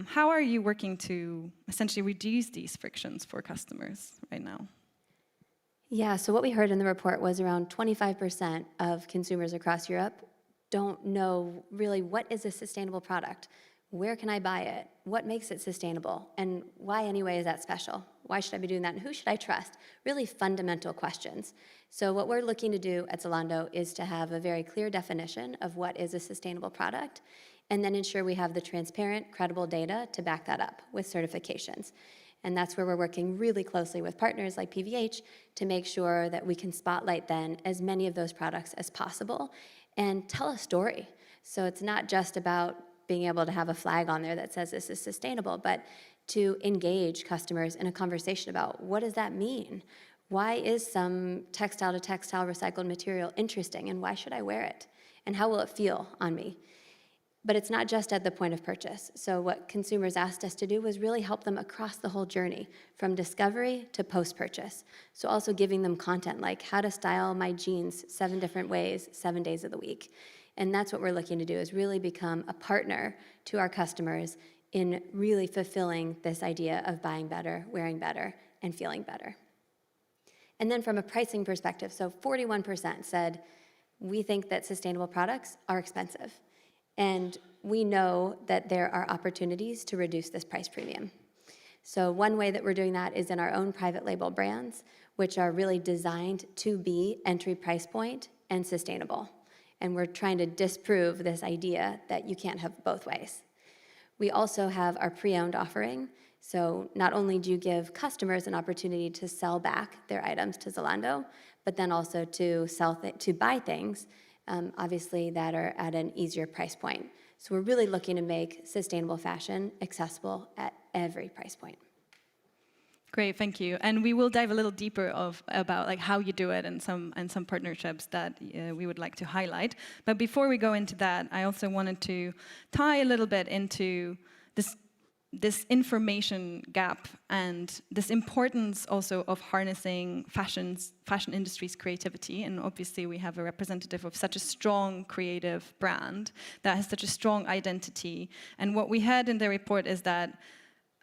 How are you working to essentially reduce these frictions for customers right now? Yeah, so what we heard in the report was around 25% of consumers across Europe don't know really what is a sustainable product. Where can I buy it? What makes it sustainable? And why anyway is that special? Why should I be doing that? And who should I trust? Really fundamental questions. So what we're looking to do at Zalando is to have a very clear definition of what is a sustainable product, and then ensure we have the transparent, credible data to back that up with certifications. And that's where we're working really closely with partners like PVH to make sure that we can spotlight then as many of those products as possible and tell a story. So it's not just about being able to have a flag on there that says this is sustainable, but to engage customers in a conversation about what does that mean? Why is some textile to textile recycled material interesting, and why should I wear it? And how will it feel on me? But it's not just at the point of purchase. So what consumers asked us to do was really help them across the whole journey, from discovery to post-purchase. So also giving them content like how to style my jeans 7 different ways, 7 days of the week. And that's what we're looking to do, is really become a partner to our customers in really fulfilling this idea of buying better, wearing better, and feeling better. And then from a pricing perspective, so 41% said, we think that sustainable products are expensive. And we know that there are opportunities to reduce this price premium. So one way that we're doing that is in our own private label brands, which are really designed to be entry price point and sustainable. And we're trying to disprove this idea that you can't have both ways. We also have our pre-owned offering. So not only do you give customers an opportunity to sell back their items to Zalando, but then also to buy things, obviously, that are at an easier price point. So we're really looking to make sustainable fashion accessible at every price point. Great, thank you. And we will dive a little deeper about like how you do it and some partnerships that we would like to highlight. But before we go into that, I also wanted to tie a little bit into this information gap and this importance also of harnessing fashion industry's creativity. And obviously we have a representative of such a strong creative brand that has such a strong identity. And what we heard in the report is that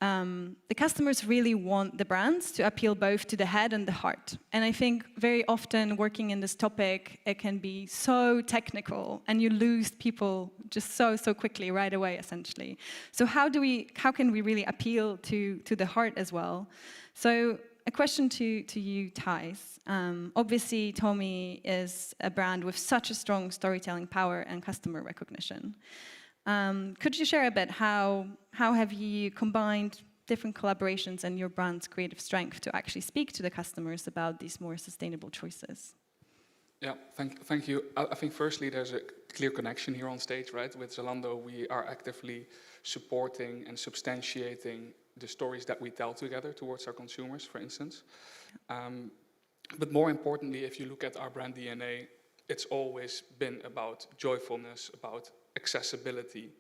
the customers really want the brands to appeal both to the head and the heart. And I think very often working in this topic, it can be so technical and you lose people just so quickly right away, essentially. So how can we really appeal to the heart as well? So a question to you, Thijs. Obviously, Tommy is a brand with such a strong storytelling power and customer recognition. Could you share a bit how have you combined different collaborations and your brand's creative strength to actually speak to the customers about these more sustainable choices? Yeah, thank you. I think firstly there's a clear connection here on stage, right? With Zalando, we are actively supporting and substantiating the stories that we tell together towards our consumers, for instance. But more importantly, if you look at our brand DNA, it's always been about joyfulness, about accessibility,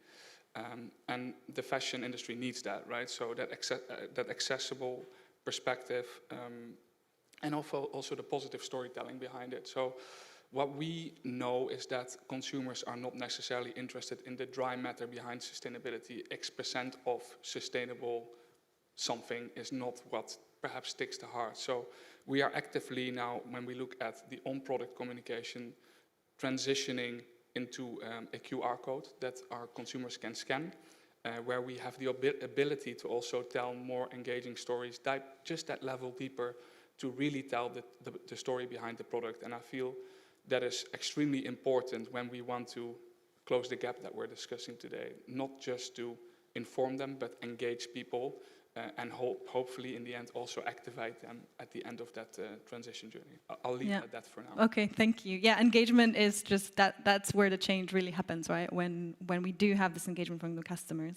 and the fashion industry needs that, right? So that accessible perspective, and also the positive storytelling behind it. So what we know is that consumers are not necessarily interested in the dry matter behind sustainability. X% of sustainable something is not what perhaps sticks to heart. So we are actively now, when we look at the on-product communication, transitioning into a QR code that our consumers can scan, where we have the ability to also tell more engaging stories, dive just that level deeper to really tell the story behind the product. And I feel that is extremely important when we want to close the gap that we're discussing today, not just to inform them, but engage people and hopefully in the end also activate them at the end of that transition journey. I'll leave it at that for now. Okay, thank you. Yeah, engagement is just that's where the change really happens, right? When we do have this engagement from the customers.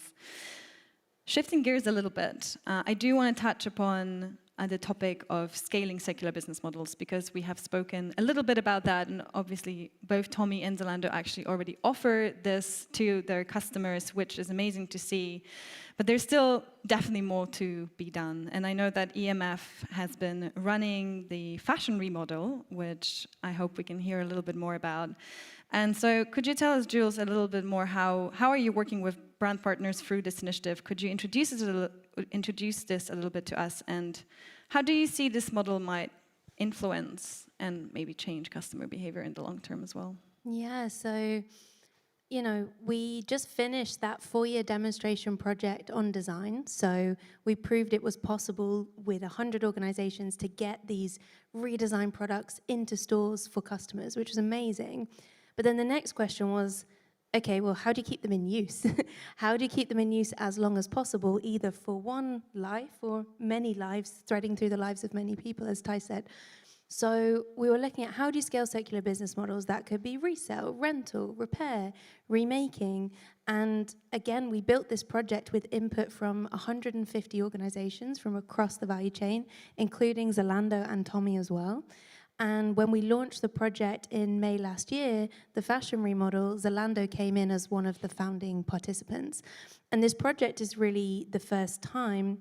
Shifting gears a little bit, I do want to touch upon the topic of scaling circular business models, because we have spoken a little bit about that, and obviously both Tommy and Zalando actually already offer this to their customers, which is amazing to see. But there's still definitely more to be done. And I know that EMF has been running the fashion remodel, which I hope we can hear a little bit more about. And so could you tell us, Jules, a little bit more how are you working with brand partners through this initiative? Could you introduce this a little bit to us? And how do you see this model might influence and maybe change customer behavior in the long term as well? Yeah, so we just finished that 4-year demonstration project on design. So we proved it was possible with 100 organizations to get these redesigned products into stores for customers, which was amazing. But then the next question was, okay, well, how do you keep them in use? How do you keep them in use as long as possible, either for one life or many lives, threading through the lives of many people, as Ty said? So we were looking at how do you scale circular business models that could be resale, rental, repair, remaking. And again, we built this project with input from 150 organizations from across the value chain, including Zalando and Tommy as well. And when we launched the project in May last year, the fashion remodel, Zalando came in as one of the founding participants. And this project is really the first time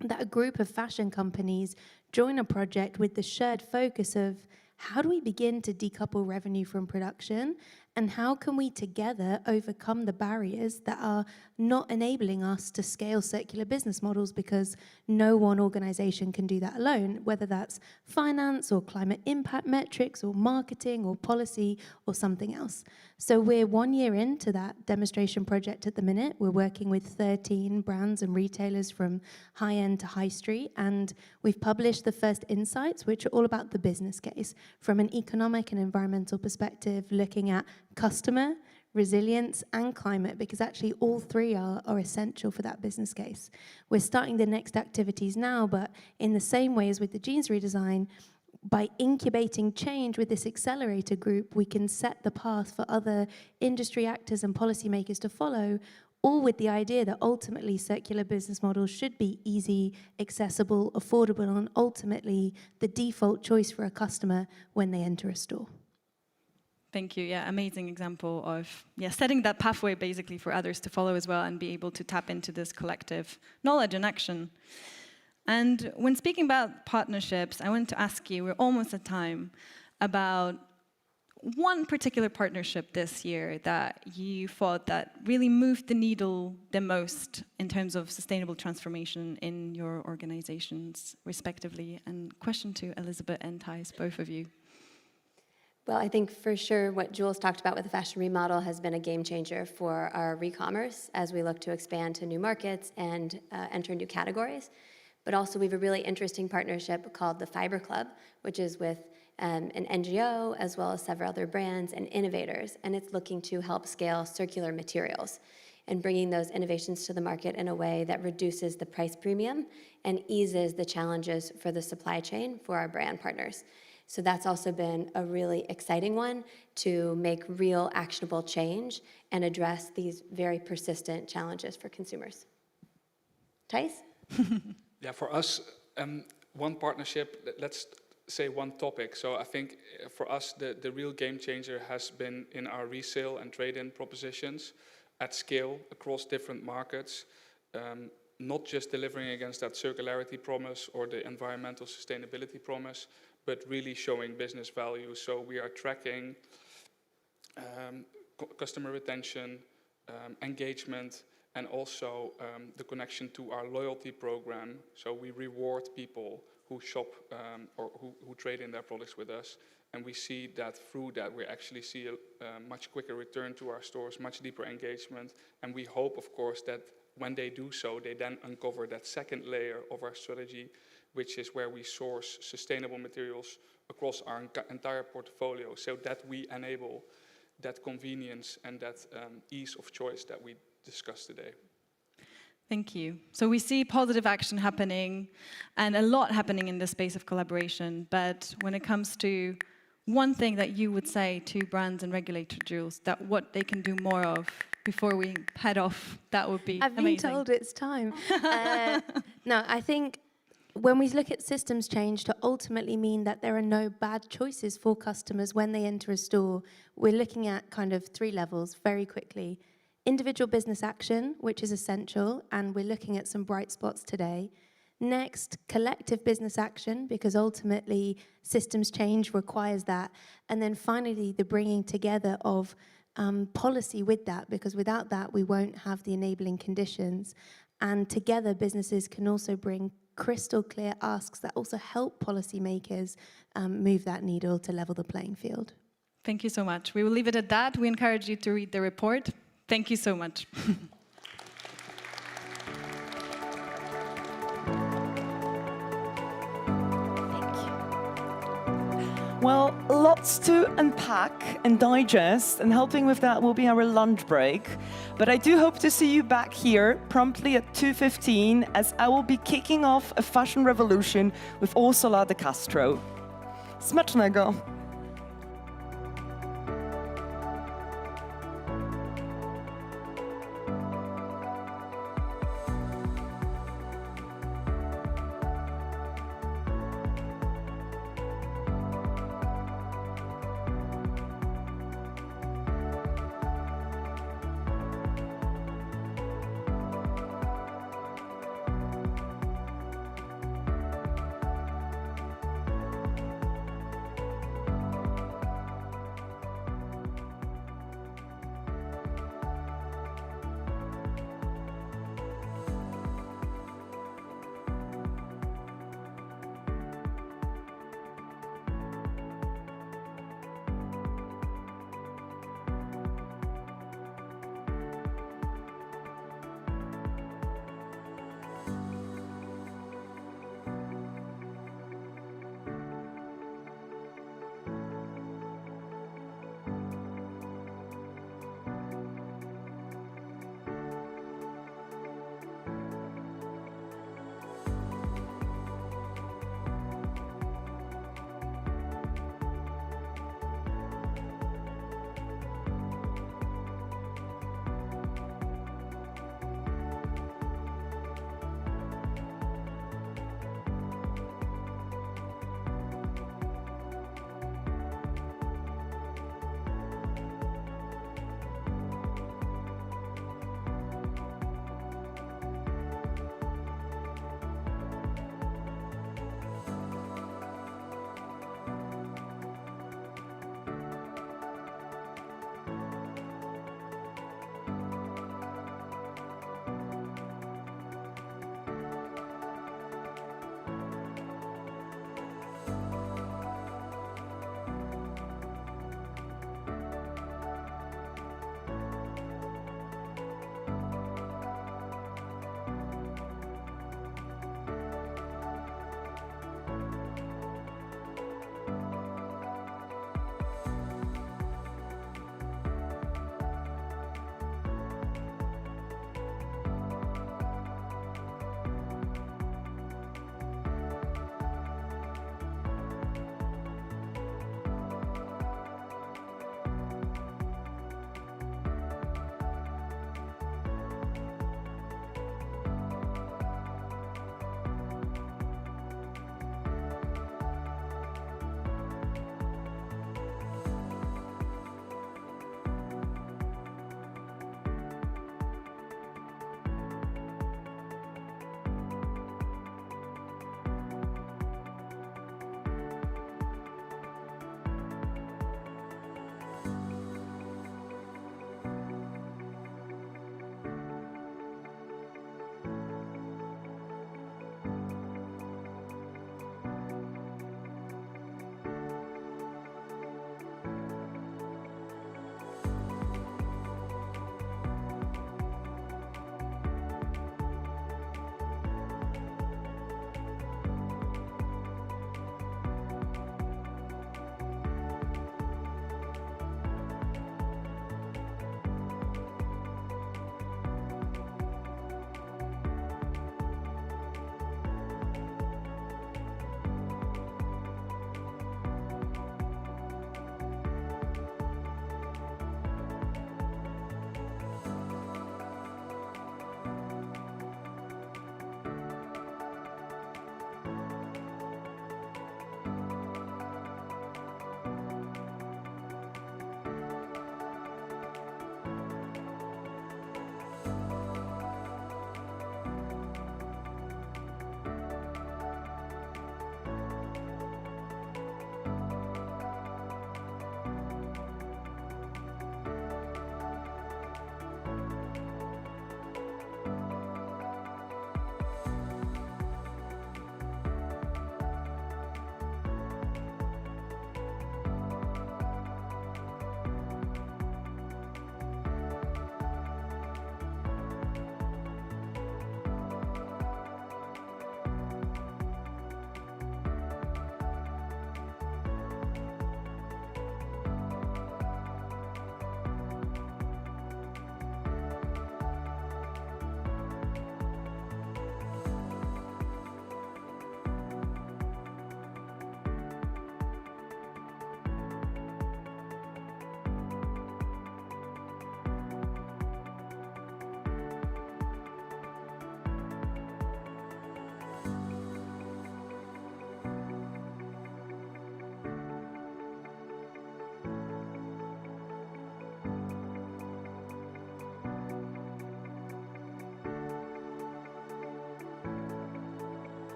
that a group of fashion companies join a project with the shared focus of how do we begin to decouple revenue from production, and how can we together overcome the barriers that are not enabling us to scale circular business models, because no one organization can do that alone, whether that's finance or climate impact metrics or marketing or policy or something else. So we're 1 year into that demonstration project at the minute. We're working with 13 brands and retailers from high-end to high street, and we've published the first insights, which are all about the business case from an economic and environmental perspective, looking at customer, resilience, and climate, because actually all three are essential for that business case. We're starting the next activities now, but in the same way as with the jeans redesign, by incubating change with this accelerator group, we can set the path for other industry actors and policymakers to follow, all with the idea that ultimately circular business models should be easy, accessible, affordable, and ultimately the default choice for a customer when they enter a store. Thank you. Yeah, amazing example of setting that pathway basically for others to follow as well and be able to tap into this collective knowledge and action. And when speaking about partnerships, I wanted to ask you, we're almost at time, about one particular partnership this year that you thought that really moved the needle the most in terms of sustainable transformation in your organizations, respectively. And question to Elizabeth and Thijs, both of you. Well, I think for sure what Jules talked about with the fashion remodel has been a game changer for our re-commerce as we look to expand to new markets and enter new categories. But also we have a really interesting partnership called the Fiber Club, which is with an NGO as well as several other brands and innovators. And it's looking to help scale circular materials and bringing those innovations to the market in a way that reduces the price premium and eases the challenges for the supply chain for our brand partners. So that's also been a really exciting one to make real actionable change and address these very persistent challenges for consumers. Thijs? Yeah, for us, one partnership, let's say one topic. So I think for us, the real game changer has been in our resale and trade-in propositions at scale across different markets, not just delivering against that circularity promise or the environmental sustainability promise, but really showing business value. So we are tracking customer retention, engagement, and also the connection to our loyalty program. So we reward people who shop or who trade in their products with us. And we see that through that, we actually see a much quicker return to our stores, much deeper engagement. And we hope, of course, that when they do so, they then uncover that second layer of our strategy, which is where we source sustainable materials across our entire portfolio, so that we enable that convenience and that ease of choice that we discussed today. Thank you. So we see positive action happening and a lot happening in the space of collaboration. But when it comes to one thing that you would say to brands and regulators, Jules, that what they can do more of before we head off, that would be amazing. I've been told it's time. No, I think when we look at systems change to ultimately mean that there are no bad choices for customers when they enter a store, we're looking at kind of 3 levels very quickly. Individual business action, which is essential, and we're looking at some bright spots today. Next, collective business action, because ultimately systems change requires that. And then finally, the bringing together of policy with that, because without that, we won't have the enabling conditions. And together, businesses can also bring crystal clear asks that also help policymakers move that needle to level the playing field. Thank you so much. We will leave it at that. We encourage you to read the report. Thank you so much. Well, lots to unpack and digest, and helping with that will be our lunch break. But I do hope to see you back here promptly at 2:15, as I will be kicking off a fashion revolution with Ursula de Castro. Smacznego!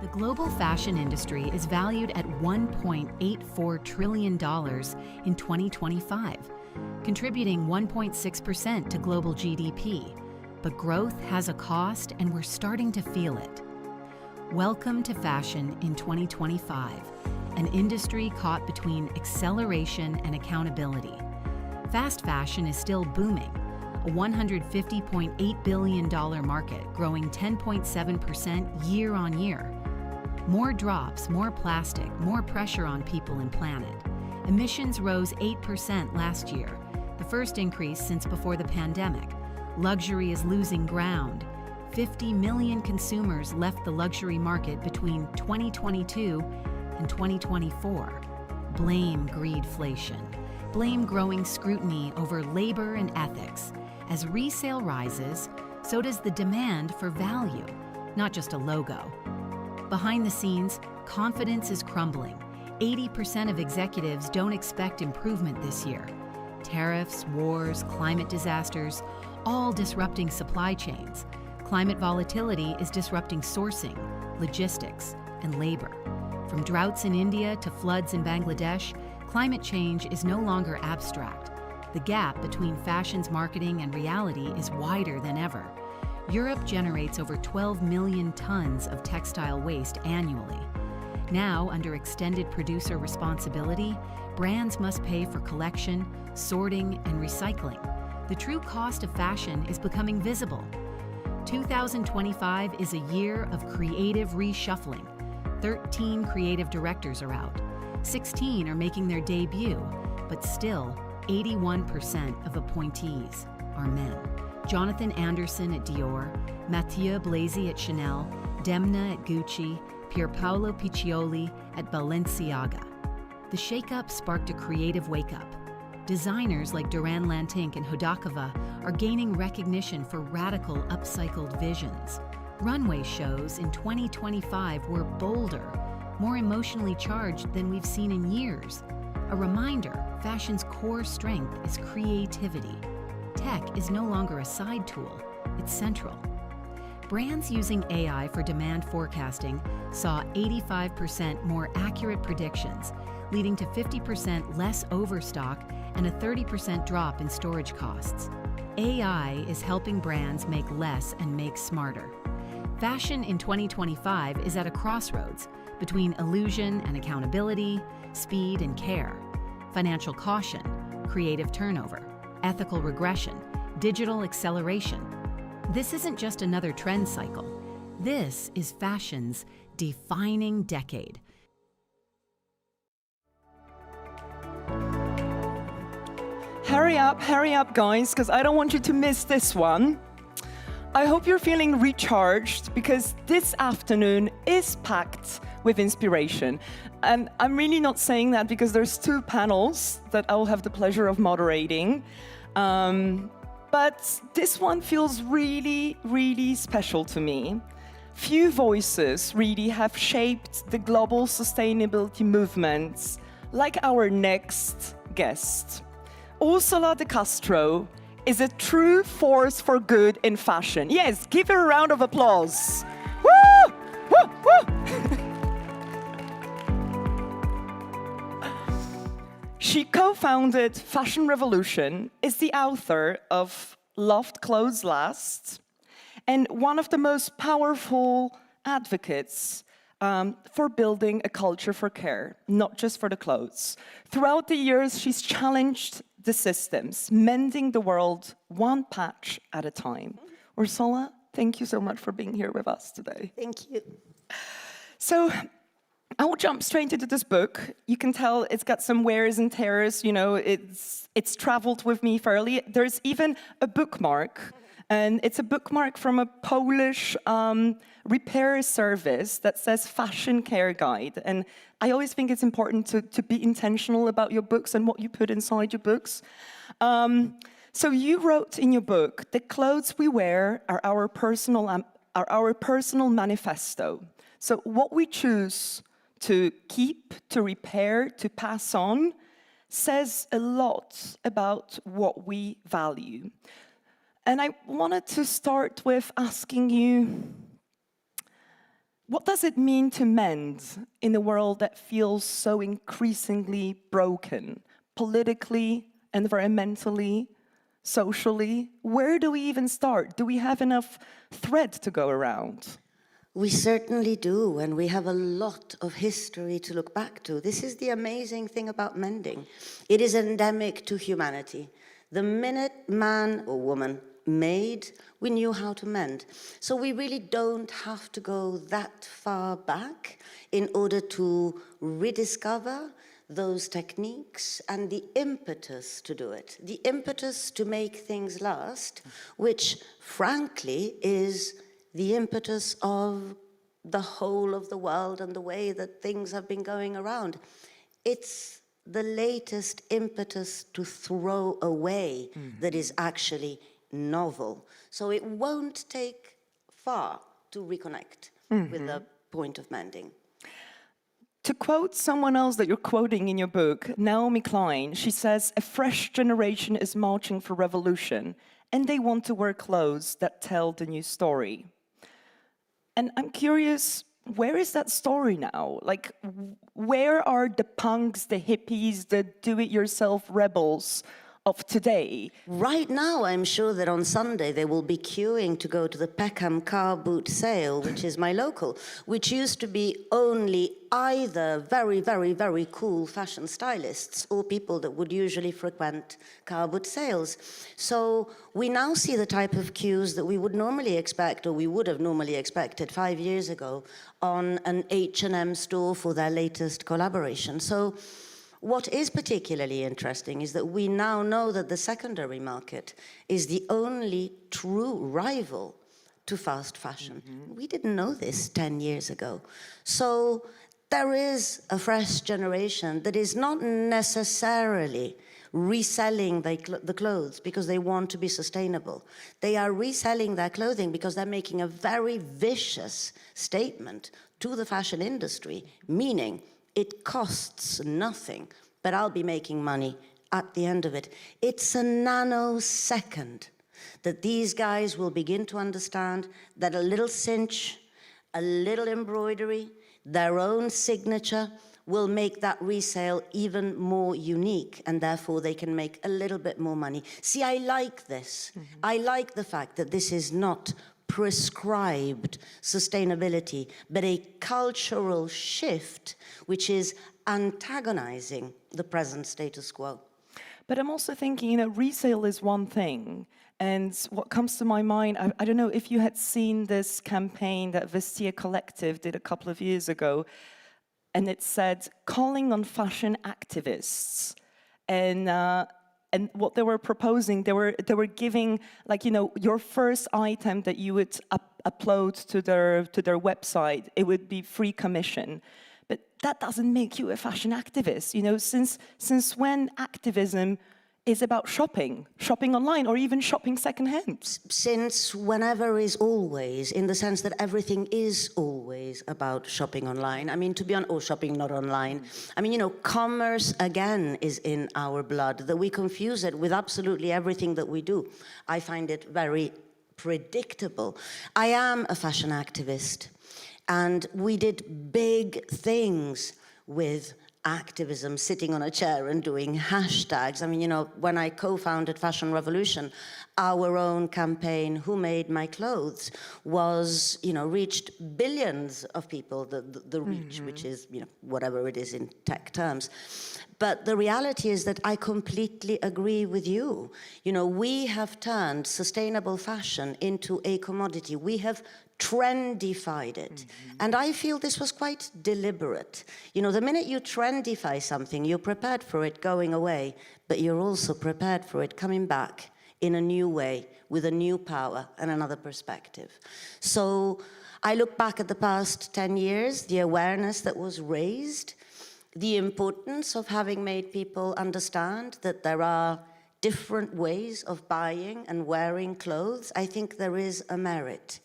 The global fashion industry is valued at $1.84 trillion in 2025, contributing 1.6% to global GDP. But growth has a cost, and we're starting to feel it. Welcome to fashion in 2025, an industry caught between acceleration and accountability. Fast fashion is still booming, a $150.8 billion market growing 10.7% year on year. More drops, more plastic, more pressure on people and planet. Emissions rose 8% last year, the first increase since before the pandemic. Luxury is losing ground. 50 million consumers left the luxury market between 2022 and 2024. Blame greedflation. Blame growing scrutiny over labor and ethics. As resale rises, so does the demand for value, not just a logo. Behind the scenes, confidence is crumbling. 80% of executives don't expect improvement this year. Tariffs, wars, climate disasters, all disrupting supply chains. Climate volatility is disrupting sourcing, logistics, and labor. From droughts in India to floods in Bangladesh, climate change is no longer abstract. The gap between fashion's marketing and reality is wider than ever. Europe generates over 12 million tons of textile waste annually. Now, under extended producer responsibility, brands must pay for collection, sorting, and recycling. The true cost of fashion is becoming visible. 2025 is a year of creative reshuffling. 13 creative directors are out. 16 are making their debut, but still, 81% of appointees are men. Jonathan Anderson at Dior, Mathieu Blazy at Chanel, Demna at Gucci, Pierpaolo Piccioli at Balenciaga. The shakeup sparked a creative wake-up. Designers like Duran Lantink and Hodakova are gaining recognition for radical upcycled visions. Runway shows in 2025 were bolder, more emotionally charged than we've seen in years. A reminder, fashion's core strength is creativity. Tech is no longer a side tool, it's central. Brands using AI for demand forecasting saw 85% more accurate predictions, leading to 50% less overstock and a 30% drop in storage costs. AI is helping brands make less and make smarter. Fashion in 2025 is at a crossroads between illusion and accountability, speed and care, financial caution, creative turnover, ethical regression, digital acceleration. This isn't just another trend cycle. This is fashion's defining decade. Hurry up, guys, because I don't want you to miss this one. I hope you're feeling recharged because this afternoon is packed with inspiration. And I'm really not saying that because there's two panels that I'll have the pleasure of moderating. But this one feels really, really special to me. Few voices really have shaped the global sustainability movements like our next guest. Ursula de Castro is a true force for good in fashion. Yes, give her a round of applause. Woo! Woo! Woo! She co-founded Fashion Revolution, is the author of Loved Clothes Last, and one of the most powerful advocates for building a culture for care, not just for the clothes. Throughout the years, she's challenged the systems, mending the world one patch at a time. Ursula, thank you so much for being here with us today. Thank you. So I will jump straight into this book. You can tell it's got some wears and tears, you know, it's traveled with me fairly. There's even a bookmark, and it's a bookmark from a Polish repair service that says Fashion Care Guide. And I always think it's important to be intentional about your books and what you put inside your books. So you wrote in your book, the clothes we wear are our personal manifesto. So what we choose to keep, to repair, to pass on, says a lot about what we value. And I wanted to start with asking you, what does it mean to mend in a world that feels so increasingly broken, politically, environmentally, socially? Where do we even start? Do we have enough thread to go around? We certainly do, and we have a lot of history to look back to. This is the amazing thing about mending. It is endemic to humanity. The minute man or woman made, we knew how to mend. So we really don't have to go that far back in order to rediscover those techniques and the impetus to do it. The impetus to make things last, which frankly is the impetus of the whole of the world and the way that things have been going around. It's the latest impetus to throw away that is actually novel. So it won't take far to reconnect with the point of mending. To quote someone else that you're quoting in your book, Naomi Klein, she says, "A fresh generation is marching for revolution, and they want to wear clothes that tell the new story." And I'm curious, where is that story now? Like, where are the punks, the hippies, the do-it-yourself rebels of today? Right now, I'm sure that on Sunday they will be queuing to go to the Peckham car boot sale, which is my local, which used to be only either very, very, very cool fashion stylists or people that would usually frequent car boot sales. So we now see the type of queues that we would normally expect, or we would have normally expected 5 years ago, on an H&M store for their latest collaboration. So what is particularly interesting is that we now know that the secondary market is the only true rival to fast fashion. We didn't know this 10 years ago. So there is a fresh generation that is not necessarily reselling the clothes because they want to be sustainable. They are reselling their clothing because they're making a very vicious statement to the fashion industry, meaning it costs nothing, but I'll be making money at the end of it. It's a nanosecond that these guys will begin to understand that a little cinch, a little embroidery, their own signature will make that resale even more unique, and therefore they can make a little bit more money. See, I like this. I like the fact that this is not prescribed sustainability, but a cultural shift which is antagonizing the present status quo. But I'm also thinking, resale is one thing. And what comes to my mind, I don't know if you had seen this campaign that Vestia Collective did a couple of years ago, and it said, calling on fashion activists. And what they were proposing, they were giving, your first item that you would upload to their website, it would be free commission. But that doesn't make you a fashion activist. Since when activism is about shopping online, or even shopping secondhand? Since whenever is always, in the sense that everything is always about shopping online. I mean, to be honest, or shopping not online. I mean, commerce, again, is in our blood, that we confuse it with absolutely everything that we do. I find it very predictable. I am a fashion activist, and we did big things with activism, sitting on a chair and doing hashtags. I mean, when I co-founded Fashion Revolution, our own campaign, Who Made My Clothes, was, reached billions of people, the reach, which is, whatever it is in tech terms. But the reality is that I completely agree with you. We have turned sustainable fashion into a commodity. We have trendified it. And I feel this was quite deliberate. The minute you trendify something, you're prepared for it going away, but you're also prepared for it coming back in a new way, with a new power and another perspective. So I look back at the past 10 years, the awareness that was raised, the importance of having made people understand that there are different ways of buying and wearing clothes. I think there is a merit.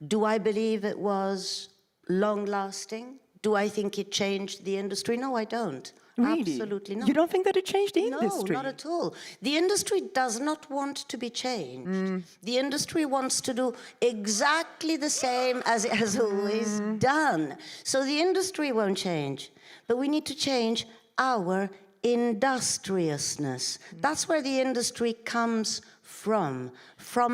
Do I believe it was long-lasting? Do I think it changed the industry? No, I don't. Really? Absolutely not. You don't think that it changed the industry? No, not at all. The industry does not want to be changed. The industry wants to do exactly the same as it has always done. So the industry won't change. But we need to change our industriousness. That's where the industry comes from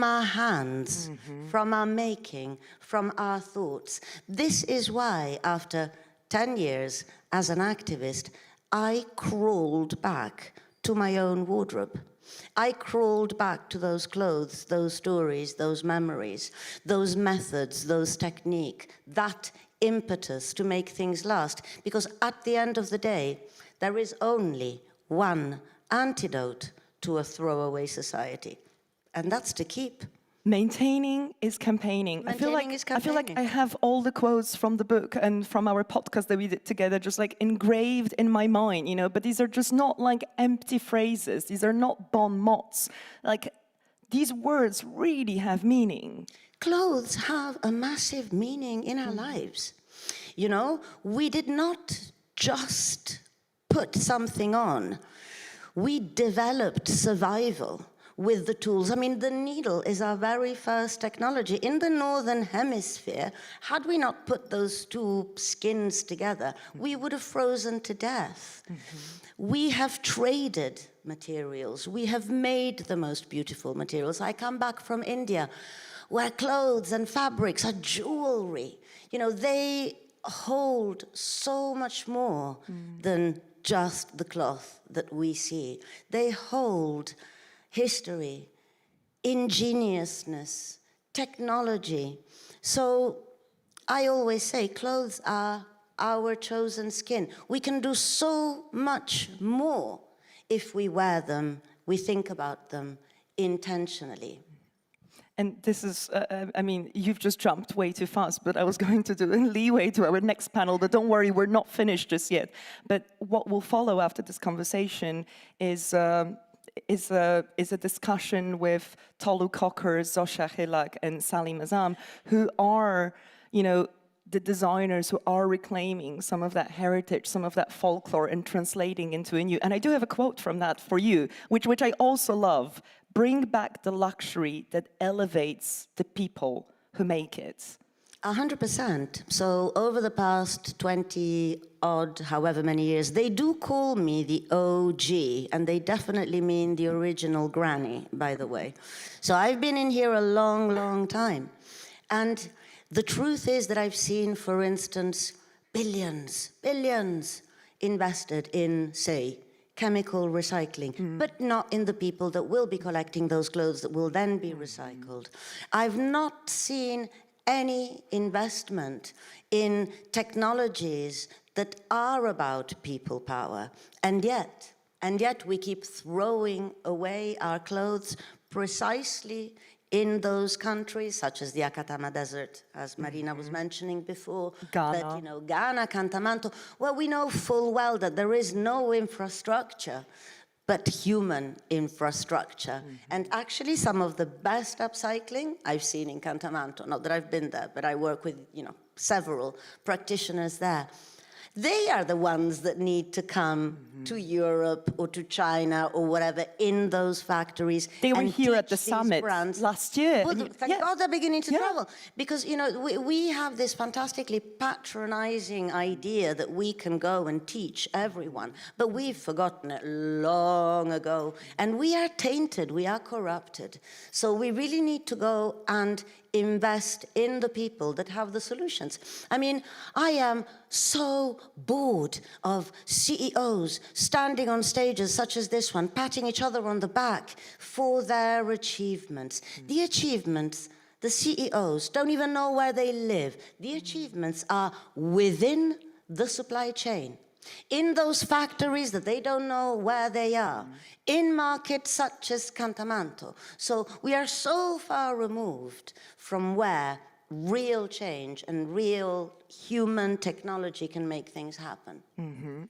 our hands, from our making, from our thoughts. This is why, after 10 years as an activist, I crawled back to my own wardrobe. I crawled back to those clothes, those stories, those memories, those methods, those technique, that impetus to make things last. Because at the end of the day, there is only one antidote to a throwaway society, and that's to keep. Maintaining is campaigning. I feel like I have all the quotes from the book and from our podcast that we did together just like engraved in my mind, you know, but these are just not like empty phrases. These are not bon mots. Like, these words really have meaning. Clothes have a massive meaning in our lives. You know, we did not just put something on. We developed survival with the tools. I mean, the needle is our very first technology. In the Northern Hemisphere, had we not put those two skins together, we would have frozen to death. We have traded materials. We have made the most beautiful materials. I come back from India, where clothes and fabrics are jewelry. You know, they hold so much more than just the cloth that we see. They hold history, ingeniousness, technology. So I always say clothes are our chosen skin. We can do so much more if we wear them, we think about them intentionally. And this is, I mean, you've just jumped way too fast, but I was going to do a leeway to our next panel, but don't worry, we're not finished just yet. But what will follow after this conversation is a discussion with Tolu Cocker, Zosia Chylak, and Salim Azam, who are, you know, the designers who are reclaiming some of that heritage, some of that folklore, and translating into a new. And I do have a quote from that for you, which I also love. Bring back the luxury that elevates the people who make it. 100%. So over the past 20 odd, however many years, they do call me the OG, and they definitely mean the original granny, by the way. So I've been in here a long, long time. And the truth is that I've seen, for instance, billions invested in, say, chemical recycling, but not in the people that will be collecting those clothes that will then be recycled. I've not seen any investment in technologies that are about people power, and yet we keep throwing away our clothes precisely in those countries, such as the Akatama Desert, as Marina was mentioning before, Ghana. that, you know, Ghana, Kantamanto, well, we know full well that there is no infrastructure but human infrastructure. And actually, some of the best upcycling I've seen in Kantamanto, not that I've been there, but I work with, you know, several practitioners there. They are the ones that need to come to Europe or to China or whatever in those factories. They were here at the summit last year. Well, thank God they're beginning to travel. Because, you know, we have this fantastically patronizing idea that we can go and teach everyone. But we've forgotten it long ago. And we are tainted, we are corrupted. So we really need to go and invest in the people that have the solutions. I mean, I am so bored of CEOs standing on stages such as this one, patting each other on the back for their achievements. The achievements, the CEOs don't even know where they live. The achievements are within the supply chain, in those factories that they don't know where they are, in markets such as Cantamanto. So we are so far removed from where real change and real human technology can make things happen.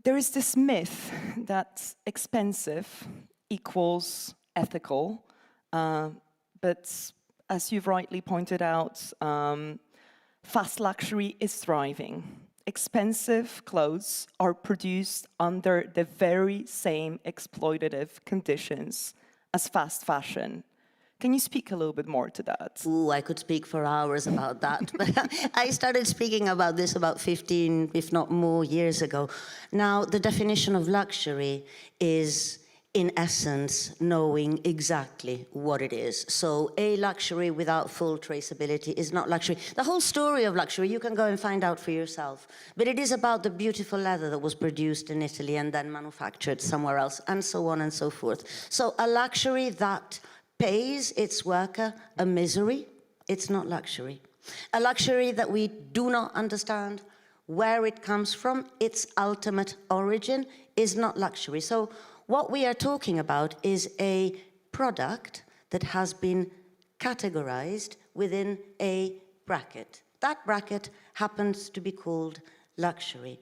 There is this myth that expensive equals ethical, but as you've rightly pointed out, fast luxury is thriving. expensive clothes are produced under the very same exploitative conditions as fast fashion. Can you speak a little bit more to that? Ooh, I could speak for hours about that. But I started speaking about this about 15, if not more, years ago. Now, the definition of luxury is, in essence, knowing exactly what it is. So a luxury without full traceability is not luxury. The whole story of luxury, you can go and find out for yourself. But it is about the beautiful leather that was produced in Italy and then manufactured somewhere else, and so on and so forth. So a luxury that pays its worker a misery, it's not luxury. A luxury that we do not understand where it comes from, its ultimate origin, is not luxury. So what we are talking about is a product that has been categorized within a bracket. That bracket happens to be called luxury.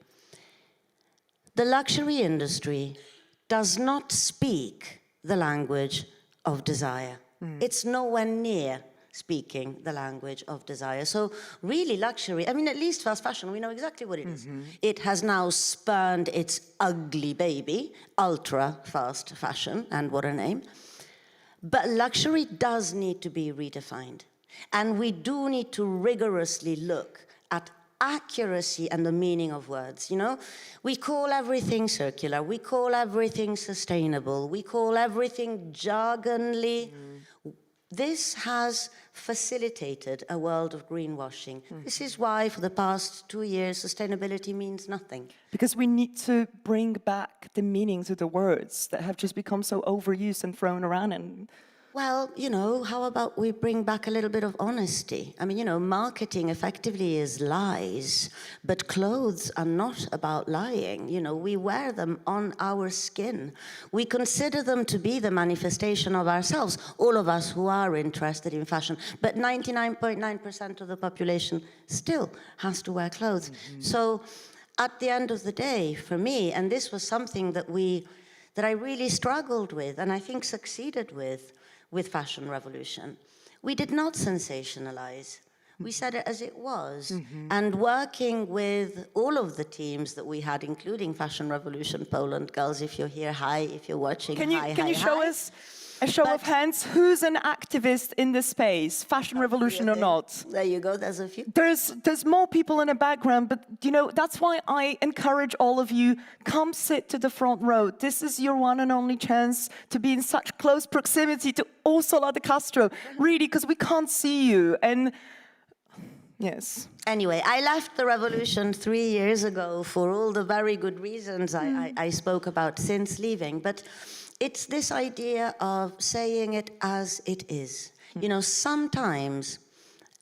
The luxury industry does not speak the language of desire. It's nowhere near speaking the language of desire. So really luxury, I mean, at least fast fashion, we know exactly what it is. It has now spurned its ugly baby, ultra fast fashion, and what a name. But luxury does need to be redefined. And we do need to rigorously look at accuracy and the meaning of words, you know? We call everything circular, we call everything sustainable, we call everything jargonly. This has facilitated a world of greenwashing. This is why for the past 2 years, sustainability means nothing. Because we need to bring back the meaning to the words that have just become so overused and thrown around. And well, you know, how about we bring back a little bit of honesty? I mean, you know, marketing effectively is lies, but clothes are not about lying. You know, we wear them on our skin. We consider them to be the manifestation of ourselves, all of us who are interested in fashion. But 99.9% of the population still has to wear clothes. So at the end of the day, for me, and this was something that I really struggled with, and I think succeeded with Fashion Revolution. We did not sensationalize. We said it as it was. And working with all of the teams that we had, including Fashion Revolution Poland, girls, if you're here, hi, if you're watching, can you show hi. us a show of hands? Who's an activist in this space, Fashion Revolution or not? There you go, there's a few. There's more people in the background, but you know, that's why I encourage all of you, come sit to the front row. This is your one and only chance to be in such close proximity to Ursula de Castro, really, because we can't see you. And yes. Anyway, I left the revolution 3 years ago for all the very good reasons I spoke about since leaving, but it's this idea of saying it as it is. You know, sometimes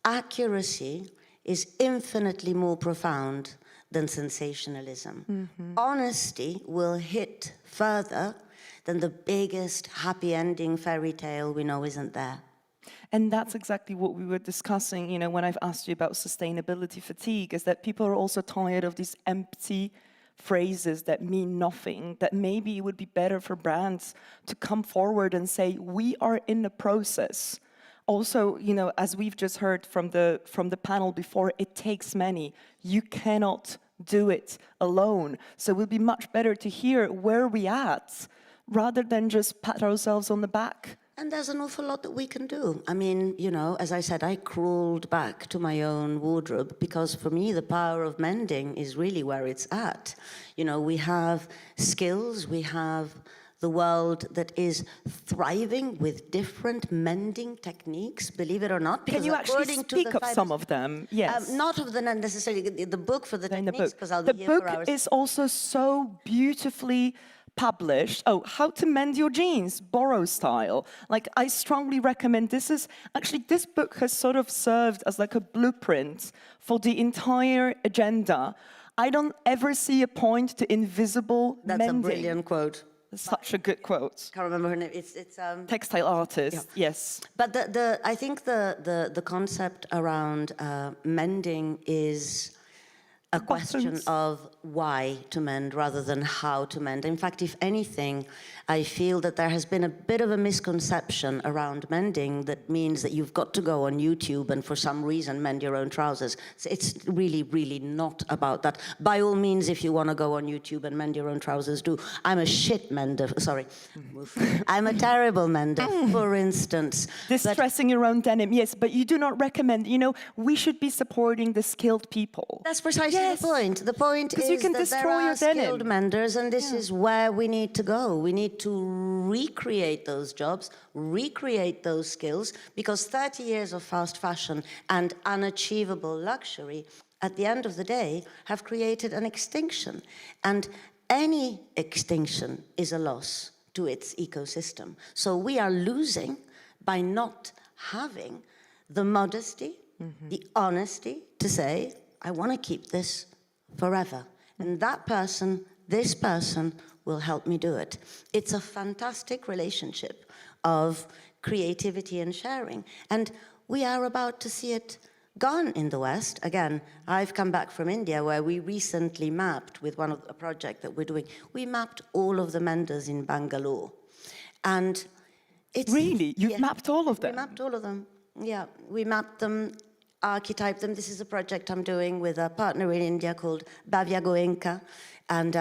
accuracy is infinitely more profound than sensationalism. Honesty will hit further than the biggest happy ending fairy tale we know isn't there. And that's exactly what we were discussing, you know, when I've asked you about sustainability fatigue, is that people are also tired of these empty phrases that mean nothing, that maybe it would be better for brands to come forward and say, we are in the process. Also, you know, as we've just heard from the panel before, it takes many. You cannot do it alone. So it would be much better to hear where we're at, rather than just pat ourselves on the back. And there's an awful lot that we can do. I mean, you know, as I said, I crawled back to my own wardrobe because for me, the power of mending is really where it's at. You know, we have skills, we have the world that is thriving with different mending techniques, believe it or not. Can you actually speak of some of them? Yes. Not of the necessarily the book for the techniques, because I'll be here for hours. The book is also so beautifully published. Oh, How to Mend Your Jeans, Borrow Style. Like, I strongly recommend this book has sort of served as like a blueprint for the entire agenda. I don't ever see a point to invisible mending. That's a brilliant quote. Such a good quote. Can't remember her name. It's textile artist. Yeah. Yes. But I think the concept around mending is a question of why to mend rather than how to mend. In fact, if anything, I feel that there has been a bit of a misconception around mending that means that you've got to go on YouTube and for some reason mend your own trousers. So it's really, really not about that. By all means, if you want to go on YouTube and mend your own trousers, do. I'm a shit mender, sorry. I'm a terrible mender, for instance. Distressing your own denim, yes, but you do not recommend, we should be supporting the skilled people. That's precisely the point. The point is you can that there destroy are your denim. skilled menders, and this is where we need to go. We need to recreate those jobs, recreate those skills, because 30 years of fast fashion and unachievable luxury, at the end of the day, have created an extinction. And any extinction is a loss to its ecosystem. So we are losing by not having the modesty, the honesty to say, I want to keep this forever. And that person, this person, will help me do it. It's a fantastic relationship of creativity and sharing. And we are about to see it gone in the West. Again, I've come back from India where we recently mapped with a project that we're doing, we mapped all of the menders in Bangalore. And it's... Really? You've mapped all of them? We mapped all of them. Yeah, we mapped them, archetyped them. This is a project I'm doing with a partner in India called Bhavya Goenka, and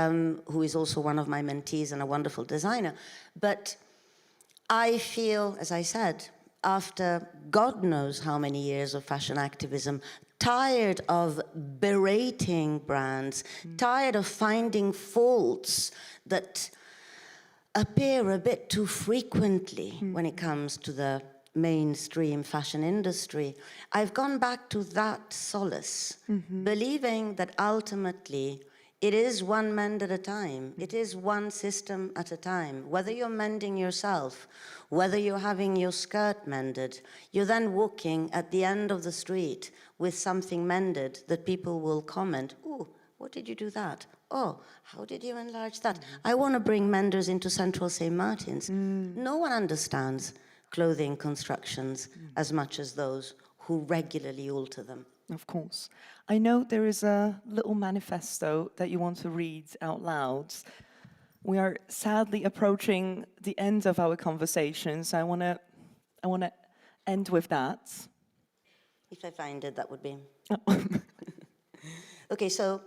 who is also one of my mentees and a wonderful designer. But I feel, as I said, after God knows how many years of fashion activism, tired of berating brands, tired of finding faults that appear a bit too frequently when it comes to the mainstream fashion industry, I've gone back to that solace, believing that ultimately it is one mend at a time. It is one system at a time. Whether you're mending yourself, whether you're having your skirt mended, you're then walking at the end of the street with something mended that people will comment, "Ooh, what did you do that? Oh, how did you enlarge that?" I want to bring menders into Central St. Martin's. No one understands clothing constructions as much as those who regularly alter them. Of course. I know there is a little manifesto that you want to read out loud. We are sadly approaching the end of our conversations. I want to end with that. If I find it, that would be. Okay, so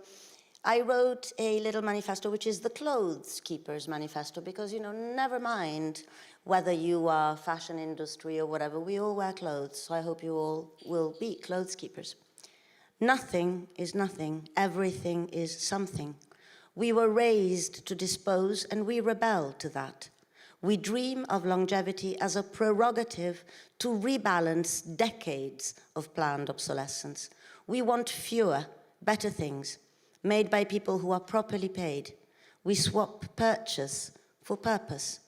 I wrote a little manifesto, which is the Clothes Keeper's Manifesto, because, never mind whether you are fashion industry or whatever, we all wear clothes, so I hope you all will be clothes keepers. Nothing is nothing, everything is something. We were raised to dispose, and we rebel to that. We dream of longevity as a prerogative to rebalance decades of planned obsolescence. We want fewer, better things, made by people who are properly paid. We swap purchase for purpose.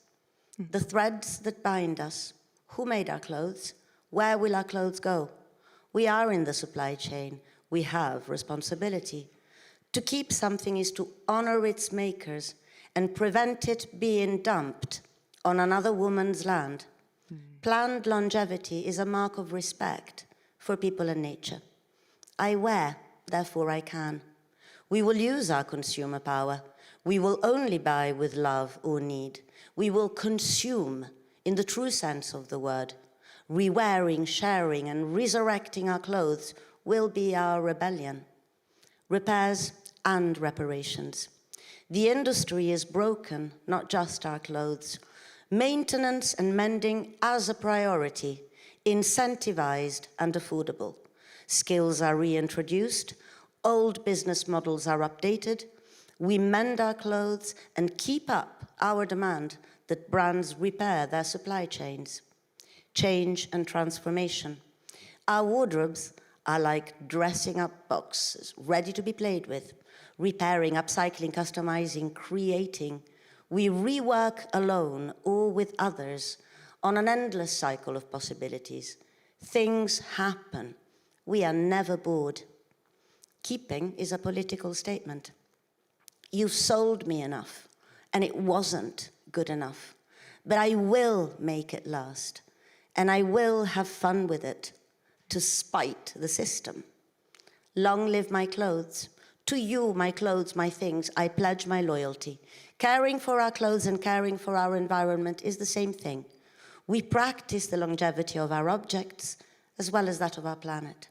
The threads that bind us. Who made our clothes? Where will our clothes go? We are in the supply chain. We have responsibility. To keep something is to honor its makers and prevent it being dumped on another woman's land. Planned longevity is a mark of respect for people and nature. I wear, therefore I can. We will use our consumer power. We will only buy with love or need. We will consume in the true sense of the word. Rewearing, sharing, and resurrecting our clothes will be our rebellion. Repairs and reparations. The industry is broken, not just our clothes. Maintenance and mending as a priority, incentivized and affordable. Skills are reintroduced. Old business models are updated. We mend our clothes and keep up our demand that brands repair their supply chains. Change and transformation. Our wardrobes are like dressing up boxes, ready to be played with, repairing, upcycling, customizing, creating. We rework alone or with others on an endless cycle of possibilities. Things happen. We are never bored. Keeping is a political statement. You've sold me enough, and it wasn't good enough. But I will make it last, and I will have fun with it, to spite the system. Long live my clothes, To you, my clothes, my things, I pledge my loyalty. Caring for our clothes and caring for our environment is the same thing. We practice the longevity of our objects as well as that of our planet.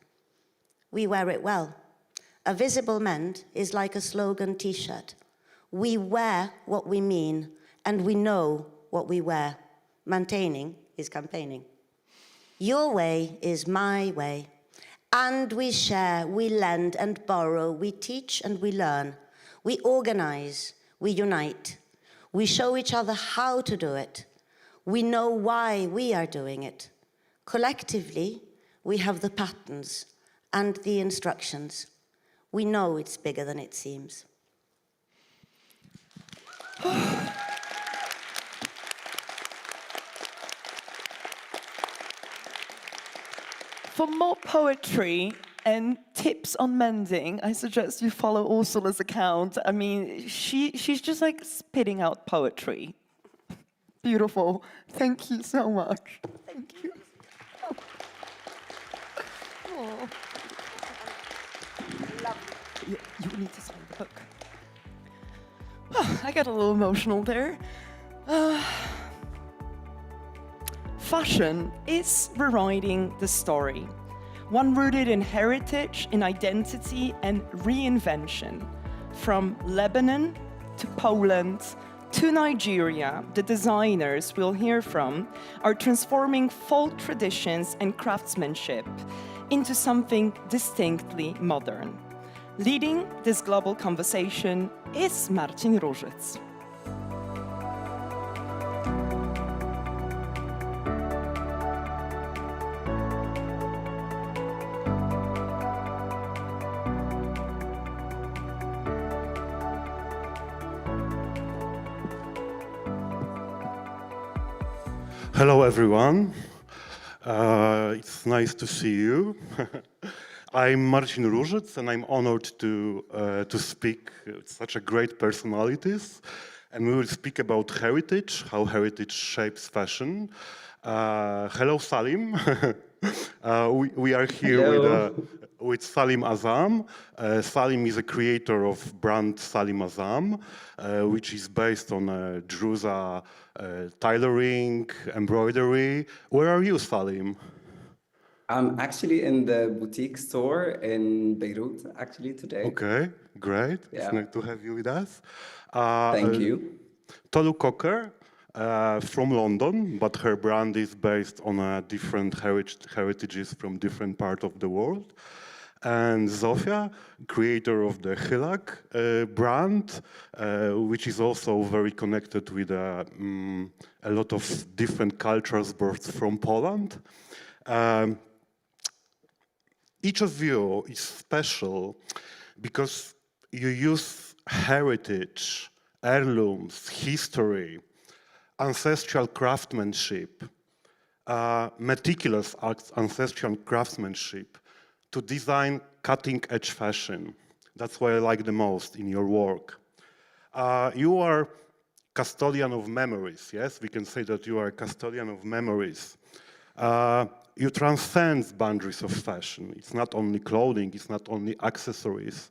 We wear it well. A visible mend is like a slogan t-shirt. We wear what we mean, and we know what we wear. Maintaining is campaigning. Your way is my way. And we share, we lend and borrow, we teach and we learn. We organize, we unite. We show each other how to do it. We know why we are doing it. Collectively, we have the patterns and the instructions. We know it's bigger than it seems. For more poetry and tips on mending, I suggest you follow Ursula's account. I mean, she's just like spitting out poetry. Beautiful. Thank you so much. Thank you. Oh. You need to sign the book. Oh, I got a little emotional there. Fashion is rewriting the story, one rooted in heritage, in identity, and reinvention. From Lebanon to Poland to Nigeria, the designers we'll hear from are transforming folk traditions and craftsmanship into something distinctly modern. Leading this global conversation is Marcin Różyc. Hello, everyone. It's nice to see you. I'm Marcin Różyc, and I'm honored to speak with such a great personalities. And we will speak about heritage, how heritage shapes fashion. Hello, Salim. We are here with Salim Azam. Salim is a creator of brand Salim Azam, which is based on Druza tailoring, embroidery. Where are you, Salim? I'm actually in the boutique store in Beirut, actually, today. Okay, great. Yeah. It's nice to have you with us. Thank you. Tolu Cocker from London, but her brand is based on different heritages from different parts of the world. And Zofia, creator of the Hilak brand, which is also very connected with a lot of different cultures birthed from Poland. Each of you is special because you use heritage, heirlooms, history, ancestral craftsmanship, meticulous ancestral craftsmanship to design cutting-edge fashion. That's what I like the most in your work. You are custodian of memories, yes? We can say that you are a custodian of memories. You transcend boundaries of fashion. It's not only clothing, it's not only accessories,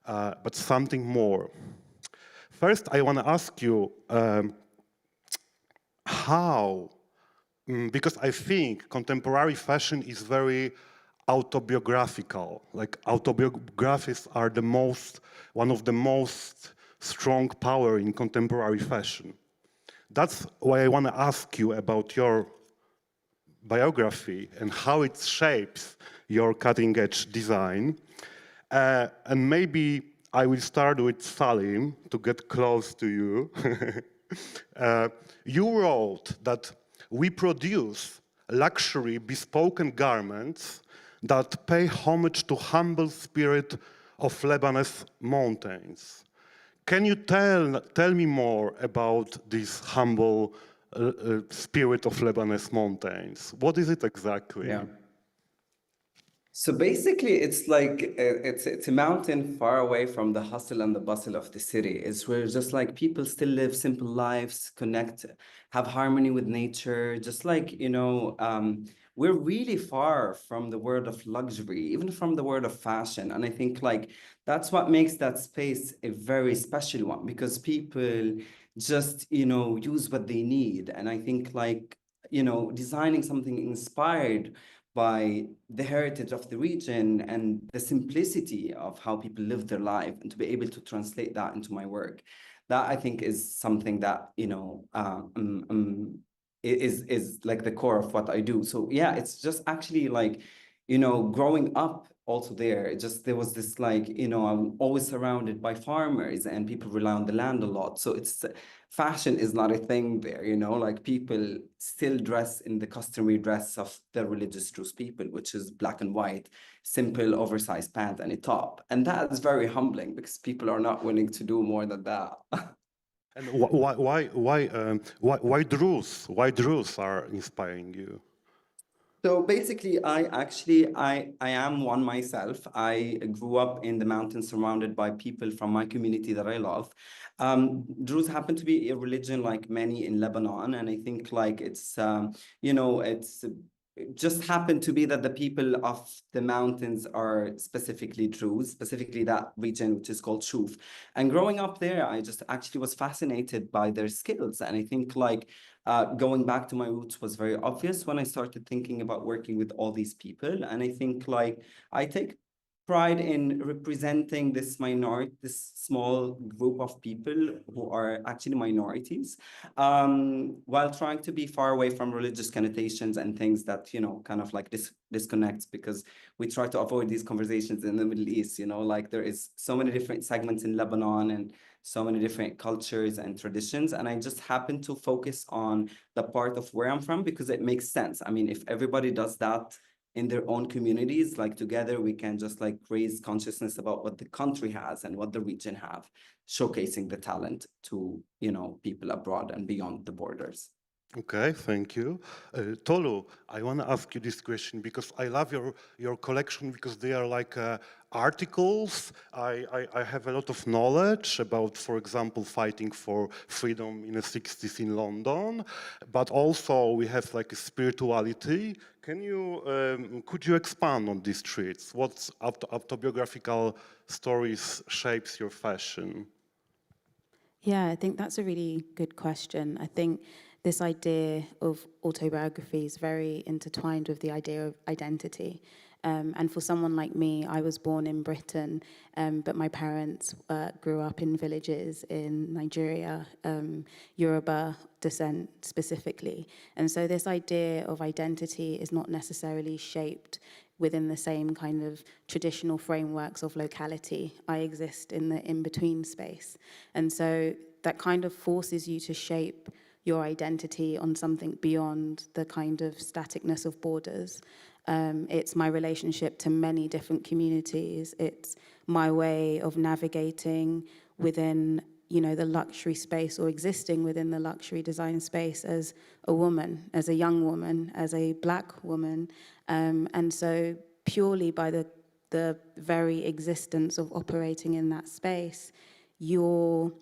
but something more. First, I want to ask you how, because I think contemporary fashion is very autobiographical. Like autobiographies are one of the most strong power in contemporary fashion. That's why I want to ask you about your biography and how it shapes your cutting-edge design. And maybe I will start with Salim to get close to you. You wrote that we produce luxury bespoken garments that pay homage to humble spirit of Lebanese mountains. Can you tell me more about this humble spirit of Lebanese mountains? What is it exactly? Yeah. So basically, it's like it's a mountain far away from the hustle and the bustle of the city. It's where just like people still live simple lives, connect, have harmony with nature. Just like we're really far from the world of luxury, even from the world of fashion. And I think like that's what makes that space a very special one, because people just, you know, use what they need. And I think like, you know, designing something inspired by the heritage of the region and the simplicity of how people live their life, and to be able to translate that into my work, that I think is something that, you know, is like the core of what I do. So yeah, it's just actually like, you know, growing up also there, it just, there was this like, you know, I'm always surrounded by farmers and people rely on the land a lot. So it's, fashion is not a thing there, you know, like people still dress in the customary dress of the religious Druze people, which is black and white, simple oversized pants and a top. And that is very humbling because people are not willing to do more than that. And why Druze? Why Druze are inspiring you? So basically, I am one myself. I grew up in the mountains surrounded by people from my community that I love. Druze happen to be a religion like many in Lebanon. And I think like it's, you know, it just happened to be that the people of the mountains are specifically Druze, specifically that region, which is called Shuf. And growing up there, I just actually was fascinated by their skills. And I think like, going back to my roots was very obvious when I started thinking about working with all these people. And I think like I take pride in representing this small group of people who are actually minorities, while trying to be far away from religious connotations and things that, you know, kind of like disconnects, because we try to avoid these conversations in the Middle East, you know, like there is so many different segments in Lebanon and so many different cultures and traditions. And I just happen to focus on the part of where I'm from because it makes sense. I mean, if everybody does that in their own communities, like together, we can just like raise consciousness about what the country has and what the region have, showcasing the talent to, you know, people abroad and beyond the borders. Okay, thank you. Tolu, I want to ask you this question because I love your collection because they are like articles. I have a lot of knowledge about, for example, fighting for freedom in the 60s in London, but also we have like a spirituality. Could you expand on these traits? What autobiographical stories shapes your fashion? Yeah, I think that's a really good question. I think this idea of autobiography is very intertwined with the idea of identity. And for someone like me, I was born in Britain, but my parents grew up in villages in Nigeria, Yoruba descent specifically. And so this idea of identity is not necessarily shaped within the same kind of traditional frameworks of locality. I exist in the in-between space. And so that kind of forces you to shape your identity on something beyond the kind of staticness of borders. It's my relationship to many different communities. It's my way of navigating within, you know, the luxury space or existing within the luxury design space as a woman, as a young woman, as a Black woman. And so purely by the very existence of operating in that space, your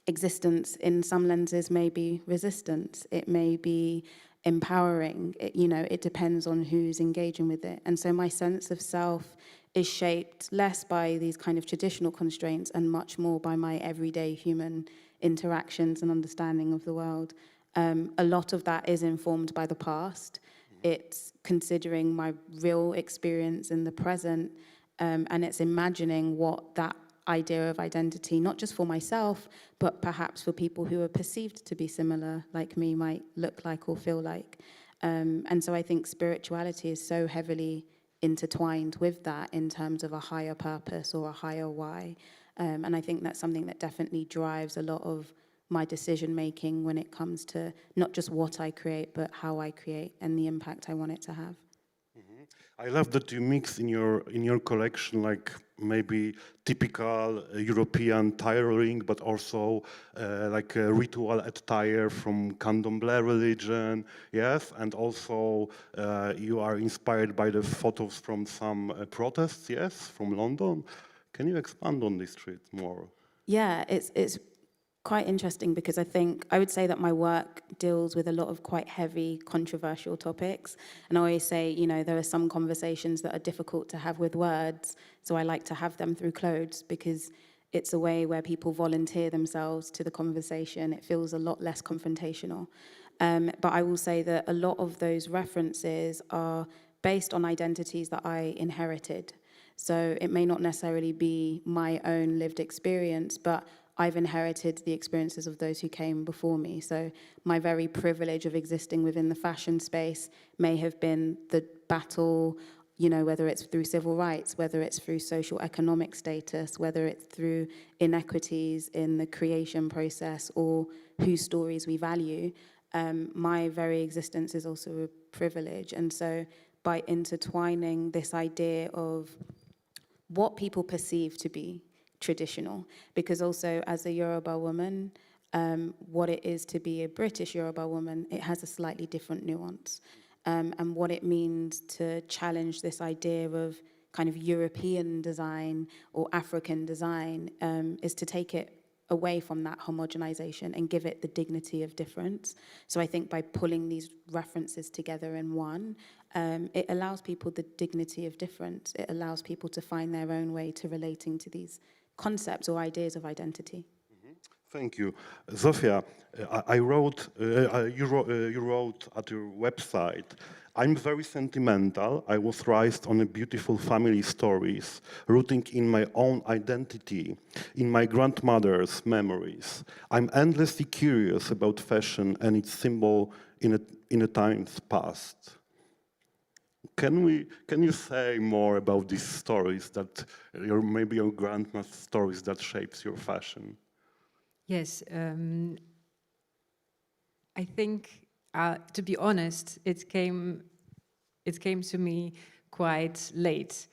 existence in some lenses may be resistance, it may be empowering, it depends on who's engaging with it. And so my sense of self is shaped less by these kind of traditional constraints and much more by my everyday human interactions and understanding of the world. A lot of that is informed by the past. It's considering my real experience in the present, and it's imagining what that idea of identity, not just for myself, but perhaps for people who are perceived to be similar, like me, might look like or feel like. And so I think spirituality is so heavily intertwined with that in terms of a higher purpose or a higher why. And I think that's something that definitely drives a lot of my decision making when it comes to not just what I create, but how I create and the impact I want it to have. I love that you mix in your collection like maybe typical European tailoring, but also like a ritual attire from Candomblé religion, yes, and also you are inspired by the photos from some protests, yes, from London. Can you expand on this trait more? Yeah, it's quite interesting because I would say that my work deals with a lot of quite heavy, controversial topics. And I always say, you know, there are some conversations that are difficult to have with words, so I like to have them through clothes because it's a way where people volunteer themselves to the conversation. It feels a lot less confrontational. But I will say that a lot of those references are based on identities that I inherited. So it may not necessarily be my own lived experience, but I've inherited the experiences of those who came before me. So my very privilege of existing within the fashion space may have been the battle, you know, whether it's through civil rights, whether it's through social economic status, whether it's through inequities in the creation process or whose stories we value. My very existence is also a privilege. And so by intertwining this idea of what people perceive to be traditional, because also as a Yoruba woman, what it is to be a British Yoruba woman, it has a slightly different nuance. And what it means to challenge this idea of kind of European design or African design is to take it away from that homogenization and give it the dignity of difference. So I think by pulling these references together in one, it allows people the dignity of difference. It allows people to find their own way to relating to these concepts or ideas of identity. Thank you. Zofia, you wrote at your website, I'm very sentimental. I was raised on a beautiful family stories, rooting in my own identity, in my grandmother's memories. I'm endlessly curious about fashion and its symbol in a times past. Can you say more about these stories that maybe your grandma's stories that shapes your fashion? Yes, I think, to be honest, it came to me quite late.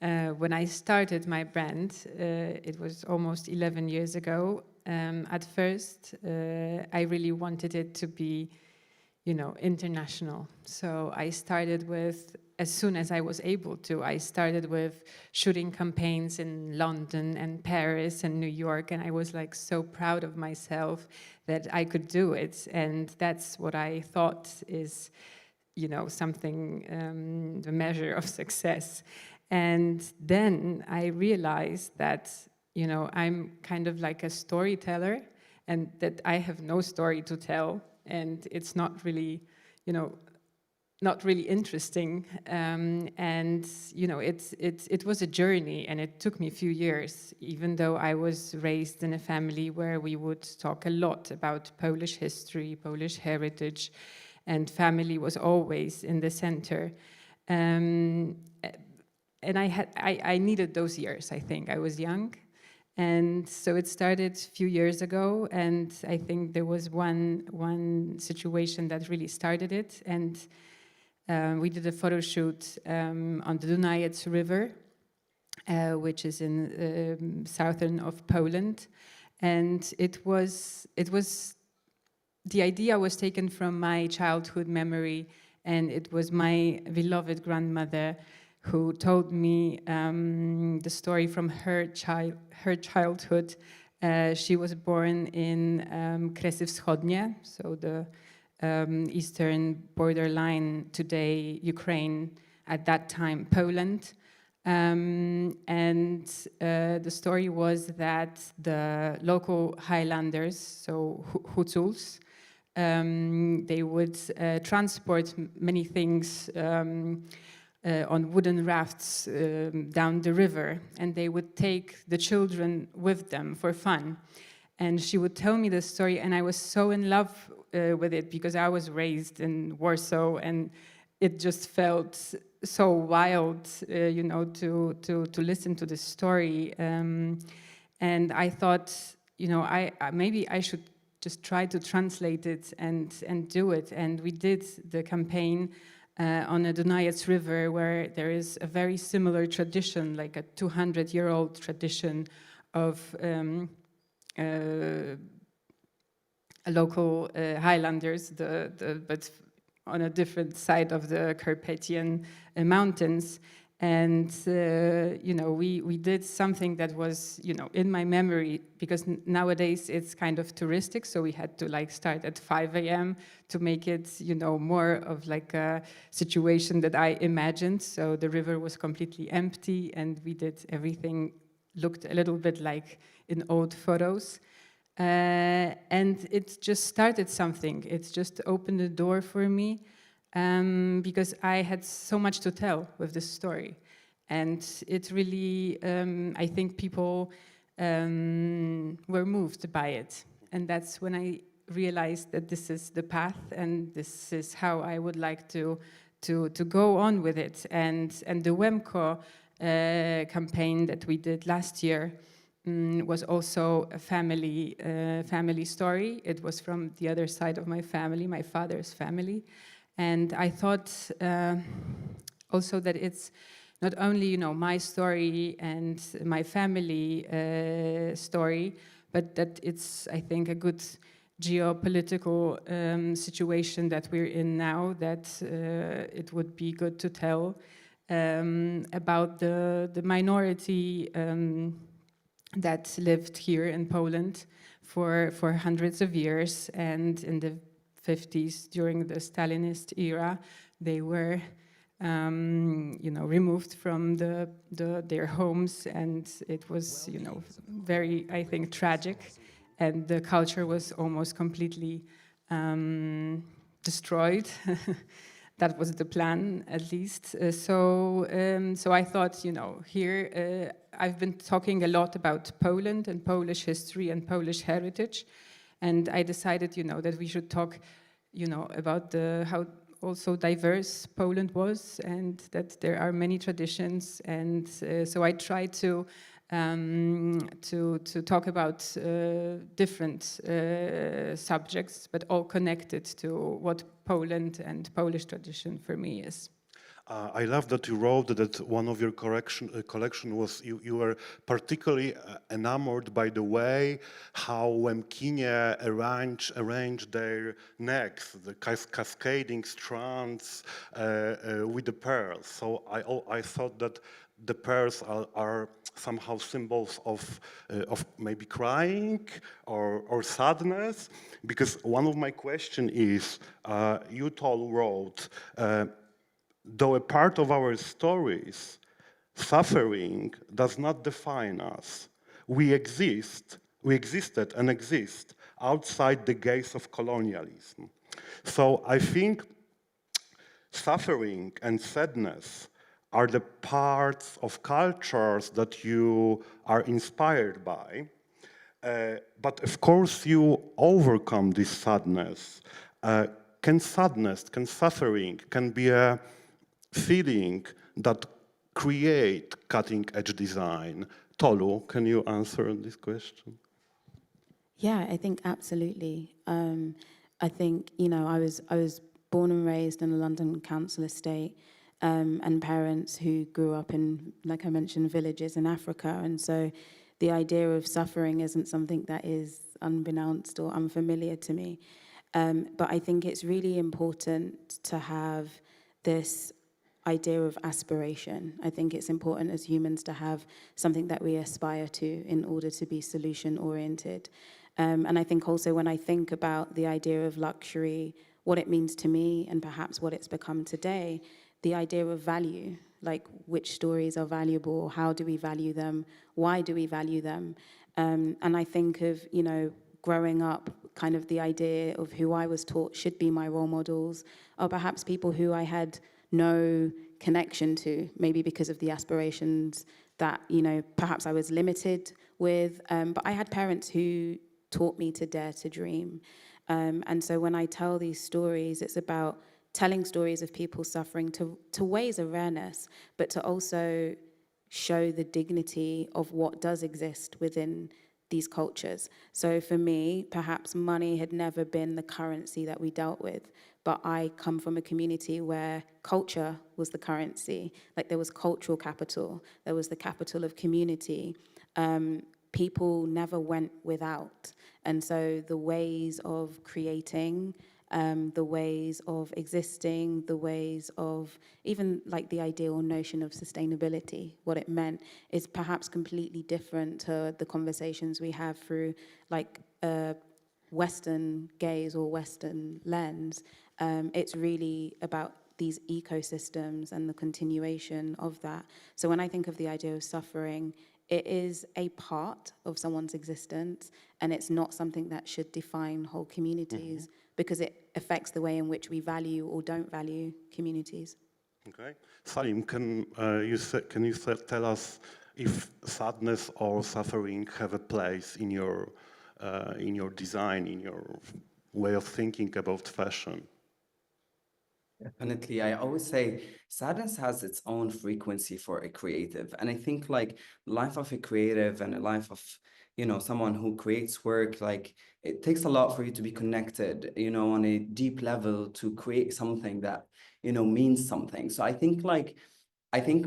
When I started my brand, it was almost 11 years ago. At first, I really wanted it to be, you know, international. So I started with, as soon as I was able to, I started with shooting campaigns in London and Paris and New York, and I was like so proud of myself that I could do it. And that's what I thought is, you know, something, the measure of success. And then I realized that, you know, I'm kind of like a storyteller and that I have no story to tell, and it's not really, you know, not really interesting, and you know, it was a journey, and it took me a few years. Even though I was raised in a family where we would talk a lot about Polish history, Polish heritage, and family was always in the center, and I needed those years. I think I was young, and so it started a few years ago, and I think there was one situation that really started it, and we did a photo shoot on the Dunajec River, which is in southern of Poland, and it was the idea was taken from my childhood memory, and it was my beloved grandmother who told me the story from her childhood. She was born in Kresy Wschodnie, so the eastern borderline, today Ukraine, at that time Poland. And the story was that the local Highlanders, so Hutuls, they would transport many things on wooden rafts down the river, and they would take the children with them for fun. And she would tell me the story, and I was so in love with it because I was raised in Warsaw, and it just felt so wild, you know, to listen to this story. And I thought, you know, maybe I should just try to translate it and do it. And we did the campaign on the Dunajec River, where there is a very similar tradition, like a 200-year-old tradition of local Highlanders, but on a different side of the Carpathian mountains. And, we did something that was, in my memory, because nowadays it's kind of touristic, so we had to start at 5 a.m. to make it, more of like a situation that I imagined. So the river was completely empty and we did everything, looked a little bit like in old photos. And it just started something. It just opened the door for me. Because I had so much to tell with this story. And it really, I think people were moved by it. And that's when I realized that this is the path and this is how I would like to go on with it. And the WEMCO campaign that we did last year was also a family story. It was from the other side of my family, my father's family. And I thought also that it's not only, my story and my family story, but that it's, I think, a good geopolitical situation that we're in now, that it would be good to tell about the minority that lived here in Poland for hundreds of years, and in the 50s, during the Stalinist era, they were, removed from their homes, and it was, very, I think, tragic, and the culture was almost completely destroyed. That was the plan, at least. So I thought, here I've been talking a lot about Poland and Polish history and Polish heritage. And I decided, that we should talk, about how also diverse Poland was, and that there are many traditions. And so I tried to talk about different subjects, but all connected to what Poland and Polish tradition for me is. I love that you wrote that one of your collection was you were particularly enamored by the way how Łemkinie arrange their necks, the cascading strands with the pearls. So I thought that the pearls are somehow symbols of maybe crying or sadness, because one of my question is, you wrote, though a part of our stories, suffering does not define us. We existed and exist outside the gaze of colonialism. So I think suffering and sadness are the parts of cultures that you are inspired by. But of course you overcome this sadness. Can suffering, can be a feeling that create cutting-edge design? Tolu, can you answer this question? Yeah, I think absolutely. I think, I was born and raised in a London council estate, and parents who grew up in, like I mentioned, villages in Africa. And so the idea of suffering isn't something that is unbeknownst or unfamiliar to me. But I think it's really important to have this idea of aspiration. I think it's important as humans to have something that we aspire to in order to be solution-oriented. And I think also when I think about the idea of luxury, what it means to me and perhaps what it's become today, the idea of value, like which stories are valuable, how do we value them, why do we value them? And I think of, growing up, kind of the idea of who I was taught should be my role models, or perhaps people who I had no connection to, maybe because of the aspirations that, perhaps I was limited with. But I had parents who taught me to dare to dream. And so when I tell these stories, it's about telling stories of people suffering to raise awareness, but to also show the dignity of what does exist within these cultures. So for me, perhaps money had never been the currency that we dealt with, but I come from a community where culture was the currency. Like there was cultural capital, there was the capital of community. People never went without. And so the ways of creating the ways of existing, the ways of even like the ideal notion of sustainability, what it meant is perhaps completely different to the conversations we have through like a Western gaze or Western lens. It's really about these ecosystems and the continuation of that. So when I think of the idea of suffering, it is a part of someone's existence, and it's not something that should define whole communities because it affects the way in which we value or don't value communities. Okay. Salim, can you tell us if sadness or suffering have a place in your design, in your way of thinking about fashion? Definitely. I always say sadness has its own frequency for a creative. And I think like life of a creative and a life of, you know, someone who creates work, like it takes a lot for you to be connected, you know, on a deep level to create something that, you know, means something. So I think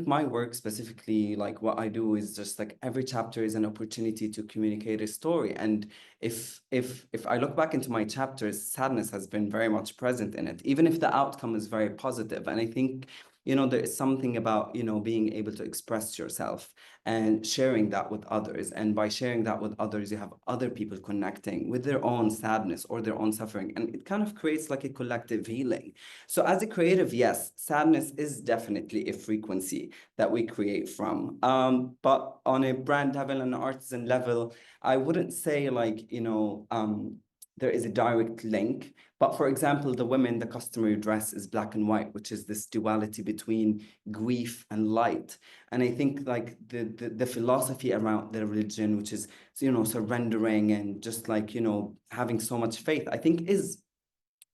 my work specifically, like what I do is just like every chapter is an opportunity to communicate a story. And if I look back into my chapters, sadness has been very much present in it, even if the outcome is very positive. And I think, you know, there is something about, you know, being able to express yourself and sharing that with others. And by sharing that with others, you have other people connecting with their own sadness or their own suffering. And it kind of creates like a collective healing. So as a creative, yes, sadness is definitely a frequency that we create from. But on a brand level and artisan level, I wouldn't say like, you know, there is a direct link. But for example, the women, the customary dress is black and white, which is this duality between grief and light. And I think like the philosophy around the religion, which is, you know, surrendering and just like, you know, having so much faith, I think is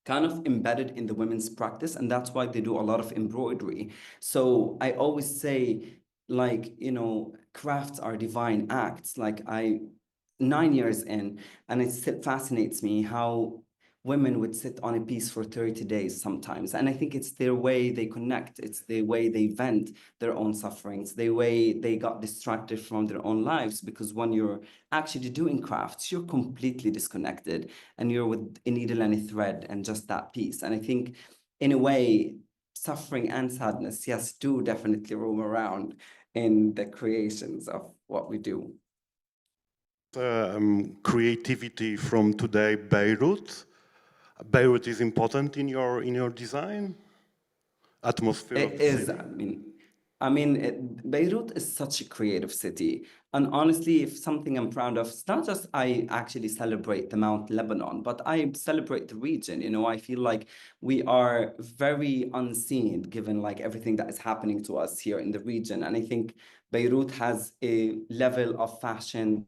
kind of embedded in the women's practice. And that's why they do a lot of embroidery. So I always say, like, you know, crafts are divine acts. Like 9 years in, and it still fascinates me how women would sit on a piece for 30 days sometimes. And I think it's their way they connect. It's the way they vent their own sufferings, the way they got distracted from their own lives. Because when you're actually doing crafts, you're completely disconnected and you're with a needle and a thread and just that piece. And I think in a way, suffering and sadness, yes, do definitely roam around in the creations of what we do. Creativity from today, Beirut. Beirut is important in your design? Atmosphere? It is. Beirut is such a creative city. And honestly, if something I'm proud of, it's not just I actually celebrate the Mount Lebanon, but I celebrate the region. You know, I feel like we are very unseen given like everything that is happening to us here in the region. And I think Beirut has a level of fashion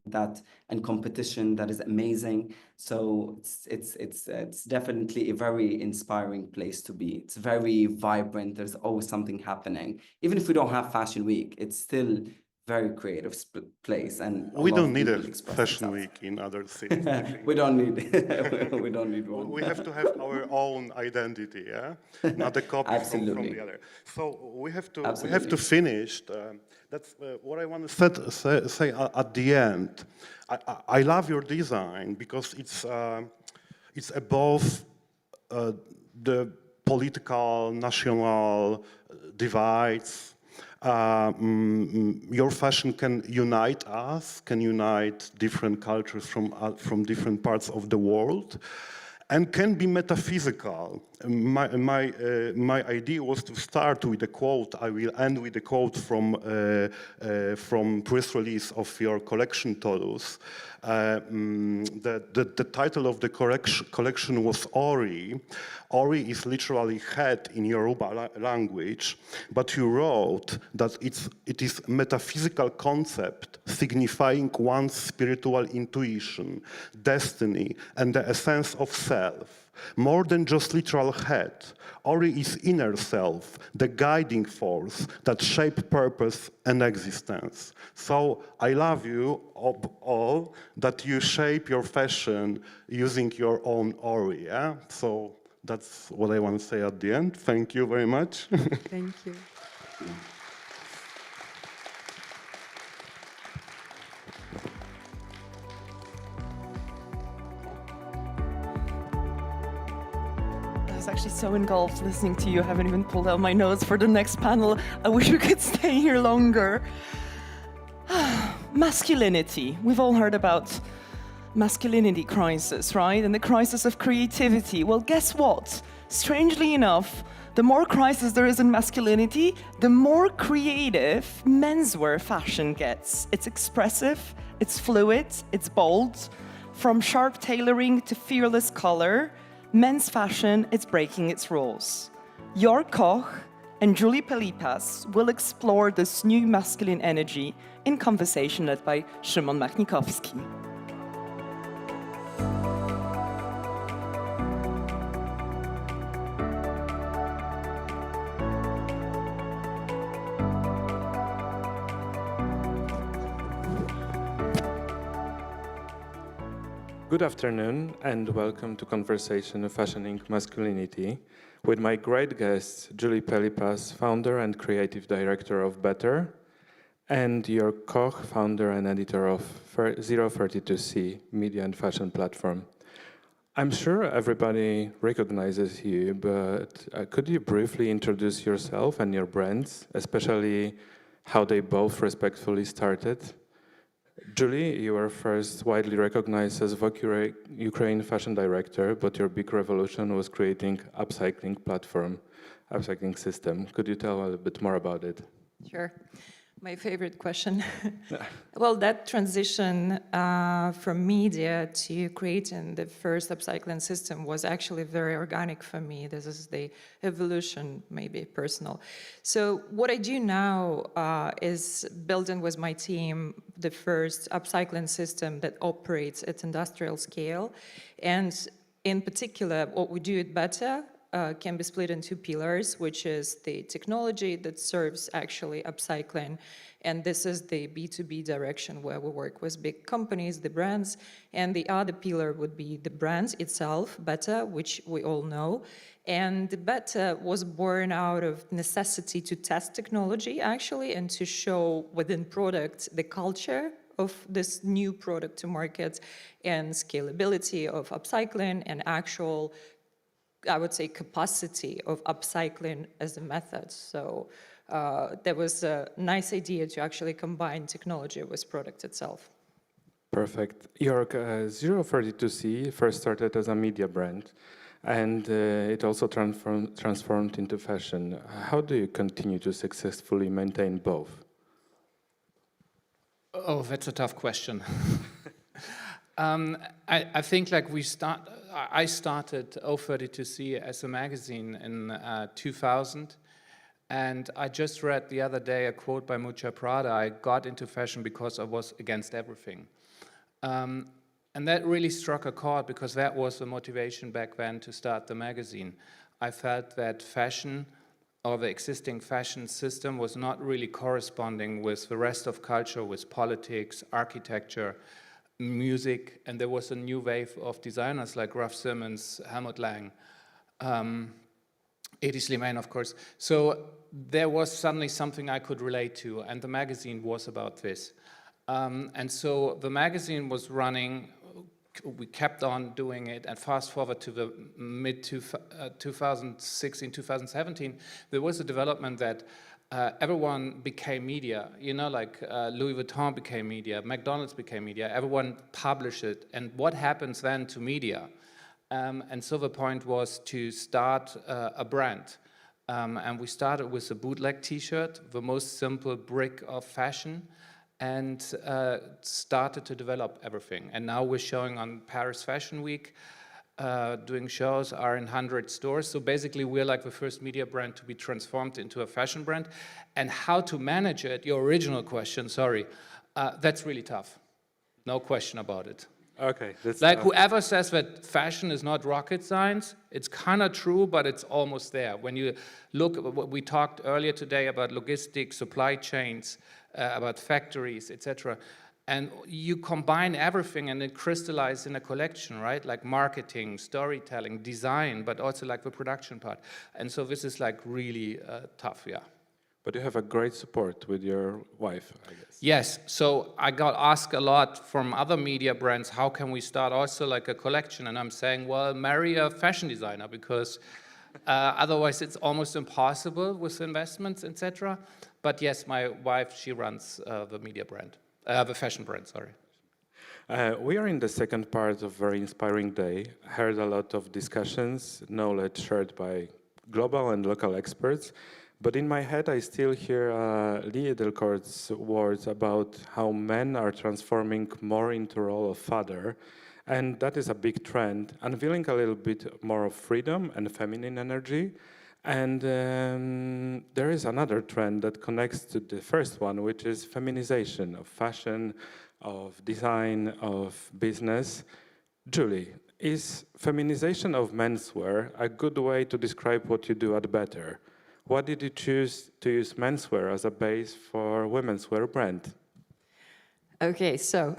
and competition that is amazing. So it's definitely a very inspiring place to be. It's very vibrant. There's always something happening. Even if we don't have Fashion Week, it's still very creative place. And we don't need a Fashion Week in other cities. we don't need we don't need one. We have to have our own identity, yeah, not a copy from the other. So we have to finish. That's what I want to say at the end. I love your design because it's above the political, national divides. Your fashion can unite us, can unite different cultures from different parts of the world, and can be metaphysical. My idea was to start with a quote. I will end with a quote from press release of your collection, Taurus. The title of the collection was Ori. Ori is literally head in Yoruba language, but you wrote that it is a metaphysical concept signifying one's spiritual intuition, destiny, and the essence of self. More than just literal head, Ori is inner self, the guiding force that shapes purpose and existence. So I love you all that you shape your fashion using your own Ori. Yeah? So that's what I want to say at the end. Thank you very much. Thank you. was actually so engulfed listening to you. I haven't even pulled out my notes for the next panel. I wish we could stay here longer. Masculinity. We've all heard about masculinity crisis, right? And the crisis of creativity. Well, guess what? Strangely enough, the more crisis there is in masculinity, the more creative menswear fashion gets. It's expressive, it's fluid, it's bold. From sharp tailoring to fearless color, men's fashion is breaking its rules. Jörg Koch and Julie Pelipas will explore this new masculine energy in conversation led by Szymon Machnikowski. Good afternoon and welcome to Conversation of Fashioning Masculinity with my great guests, Julie Pelipas, founder and creative director of Better, and Jörg Koch, founder and editor of 032C, media and fashion platform. I'm sure everybody recognizes you, but could you briefly introduce yourself and your brands, especially how they both respectfully started? Julie, you were first widely recognized as Vogue Ukraine fashion director, but your big revolution was creating upcycling platform, upcycling system. Could you tell a little bit more about it? Sure. My favorite question. Well, that transition from media to creating the first upcycling system was actually very organic for me. This is the evolution, maybe personal. So what I do now is building with my team the first upcycling system that operates at industrial scale. And in particular, what we do at Better can be split into pillars, which is the technology that serves actually upcycling. And this is the B2B direction where we work with big companies, the brands. And the other pillar would be the brands itself, Better, which we all know. And Better was born out of necessity to test technology, actually, and to show within product the culture of this new product to market and scalability of upcycling and actual, I would say, capacity of upcycling as a method. So there was a nice idea to actually combine technology with product itself. Perfect. Jörg, 032C first started as a media brand, and it also transformed into fashion. How do you continue to successfully maintain both? Oh, that's a tough question. I think like I started 032C as a magazine in 2000, and I just read the other day a quote by Mucha Prada. I got into fashion because I was against everything. And that really struck a chord because that was the motivation back then to start the magazine. I felt that fashion or the existing fashion system was not really corresponding with the rest of culture, with politics, architecture, music, and there was a new wave of designers like Raf Simons, Helmut Lang, Hedi Slimane, of course. So there was suddenly something I could relate to, and the magazine was about this. And so the magazine was running, we kept on doing it, and fast forward to the mid-2016, 2017, there was a development that everyone became media, you know, like Louis Vuitton became media, McDonald's became media, everyone published it. And what happens then to media? And so the point was to start a brand. And we started with a bootleg t-shirt, the most simple brick of fashion, and started to develop everything. And now we're showing on Paris Fashion Week, doing shows, are in 100 stores. So basically we're like the first media brand to be transformed into a fashion brand. And how to manage it, your original question, sorry, that's really tough. No question about it. Okay. That's like whoever says that fashion is not rocket science, it's kind of true, but it's almost there. When you look at what we talked earlier today about logistics, supply chains, about factories, etc. And you combine everything and it crystallizes in a collection, right? Like marketing, storytelling, design, but also like the production part. And so this is like really tough, yeah. But you have a great support with your wife, I guess. Yes, so I got asked a lot from other media brands, how can we start also like a collection? And I'm saying, well, marry a fashion designer, because Otherwise, it's almost impossible with investments, etc. But yes, my wife, she runs the media brand, the fashion brand, sorry. We are in the second part of a very inspiring day. Heard a lot of discussions, knowledge shared by global and local experts. But in my head, I still hear Lee Edelkort's words about how men are transforming more into role of father. And that is a big trend, unveiling a little bit more of freedom and feminine energy. And there is another trend that connects to the first one, which is feminization of fashion, of design, of business. Julie, is feminization of menswear a good way to describe what you do at Better? Why did you choose to use menswear as a base for women's wear brand? Okay, so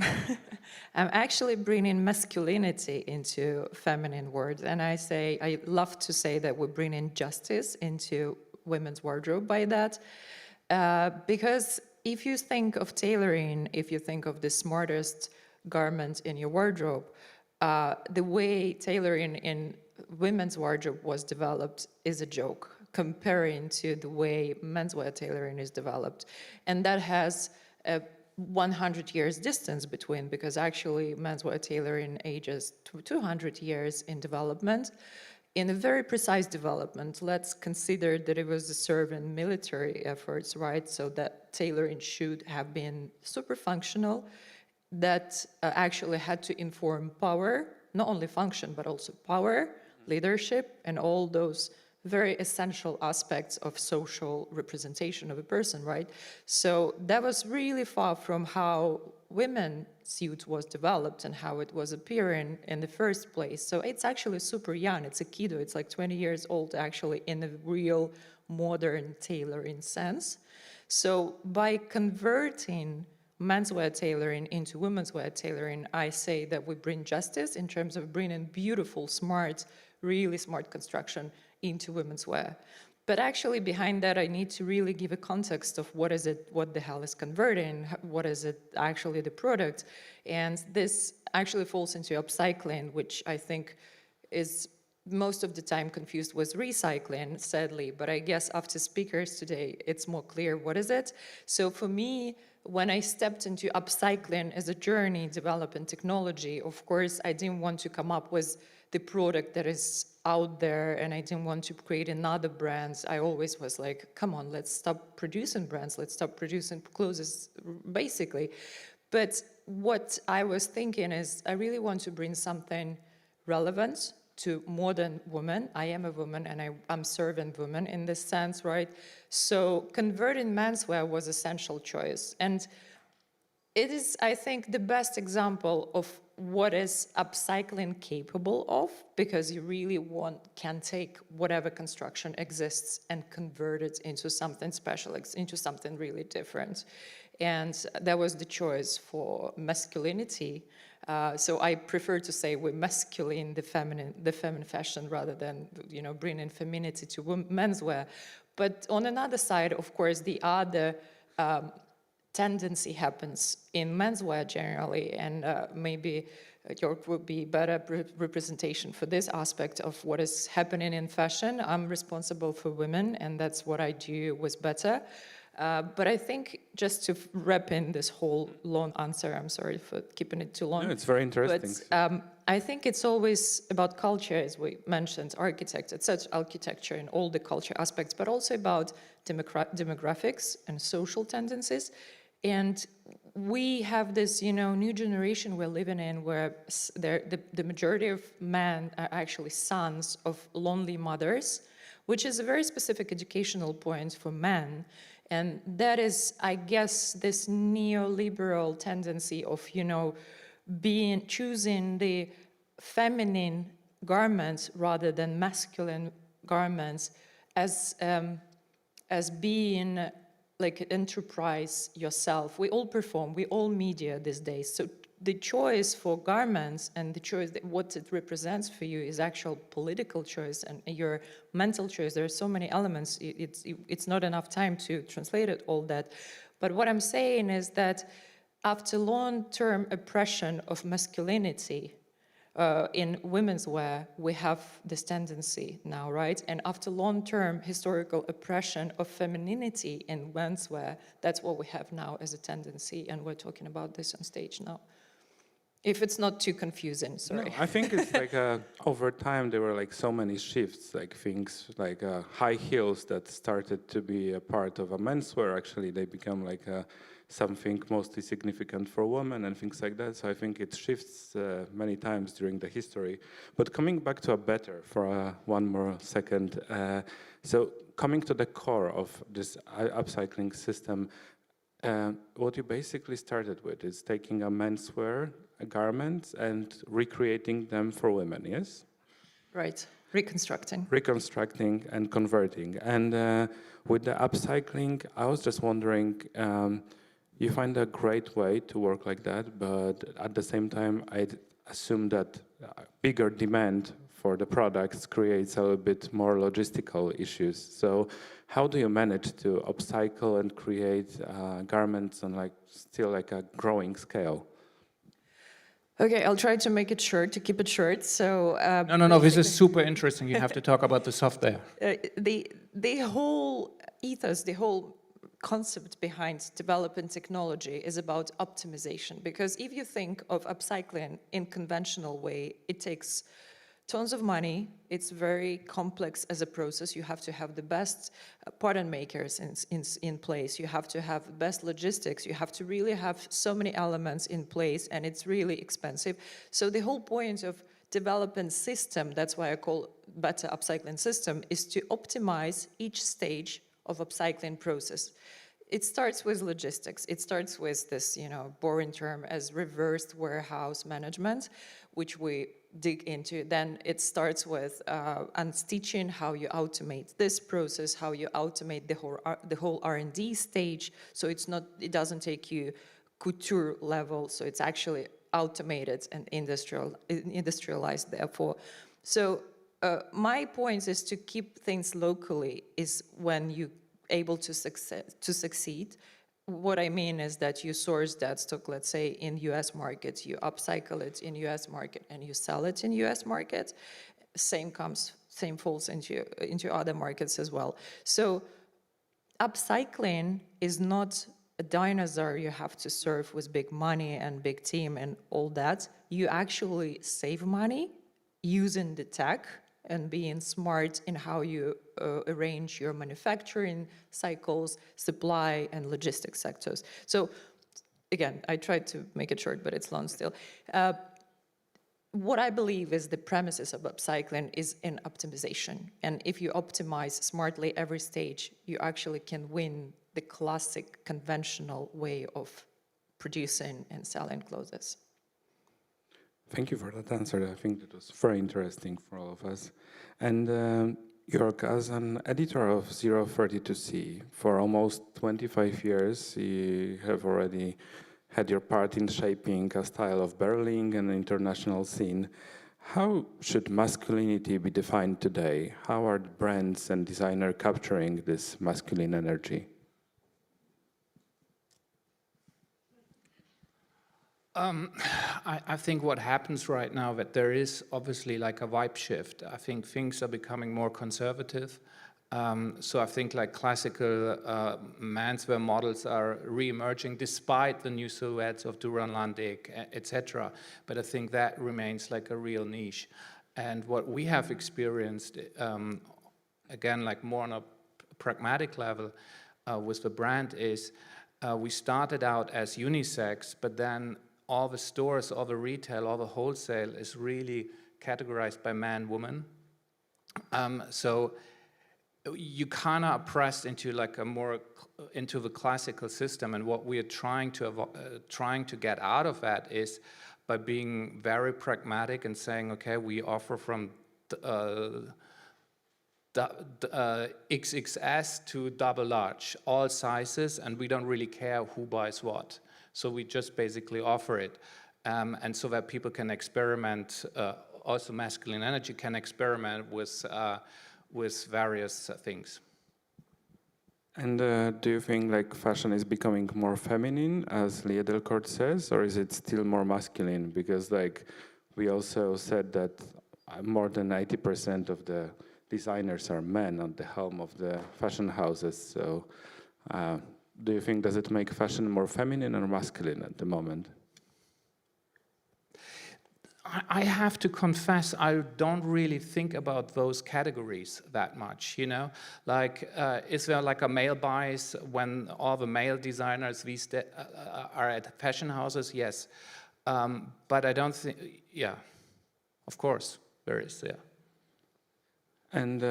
I'm actually bringing masculinity into feminine words, and I love to say that we're bringing justice into women's wardrobe by that, because if you think of tailoring, if you think of the smartest garment in your wardrobe, the way tailoring in women's wardrobe was developed is a joke, comparing to the way menswear tailoring is developed. And that has a 100 years distance between, because actually menswear tailoring ages to 200 years in development. In a very precise development, let's consider that it was serving military efforts, right? So that tailoring should have been super functional, that actually had to inform power, not only function, but also power, leadership, and all those very essential aspects of social representation of a person, right? So that was really far from how women's suit was developed and how it was appearing in the first place. So it's actually super young. It's a kiddo. It's like 20 years old, actually, in a real modern tailoring sense. So by converting menswear tailoring into women's wear tailoring, I say that we bring justice in terms of bringing beautiful, smart, really smart construction into women's wear. But actually behind that, I need to really give a context of what is it, what the hell is converting, what is it actually the product. And this actually falls into upcycling, which I think is most of the time confused with recycling, sadly. But I guess after speakers today, it's more clear what is it. So for me, when I stepped into upcycling as a journey, developing technology, of course, I didn't want to come up with the product that is out there, and I didn't want to create another brands. I always was like, come on, let's stop producing brands, let's stop producing clothes, basically. But what I was thinking is, I really want to bring something relevant to modern women. I am a woman, and I'm serving women in this sense, right? So converting menswear was an essential choice. And it is, I think, the best example of what is upcycling capable of, because you really can take whatever construction exists and convert it into something special, into something really different. And that was the choice for masculinity. So I prefer to say we're masculine the feminine fashion rather than, bringing femininity to menswear. But on another side, of course, the other tendency happens in menswear generally, and maybe York would be better representation for this aspect of what is happening in fashion. I'm responsible for women, and that's what I do with Better. But I think just to wrap in this whole long answer, I'm sorry for keeping it too long. No, it's very interesting. But I think it's always about culture, as we mentioned, architecture and all the culture aspects, but also about demographics and social tendencies. And we have this, new generation we're living in where the majority of men are actually sons of lonely mothers, which is a very specific educational point for men. And that is, I guess, this neoliberal tendency of, choosing the feminine garments rather than masculine garments as being like an enterprise yourself. We all perform, we all media these days. So the choice for garments and the choice that what it represents for you is actual political choice and your mental choice. There are so many elements. It's not enough time to translate it all that. But what I'm saying is that after long-term oppression of masculinity, In women's wear, we have this tendency now, right? And after long-term historical oppression of femininity in menswear, that's what we have now as a tendency, and we're talking about this on stage now. If it's not too confusing, sorry. No, I think it's like over time there were like so many shifts, like things like high heels that started to be a part of a menswear. Actually, they become like something mostly significant for women and things like that. So I think it shifts many times during the history. But coming back to a better for one more second. So coming to the core of this upcycling system, what you basically started with is taking a menswear garments and recreating them for women, yes? Right, reconstructing. Reconstructing and converting. And with the upcycling, I was just wondering, you find a great way to work like that, but at the same time, I'd assume that bigger demand for the products creates a little bit more logistical issues. So how do you manage to upcycle and create garments on like still like a growing scale? Okay, I'll try to make it short, to keep it short. So No, this is super interesting. You have to talk about the software. The whole ethos, the whole concept behind developing technology is about optimization. Because if you think of upcycling in conventional way, it takes tons of money. It's very complex as a process. You have to have the best pattern makers in place. You have to have the best logistics. You have to really have so many elements in place, and it's really expensive. So the whole point of developing system, that's why I call better upcycling system, is to optimize each stage of upcycling process. It starts with logistics. It starts with this, boring term as reversed warehouse management, which we dig into. Then it starts with unstitching, how you automate this process, how you automate the whole R&D stage. So it doesn't take you couture level. So it's actually automated and industrialized. Therefore, so my point is to keep things locally is when you able to succeed. What I mean is that you source that stock, let's say, in US market, you upcycle it in US market, and you sell it in US market. Same falls into other markets as well. So upcycling is not a dinosaur you have to serve with big money and big team and all that. You actually save money using the tech and being smart in how you arrange your manufacturing cycles, supply, and logistics sectors. So again, I tried to make it short, but it's long still. What I believe is the premises of upcycling is in optimization. And if you optimize smartly every stage, you actually can win the classic conventional way of producing and selling clothes. Thank you for that answer. I think that was very interesting for all of us. And Jörg, as an editor of 032C, for almost 25 years, you have already had your part in shaping a style of Berlin and the international scene. How should masculinity be defined today? How are the brands and designers capturing this masculine energy? I think what happens right now that there is obviously like a vibe shift. I think things are becoming more conservative. So I think like classical menswear models are re-emerging despite the new silhouettes of Duran Landig, etc. But I think that remains like a real niche. And what we have experienced, again, like more on a pragmatic level with the brand is we started out as unisex, but then all the stores, all the retail, all the wholesale is really categorized by man, woman. So you kind of are pressed into like a more into the classical system, and what we are trying to get out of that is by being very pragmatic and saying, okay, we offer from XXS to double large, all sizes, and we don't really care who buys what. So we just basically offer it, and so that people can experiment. Also, masculine energy can experiment with various things. And do you think like fashion is becoming more feminine, as Leah Delcourt says, or is it still more masculine? Because like we also said that more than 80% of the designers are men at the helm of the fashion houses. So do you think, does it make fashion more feminine or masculine at the moment? I have to confess, I don't really think about those categories that much, you know? Like, is there like a male bias when all the male designers these are at fashion houses? Yes. But I don't think, yeah, of course there is, yeah. And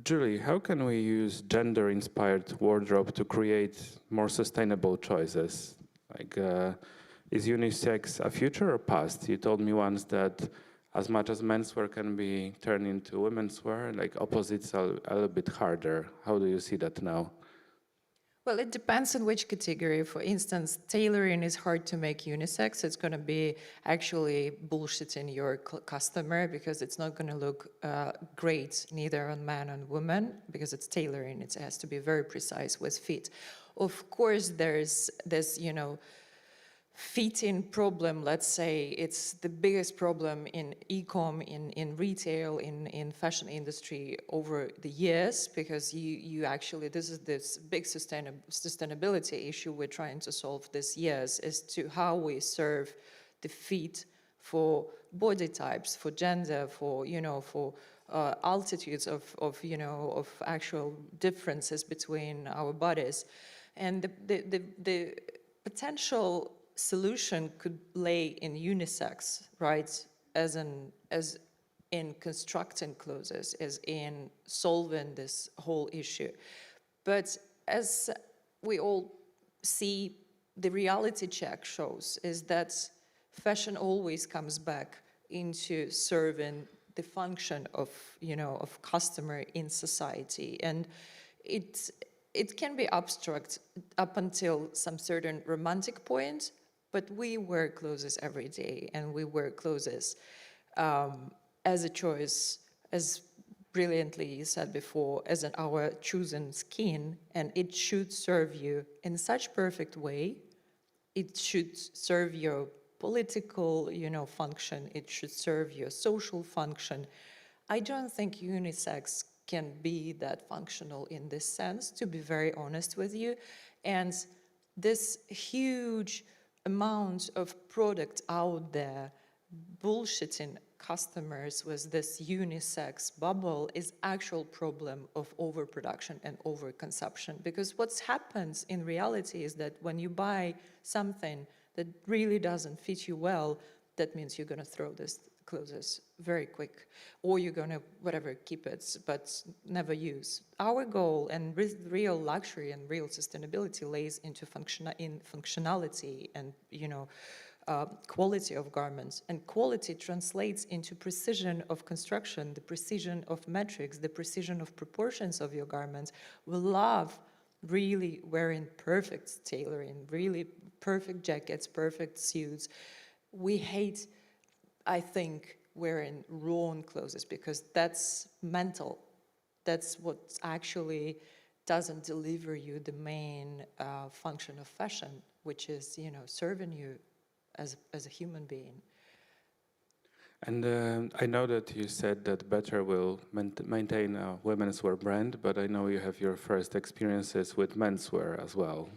Julie, how can we use gender-inspired wardrobe to create more sustainable choices? Like, is unisex a future or past? You told me once that as much as menswear can be turned into women's wear, like opposites are a little bit harder. How do you see that now? Well, it depends on which category. For instance, tailoring is hard to make unisex. It's going to be actually bullshitting your customer because it's not going to look great neither on man or woman because it's tailoring. It has to be very precise with fit. Of course, there's you know, fitting problem. Let's say it's the biggest problem in e-com, in retail, in fashion industry over the years, because you actually, this is this big sustainability issue we're trying to solve this years, as to how we serve the fit for body types, for gender, for, you know, for altitudes of you know, of actual differences between our bodies. And the potential solution could lay in unisex, right? As in constructing clothes, as in solving this whole issue. But as we all see, the reality check shows is that fashion always comes back into serving the function of, you know, of customer in society. And it can be abstract up until some certain romantic point, but we wear clothes every day, and we wear clothes as a choice, as brilliantly you said before, as in our chosen skin, and it should serve you in such perfect way. It should serve your political, you know, function. It should serve your social function. I don't think unisex can be that functional in this sense, to be very honest with you. And this huge amount of product out there bullshitting customers with this unisex bubble is actual problem of overproduction and overconsumption. Because what happens in reality is that when you buy something that really doesn't fit you well, that means you're going to throw this clothes very quick, or you're going to whatever keep it but never use. Our goal and real luxury and real sustainability lays into functionality and, you know, quality of garments, and quality translates into precision of construction, the precision of metrics, the precision of proportions of your garments. We love really wearing perfect tailoring, really perfect jackets, perfect suits. We hate, I think, wearing wrong clothes because that's mental. That's what actually doesn't deliver you the main function of fashion, which is, you know, serving you as a human being. And I know that you said that Better will maintain a women's wear brand, but I know you have your first experiences with menswear as well.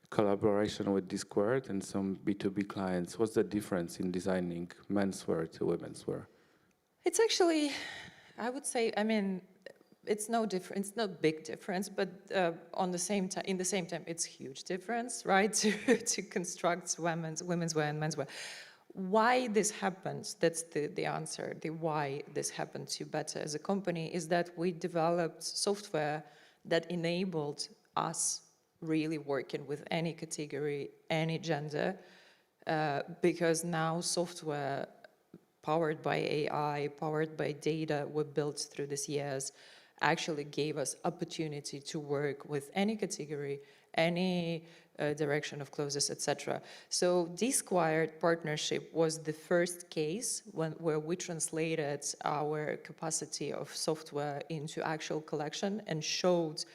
Collaboration with Discord and some B2B clients. What's the difference in designing menswear to women's wear? It's actually, I would say, I mean, it's no difference, it's not big difference, but in the same time, it's huge difference, right? to construct women's wear and menswear. Why this happens, that's the answer, the why this happened to Better as a company, is that we developed software that enabled us really working with any category, any gender, because now software powered by AI, powered by data we built through these years, actually gave us opportunity to work with any category, any direction of clothes, etc. So Disquired partnership was the first case where we translated our capacity of software into actual collection and showed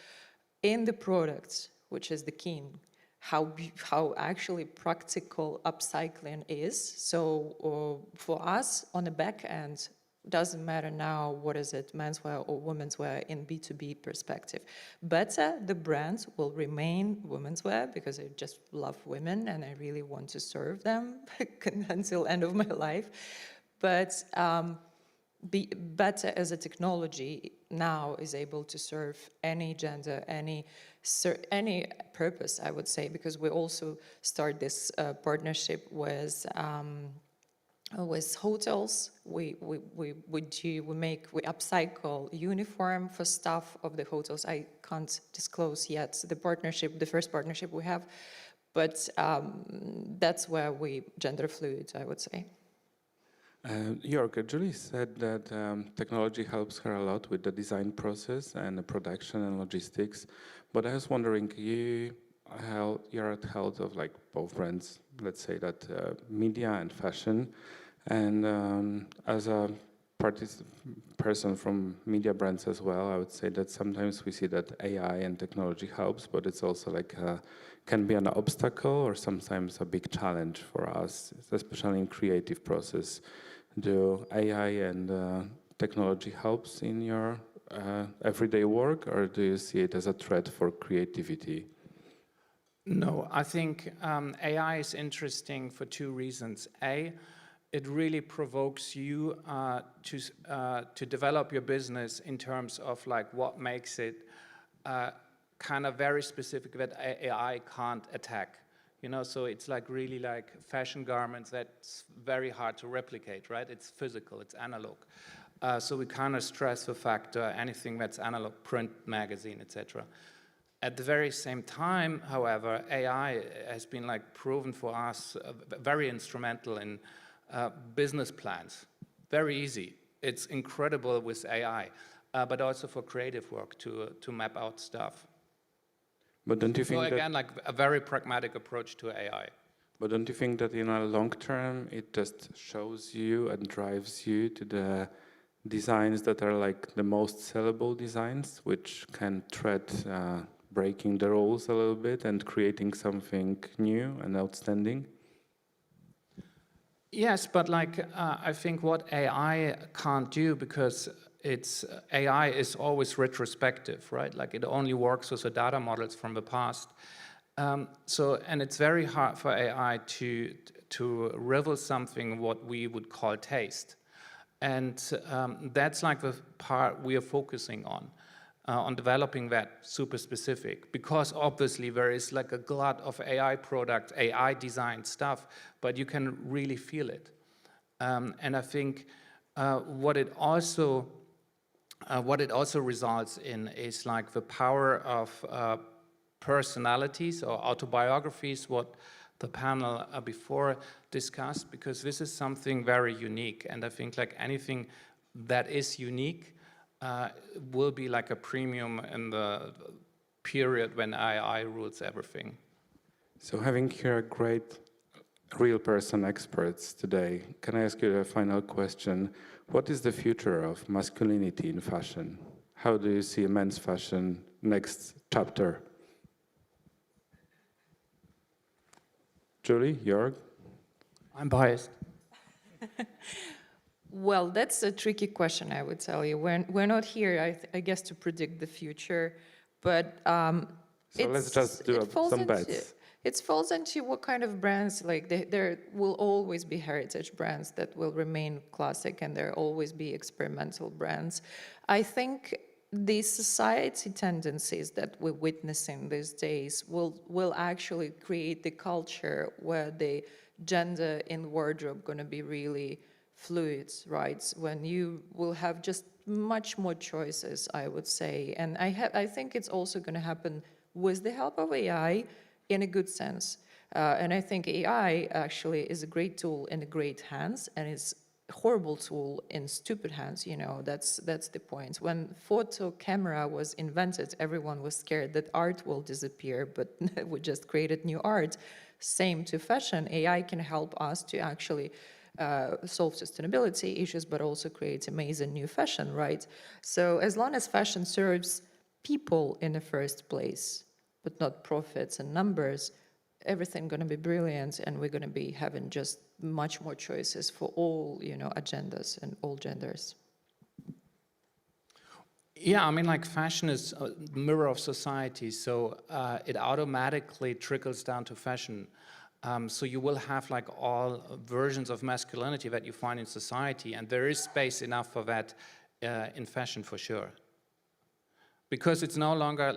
in the products, which is the king, how actually practical upcycling is. So for us on the back end, doesn't matter now what is it, menswear or women's wear in B2B perspective. But the brands will remain women's wear because I just love women and I really want to serve them until end of my life. But be better as a technology now is able to serve any gender, any purpose, I would say, because we also start this partnership with hotels. We upcycle uniform for staff of the hotels. I can't disclose yet the first partnership we have, but that's where we gender fluid, I would say. Jörg, Julie said that technology helps her a lot with the design process and the production and logistics, but I was wondering, you're at the head of like both brands, let's say that media and fashion, and as a person from media brands as well, I would say that sometimes we see that AI and technology helps, but it's also like can be an obstacle or sometimes a big challenge for us, especially in creative process. Do AI and technology helps in your everyday work, or do you see it as a threat for creativity? No, I think AI is interesting for two reasons. A, it really provokes you to develop your business in terms of like what makes it kind of very specific that AI can't attack. You know, so it's like really like fashion garments that's very hard to replicate, right? It's physical, it's analog. So we kind of stress the factor, anything that's analog, print, magazine, etc. At the very same time, however, AI has been like proven for us very instrumental in business plans. Very easy. It's incredible with AI, but also for creative work to map out stuff. But don't you think so again, like a very pragmatic approach to AI. But don't you think that in a long term, it just shows you and drives you to the designs that are like the most sellable designs, which can tread breaking the rules a little bit and creating something new and outstanding? Yes, but like I think what AI can't do, because AI is always retrospective, right? Like it only works with the data models from the past. And it's very hard for AI to reveal something what we would call taste. And that's like the part we are focusing on developing that super specific, because obviously there is like a glut of AI products, AI designed stuff, but you can really feel it. And I think what it also results in is like the power of personalities or autobiographies, what the panel before discussed, because this is something very unique. And I think like anything that is unique will be like a premium in the period when AI rules everything. So having here great real person experts today, can I ask you a final question? What is the future of masculinity in fashion? How do you see men's fashion next chapter? Julie, Jörg? I'm biased. Well, that's a tricky question, I would tell you. We're not here, I guess, to predict the future, but so let's just do some bets. It falls into what kind of brands, like there will always be heritage brands that will remain classic, and there will always be experimental brands. I think the society tendencies that we're witnessing these days will actually create the culture where the gender in wardrobe going to be really fluid, right? When you will have just much more choices, I would say. And I think it's also going to happen with the help of AI in a good sense. And I think AI actually is a great tool in great hands, and it's a horrible tool in stupid hands, you know, that's the point. When photo camera was invented, everyone was scared that art will disappear, but we just created new art. Same to fashion. AI can help us to actually solve sustainability issues, but also create amazing new fashion, right? So as long as fashion serves people in the first place, but not profits and numbers, everything going to be brilliant, and we're going to be having just much more choices for all, agendas and all genders. Yeah, I mean, like fashion is a mirror of society, so it automatically trickles down to fashion. So you will have like all versions of masculinity that you find in society, and there is space enough for that in fashion for sure. Because it's no longer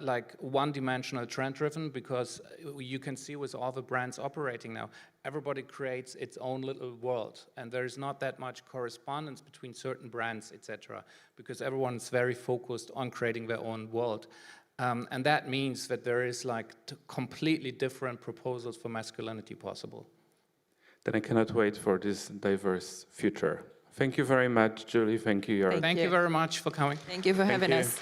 like one-dimensional trend-driven, because you can see with all the brands operating now, everybody creates its own little world, and there's not that much correspondence between certain brands, etc., because everyone's very focused on creating their own world. And that means that there is like completely different proposals for masculinity possible. Then I cannot wait for this diverse future. Thank you very much, Julie. Thank you, Jörg. Thank you very much for coming. Thank you for having us.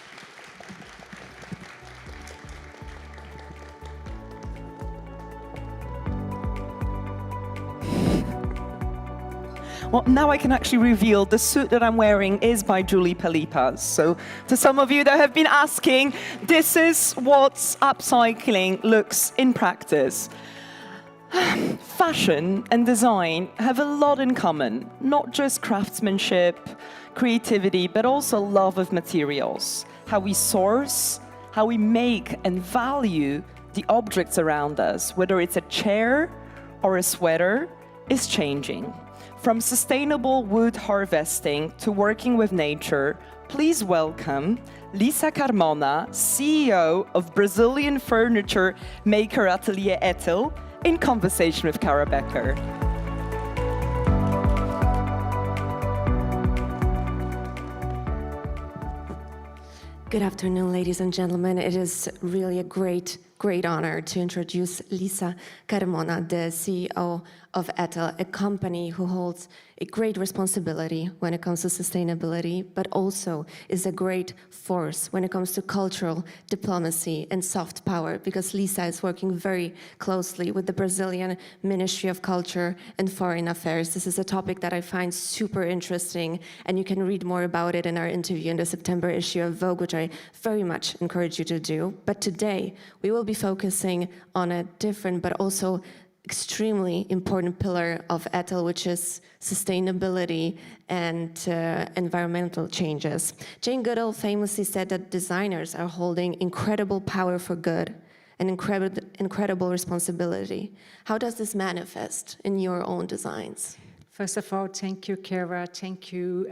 Well, now I can actually reveal the suit that I'm wearing is by Julie Pelipas. So to some of you that have been asking, this is what upcycling looks in practice. Fashion and design have a lot in common, not just craftsmanship, creativity, but also love of materials, how we source, how we make and value the objects around us, whether it's a chair or a sweater, is changing. From sustainable wood harvesting to working with nature, please welcome Lisa Carmona, CEO of Brazilian furniture maker Atelier Ethel, in conversation with Cara Becker. Good afternoon, ladies and gentlemen. It is really a great honor to introduce Lisa Carmona, the CEO of Ethel, a company who holds a great responsibility when it comes to sustainability, but also is a great force when it comes to cultural diplomacy and soft power, because Lisa is working very closely with the Brazilian Ministry of Culture and Foreign Affairs. This is a topic that I find super interesting, and you can read more about it in our interview in the September issue of Vogue, which I very much encourage you to do. But today, we will be focusing on a different but also extremely important pillar of Ethel, which is sustainability and environmental changes. Jane Goodall famously said that designers are holding incredible power for good and incredible responsibility. How does this manifest in your own designs? First of all, thank you, Kara. Thank you,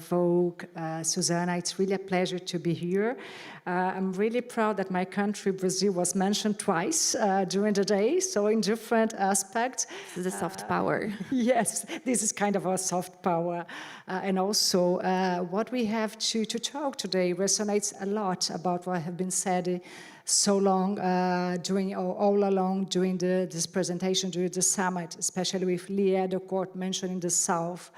Vogue, Susanna. It's really a pleasure to be here. I'm really proud that my country, Brazil, was mentioned twice during the day, so in different aspects. This is a soft power. Yes, this is kind of a soft power. And also, what we have to talk today resonates a lot about what have been said so long, all along during this presentation, during the summit, especially with Leah Court mentioning the South.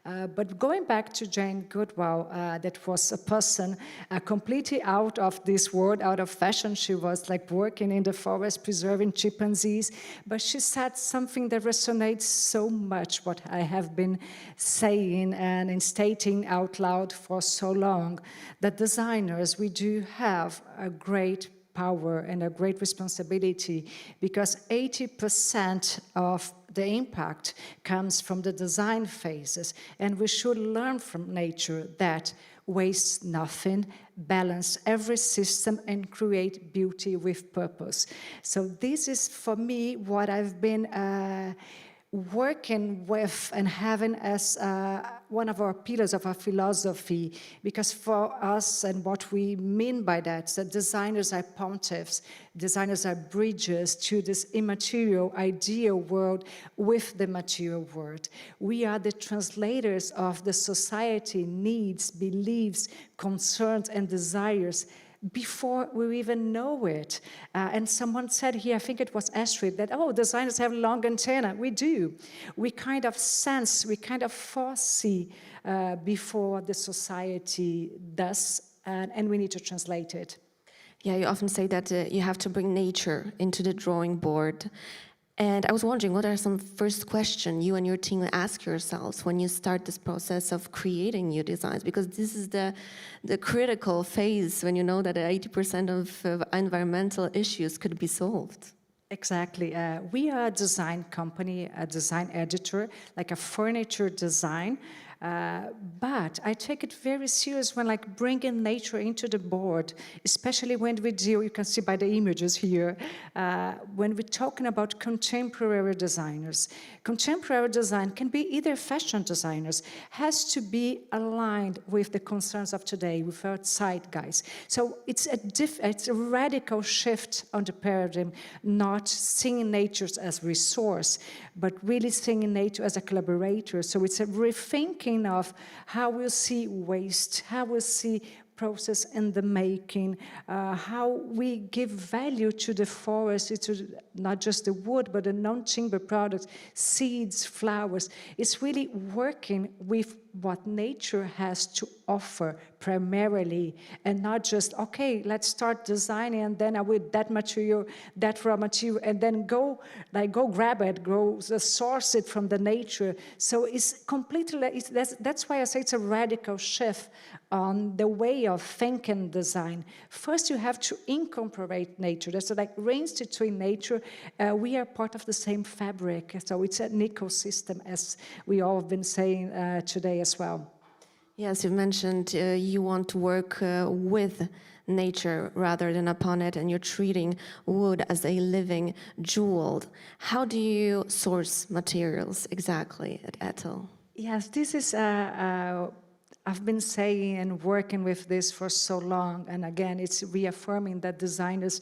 But going back to Jane Goodall, that was a person completely out of this world, out of fashion. She was like working in the forest, preserving chimpanzees. But she said something that resonates so much, what I have been saying and stating out loud for so long, that designers, we do have a great power and a great responsibility, because 80% of the impact comes from the design phases, and we should learn from nature that waste nothing, balance every system, and create beauty with purpose. So this is, for me, what I've been working with and having as one of our pillars of our philosophy, because for us, and what we mean by that designers are pontiffs, designers are bridges to this immaterial, ideal world with the material world. We are the translators of the society needs, beliefs, concerns, and desires before we even know it. And someone said here, I think it was Astrid, that, oh, designers have long antenna. We do. We kind of sense, we kind of foresee before the society does, and we need to translate it. Yeah, you often say that you have to bring nature into the drawing board. And I was wondering, what are some first questions you and your team ask yourselves when you start this process of creating new designs? Because this is the critical phase when you know that 80% of environmental issues could be solved. Exactly. We are a design company, a design editor, like a furniture design. But I take it very serious when bringing nature into the board, especially when we deal, you can see by the images here, when we're talking about contemporary designers. Contemporary design can be either fashion designers, has to be aligned with the concerns of today, with our zeitgeist. So it's a radical shift on the paradigm, not seeing nature as resource, but really seeing nature as a collaborator. So it's a rethinking of how we'll see waste, how we'll see process in the making, how we give value to the forest, to not just the wood, but the non-timber products, seeds, flowers. It's really working with what nature has to offer primarily, and not just, okay, let's start designing and then with that material, that raw material, and then go grab it, go source it from the nature. So it's completely, that's why I say it's a radical shift on the way of thinking design. First, you have to incorporate nature. There's reinstituting nature. We are part of the same fabric, so it's an ecosystem, as we all have been saying today as well. Yes, you mentioned you want to work with nature rather than upon it, and you're treating wood as a living jewel. How do you source materials exactly at Ethel? Yes, this is I've been saying and working with this for so long, and again, it's reaffirming that designers,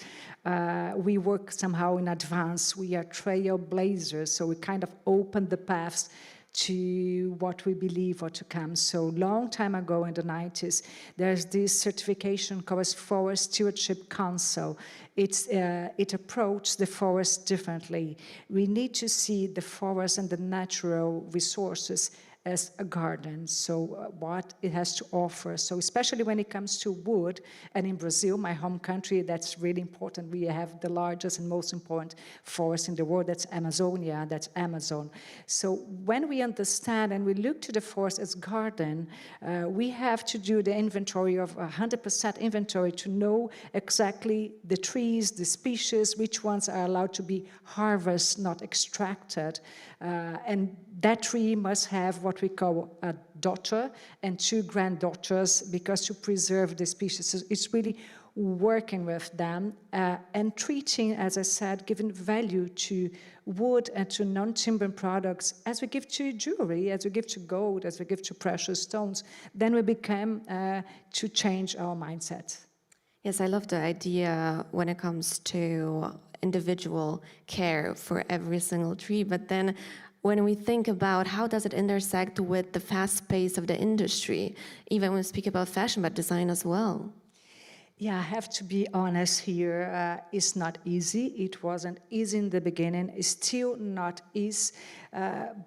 we work somehow in advance. We are trailblazers, so we kind of open the paths to what we believe or to come. So long time ago in the 90s, there's this certification called Forest Stewardship Council. It approached the forest differently. We need to see the forest and the natural resources as a garden, so what it has to offer. So especially when it comes to wood, and in Brazil, my home country, that's really important. We have the largest and most important forest in the world, that's Amazonia, that's Amazon. So when we understand and we look to the forest as garden, we have to do the inventory of 100% inventory to know exactly the trees, the species, which ones are allowed to be harvested, not extracted. And that tree must have what we call a daughter and 2 granddaughters, because to preserve the species. So it's really working with them and treating, as I said, giving value to wood and to non-timber products as we give to jewelry, as we give to gold, as we give to precious stones. Then we become to change our mindset. Yes, I love the idea when it comes to individual care for every single tree, but then when we think about how does it intersect with the fast pace of the industry, even when we speak about fashion, but design as well. Yeah, I have to be honest here. It's not easy. It wasn't easy in the beginning. It's still not easy.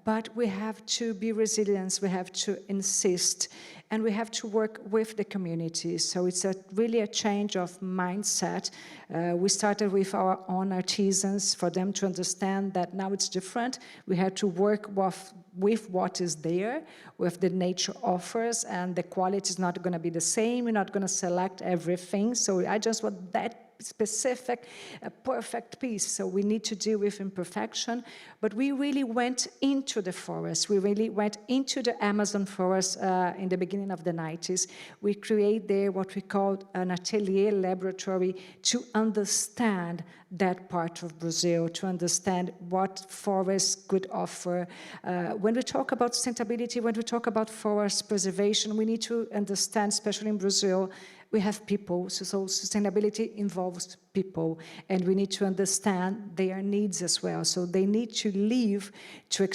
But we have to be resilient. We have to insist. And we have to work with the community. So it's really a change of mindset. We started with our own artisans for them to understand that now it's different. We have to work with what is there, with the nature offers, and the quality is not going to be the same. We're not going to select everything. So I just want that specific, perfect piece. So we need to deal with imperfection. But we really went into the forest. We really went into the Amazon forest in the beginning of the 90s. We created there what we called an atelier laboratory to understand that part of Brazil, to understand what forests could offer. When we talk about sustainability, when we talk about forest preservation, we need to understand, especially in Brazil, we have people, so sustainability involves people, and we need to understand their needs as well. So they need to live, to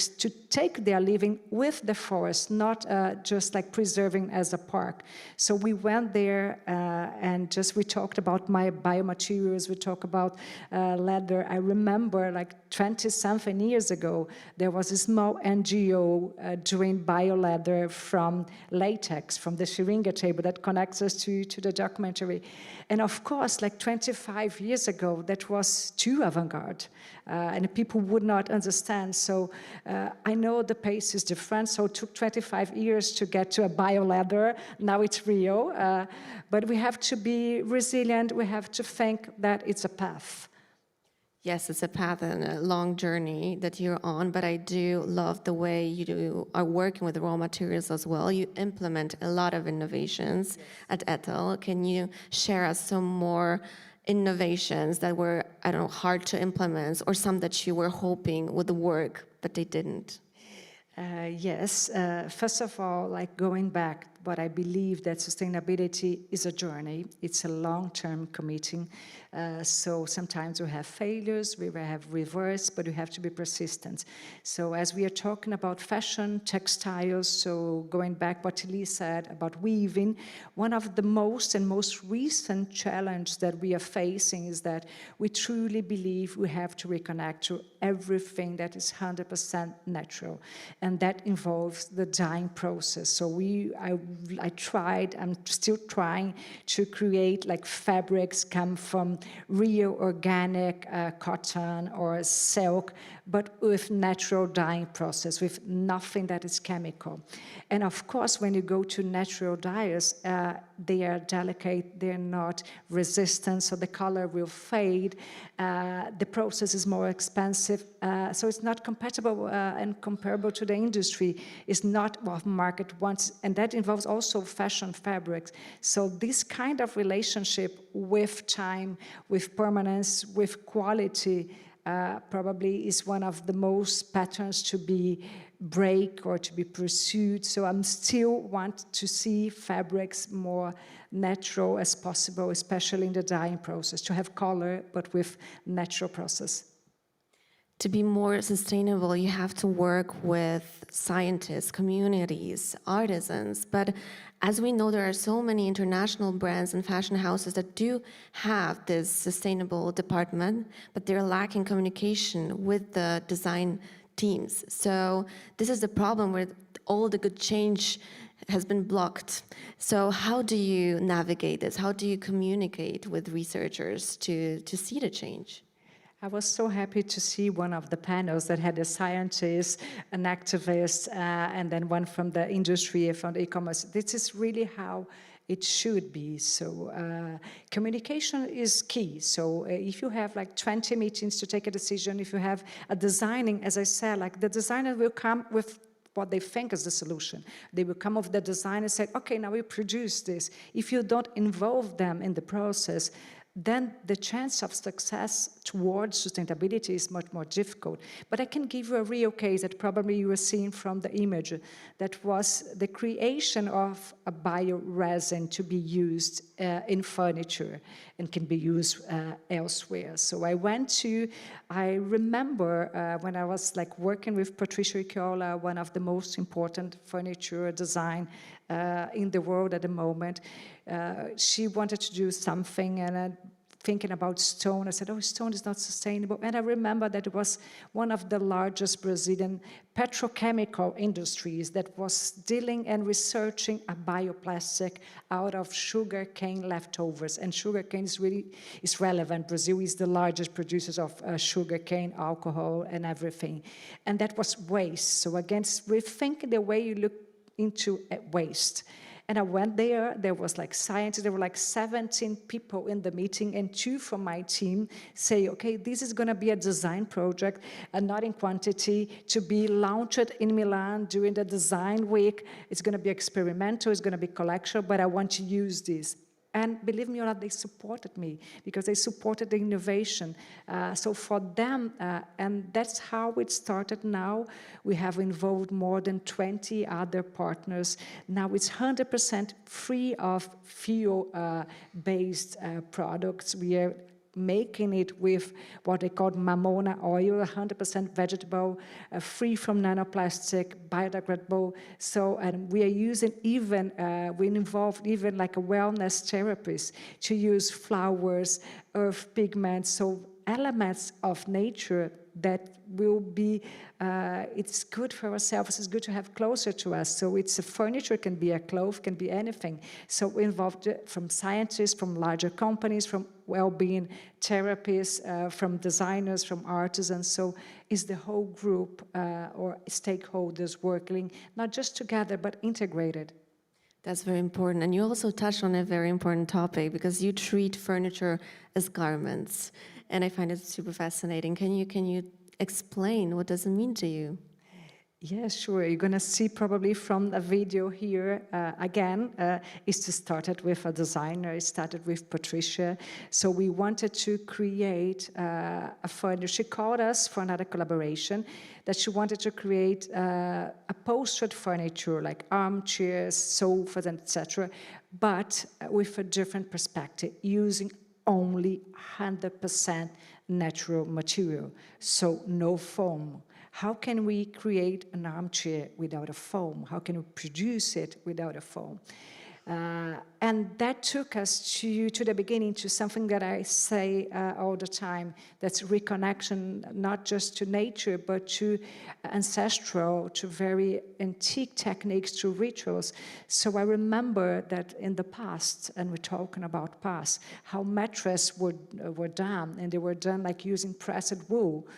take their living with the forest, not just like preserving as a park. So we went there and we talked about my biomaterials, we talked about leather. I remember like 20-something years ago, there was a small NGO doing bio-leather from latex, from the Syringa table that connects us to the documentary. And of course, like 25 5 years ago, that was too avant-garde, and people would not understand. So I know the pace is different, so it took 25 years to get to a bio-leather. Now it's real, but we have to be resilient. We have to think that it's a path. Yes, it's a path and a long journey that you're on, but I do love the way you are working with raw materials as well. You implement a lot of innovations at Ethel. Can you share us some more innovations that were, I don't know, hard to implement, or some that you were hoping would work, but they didn't? Yes, first of all, like going back, what I believe that sustainability is a journey. It's a long-term committing. So sometimes we have failures, we have reverse, but we have to be persistent. So as we are talking about fashion, textiles, so going back what Lee said about weaving, one of the most recent challenge that we are facing is that we truly believe we have to reconnect to everything that is 100% natural. And that involves the dyeing process. So I tried, I'm still trying to create like fabrics come from real organic cotton or silk, but with natural dyeing process, with nothing that is chemical. And of course, when you go to natural dyers, they are delicate, they're not resistant, so the color will fade. The process is more expensive, so it's not compatible and comparable to the industry. It's not what the market wants, and that involves also fashion fabrics. So this kind of relationship with time, with permanence, with quality, probably is one of the most patterns to be break or to be pursued. So I'm still want to see fabrics more natural as possible, especially in the dyeing process, to have color, but with natural process. To be more sustainable, you have to work with scientists, communities, artisans. But as we know, there are so many international brands and fashion houses that do have this sustainable department, but they're lacking communication with the design teams. So this is the problem where all the good change has been blocked. So how do you navigate this? How do you communicate with researchers to see the change? I was so happy to see one of the panels that had a scientist, an activist, and then one from the industry, from the e-commerce. This is really how it should be. So communication is key. So if you have like 20 meetings to take a decision, if you have a designing, as I said, like the designer will come with what they think is the solution. They will come with the design and say, okay, now we produce this. If you don't involve them in the process, then the chance of success towards sustainability is much more difficult. But I can give you a real case that probably you were seeing from the image. That was the creation of a bioresin to be used in furniture and can be used elsewhere. So I remember when I was like working with Patricia Icchiola, one of the most important furniture design in the world at the moment. She wanted to do something, and thinking about stone, I said, oh, stone is not sustainable. And I remember that it was one of the largest Brazilian petrochemical industries that was dealing and researching a bioplastic out of sugarcane leftovers. And sugarcane is relevant. Brazil is the largest producer of sugarcane, alcohol, and everything. And that was waste. So again, rethinking the way you look into waste. And I went there was like scientists, there were like 17 people in the meeting, and 2 from my team say, okay, this is gonna be a design project, and not in quantity, to be launched in Milan during the design week. It's gonna be experimental, it's gonna be collection, but I want to use this. And believe me or not, they supported me because they supported the innovation. So for them, and that's how it started now. We have involved more than 20 other partners. Now it's 100% free of fuel-based products. We are making it with what they call mamona oil, 100% vegetable, free from nanoplastic, biodegradable. So, and we are using even, we involved even like a wellness therapist to use flowers, earth pigments, so elements of nature that will be, it's good for ourselves, it's good to have closer to us. So it's a furniture, can be a cloth, can be anything. So we involved from scientists, from larger companies, from well-being therapists, from designers, from artisans. So is the whole group or stakeholders working not just together but integrated? That's very important. And you also touched on a very important topic because you treat furniture as garments. And I find it super fascinating. Can you explain what does it mean to you? Yeah, sure. You're going to see probably from a video here, it started with a designer. It started with Patricia. So we wanted to create a furniture. She called us for another collaboration that she wanted to create upholstered furniture like armchairs, sofas, etc., but with a different perspective, using only 100% natural material, so no foam. How can we create an armchair without a foam? How can we produce it without a foam? And that took us to the beginning, to something that I say all the time, that's reconnection, not just to nature, but to ancestral, to very antique techniques, to rituals. So I remember that in the past, and we're talking about past, how mattresses were done, and they were done like using pressed wool.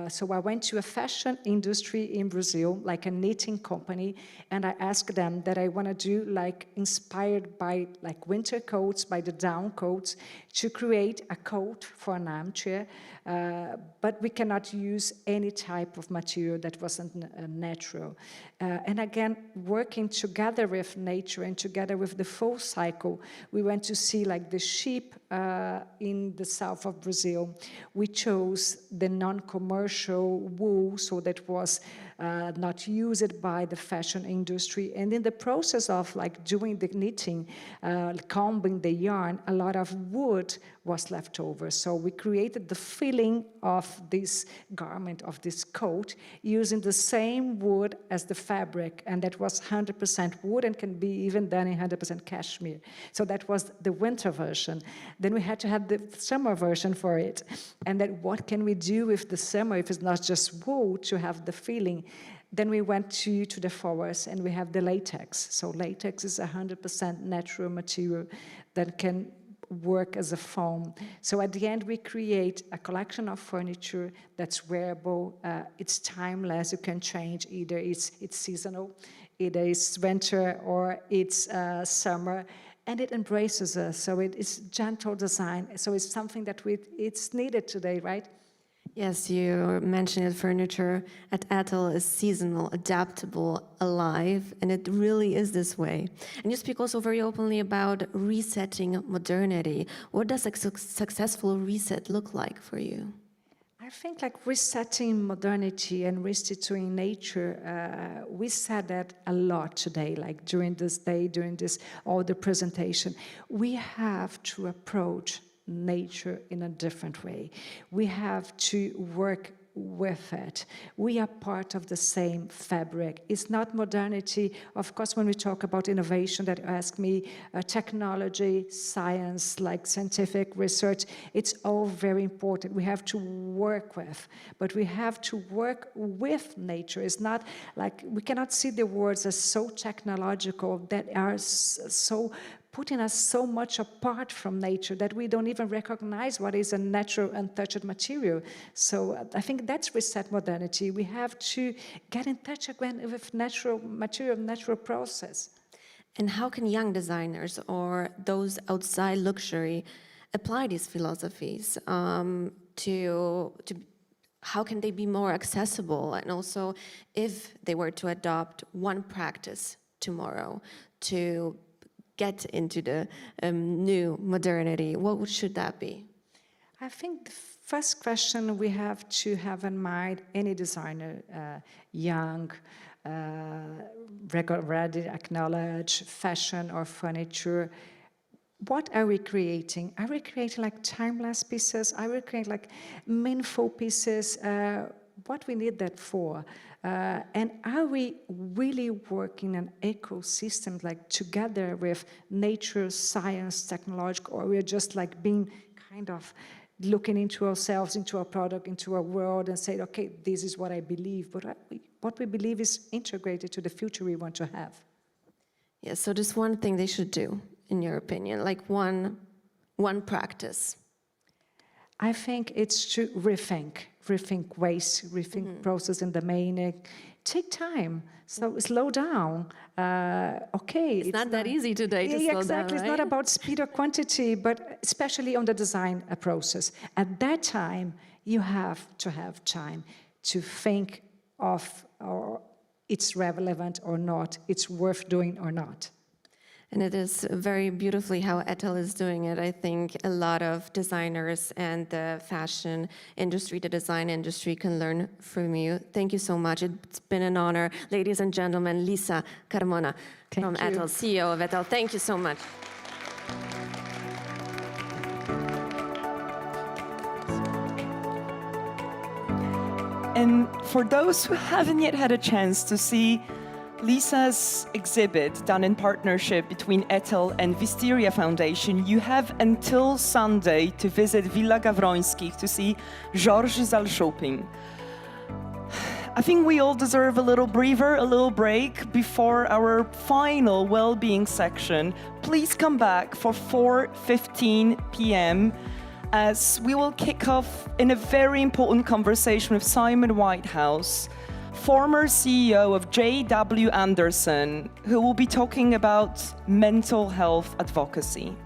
So I went to a fashion industry in Brazil, like a knitting company, and I asked them that I want to do like inspired by like winter coats, by the down coats, to create a coat for an armchair, but we cannot use any type of material that wasn't natural. And again, working together with nature and together with the full cycle, we went to see like the sheep in the south of Brazil. We chose the non-commercial wool, so that was not used by the fashion industry. And in the process of like doing the knitting, combing the yarn, a lot of wood was left over. So we created the filling of this garment, of this coat, using the same wood as the fabric, and that was 100% wood and can be even done in 100% cashmere. So that was the winter version. Then we had to have the summer version for it. And then what can we do with the summer if it's not just wool to have the feeling? Then we went to the forest and we have the latex. So latex is 100% natural material that can work as a foam. So at the end, we create a collection of furniture that's wearable, it's timeless, you can change, either it's seasonal, either it's winter or it's summer, and it embraces us. So it is gentle design. So it's something that it's needed today, right? Yes, you mentioned it, furniture at Ethel is seasonal, adaptable, alive, and it really is this way. And you speak also very openly about resetting modernity. What does a successful reset look like for you? I think like resetting modernity and restituting nature, we said that a lot today, like during this day, during all the presentation. We have to approach nature in a different way. We have to work with it. We are part of the same fabric. It's not modernity. Of course, when we talk about innovation, that ask me technology, science, like scientific research, it's all very important. We have to work with, but we have to work with nature. It's not like, we cannot see the words as so technological, that are so putting us so much apart from nature that we don't even recognize what is a natural, untouched material. So I think that's reset modernity. We have to get in touch again with natural material, natural process. And how can young designers or those outside luxury apply these philosophies to how can they be more accessible? And also, if they were to adopt one practice tomorrow to get into the new modernity, what should that be? I think the first question we have to have in mind, any designer, young, ready, acknowledge fashion or furniture, what are we creating? Are we creating like timeless pieces? Are we creating like meaningful pieces? What we need that for? And are we really working in ecosystems like together with nature, science, technological, or we're just like being kind of looking into ourselves, into our product, into our world and say, okay, this is what I believe, but what we believe is integrated to the future we want to have. Yes, so just one thing they should do, in your opinion, like one practice. I think it's to rethink ways, rethink process in the main. Take time, so slow down. Okay, it's not that easy today to slow exactly. down, It's not right? about speed or quantity, but especially on the design process. At that time, you have to have time to think of it's relevant or not, it's worth doing or not. And it is very beautifully how Ethel is doing it. I think a lot of designers and the fashion industry, the design industry can learn from you. Thank you so much. It's been an honor. Ladies and gentlemen, Lisa Carmona from Ethel, CEO of Ethel. Thank you so much. And for those who haven't yet had a chance to see Lisa's exhibit done in partnership between Ethel and Wisteria Foundation, you have until Sunday to visit Villa Gawrońskich to see Georges Zalszoping. I think we all deserve a little breather, a little break before our final well-being section. Please come back for 4:15 p.m. as we will kick off in a very important conversation with Simon Whitehouse, former CEO of J.W. Anderson, who will be talking about mental health advocacy.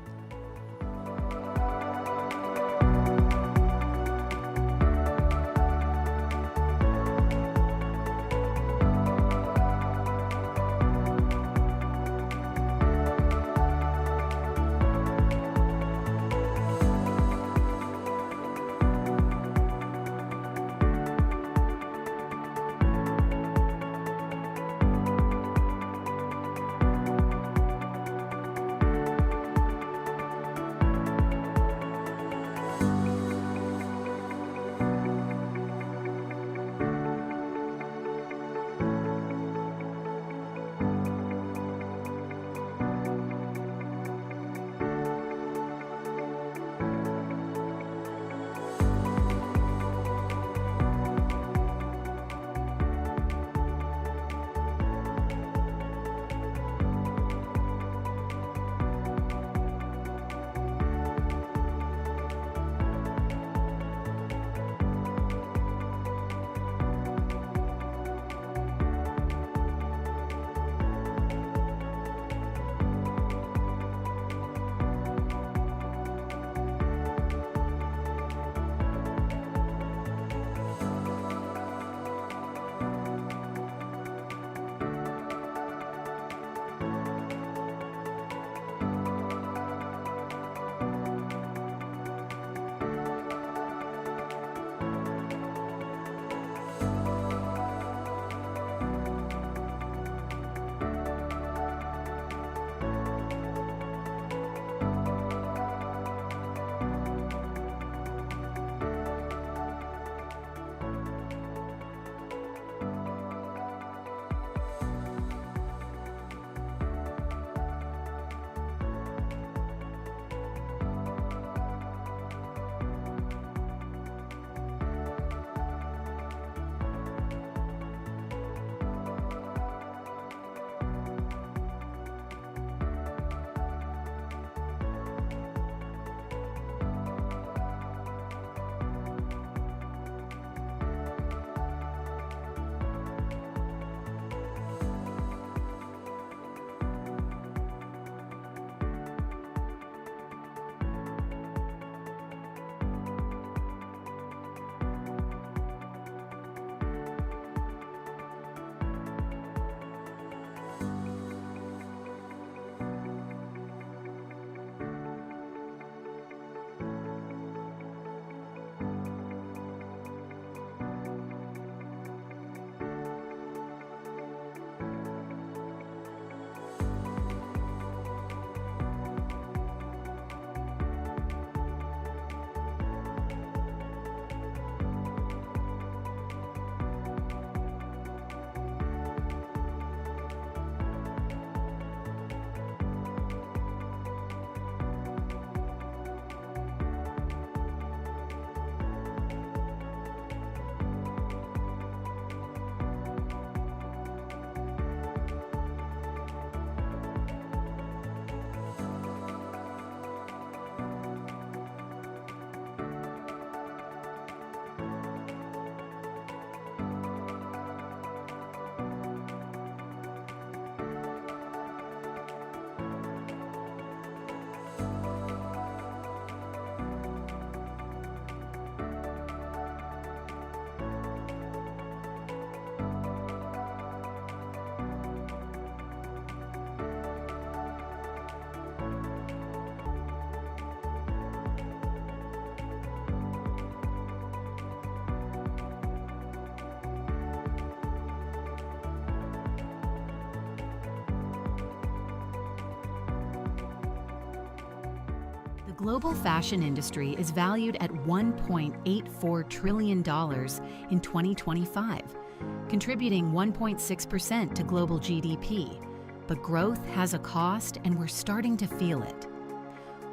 global fashion industry is valued at $1.84 trillion in 2025, contributing 1.6% to global GDP. But growth has a cost, and we're starting to feel it.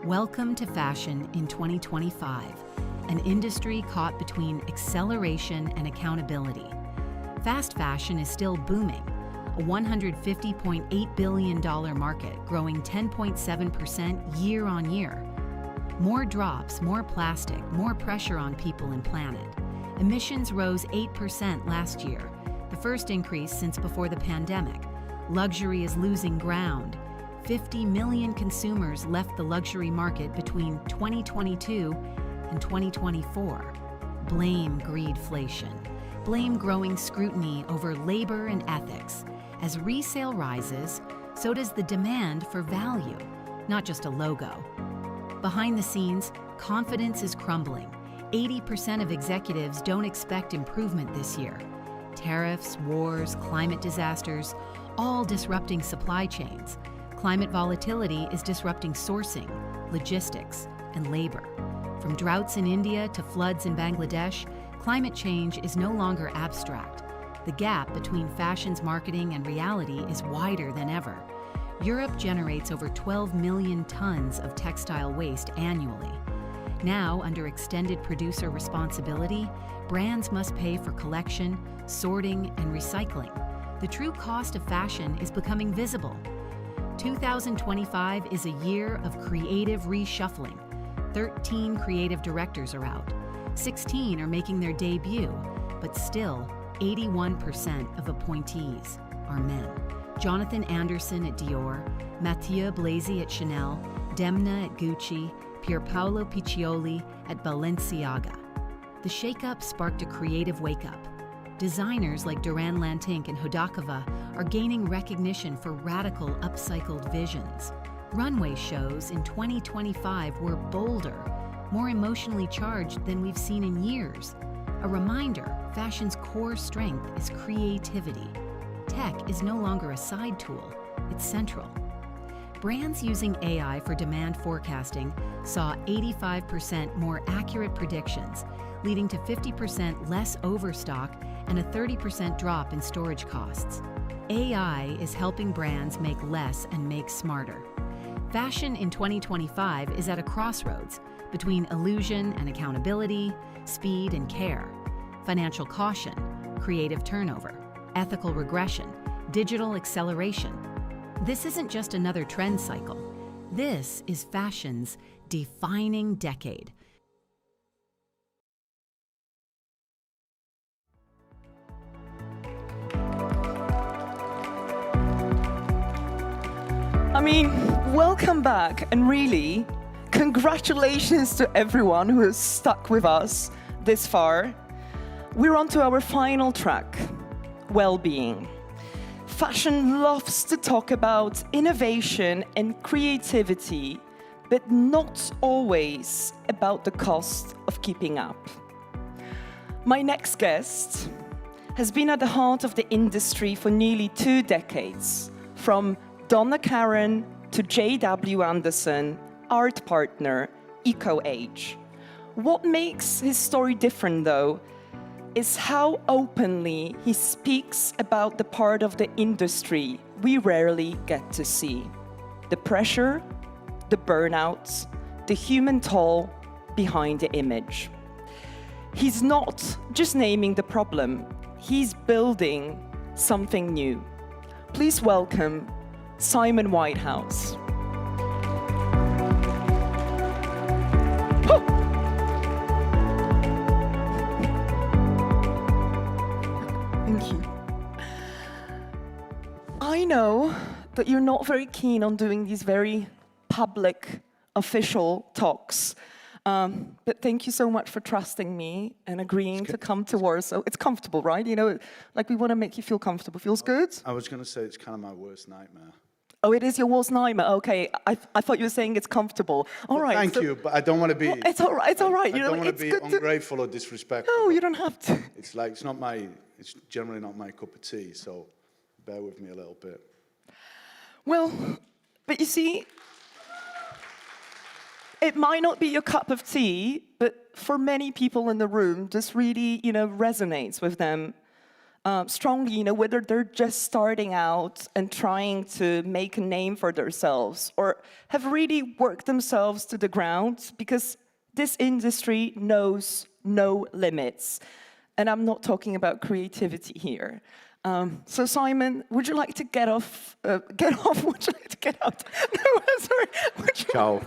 Welcome to fashion in 2025, an industry caught between acceleration and accountability. Fast fashion is still booming, a $150.8 billion market growing 10.7% year on year. More drops, more plastic, more pressure on people and planet. Emissions rose 8% last year, the first increase since before the pandemic. Luxury is losing ground. 50 million consumers left the luxury market between 2022 and 2024. Blame greedflation. Blame growing scrutiny over labor and ethics. As resale rises, so does the demand for value, not just a logo. Behind the scenes, confidence is crumbling. 80% of executives don't expect improvement this year. Tariffs, wars, climate disasters, all disrupting supply chains. Climate volatility is disrupting sourcing, logistics, and labor. From droughts in India to floods in Bangladesh, climate change is no longer abstract. The gap between fashion's marketing and reality is wider than ever. Europe generates over 12 million tons of textile waste annually. Now, under extended producer responsibility, brands must pay for collection, sorting, and recycling. The true cost of fashion is becoming visible. 2025 is a year of creative reshuffling. 13 creative directors are out. 16 are making their debut, but still, 81% of appointees are men. Jonathan Anderson at Dior, Mathieu Blazy at Chanel, Demna at Gucci, Pierpaolo Piccioli at Balenciaga. The shakeup sparked a creative wake-up. Designers like Duran Lantink and Hodakova are gaining recognition for radical upcycled visions. Runway shows in 2025 were bolder, more emotionally charged than we've seen in years. A reminder, fashion's core strength is creativity. Tech is no longer a side tool, it's central. Brands using AI for demand forecasting saw 85% more accurate predictions, leading to 50% less overstock and a 30% drop in storage costs. AI is helping brands make less and make smarter. Fashion in 2025 is at a crossroads between illusion and accountability, speed and care, financial caution, creative turnover, ethical regression, digital acceleration. This isn't just another trend cycle. This is fashion's defining decade. I mean, welcome back, and really, congratulations to everyone who has stuck with us this far. We're on to our final track, well-being. Fashion loves to talk about innovation and creativity, but not always about the cost of keeping up. My next guest has been at the heart of the industry for nearly 2 decades, from Donna Karan to J.W. Anderson, art partner, Eco-Age. What makes his story different, though, is how openly he speaks about the part of the industry we rarely get to see. The pressure, the burnouts, the human toll behind the image. He's not just naming the problem, he's building something new. Please welcome Simon Whitehouse. Thank you. I know that you're not very keen on doing these very public, official talks, but thank you so much for trusting me and agreeing to come to Warsaw. It's comfortable, right? You know, like we want to make you feel comfortable. Feels good? I was going to say it's kind of my worst nightmare. Oh, it is your worst nightmare. Okay, I thought you were saying it's comfortable. All right. Thank you, but I don't want to be. Well, it's all right. It's all right. I don't want to be ungrateful or disrespectful. No, you don't have to. It's like it's generally not my cup of tea. So bear with me a little bit. Well, but you see, it might not be your cup of tea, but for many people in the room, this really, resonates with them strongly, whether they're just starting out and trying to make a name for themselves or have really worked themselves to the ground, because this industry knows no limits. And I'm not talking about creativity here. So Simon, would you like to get off? Would you like to get out? No, sorry. Ciao.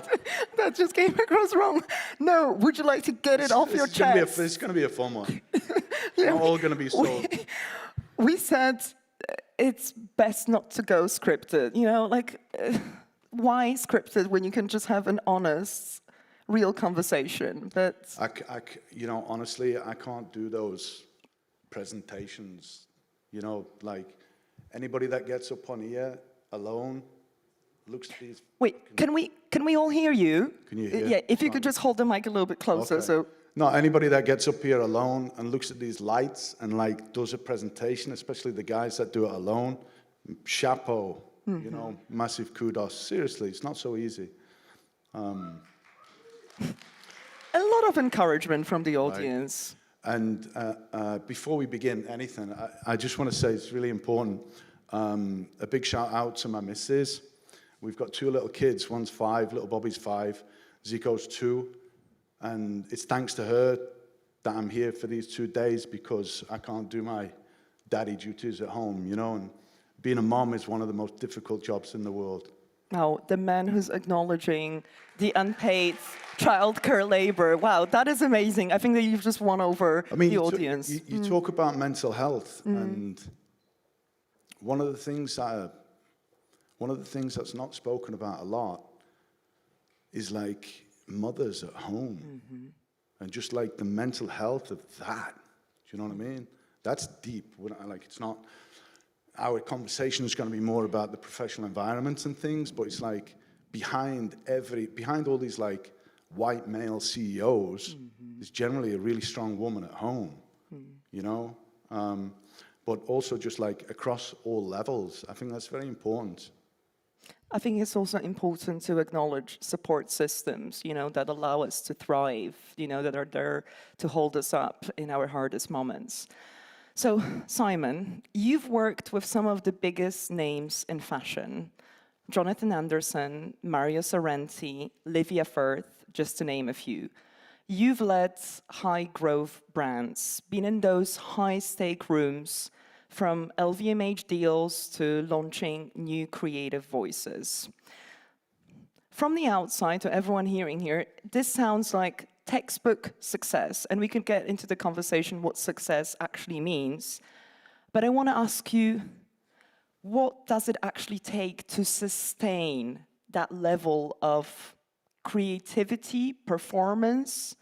That just came across wrong. No, would you like to get it off your chest? It's going to be a fun one. Yeah, not all going to be so. We said it's best not to go scripted. Why scripted when you can just have an honest, real conversation? But honestly, I can't do those presentations. Like anybody that gets up on here alone looks at these. Wait, can we all hear you? Can you hear? Yeah, if you could just hold the mic a little bit closer. Okay. So. No, anybody that gets up here alone and looks at these lights and does a presentation, especially the guys that do it alone, chapeau. Mm-hmm. Massive kudos. Seriously, it's not so easy. A lot of encouragement from the audience. Right. And before we begin anything, I just want to say it's really important. A big shout out to my missus. We've got 2 little kids. One's 5, little Bobby's 5, Zico's 2. And it's thanks to her that I'm here for these 2 days, because I can't do my daddy duties at home, and being a mom is one of the most difficult jobs in the world. Now, the man who's acknowledging the unpaid childcare labor. Wow, that is amazing. I think that you've just won over the audience. You talk about mental health, and one of the things that's not spoken about a lot is mothers at home, and just the mental health of that. Do you know what I mean? That's deep. It's not. Our conversation is going to be more about the professional environment and things, but it's behind all these white male CEOs, there's generally a really strong woman at home, but also just across all levels. I think that's very important. I think it's also important to acknowledge support systems, that allow us to thrive, that are there to hold us up in our hardest moments. So, Simon, you've worked with some of the biggest names in fashion. Jonathan Anderson, Mario Sorrenti, Livia Firth, just to name a few. You've led high-growth brands, been in those high-stake rooms, from LVMH deals to launching new creative voices. From the outside, to everyone hearing here, this sounds like textbook success, and we could get into the conversation what success actually means. But I want to ask you, what does it actually take to sustain that level of creativity, performance?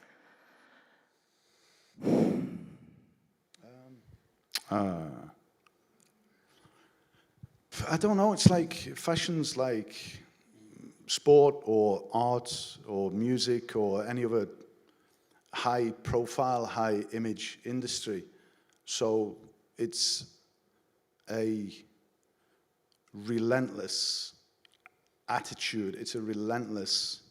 I don't know, it's fashion's like sport or art or music or any other high profile, high image industry. So it's a relentless attitude. It's a relentless,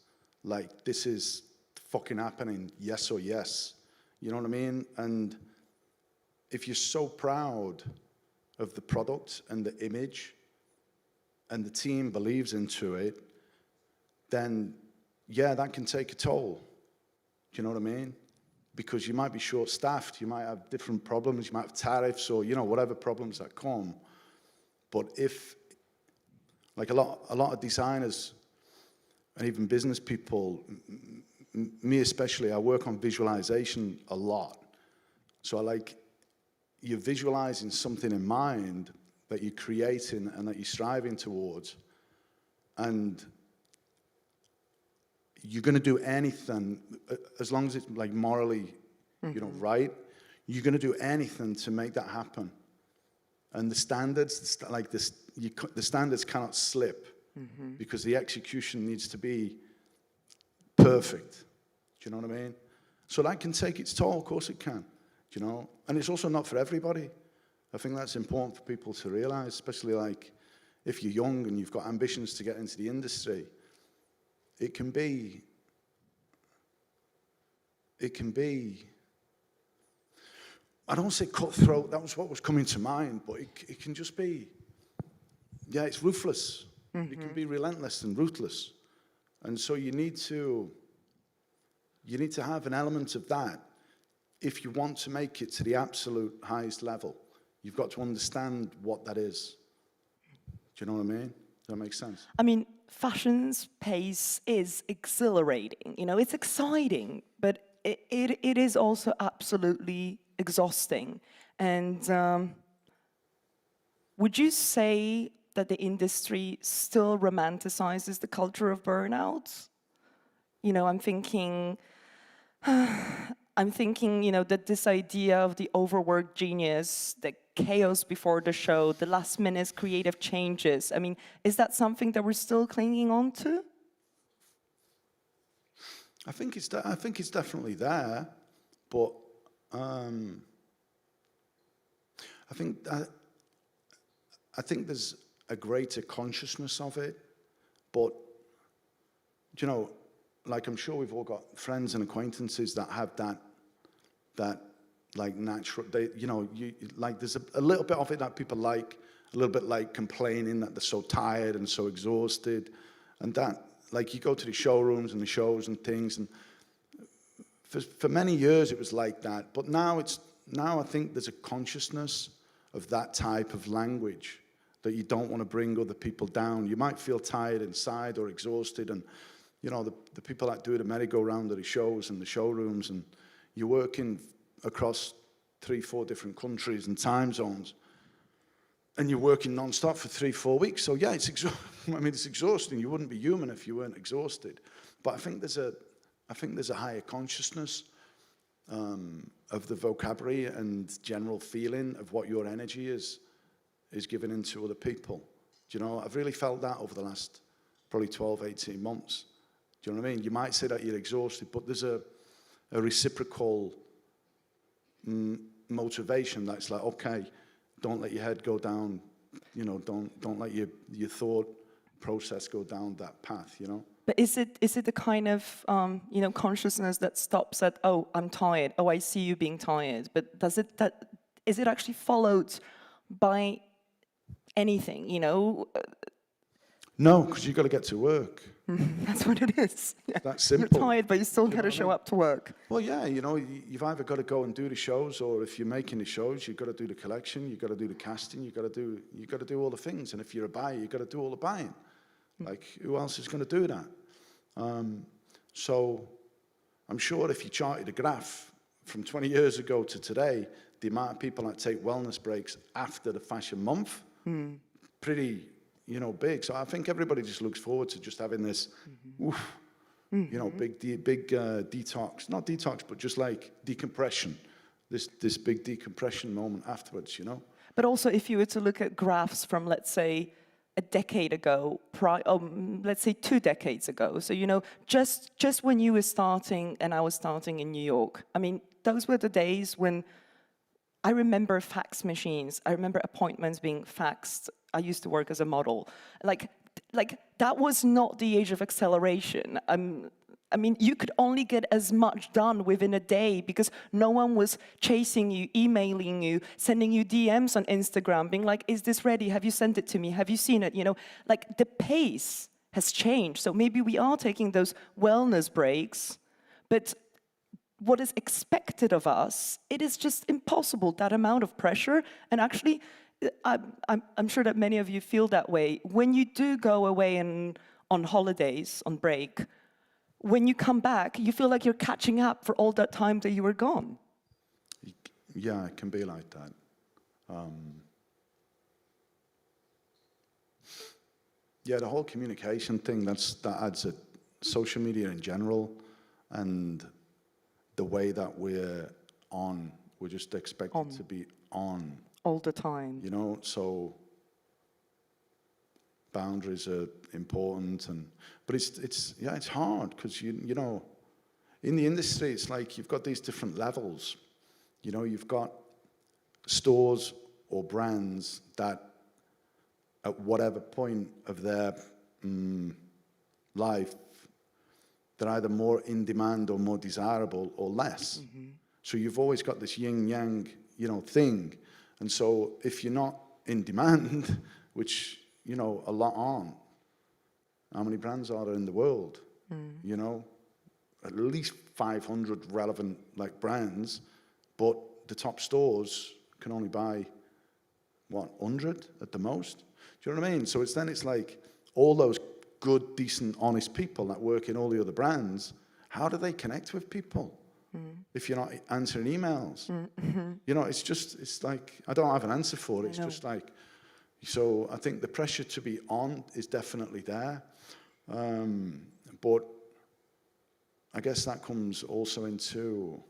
this is fucking happening, yes or yes. You know what I mean? And if you're so proud of the product and the image, and the team believes into it, then yeah, that can take a toll. Do you know what I mean? Because you might be short-staffed, you might have different problems, you might have tariffs or whatever problems that come. But if, a lot of designers and even business people, me especially, I work on visualization a lot. So you're visualizing something in mind that you're creating and that you're striving towards. And you're going to do anything, as long as it's morally, right, you're going to do anything to make that happen. And the standards, the standards cannot slip because the execution needs to be perfect. Do you know what I mean? So that can take its toll, of course it can. And it's also not for everybody. I think that's important for people to realize, especially if you're young and you've got ambitions to get into the industry. It can be it can be, I don't want to say cutthroat, that was what was coming to mind, but it can just be, yeah, it's ruthless. It can be relentless and ruthless. And so you need to have an element of that if you want to make it to the absolute highest level. You've got to understand what that is. Do you know what I mean? Does that make sense? I mean, fashion's pace is exhilarating. You know, it's exciting, but it is also absolutely exhausting. And would you say that the industry still romanticizes the culture of burnout? You know, I'm thinking, you know, that this idea of the overworked genius, the chaos before the show, the last minute creative changes. I mean, is that something that we're still clinging on to? I think it's definitely there, but I think there's a greater consciousness of it, but you know, like I'm sure we've all got friends and acquaintances that have that like natural, you know, like there's a little bit of it that people like, a little bit like complaining that they're so tired and so exhausted, and that, like you go to the showrooms and the shows and things, and for many years it was like that, but now I think there's a consciousness of that type of language, that you don't want to bring other people down. You might feel tired inside or exhausted, and you know, the people that do the merry-go-round of the shows and the showrooms, and you're working across 3-4 different countries and time zones, and you're working non-stop for 3-4 weeks. So yeah, it's exhausting. You wouldn't be human if you weren't exhausted. But I think there's a higher consciousness of the vocabulary and general feeling of what your energy is given into other people. Do you know, I've really felt that over the last probably 12, 18 months. Do you know what I mean? You might say that you're exhausted, but there's a reciprocal motivation that's like, okay, don't let your head go down, you know, don't let your thought process go down that path, you know? But is it the kind of you know, consciousness that stops at, oh, I'm tired, oh, I see you being tired, but is it actually followed by anything, you know? No, because you've got to get to work. That's what it is. Yeah. That's simple. You're tired, but you still got to show up to work. Well, yeah, you know, you've either got to go and do the shows, or if you're making the shows, you've got to do the collection, you've got to do the casting, you've got to do all the things. And if you're a buyer, you've got to do all the buying. Like, who else is going to do that? So I'm sure if you charted a graph from 20 years ago to today, the amount of people that take wellness breaks after the fashion month, pretty, you know, big. So I think everybody just looks forward to just having this, you know, big detox, not detox, but just like decompression, this big decompression moment afterwards, you know. But also, if you were to look at graphs from, let's say, a decade ago, let's say 2 decades ago. So, you know, just when you were starting and I was starting in New York, I mean, those were the days when I remember fax machines. I remember appointments being faxed. I used to work as a model. Like that was not the age of acceleration. I mean, you could only get as much done within a day because no one was chasing you, emailing you, sending you DMs on Instagram, being like, is this ready? Have you sent it to me? Have you seen it? You know, like the pace has changed. So maybe we are taking those wellness breaks, but what is expected of us, it is just impossible, that amount of pressure. And actually, I'm sure that many of you feel that way. When you do go away on holidays, on break, when you come back, you feel like you're catching up for all that time that you were gone. Yeah, it can be like that. Yeah, the whole communication thing, that adds a social media in general, and the way that we're just expected to be on. All the time. You know, so boundaries are important, but it's hard because you know, in the industry it's like you've got these different levels. You know, you've got stores or brands that at whatever point of their life they're either more in demand or more desirable or less. So you've always got this yin-yang, thing. And so if you're not in demand, which, a lot aren't, how many brands are there in the world? At least 500 relevant brands, but the top stores can only buy, 100 at the most? Do you know what I mean? So it's like all those good, decent, honest people that work in all the other brands, how do they connect with people if you're not answering emails? It's like, I don't have an answer for it. It's just like, so I think the pressure to be on is definitely there. But I guess that comes also into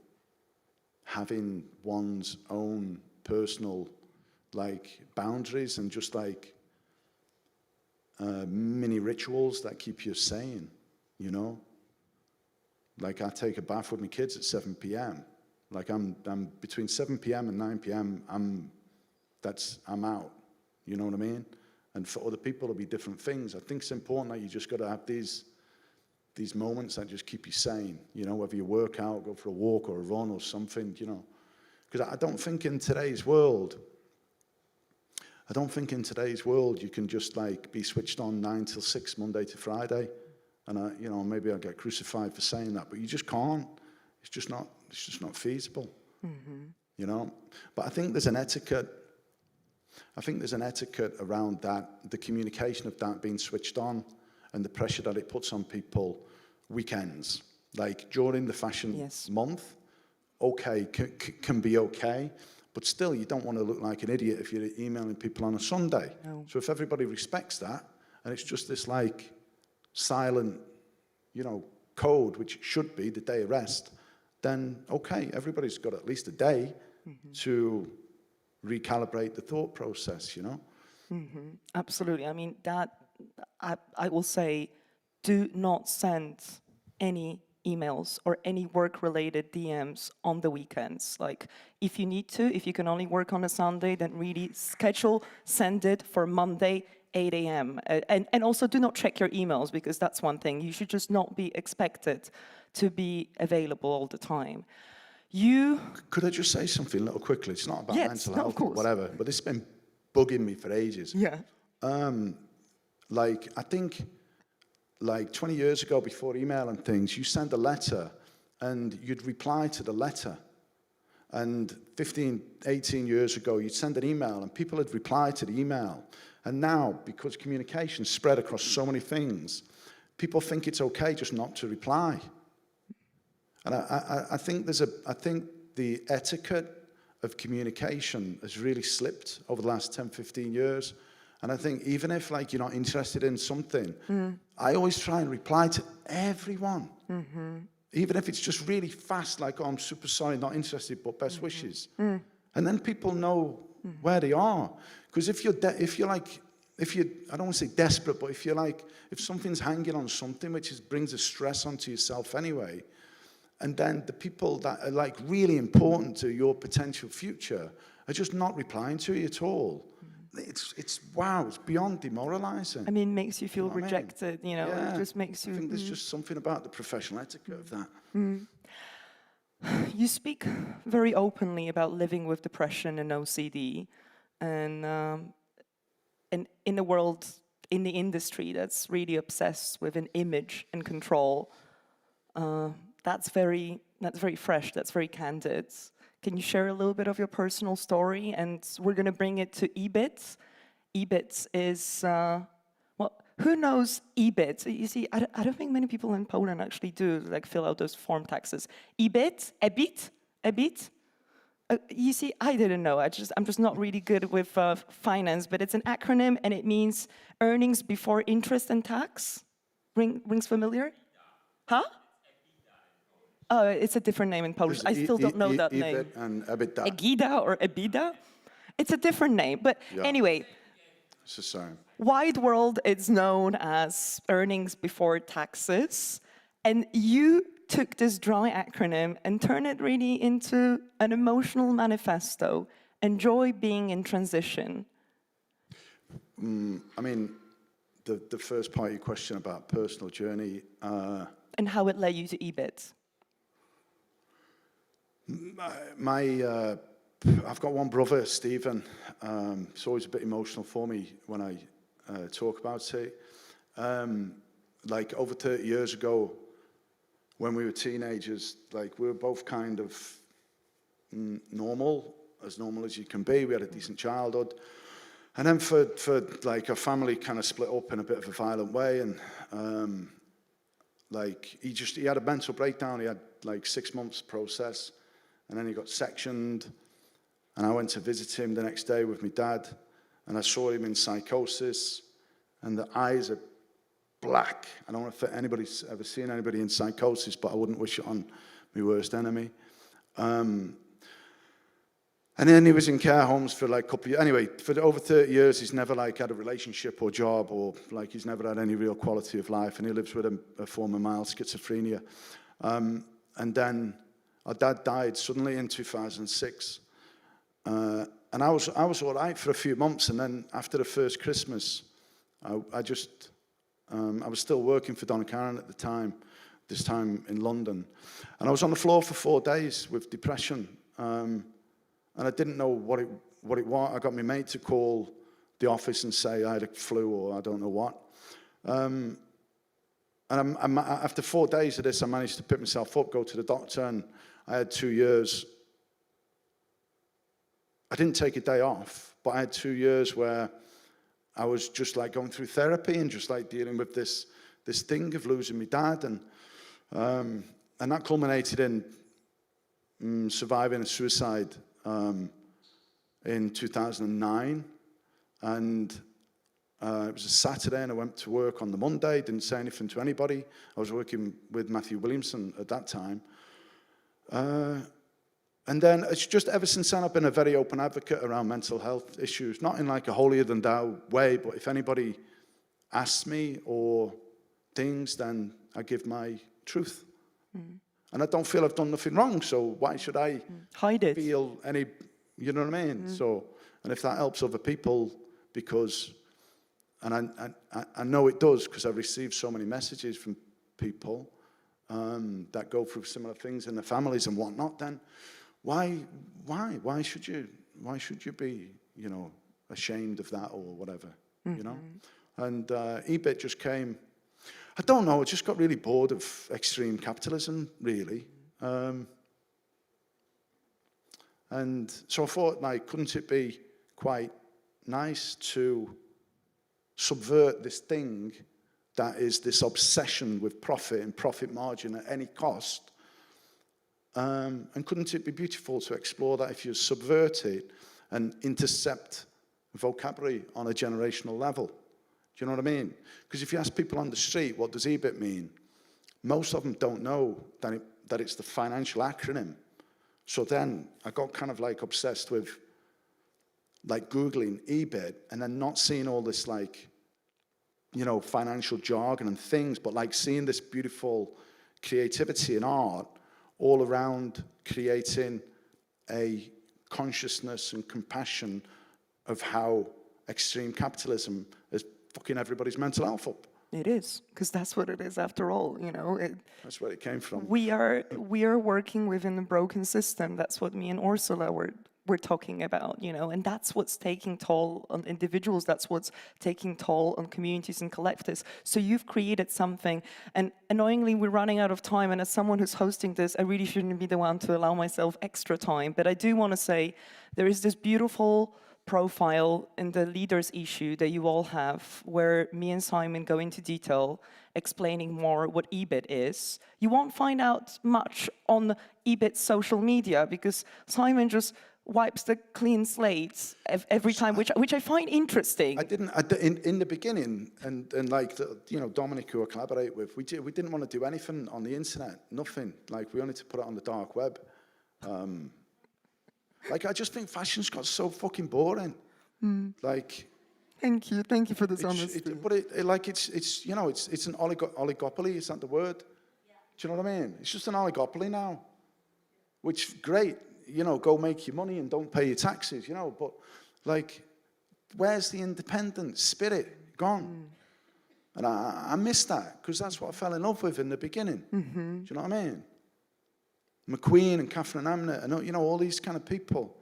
having one's own personal boundaries and just mini rituals that keep you sane, Like I take a bath with my kids at 7 p.m. I'm between 7 p.m. and 9 p.m. I'm out. You know what I mean? And for other people, it'll be different things. I think it's important that you just got to have these moments that just keep you sane. Whether you work out, go for a walk or a run or something. Because I don't think in today's world you can just be switched on 9 till 6 Monday to Friday. And maybe I'll get crucified for saying that, but you just can't. It's just not feasible. But I think there's an etiquette. Around that, the communication of that being switched on and the pressure that it puts on people. Weekends, during the fashion month, okay, can be okay, but still you don't want to look like an idiot if you're emailing people on a Sunday. No. So if everybody respects that, and it's just this silent, code, which it should be the day of rest, then okay, everybody's got at least a day to recalibrate the thought process, Absolutely. I mean, that I will say, do not send any emails or any work-related DMs on the weekends. If you need to, if you can only work on a Sunday, then really send it for Monday, 8 a.m. And also do not check your emails, because that's one thing. You should just not be expected to be available all the time. Could I just say something a little quickly? It's not about mental health or whatever, but it's been bugging me for ages. Yeah. I think 20 years ago, before email and things, you send a letter and you'd reply to the letter. And 15, 18 years ago, you'd send an email and people had replied to the email. And now, because communication spread across so many things, people think it's okay just not to reply. And I think the etiquette of communication has really slipped over the last 10, 15 years. And I think even if you're not interested in something, I always try and reply to everyone. Even if it's just really fast, oh, I'm super sorry, not interested, but best wishes. And then people know where they are. Because if I don't want to say desperate, but if something's hanging on something, which brings a stress onto yourself anyway, and then the people that are really important to your potential future are just not replying to you at all. It's beyond demoralizing. I mean, it makes you feel rejected, Yeah. It just makes you... I think there's just something about the professional etiquette of that. You speak very openly about living with depression and OCD, and in a world, in the industry that's really obsessed with an image and control. That's very fresh, that's very candid. Can you share a little bit of your personal story? And we're going to bring it to EBIT. EBIT is, who knows EBIT? You see, I don't think many people in Poland actually do fill out those form taxes. EBIT? EBIT? You see, I didn't know. I'm just not really good with finance, but it's an acronym and it means earnings before interest and tax. Rings familiar? Huh? Oh, it's a different name in Polish. I still don't know that name. And EBITDA. Egida or EBITDA? It's a different name. But anyway, it's the same. Wide world, it's known as earnings before taxes. And you took this dry acronym and turned it really into an emotional manifesto. Enjoy being in transition. I mean, the first part of your question about personal journey, and how it led you to EBIT? I've got one brother, Stephen. It's always a bit emotional for me when I talk about it. Like over 30 years ago, when we were teenagers, like we were both kind of normal as you can be. We had a decent childhood. And then for like our family kind of split up in a bit of a violent way, and like he had a mental breakdown. He had like 6 months process, and then he got sectioned, and I went to visit him the next day with my dad, and I saw him in psychosis, and the eyes are black. I don't know if anybody's ever seen anybody in psychosis, but I wouldn't wish it on my worst enemy. And then he was in care homes for like a couple of years. Anyway, for over 30 years, he's never like had a relationship or job, or like he's never had any real quality of life. And he lives with a form of mild schizophrenia. And then our dad died suddenly in 2006. And I was all right for a few months. And then after the first Christmas, I was still working for Donna Karan at the time, this time in London. And I was on the floor for 4 days with depression. And I didn't know what it was. I got my mate to call the office and say I had a flu or I don't know what. And after 4 days of this, I managed to pick myself up, go to the doctor, and I had 2 years. I didn't take a day off, but I had 2 years where I was just like going through therapy and just like dealing with this thing of losing my dad. And that culminated in surviving a suicide in 2009, and it was a Saturday, and I went to work on the Monday, didn't say anything to anybody. I was working with Matthew Williamson at that time. And then it's just ever since then I've been a very open advocate around mental health issues, not in like a holier-than-thou way, but if anybody asks me or things, then I give my truth. And I don't feel I've done nothing wrong, so why should I hide it? Feel any, you know what I mean? So, and if that helps other people, because, and I know it does, because I've received so many messages from people that go through similar things in their families and whatnot, then why should you be, you know, ashamed of that or whatever, you know? And EBIT just came. I don't know, I just got really bored of extreme capitalism, really. And so I thought, like, couldn't it be quite nice to subvert this thing that is this obsession with profit and profit margin at any cost? And couldn't it be beautiful to explore that if you subvert it and intercept vocabulary on a generational level? Do you know what I mean? Because if you ask people on the street, what does EBIT mean? Most of them don't know that it's the financial acronym. So then I got kind of like obsessed with like Googling EBIT and then not seeing all this like, you know, financial jargon and things, but like seeing this beautiful creativity and art all around creating a consciousness and compassion of how extreme capitalism is fucking everybody's mental health up. It is, because that's what it is after all, you know. That's where it came from. We are working within a broken system. That's what me and Ursula were talking about, you know, and that's what's taking toll on individuals. That's what's taking toll on communities and collectives. So you've created something, and annoyingly, we're running out of time. And as someone who's hosting this, I really shouldn't be the one to allow myself extra time. But I do want to say there is this beautiful profile in the leaders issue that you all have, where me and Simon go into detail explaining more what EBIT is. You won't find out much on EBIT social media because Simon just wipes the clean slates every time, which I find interesting. In the beginning, and like you know, Dominic, who I collaborate with, we didn't want to do anything on the internet, nothing. Like we wanted to put it on the dark web. Like, I just think fashion's got so fucking boring. Like, thank you for this honesty. It's you know, it's an oligopoly. Is that the word? Yeah. Do you know what I mean? It's just an oligopoly now. Which great, you know, go make your money and don't pay your taxes, you know. But like, where's the independent spirit gone? And I miss that, because that's what I fell in love with in the beginning. Do you know what I mean? McQueen and Catherine Amnett and, you know, all these kind of people.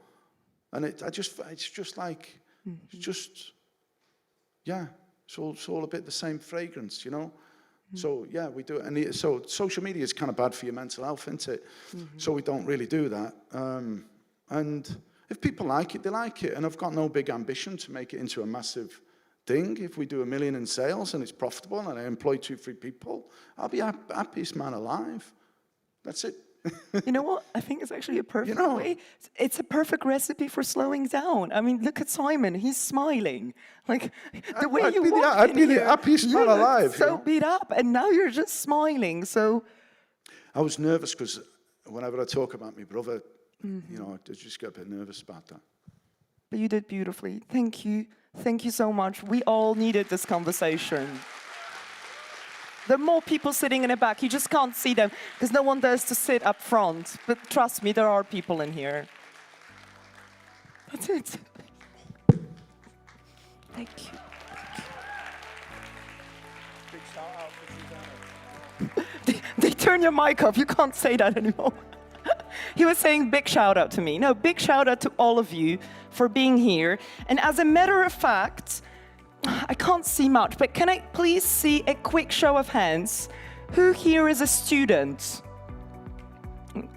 And it's just like, it's just, yeah, it's all a bit the same fragrance, you know? So, yeah, we do it. And so social media is kind of bad for your mental health, isn't it? So we don't really do that. And if people like it, they like it. And I've got no big ambition to make it into a massive thing. If we do $1 million in sales and it's profitable and I employ 2-3 people, I'll be happiest man alive. That's it. You know what? I think it's actually a perfect way. It's a perfect recipe for slowing down. I mean, look at Simon. He's smiling. Like, the way you walk I'd be the happiest man alive. So beat up, and now you're just smiling. So I was nervous because whenever I talk about my brother, you know, I just get a bit nervous about that. But you did beautifully. Thank you. Thank you so much. We all needed this conversation. There are more people sitting in the back. You just can't see them because no one dares to sit up front. But trust me, there are people in here. That's it. Thank you. Big shout out for Susanna. They turn your mic off. You can't say that anymore. He was saying big shout out to me. No, big shout out to all of you for being here. And as a matter of fact, I can't see much, but can I please see a quick show of hands? Who here is a student?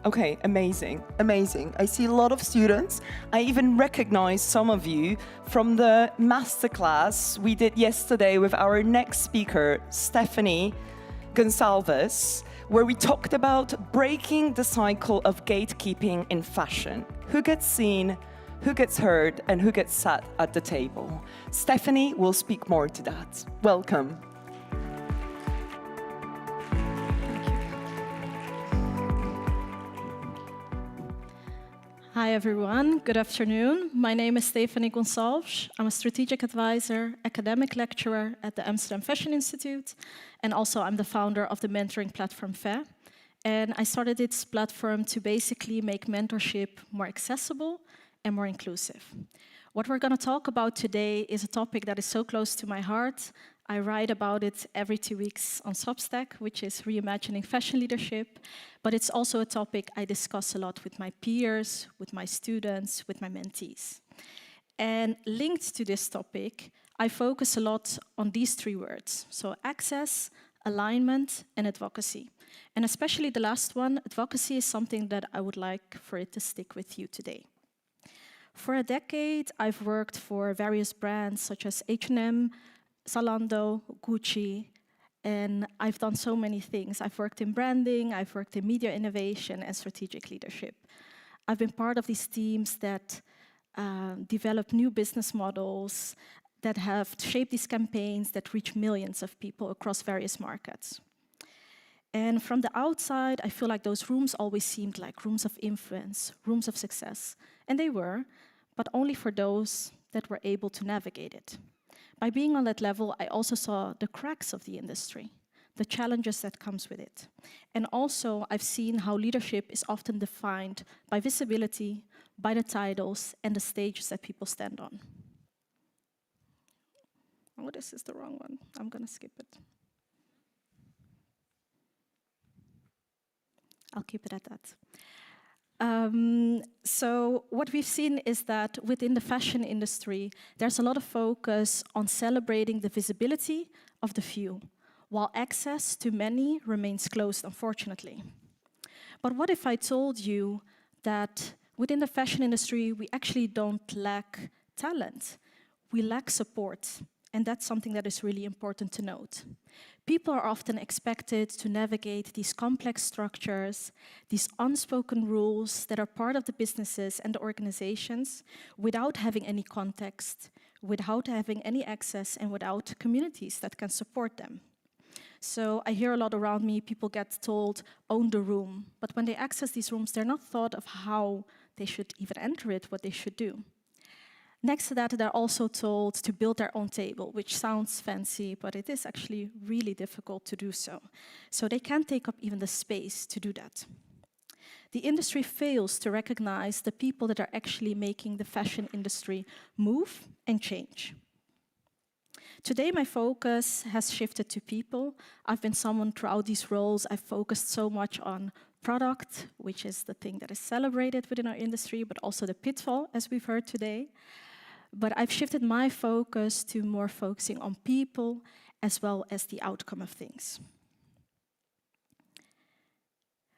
Okay, amazing, amazing. I see a lot of students. I even recognize some of you from the masterclass we did yesterday with our next speaker, Stephanie Gonsalves, where we talked about breaking the cycle of gatekeeping in fashion. Who gets seen, who gets heard, and who gets sat at the table. Stephanie will speak more to that. Welcome. Hi everyone, good afternoon. My name is Stephanie Gonsalves. I'm a strategic advisor, academic lecturer at the Amsterdam Fashion Institute, and also I'm the founder of the mentoring platform FAIR. And I started this platform to basically make mentorship more accessible and more inclusive. What we're going to talk about today is a topic that is so close to my heart. I write about it every 2 weeks on Substack, which is reimagining fashion leadership. But it's also a topic I discuss a lot with my peers, with my students, with my mentees. And linked to this topic, I focus a lot on these 3 words. So access, alignment, and advocacy. And especially the last one, advocacy, is something that I would like for it to stick with you today. For a decade, I've worked for various brands such as H&M, Zalando, Gucci, and I've done so many things. I've worked in branding, I've worked in media innovation and strategic leadership. I've been part of these teams that develop new business models, that have shaped these campaigns that reach millions of people across various markets. And from the outside, I feel like those rooms always seemed like rooms of influence, rooms of success. And they were, but only for those that were able to navigate it. By being on that level, I also saw the cracks of the industry, the challenges that comes with it. And also, I've seen how leadership is often defined by visibility, by the titles, and the stages that people stand on. Oh, this is the wrong one. I'm going to skip it. I'll keep it at that. So what we've seen is that within the fashion industry, there's a lot of focus on celebrating the visibility of the few, while access to many remains closed, unfortunately. But what if I told you that within the fashion industry, we actually don't lack talent, we lack support, and that's something that is really important to note. People are often expected to navigate these complex structures, these unspoken rules that are part of the businesses and the organizations without having any context, without having any access, and without communities that can support them. So I hear a lot around me, people get told, own the room. But when they access these rooms, they're not thought of how they should even enter it, what they should do. Next to that, they're also told to build their own table, which sounds fancy, but it is actually really difficult to do so. So they can't take up even the space to do that. The industry fails to recognize the people that are actually making the fashion industry move and change. Today, my focus has shifted to people. I've been someone throughout these roles, I've focused so much on product, which is the thing that is celebrated within our industry, but also the pitfall, as we've heard today. But I've shifted my focus to more focusing on people as well as the outcome of things.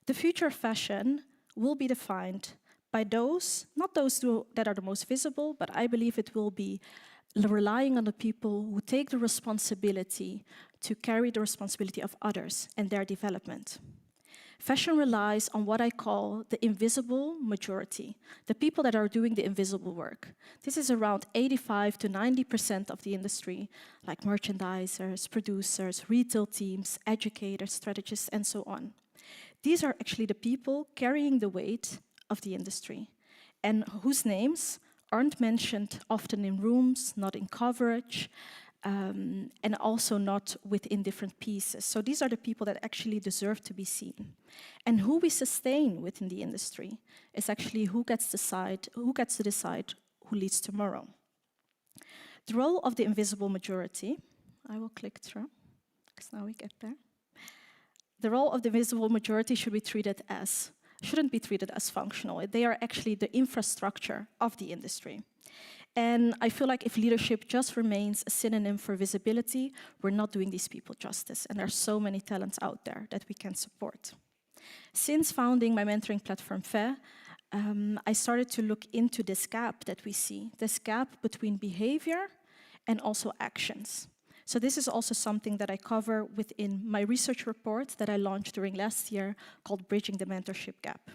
The future of fashion will be defined by those, not those that are the most visible, but I believe it will be relying on the people who take the responsibility to carry the responsibility of others and their development. Fashion relies on what I call the invisible majority, the people that are doing the invisible work. This is around 85 to 90% of the industry, like merchandisers, producers, retail teams, educators, strategists, and so on. These are actually the people carrying the weight of the industry, and whose names aren't mentioned often in rooms, not in coverage, and also not within different pieces. So these are the people that actually deserve to be seen. And who we sustain within the industry is actually who gets to decide who leads tomorrow. The role of the invisible majority, I will click through, because now we get there. The role of the visible majority shouldn't be treated as functional. They are actually the infrastructure of the industry. And I feel like if leadership just remains a synonym for visibility, we're not doing these people justice. And there are so many talents out there that we can support. Since founding my mentoring platform, FE, I started to look into this gap that we see, this gap between behavior and also actions. So this is also something that I cover within my research report that I launched during last year called Bridging the Mentorship Gap.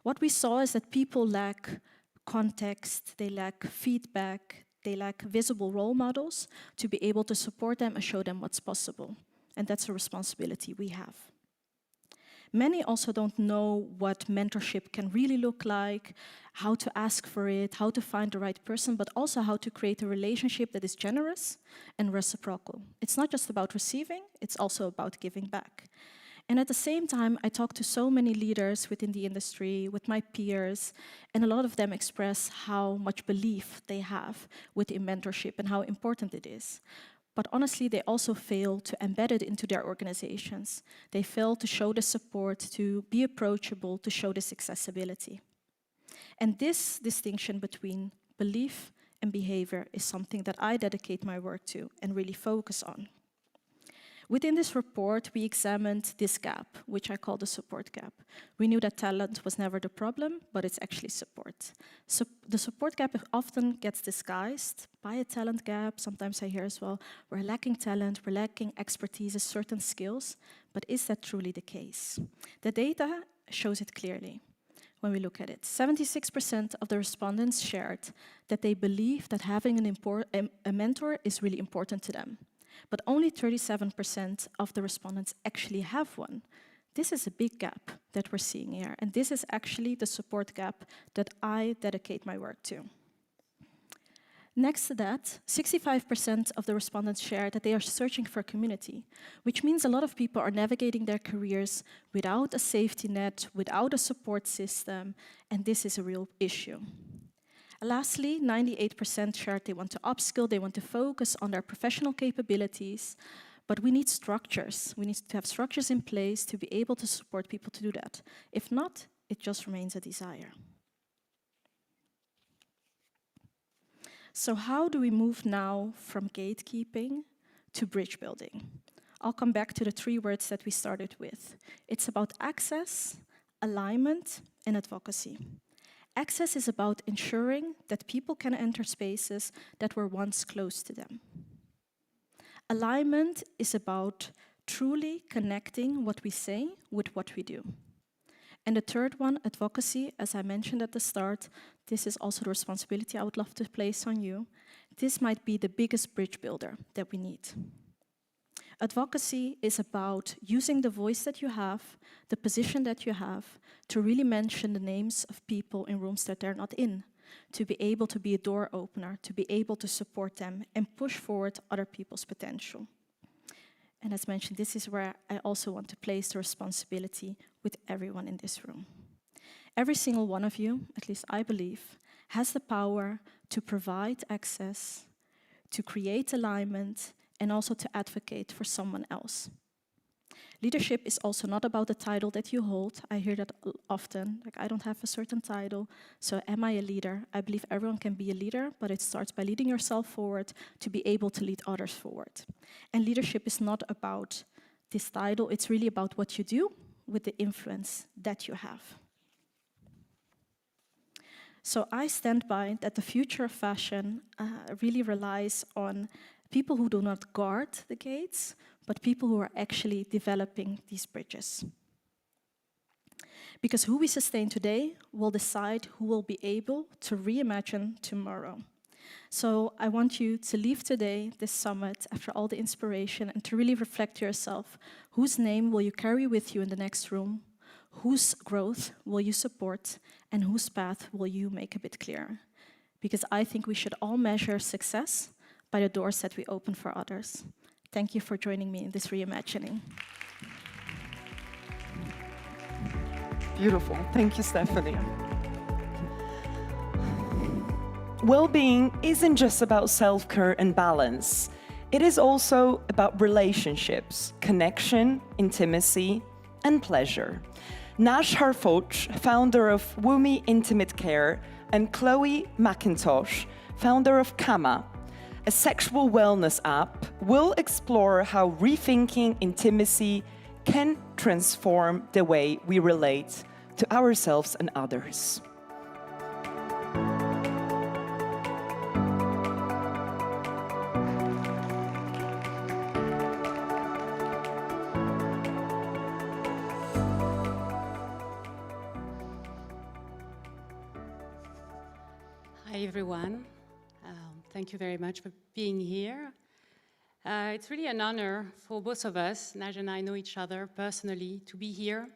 What we saw is that people lack context, they lack feedback, they lack visible role models to be able to support them and show them what's possible. And that's a responsibility we have. Many also don't know what mentorship can really look like, how to ask for it, how to find the right person, but also how to create a relationship that is generous and reciprocal. It's not just about receiving, it's also about giving back. And at the same time, I talk to so many leaders within the industry, with my peers, and a lot of them express how much belief they have within mentorship and how important it is. But honestly, they also fail to embed it into their organizations. They fail to show the support, to be approachable, to show this accessibility. And this distinction between belief and behavior is something that I dedicate my work to and really focus on. Within this report, we examined this gap, which I call the support gap. We knew that talent was never the problem, but it's actually support. So the support gap often gets disguised by a talent gap. Sometimes I hear as well, we're lacking talent, we're lacking expertise, certain skills, but is that truly the case? The data shows it clearly. When we look at it, 76% of the respondents shared that they believe that having a mentor is really important to them. But only 37% of the respondents actually have one. This is a big gap that we're seeing here, and this is actually the support gap that I dedicate my work to. Next to that, 65% of the respondents share that they are searching for community, which means a lot of people are navigating their careers without a safety net, without a support system, and this is a real issue. Lastly, 98% shared they want to upskill, they want to focus on their professional capabilities, but we need structures. We need to have structures in place to be able to support people to do that. If not, it just remains a desire. So how do we move now from gatekeeping to bridge building? I'll come back to the 3 words that we started with. It's about access, alignment, and advocacy. Access is about ensuring that people can enter spaces that were once close to them. Alignment is about truly connecting what we say with what we do. And the 3rd one, advocacy, as I mentioned at the start, this is also the responsibility I would love to place on you. This might be the biggest bridge builder that we need. Advocacy is about using the voice that you have, the position that you have, to really mention the names of people in rooms that they're not in, to be able to be a door opener, to be able to support them and push forward other people's potential. And as mentioned, this is where I also want to place the responsibility with everyone in this room. Every single one of you, at least I believe, has the power to provide access, to create alignment, and also to advocate for someone else. Leadership is also not about the title that you hold. I hear that often, like I don't have a certain title, so am I a leader? I believe everyone can be a leader, but it starts by leading yourself forward to be able to lead others forward. And leadership is not about this title, it's really about what you do with the influence that you have. So I stand by that the future of fashion really relies on people who do not guard the gates, but people who are actually developing these bridges. Because who we sustain today will decide who will be able to reimagine tomorrow. So I want you to leave today, this summit, after all the inspiration, and to really reflect to yourself, whose name will you carry with you in the next room? Whose growth will you support? And whose path will you make a bit clearer? Because I think we should all measure success by the doors that we open for others. Thank you for joining me in this reimagining. Beautiful. Thank you, Stephanie. Well-being isn't just about self-care and balance. It is also about relationships, connection, intimacy, and pleasure. Nash Harfoch, founder of Wumi Intimate Care, and Chloe McIntosh, founder of Kama, a sexual wellness app, will explore how rethinking intimacy can transform the way we relate to ourselves and others. Hi, everyone. Thank you very much for being here. It's really an honor for both of us, Naj and I know each other personally, to be here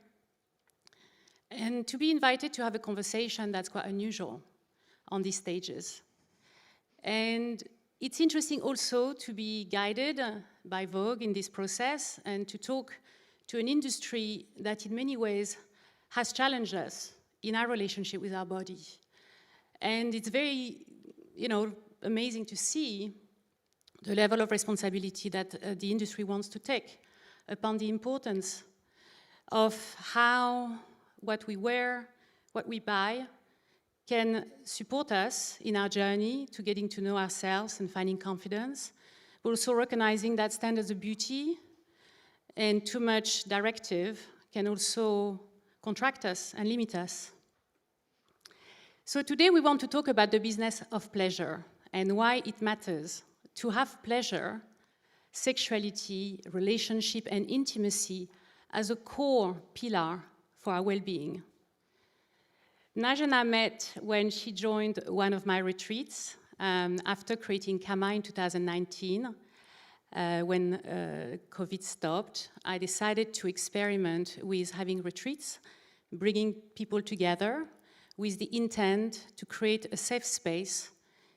and to be invited to have a conversation that's quite unusual on these stages. And it's interesting also to be guided by Vogue in this process and to talk to an industry that in many ways has challenged us in our relationship with our body. And it's very, amazing to see the level of responsibility that the industry wants to take upon the importance of how what we wear, what we buy, can support us in our journey to getting to know ourselves and finding confidence, but also recognizing that standards of beauty and too much directive can also contract us and limit us. So today we want to talk about the business of pleasure and why it matters to have pleasure, sexuality, relationship, and intimacy as a core pillar for our well-being. Naj and I met when she joined one of my retreats after creating Kama in 2019. When COVID stopped, I decided to experiment with having retreats, bringing people together with the intent to create a safe space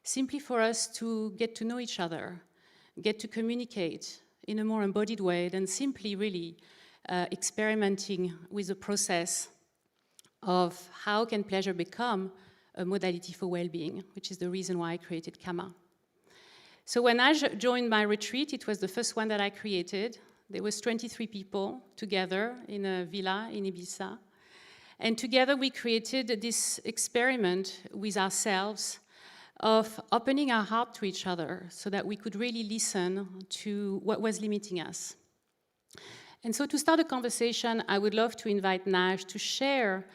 simply for us to get to know each other, get to communicate in a more embodied way than simply really experimenting with the process of how can pleasure become a modality for well-being, which is the reason why I created Kama. So when I joined my retreat, it was the first one that I created. There was 23 people together in a villa in Ibiza. And together we created this experiment with ourselves of opening our heart to each other so that we could really listen to what was limiting us. And so to start a conversation, I would love to invite Naj to share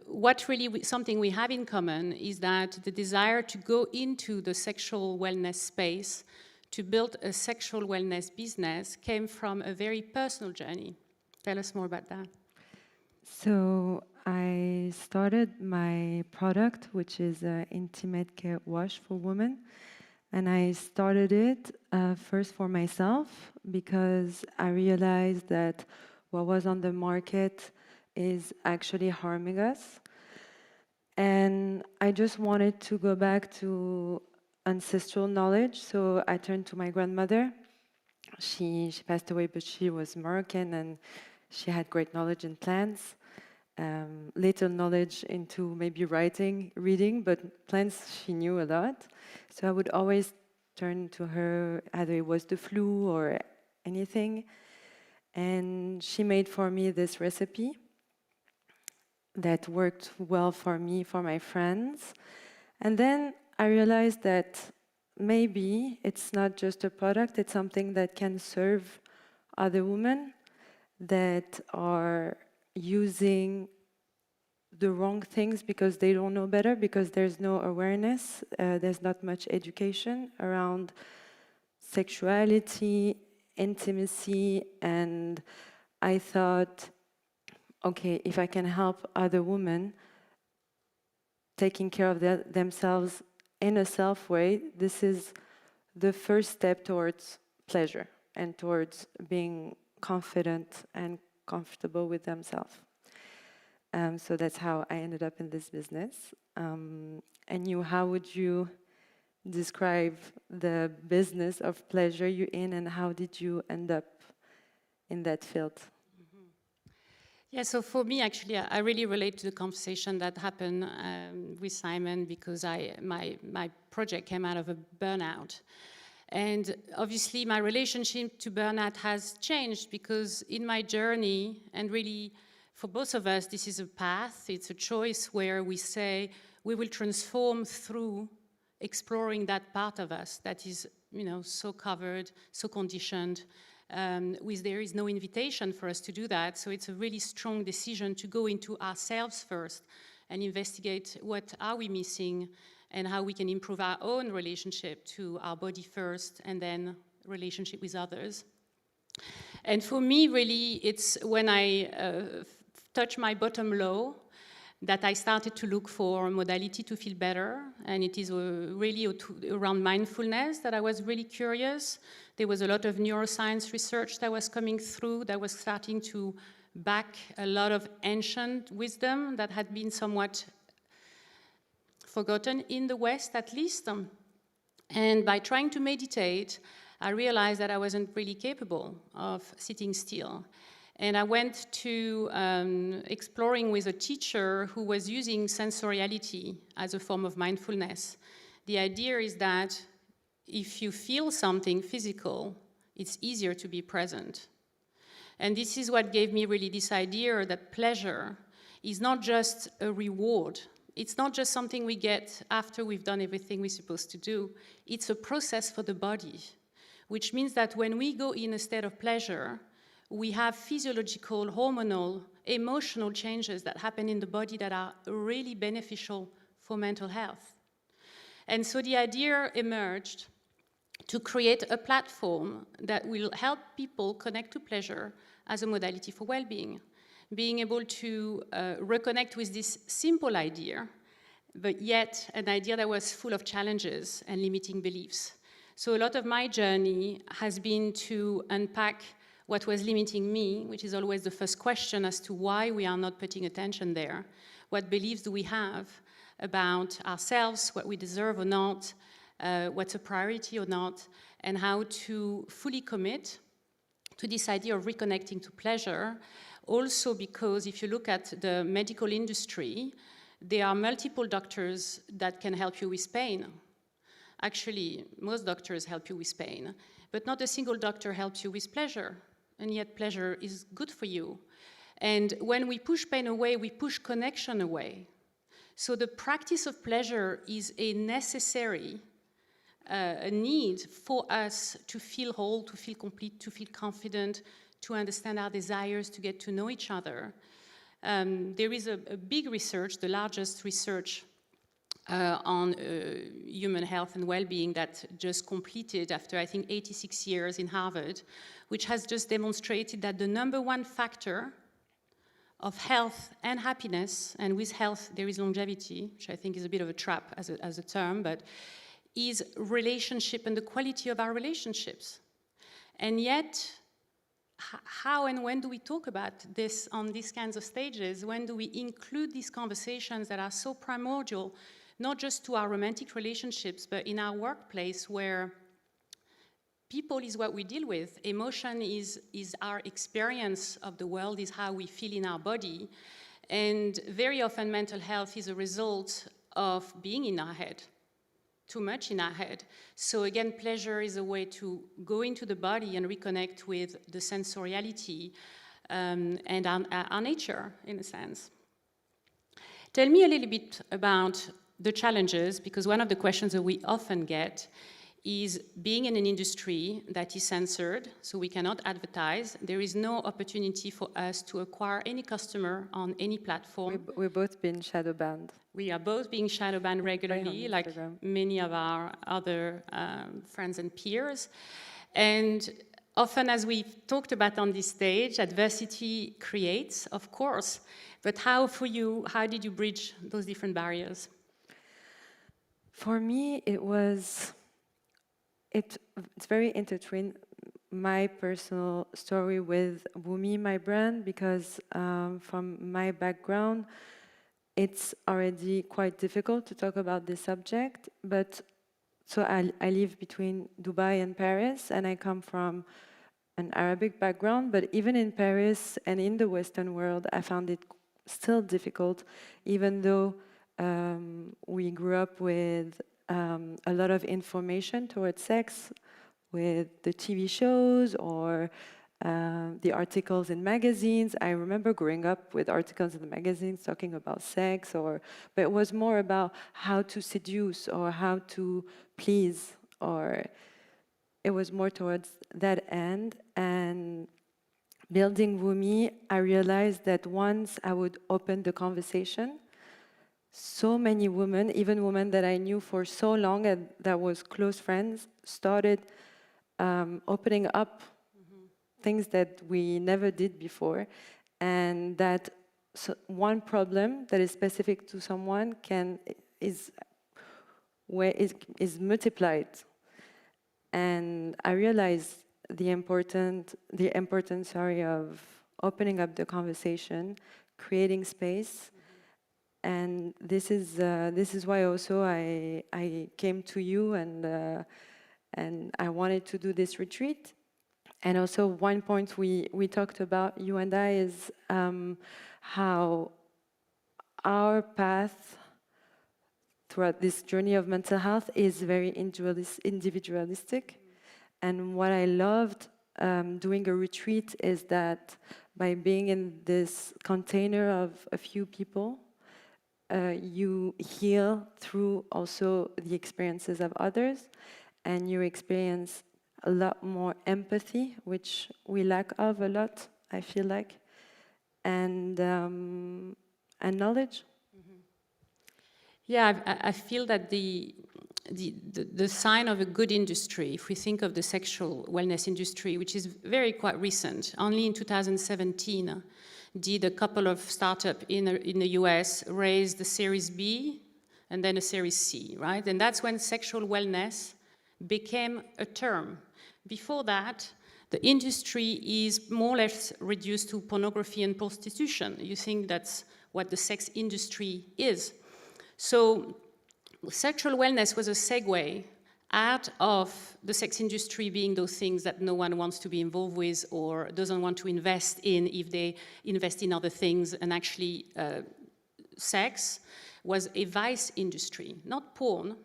what really something we have in common is that the desire to go into the sexual wellness space, to build a sexual wellness business, came from a very personal journey. Tell us more about that. So I started my product, which is an intimate care wash for women. And I started it first for myself because I realized that what was on the market is actually harming us. And I just wanted to go back to ancestral knowledge. So I turned to my grandmother. She passed away, but she was Moroccan and she had great knowledge in plants. Little knowledge into maybe writing, reading, but plants she knew a lot. So I would always turned to her, either it was the flu or anything. And she made for me this recipe that worked well for me, for my friends. And then I realized that maybe it's not just a product, it's something that can serve other women that are using the wrong things because they don't know better, because there's no awareness, there's not much education around sexuality, intimacy, and I thought, okay, if I can help other women taking care of themselves in a self way, this is the first step towards pleasure and towards being confident and comfortable with themselves. So that's how I ended up in this business. And you, how would you describe the business of pleasure you're in, and how did you end up in that field? Yeah, so for me, actually, I really relate to the conversation that happened with Simon, because my project came out of a burnout. And obviously, my relationship to burnout has changed, because in my journey, and really for both of us, this is a path, it's a choice where we say we will transform through exploring that part of us that is, you know, so covered, so conditioned, there is no invitation for us to do that. So it's a really strong decision to go into ourselves first and investigate what are we missing and how we can improve our own relationship to our body first, and then relationship with others. And for me, really, it's when I touch my bottom low that I started to look for a modality to feel better. And it is really around mindfulness that I was really curious. There was a lot of neuroscience research that was coming through that was starting to back a lot of ancient wisdom that had been somewhat forgotten in the West, at least. And by trying to meditate, I realized that I wasn't really capable of sitting still. And I went to exploring with a teacher who was using sensoriality as a form of mindfulness. The idea is that if you feel something physical, it's easier to be present. And this is what gave me really this idea that pleasure is not just a reward. It's not just something we get after we've done everything we're supposed to do. It's a process for the body, which means that when we go in a state of pleasure, we have physiological, hormonal, emotional changes that happen in the body that are really beneficial for mental health. And so the idea emerged to create a platform that will help people connect to pleasure as a modality for well-being, being able to reconnect with this simple idea, but yet an idea that was full of challenges and limiting beliefs. So a lot of my journey has been to unpack what was limiting me, which is always the first question as to why we are not putting attention there. What beliefs do we have about ourselves, what we deserve or not, what's a priority or not, and how to fully commit to this idea of reconnecting to pleasure. Also because if you look at the medical industry, there are multiple doctors that can help you with pain. Actually, most doctors help you with pain, but not a single doctor helps you with pleasure. And yet pleasure is good for you. And when we push pain away, we push connection away. So the practice of pleasure is a necessary a need for us to feel whole, to feel complete, to feel confident, to understand our desires, to get to know each other. There is a big research, the largest research on human health and well-being that just completed after, I think, 86 years in Harvard, which has just demonstrated that the #1 factor of health and happiness, and with health there is longevity, which I think is a bit of a trap as a term, but is relationship and the quality of our relationships. And yet, how and when do we talk about this on these kinds of stages? When do we include these conversations that are so primordial, not just to our romantic relationships, but in our workplace where people is what we deal with. Emotion is our experience of the world, is how we feel in our body. And very often mental health is a result of being in our head. too much in our head. So again, pleasure is a way to go into the body and reconnect with the sensoriality and our nature, in a sense. Tell me a little bit about the challenges, because one of the questions that we often get is being in an industry that is censored, so we cannot advertise. There is no opportunity for us to acquire any customer on any platform. We've both been shadow banned. We are both being shadow banned regularly, like many of our other friends and peers. And often, as we've talked about on this stage, adversity creates, of course, but how for you, how did you bridge those different barriers? For me, it's very intertwined, my personal story with Wumi, my brand, because from my background, it's already quite difficult to talk about this subject. But so I live between Dubai and Paris, and I come from an Arabic background. But even in Paris and in the Western world, I found it still difficult, even though we grew up with a lot of information towards sex, with the TV shows or the articles in magazines. I remember growing up with articles in the magazines talking about sex, but it was more about how to seduce or how to please, or it was more towards that end. And building Wumi, I realized that once I would open the conversation, so many women, even women that I knew for so long and that was close friends, started opening up things that we never did before, and that one problem that is specific to someone is multiplied. And I realized the importance of opening up the conversation, creating space. And this is why also I came to you and I wanted to do this retreat. And also one point we talked about, you and I, is how our path throughout this journey of mental health is very individualistic. And what I loved doing a retreat is that by being in this container of a few people, you heal through also the experiences of others, and you experience a lot more empathy, which we lack of a lot, I feel like, and knowledge. Yeah, I feel that the sign of a good industry, if we think of the sexual wellness industry, which is quite recent, only in 2017 did a couple of startups in the US raise the Series B and then a Series C, right? And that's when sexual wellness became a term. Before that, the industry is more or less reduced to pornography and prostitution. You think that's what the sex industry is. So sexual wellness was a segue out of the sex industry being those things that no one wants to be involved with or doesn't want to invest in if they invest in other things. And actually, sex was a vice industry, not porn.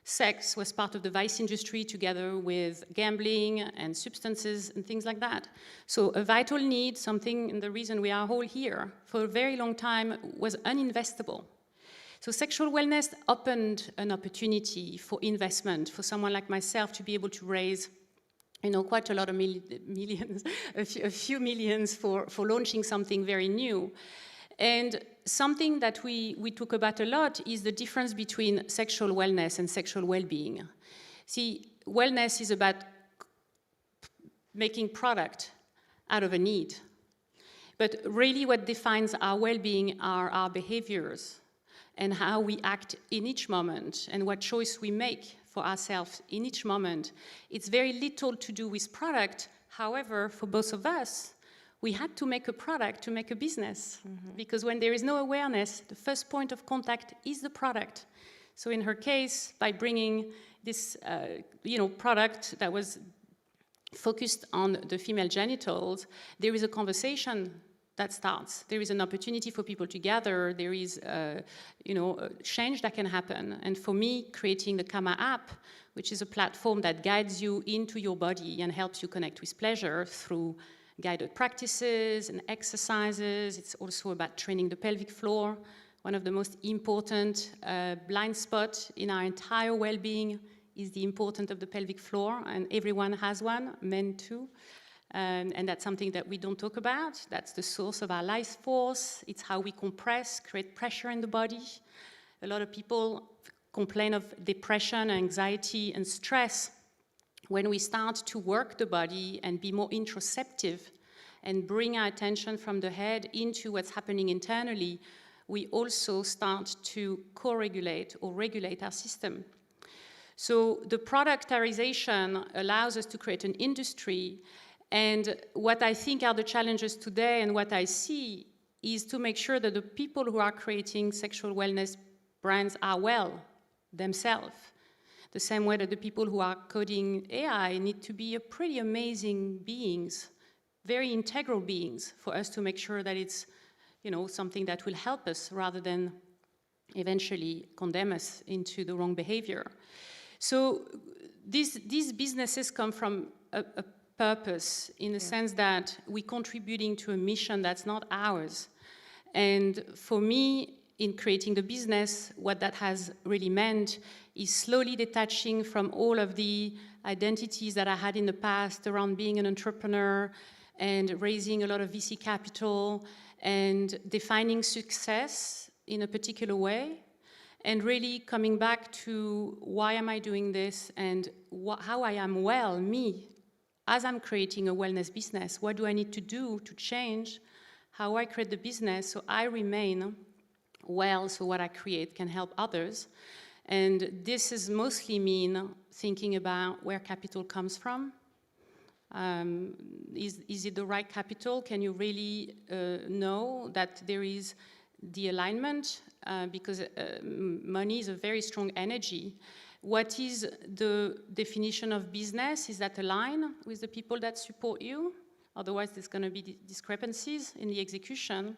Sex was part of the vice industry together with gambling and substances and things like that. So a vital need, something, and the reason we are all here, for a very long time was uninvestable. So sexual wellness opened an opportunity for investment for someone like myself to be able to raise, quite a lot of millions, a few millions for launching something very new. And something that we talk about a lot is the difference between sexual wellness and sexual well-being. See, wellness is about making product out of a need. But really what defines our well-being are our behaviors and how we act in each moment and what choice we make for ourselves in each moment. It's very little to do with product. However, for both of us, we had to make a product to make a business, because when there is no awareness, the first point of contact is the product. So in her case, by bringing this product that was focused on the female genitals, there is a conversation that starts. There is an opportunity for people to gather. There is, a change that can happen. And for me, creating the Kama app, which is a platform that guides you into your body and helps you connect with pleasure through guided practices and exercises. It's also about training the pelvic floor, one of the most important blind spots in our entire well-being is the importance of the pelvic floor, and everyone has one, men too. And that's something that we don't talk about. That's the source of our life force. It's how we compress, create pressure in the body. A lot of people complain of depression, anxiety, and stress. When we start to work the body and be more introspective and bring our attention from the head into what's happening internally, we also start to co-regulate or regulate our system. So the productization allows us to create an industry. And what I think are the challenges today and what I see is to make sure that the people who are creating sexual wellness brands are well themselves. The same way that the people who are coding AI need to be pretty amazing beings, very integral beings for us to make sure that it's something that will help us rather than eventually condemn us into the wrong behavior. So these businesses come from a purpose in the sense that we're contributing to a mission that's not ours. And for me, in creating the business, what that has really meant is slowly detaching from all of the identities that I had in the past around being an entrepreneur and raising a lot of VC capital and defining success in a particular way, and really coming back to why am I doing this and how I am well, me, as I'm creating a wellness business. What do I need to do to change how I create the business so I remain well, so what I create can help others? And this is mostly mean thinking about where capital comes from. Is it the right capital? Can you really know that there is the alignment? Because money is a very strong energy. What is the definition of business? Is that align with the people that support you? Otherwise, there's going to be discrepancies in the execution.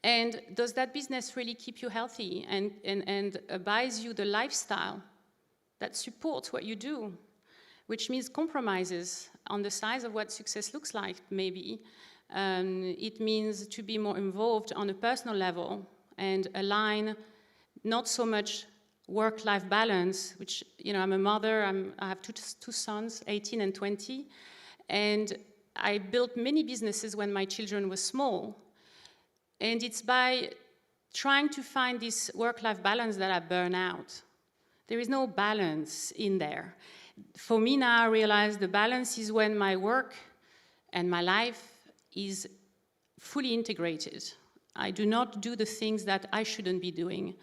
And does that business really keep you healthy and buys you the lifestyle that supports what you do? Which means compromises on the size of what success looks like, maybe. It means to be more involved on a personal level and align not so much work-life balance, which, I'm a mother, I have two sons, 18 and 20, and I built many businesses when my children were small. And it's by trying to find this work-life balance that I burn out. There is no balance in there. For me now, I realize the balance is when my work and my life is fully integrated. I do not do the things that I shouldn't be doing,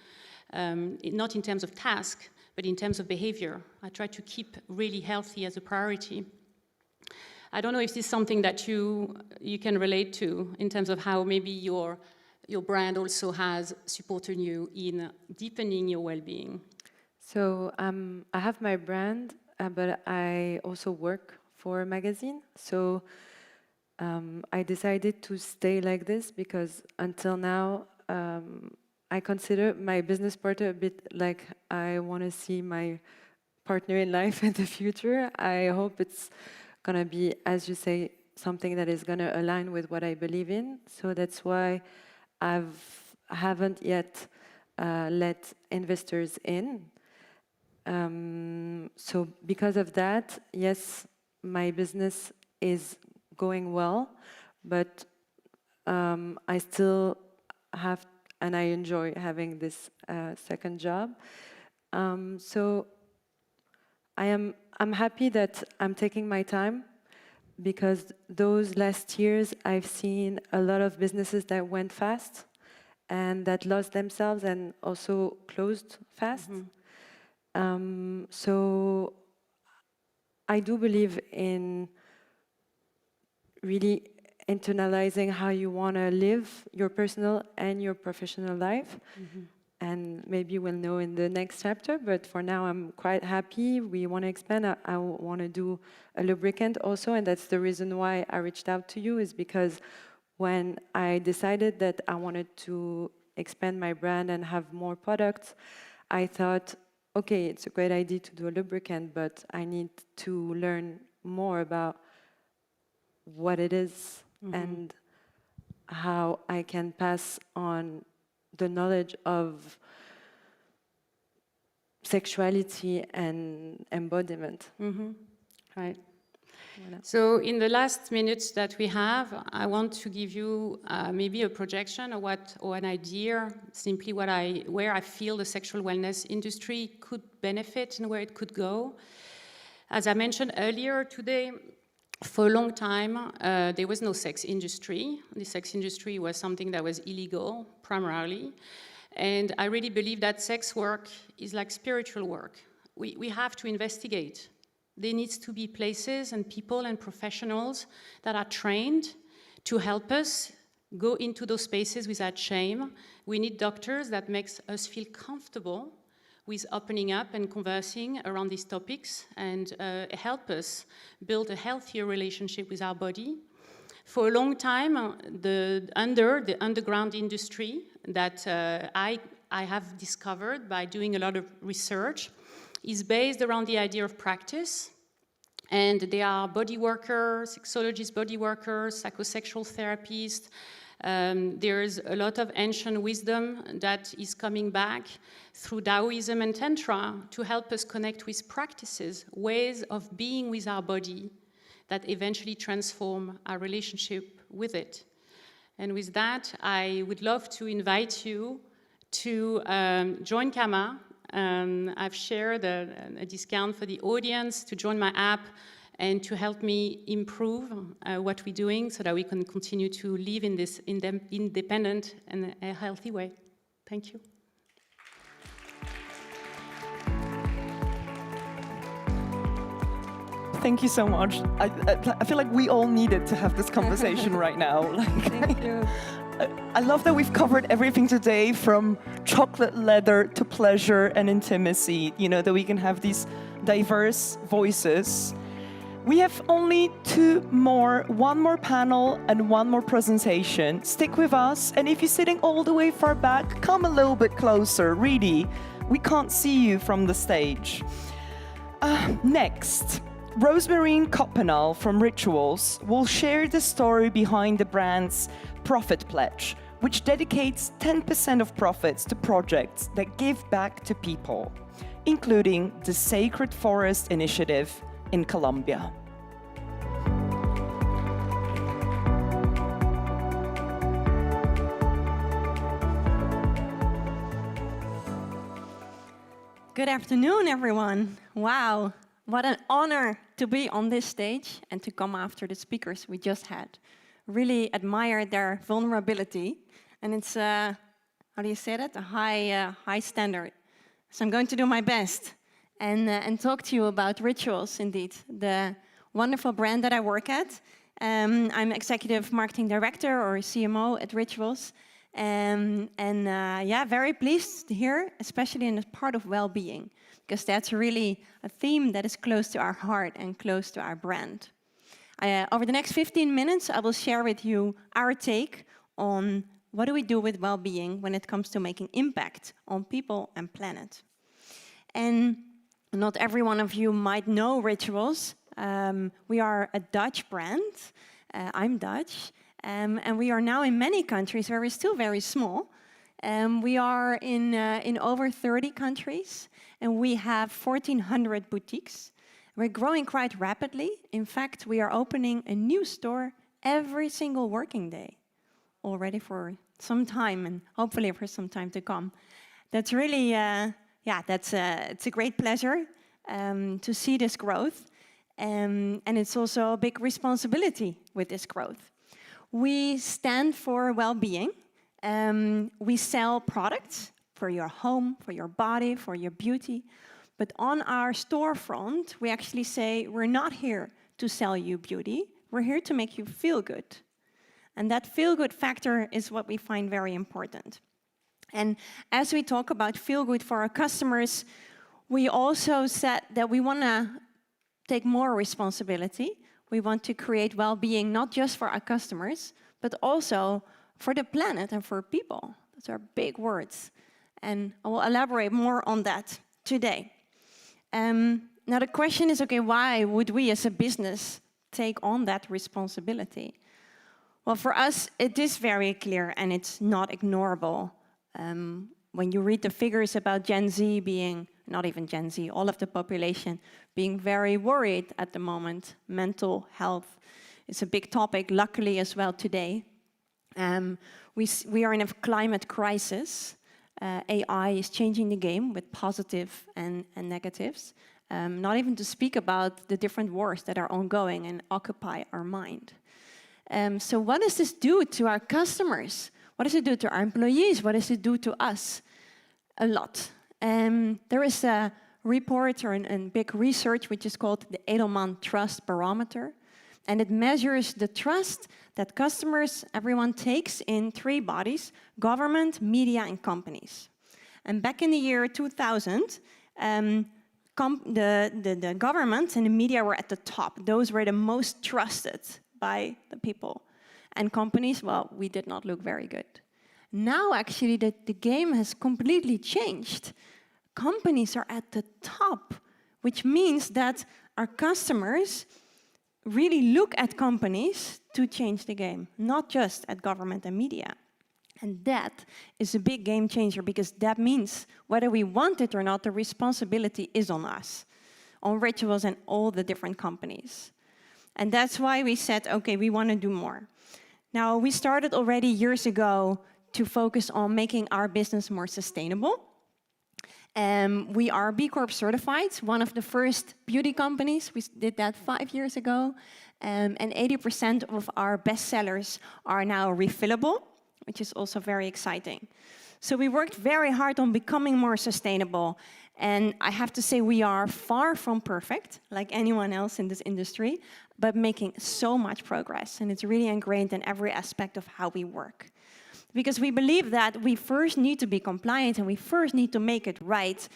not in terms of task, but in terms of behavior. I try to keep really healthy as a priority. I don't know if this is something that you can relate to in terms of how maybe your brand also has supported you in deepening your well-being. So I have my brand, but I also work for a magazine. So I decided to stay like this because until now, I consider my business partner a bit like I want to see my partner in life in the future. I hope it's going to be, as you say, something that is going to align with what I believe in. So that's why I haven't yet let investors in. So because of that, yes, my business is going well, but I still have, and I enjoy having this second job. So I'm happy that I'm taking my time, because those last years I've seen a lot of businesses that went fast and that lost themselves and also closed fast. So I do believe in really internalizing how you want to live your personal and your professional life. And maybe we'll know in the next chapter, but for now I'm quite happy. We want to expand. I want to do a lubricant also, and that's the reason why I reached out to you, is because when I decided that I wanted to expand my brand and have more products, I thought, okay, it's a great idea to do a lubricant, but I need to learn more about what it is and how I can pass on the knowledge of sexuality and embodiment. Right. So in the last minutes that we have, I want to give you maybe a projection or an idea, simply where I feel the sexual wellness industry could benefit and where it could go. As I mentioned earlier today, for a long time, there was no sex industry. The sex industry was something that was illegal, primarily. And I really believe that sex work is like spiritual work. We have to investigate. There needs to be places and people and professionals that are trained to help us go into those spaces without shame. We need doctors that makes us feel comfortable with opening up and conversing around these topics and help us build a healthier relationship with our body. For a long time, the underground industry that I have discovered by doing a lot of research is based around the idea of practice. And they are body workers, sexologists, body workers, psychosexual therapists. There's a lot of ancient wisdom that is coming back through Taoism and Tantra to help us connect with practices, ways of being with our body that eventually transform our relationship with it. And with that, I would love to invite you to join Kama. I've shared a discount for the audience to join my app and to help me improve what we're doing so that we can continue to live in this independent and a healthy way. Thank you. Thank you so much. I feel like we all needed to have this conversation right now. Thank you. I love that we've covered everything today, from chocolate leather to pleasure and intimacy, you know, that we can have these diverse voices. We have only one more panel and one more presentation. Stick with us, and if you're sitting all the way far back, come a little bit closer, really. We can't see you from the stage. Next, Rosemarine Coppenall from Rituals will share the story behind the brand's Profit Pledge, which dedicates 10% of profits to projects that give back to people, including the Sacred Forest Initiative in Colombia. Good afternoon, everyone. Wow, what an honor to be on this stage and to come after the speakers we just had. Really admire their vulnerability, and it's how do you say that? A high standard. So I'm going to do my best and talk to you about Rituals, indeed, the wonderful brand that I work at. I'm Executive Marketing Director, or CMO, at Rituals. Yeah, very pleased here, especially in the part of well-being, because that's really a theme that is close to our heart and close to our brand. Over the next 15 minutes, I will share with you our take on what do we do with well-being when it comes to making impact on people and planet. And not every one of you might know Rituals. We are a Dutch brand. I'm Dutch. And we are now in many countries where we're still very small. We are in over 30 countries, and we have 1,400 boutiques. We're growing quite rapidly. In fact, we are opening a new store every single working day, already for some time, and hopefully for some time to come. That's really, it's a great pleasure to see this growth, and it's also a big responsibility with this growth. We stand for well-being. We sell products for your home, for your body, for your beauty. But on our storefront, we actually say, we're not here to sell you beauty. We're here to make you feel good. And that feel-good factor is what we find very important. And as we talk about feel-good for our customers, we also said that we want to take more responsibility. We want to create well-being not just for our customers, but also for the planet and for people. Those are big words. And I will elaborate more on that today. Now the question is, okay, why would we as a business take on that responsibility? Well, for us, it is very clear and it's not ignorable. When you read the figures about Gen Z being, not even Gen Z, all of the population being very worried at the moment, mental health is a big topic, luckily as well today. We are in a climate crisis. AI is changing the game with positive and negatives. Not even to speak about the different wars that are ongoing and occupy our mind. So what does this do to our customers? What does it do to our employees? What does it do to us? A lot. There is a report or a big research which is called the Edelman Trust Barometer. And it measures the trust that customers, everyone takes in 3 bodies: government, media, and companies. And back in the year 2000, the government and the media were at the top. Those were the most trusted by the people. And companies, well, we did not look very good. Now, actually, the game has completely changed. Companies are at the top, which means that our customers really look at companies to change the game, not just at government and media. And that is a big game changer, because that means whether we want it or not, the responsibility is on us, on Rituals and all the different companies. And that's why we said, okay, we want to do more. Now, we started already years ago to focus on making our business more sustainable. We are B Corp certified, one of the first beauty companies. We did that 5 years ago. And 80% of our bestsellers are now refillable, which is also very exciting. So we worked very hard on becoming more sustainable. And I have to say, we are far from perfect, like anyone else in this industry, but making so much progress. And it's really ingrained in every aspect of how we work. Because we believe that we first need to be compliant and we first need to make it right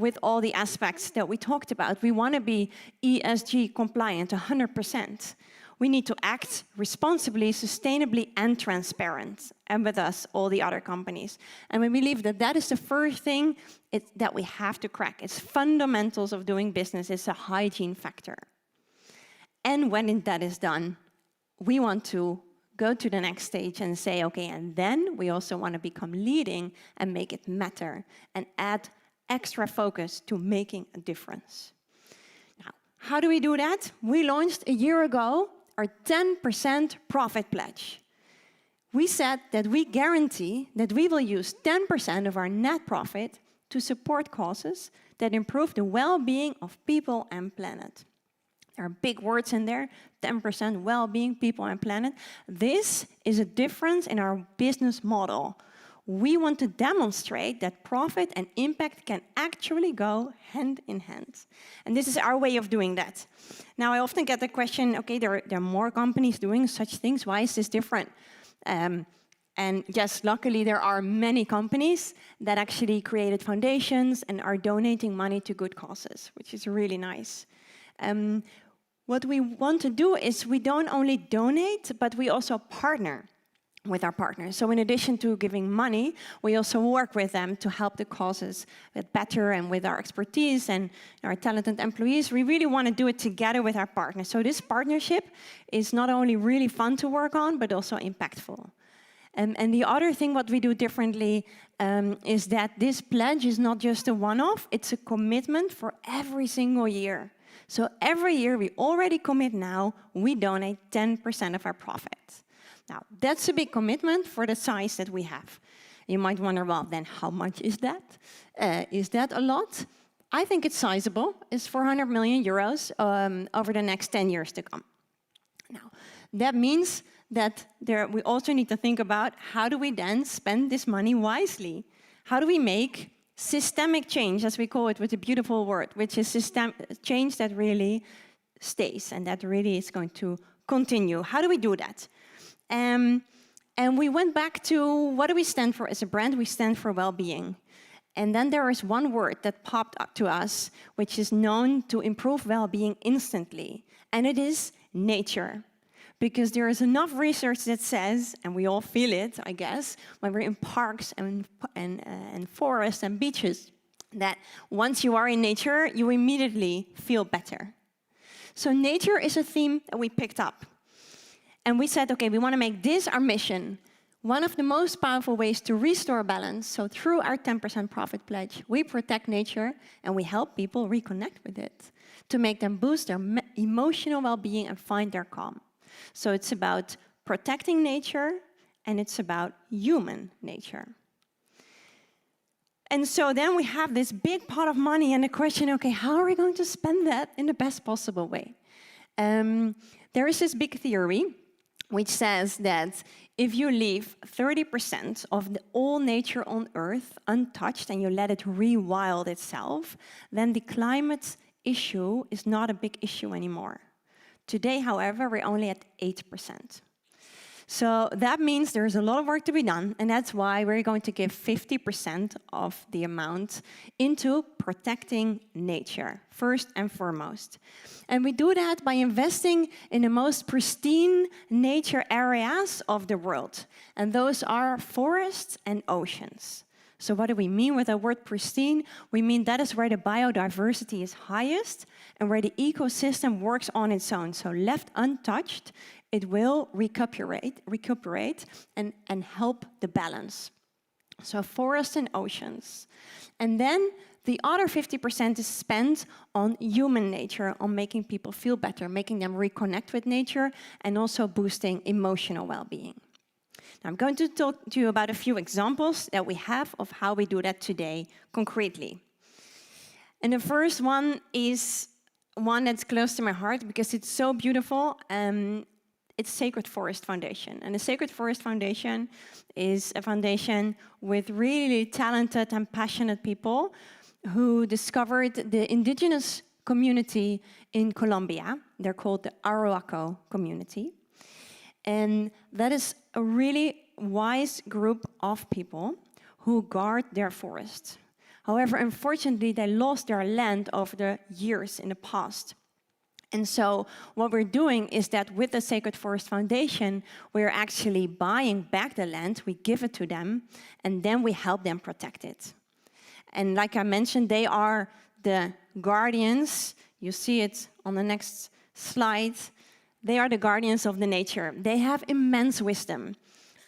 with all the aspects that we talked about. We want to be ESG compliant 100%. We need to act responsibly, sustainably, and transparent, and with us, all the other companies. And we believe that that is the first thing that we have to crack. It's fundamentals of doing business. It's a hygiene factor. And when that is done, we want to go to the next stage and say, okay, and then we also want to become leading and make it matter and add extra focus to making a difference. Now, how do we do that? We launched a year ago our 10% profit pledge. We said that we guarantee that we will use 10% of our net profit to support causes that improve the well-being of people and planet. There are big words in there, 10% well-being, people and planet. This is a difference in our business model. We want to demonstrate that profit and impact can actually go hand in hand. And this is our way of doing that. Now, I often get the question, okay, there are more companies doing such things. Why is this different? And yes, luckily, there are many companies that actually created foundations and are donating money to good causes, which is really nice. What we want to do is we don't only donate, but we also partner with our partners. So in addition to giving money, we also work with them to help the causes get better, and with our expertise and our talented employees, we really want to do it together with our partners. So this partnership is not only really fun to work on, but also impactful. And the other thing what we do differently is that this pledge is not just a one-off, it's a commitment for every single year. So every year, we already commit now, we donate 10% of our profits. Now, that's a big commitment for the size that we have. You might wonder, well, then how much is that? Is that a lot? I think it's sizable. It's 400 million euros over the next 10 years to come. Now, that means that we also need to think about how do we then spend this money wisely? How do we make systemic change, as we call it with a beautiful word, which is change that really stays and that really is going to continue. How do we do that? And we went back to what do we stand for as a brand? We stand for well-being. And then there is one word that popped up to us, which is known to improve well-being instantly, and it is nature. Because there is enough research that says, and we all feel it, I guess, when we're in parks and forests and beaches, that once you are in nature, you immediately feel better. So nature is a theme that we picked up. And we said, okay, we want to make this our mission. One of the most powerful ways to restore balance, so through our 10% profit pledge, we protect nature and we help people reconnect with it to make them boost their emotional well-being and find their calm. So it's about protecting nature and it's about human nature. And so then we have this big pot of money and the question, okay, how are we going to spend that in the best possible way? There is this big theory which says that if you leave 30% of all nature on Earth untouched and you let it rewild itself, then the climate issue is not a big issue anymore. Today, however, we're only at 8%. So that means there's a lot of work to be done, and that's why we're going to give 50% of the amount into protecting nature, first and foremost. And we do that by investing in the most pristine nature areas of the world, and those are forests and oceans. So what do we mean with the word pristine? We mean that is where the biodiversity is highest and where the ecosystem works on its own. So left untouched, it will recuperate and help the balance. So forests and oceans. And then the other 50% is spent on human nature, on making people feel better, making them reconnect with nature, and also boosting emotional well-being. Now, I'm going to talk to you about a few examples that we have of how we do that today concretely. And the first one is one that's close to my heart because it's so beautiful. It's Sacred Forest Foundation. And the Sacred Forest Foundation is a foundation with really talented and passionate people who discovered the indigenous community in Colombia. They're called the Arhuaco community. And that is a really wise group of people who guard their forests. However, unfortunately, they lost their land over the years in the past. And so what we're doing is that with the Sacred Forest Foundation, we're actually buying back the land, we give it to them, and then we help them protect it. And like I mentioned, they are the guardians. You see it on the next slide. They are the guardians of the nature. They have immense wisdom.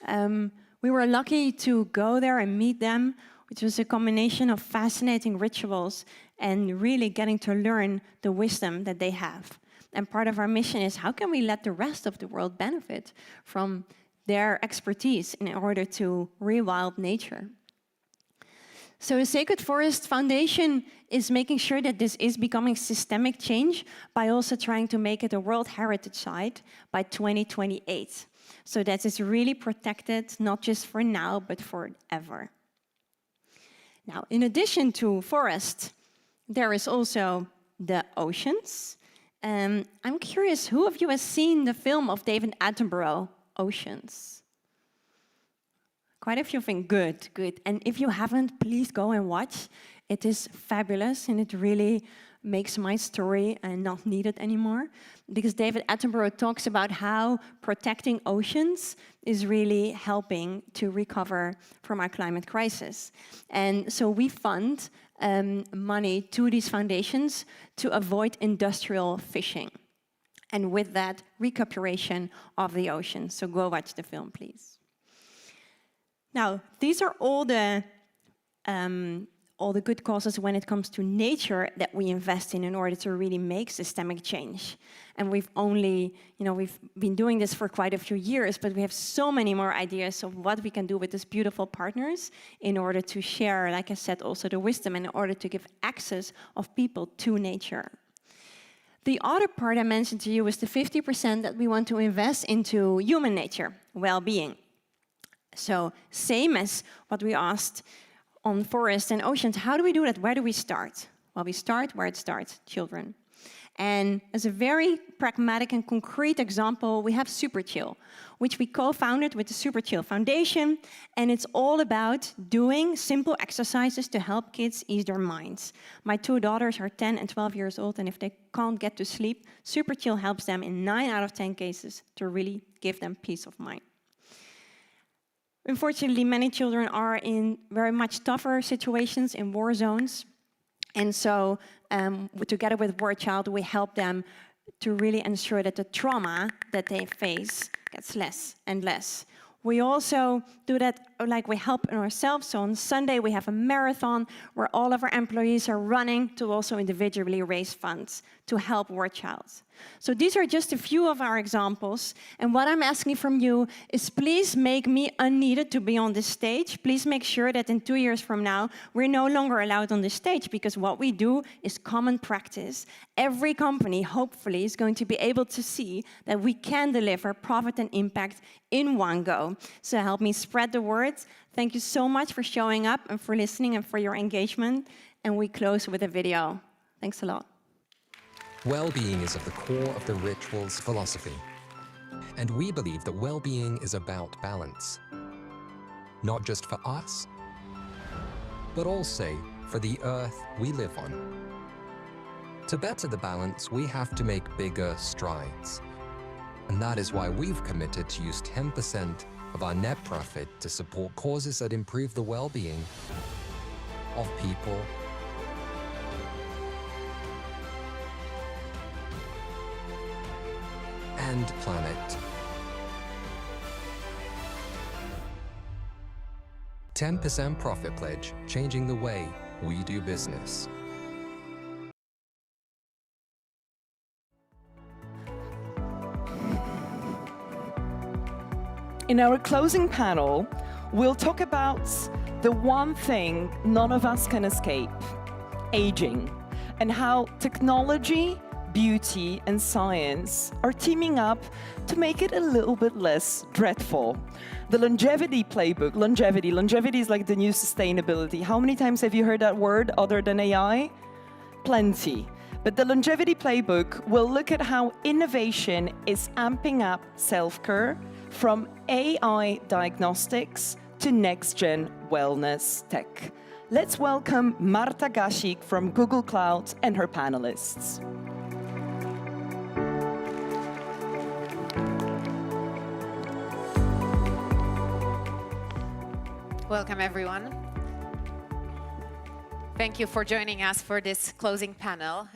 We were lucky to go there and meet them, which was a combination of fascinating rituals and really getting to learn the wisdom that they have. And part of our mission is how can we let the rest of the world benefit from their expertise in order to rewild nature. So the Sacred Forest Foundation is making sure that this is becoming systemic change by also trying to make it a World Heritage Site by 2028. So that it's really protected, not just for now, but forever. Now, in addition to forest, there is also the oceans. I'm curious, who of you has seen the film of David Attenborough, Oceans? Quite a few think, good. And if you haven't, please go and watch. It is fabulous, and it really makes my story not needed anymore. Because David Attenborough talks about how protecting oceans is really helping to recover from our climate crisis. And so we fund money to these foundations to avoid industrial fishing. And with that, recuperation of the ocean. So go watch the film, please. Now, these are all the good causes when it comes to nature that we invest in order to really make systemic change. And we've only, we've been doing this for quite a few years, but we have so many more ideas of what we can do with these beautiful partners in order to share, like I said, also the wisdom in order to give access of people to nature. The other part I mentioned to you is the 50% that we want to invest into human nature, well-being. So same as what we asked on forests and oceans, how do we do that? Where do we start? Well, we start where it starts, children. And as a very pragmatic and concrete example, we have Superchill, which we co-founded with the Superchill Foundation. And it's all about doing simple exercises to help kids ease their minds. My two daughters are 10 and 12 years old, and if they can't get to sleep, Superchill helps them in 9 out of 10 cases to really give them peace of mind. Unfortunately, many children are in very much tougher situations in war zones. And so together with War Child, we help them to really ensure that the trauma that they face gets less and less. We also do that, like we help ourselves. So on Sunday, we have a marathon where all of our employees are running to also individually raise funds to help War Child. So these are just a few of our examples. And what I'm asking from you is please make me unneeded to be on this stage. Please make sure that in 2 years from now, we're no longer allowed on this stage, because what we do is common practice. Every company, hopefully, is going to be able to see that we can deliver profit and impact in one go. So help me spread the word. Thank you so much for showing up and for listening and for your engagement. And we close with a video. Thanks a lot. Well-being is at the core of the Rituals philosophy. And we believe that well-being is about balance. Not just for us, but also for the earth we live on. To better the balance, we have to make bigger strides. And that is why we've committed to use 10% of our net profit to support causes that improve the well-being of people and planet. 10% profit pledge, changing the way we do business. In our closing panel, we'll talk about the one thing none of us can escape, aging, and how technology, beauty, and science are teaming up to make it a little bit less dreadful. The longevity playbook, longevity is like the new sustainability. How many times have you heard that word other than AI? Plenty. But the longevity playbook will look at how innovation is amping up self-care, from AI diagnostics to next-gen wellness tech. Let's welcome Marta Gasik from Google Cloud and her panelists. Welcome, everyone. Thank you for joining us for this closing panel.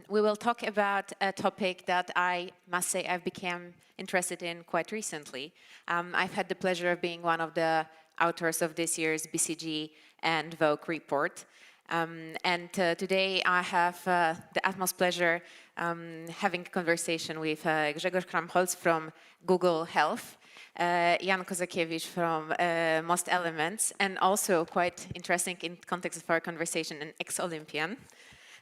We will talk about a topic that I must say I've become interested in quite recently. I've had the pleasure of being one of the authors of this year's BCG and Vogue report. Today I have the utmost pleasure having a conversation with Grzegorz Kramholz from Google Health, Jan Kozakiewicz from Most Elements, and also quite interesting in context of our conversation, an ex-Olympian,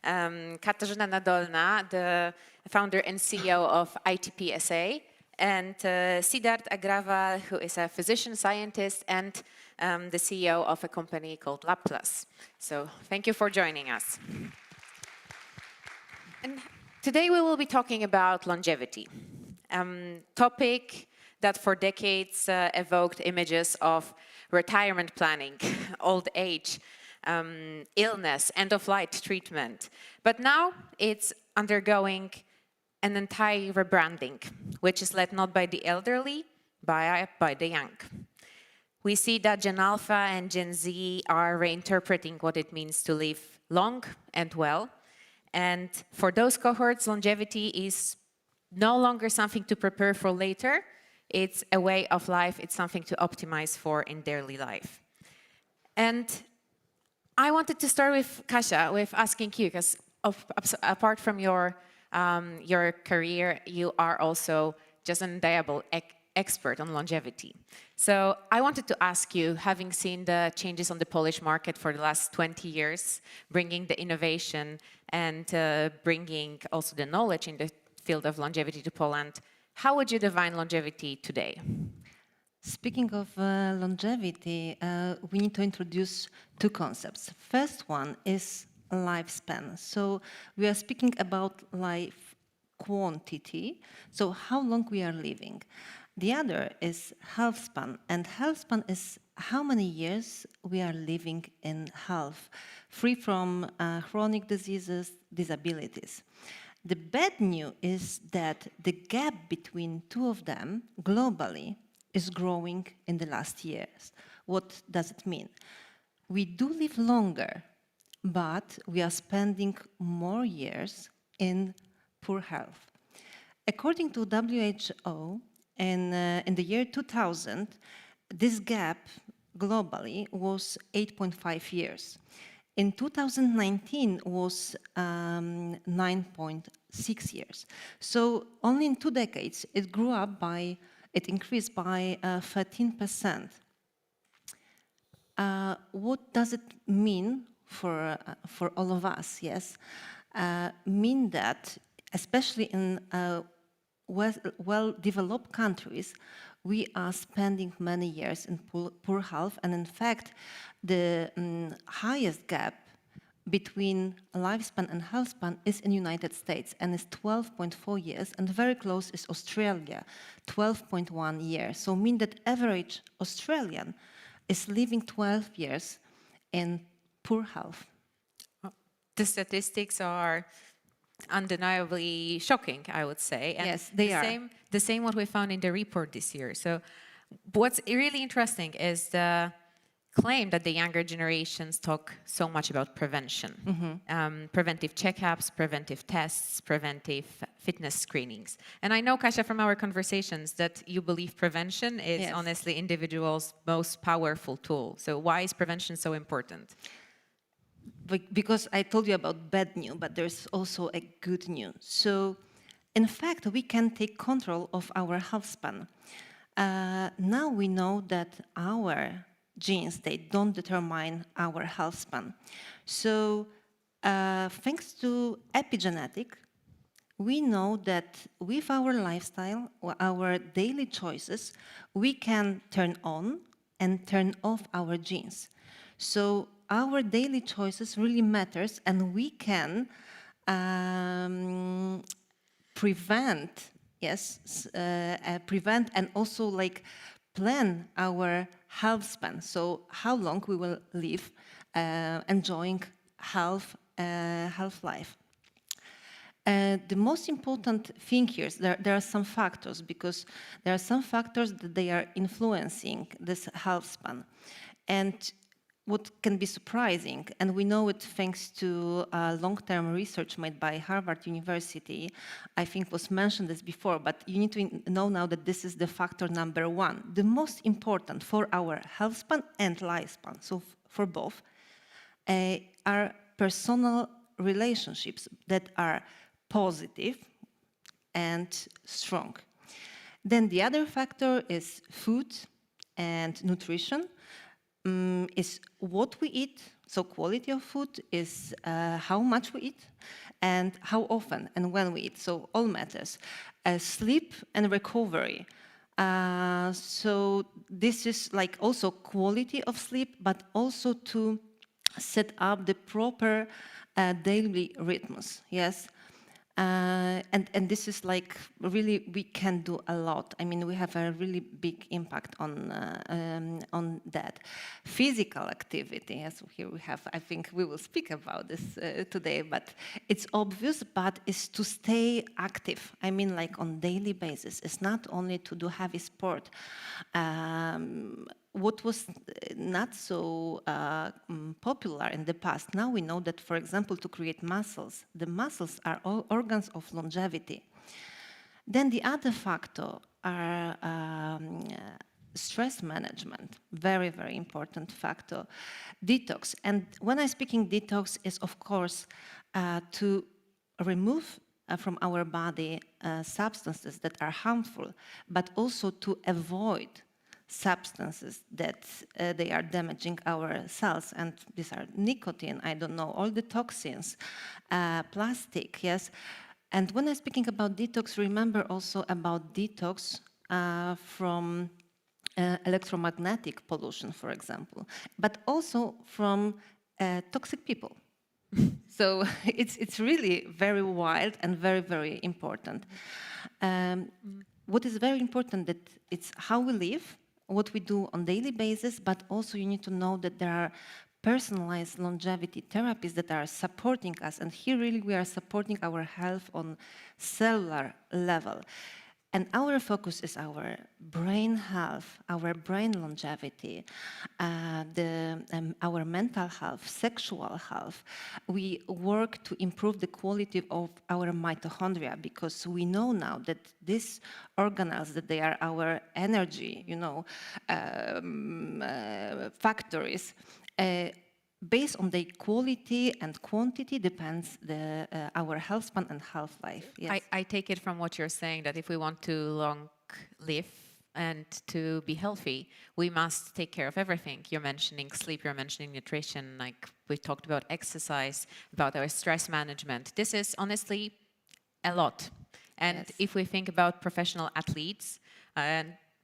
Katarzyna Nadolna, the founder and CEO of ITP-SA, and Siddharth Agrawal, who is a physician scientist and the CEO of a company called LabPlus. So thank you for joining us. And today we will be talking about longevity, topic that for decades evoked images of retirement planning, old age, illness, end-of-life treatment. But now it's undergoing an entire rebranding, which is led not by the elderly, by the young. We see that Gen Alpha and Gen Z are reinterpreting what it means to live long and well. And for those cohorts, longevity is no longer something to prepare for later. It's a way of life. It's something to optimize for in daily life. And I wanted to start with Kasia, with asking you, because apart from your career, you are also just an undeniable expert on longevity. So I wanted to ask you, having seen the changes on the Polish market for the last 20 years, bringing the innovation and bringing also the knowledge in the field of longevity to Poland, how would you define longevity today? Speaking of longevity, we need to introduce two concepts. First one is lifespan. So we are speaking about life quantity, so how long we are living. The other is health span, and health span is how many years we are living in health, free from chronic diseases, disabilities. The bad news is that the gap between two of them globally is growing in the last years. What does it mean? We do live longer, but we are spending more years in poor health. According to WHO, in the year 2000, this gap globally was 8.5 years. In 2019 was 9.6 years. So only in 2 decades it increased by 13%. What does it mean for all of us? Yes, mean that especially in well-developed countries, we are spending many years in poor health, and in fact, the highest gap between lifespan and health span is in the United States, and is 12.4 years, and very close is Australia, 12.1 years. So mean that average Australian is living 12 years in poor health. The statistics are undeniably shocking, I would say. And yes, they are. The same what we found in the report this year. So what's really interesting is the claim that the younger generations talk so much about prevention. Preventive checkups, preventive tests, preventive fitness screenings. And I know, Kasia, from our conversations that you believe prevention is honestly individuals' most powerful tool. So why is prevention so important? Because I told you about bad news, but there's also a good news. So, in fact, we can take control of our health span. Now we know that our genes, they don't determine our health span. So, thanks to epigenetic, we know that with our lifestyle, or our daily choices, we can turn on and turn off our genes. So, our daily choices really matters, and we can prevent and also like plan our health span. So how long we will live, enjoying health life. The most important thing here is there are some factors, because there are some factors that they are influencing this health span. And what can be surprising, and we know it thanks to long-term research made by Harvard University, I think was mentioned this before, but you need to know now that this is the factor number 1. The most important for our health span and lifespan, so for both, are personal relationships that are positive and strong. Then the other factor is food and nutrition. Is what we eat, so quality of food is how much we eat and how often and when we eat, so all matters. Sleep and recovery. So this is like also quality of sleep, but also to set up the proper daily rhythms, yes? And this is like really we can do a lot. I mean, we have a really big impact on that. Physical activity, as here we have, I think we will speak about this today, but it's obvious, but is to stay active. I mean, like on daily basis. It's not only to do heavy sport. What was not so popular in the past, now we know that, for example, to create muscles, the muscles are all organs of longevity. Then the other factor are stress management, very, very important factor. Detox, and when I'm speaking detox is, of course, to remove from our body substances that are harmful, but also to avoid substances that they are damaging our cells, and these are nicotine, I don't know, all the toxins, plastic, yes. And when I'm speaking about detox, remember also about detox from electromagnetic pollution, for example, but also from toxic people. So it's really very wild and very, very important. What is very important that it's how we live, what we do on daily basis, but also you need to know that there are personalized longevity therapies that are supporting us. And here really we are supporting our health on cellular level. And our focus is our brain health, our brain longevity, our mental health, sexual health. We work to improve the quality of our mitochondria because we know now that these organelles, that they are our energy, factories. Based on the quality and quantity depends our health span and health life. Yes. I take it from what you're saying that if we want to long live and to be healthy, we must take care of everything. You're mentioning sleep, you're mentioning nutrition, like we talked about exercise, about our stress management. This is honestly a lot. And Yes. if we think about professional athletes,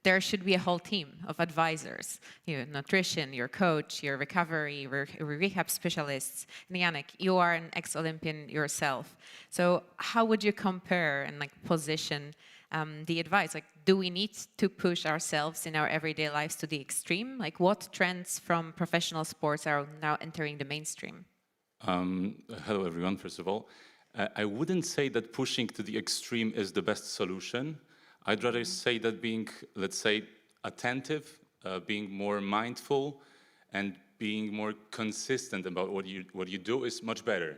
there should be a whole team of advisors, your nutrition, your coach, your recovery, rehab specialists. And Yannick, you are an ex-Olympian yourself. So how would you compare and position the advice? Like, do we need to push ourselves in our everyday lives to the extreme? Like, what trends from professional sports are now entering the mainstream? Hello, everyone, first of all. I wouldn't say that pushing to the extreme is the best solution. I'd rather say that being, let's say, attentive, being more mindful, and being more consistent about what you do is much better.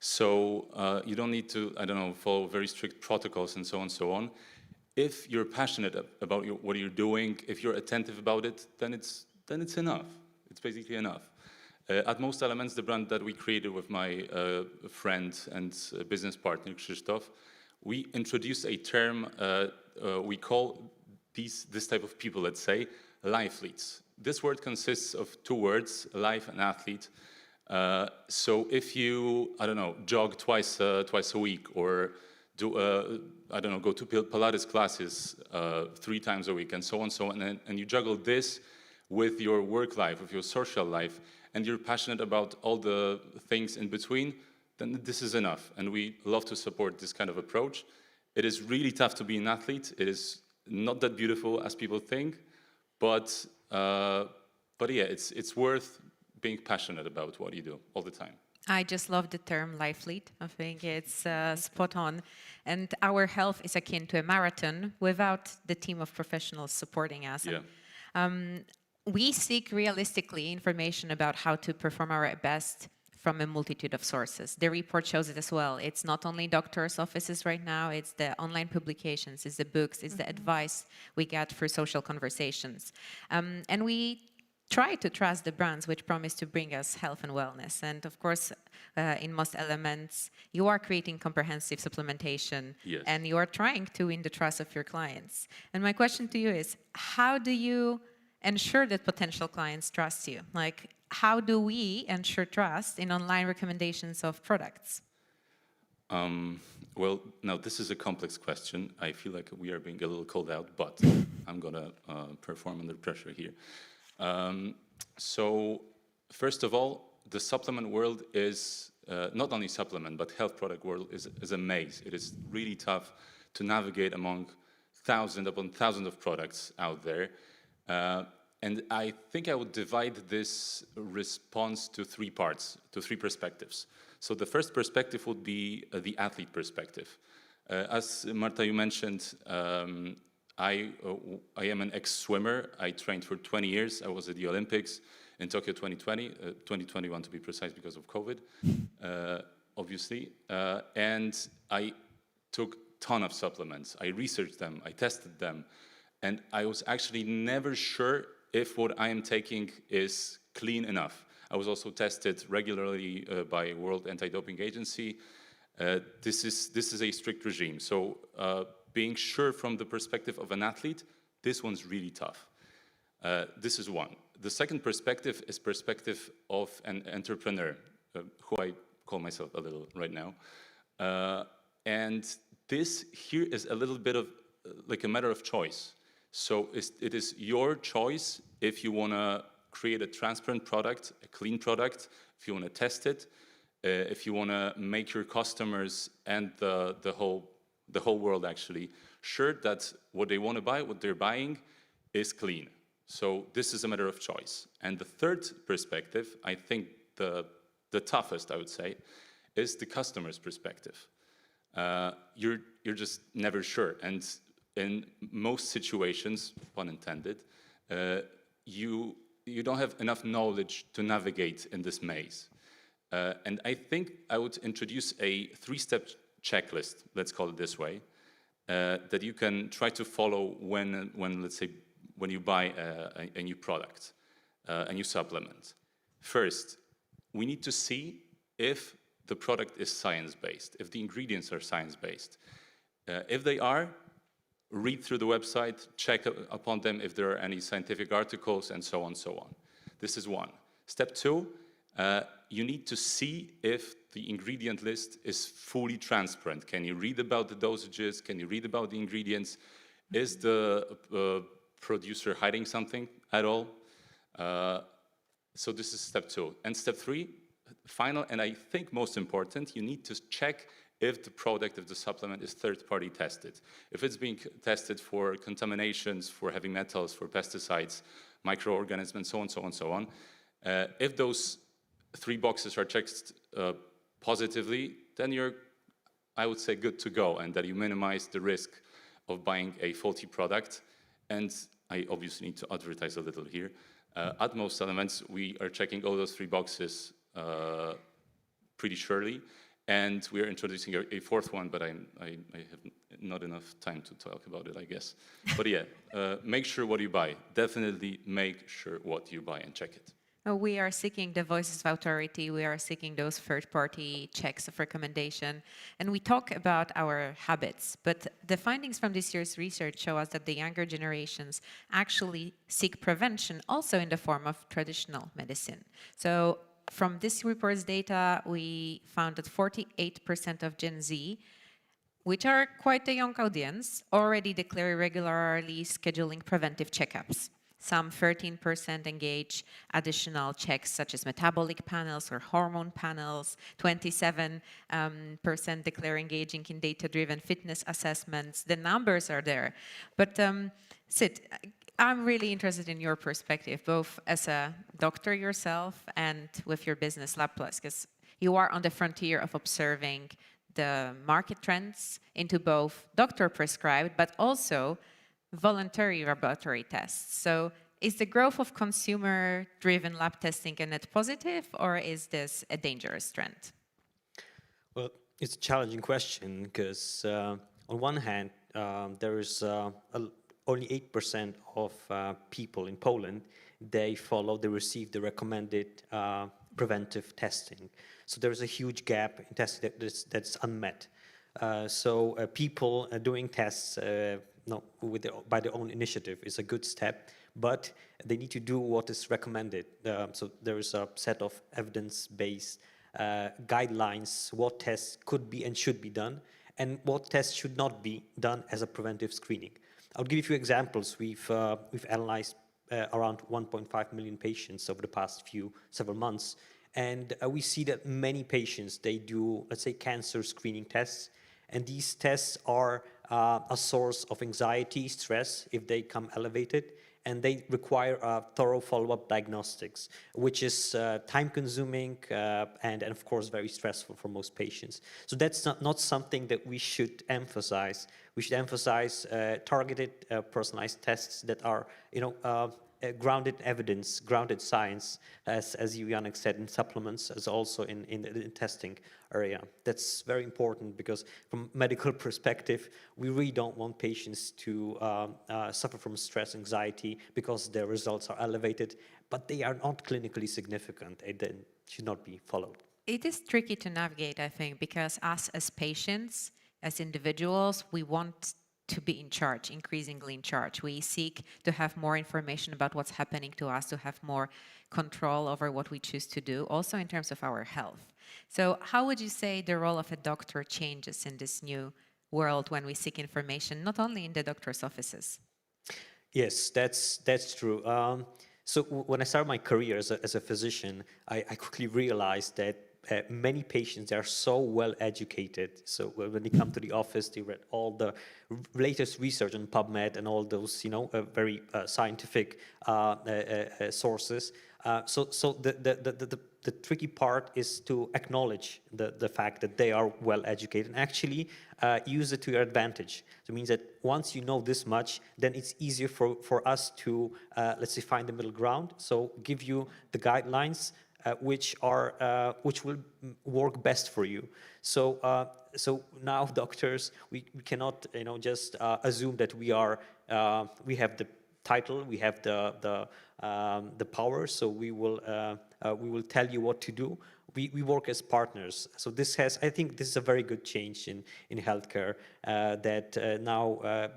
So you don't need to, follow very strict protocols and so on. If you're passionate about what you're doing, if you're attentive about it, then it's enough. It's basically enough. At Most Elements, the brand that we created with my friend and business partner, Krzysztof, we introduced a term we call this type of people, let's say, life-leads. This word consists of two words, life and athlete. So if you, jog twice a week or do, go to Pilates classes 3 times a week and so on, and you juggle this with your work life, with your social life, and you're passionate about all the things in between, then this is enough. And we love to support this kind of approach. It is really tough to be an athlete. It is not that beautiful as people think, but yeah, it's worth being passionate about what you do all the time. I just love the term life lead. I think it's spot on. And our health is akin to a marathon without the team of professionals supporting us. Yeah. We seek realistically information about how to perform our best from a multitude of sources. The report shows it as well. It's not only doctors' offices right now, it's the online publications, it's the books, it's the advice we get through social conversations. And we try to trust the brands which promise to bring us health and wellness. And of course, in Most Elements, you are creating comprehensive supplementation, yes, and you are trying to win the trust of your clients. And my question to you is, how do you ensure that potential clients trust you? Like, how do we ensure trust in online recommendations of products? Well, now this is a complex question. I feel like we are being a little called out, but I'm gonna perform under pressure here. So first of all, the supplement world is not only supplement, but health product world is a maze. It is really tough to navigate among thousands upon thousands of products out there. And I think I would divide this response to 3 parts, to 3 perspectives. So the first perspective would be the athlete perspective. As Marta, you mentioned, I am an ex-swimmer. I trained for 20 years. I was at the Olympics in Tokyo 2020, 2021 to be precise because of COVID, obviously. And I took a ton of supplements. I researched them, I tested them, and I was actually never sure if what I am taking is clean enough. I was also tested regularly by World Anti-Doping Agency. This is a strict regime. So being sure from the perspective of an athlete, this one's really tough. This is one. The second perspective is perspective of an entrepreneur, who I call myself a little right now. And this here is a little bit of like a matter of choice. So it is your choice if you want to create a transparent product, a clean product, if you want to test it, if you want to make your customers and the whole world actually sure that what they want to buy, what they're buying, is clean. So this is a matter of choice. And the third perspective, I think the toughest, I would say, is the customer's perspective. You're just never sure. And in most situations, pun intended, you don't have enough knowledge to navigate in this maze. And I think I would introduce a 3-step checklist, let's call it this way, that you can try to follow when let's say, when you buy a new product, a new supplement. First, we need to see if the product is science-based, if the ingredients are science-based. If they are, read through the website, check upon them if there are any scientific articles, and so on, so on. This is one. Step 2, you need to see if the ingredient list is fully transparent. Can you read about the dosages? Can you read about the ingredients? Is the producer hiding something at all? So this is step 2. And step 3, final, and I think most important, you need to check if the product, if the supplement is third-party tested. If it's being tested for contaminations, for heavy metals, for pesticides, microorganisms, so on, so on, so on. If those 3 boxes are checked positively, then you're, I would say, good to go, and that you minimize the risk of buying a faulty product. And I obviously need to advertise a little here. At most elements, we are checking all those 3 boxes pretty surely. And we are introducing a 4th one, but I have not enough time to talk about it, I guess. But yeah, make sure what you buy. Definitely make sure what you buy and check it. We are seeking the voices of authority. We are seeking those third-party checks of recommendation. And we talk about our habits. But the findings from this year's research show us that the younger generations actually seek prevention also in the form of traditional medicine. So from this report's data, we found that 48% of Gen Z, which are quite a young audience, already declare regularly scheduling preventive checkups. Some 13% engage additional checks such as metabolic panels or hormone panels. 27% declare engaging in data-driven fitness assessments. The numbers are there. But Sid, I'm really interested in your perspective, both as a doctor yourself and with your business Lab Plus, because you are on the frontier of observing the market trends into both doctor-prescribed, but also voluntary laboratory tests. So is the growth of consumer-driven lab testing a net positive, or is this a dangerous trend? Well, it's a challenging question because on one hand, there is only 8% of people in Poland, they receive the recommended preventive testing. So there is a huge gap in testing that's unmet. So people doing tests by their own initiative is a good step, but they need to do what is recommended. So there is a set of evidence-based guidelines, what tests could be and should be done, and what tests should not be done as a preventive screening. I'll give you a few examples. We've analyzed around 1.5 million patients over the past several months, and we see that many patients, they do, let's say, cancer screening tests, and these tests are a source of anxiety, stress, if they come elevated, and they require thorough follow-up diagnostics, which is time-consuming and of course very stressful for most patients. So that's not something that we should emphasize. We should emphasize targeted, personalized tests that are, grounded evidence, grounded science, as you, Yannick, said, in supplements, as also in the testing area. That's very important because from a medical perspective, we really don't want patients to suffer from stress, anxiety, because their results are elevated, but they are not clinically significant. It then should not be followed. It is tricky to navigate, I think, because us as patients, as individuals, we want to be in charge, increasingly in charge. We seek to have more information about what's happening to us, to have more control over what we choose to do, also in terms of our health. So how would you say the role of a doctor changes in this new world when we seek information, not only in the doctor's offices? Yes, that's true. So when I started my career as a physician, I quickly realized that many patients, they are so well educated. So when they come to the office, they read all the latest research on PubMed and all those, very scientific sources. So the tricky part is to acknowledge the fact that they are well educated and actually use it to your advantage. So it means that once you know this much, then it's easier for us to, let's say, find the middle ground. So give you the guidelines which will work best for you. So now doctors, we cannot just assume that we have the title, we have the power, so we will tell you what to do. We work as partners. So I think this is a very good change in healthcare, that now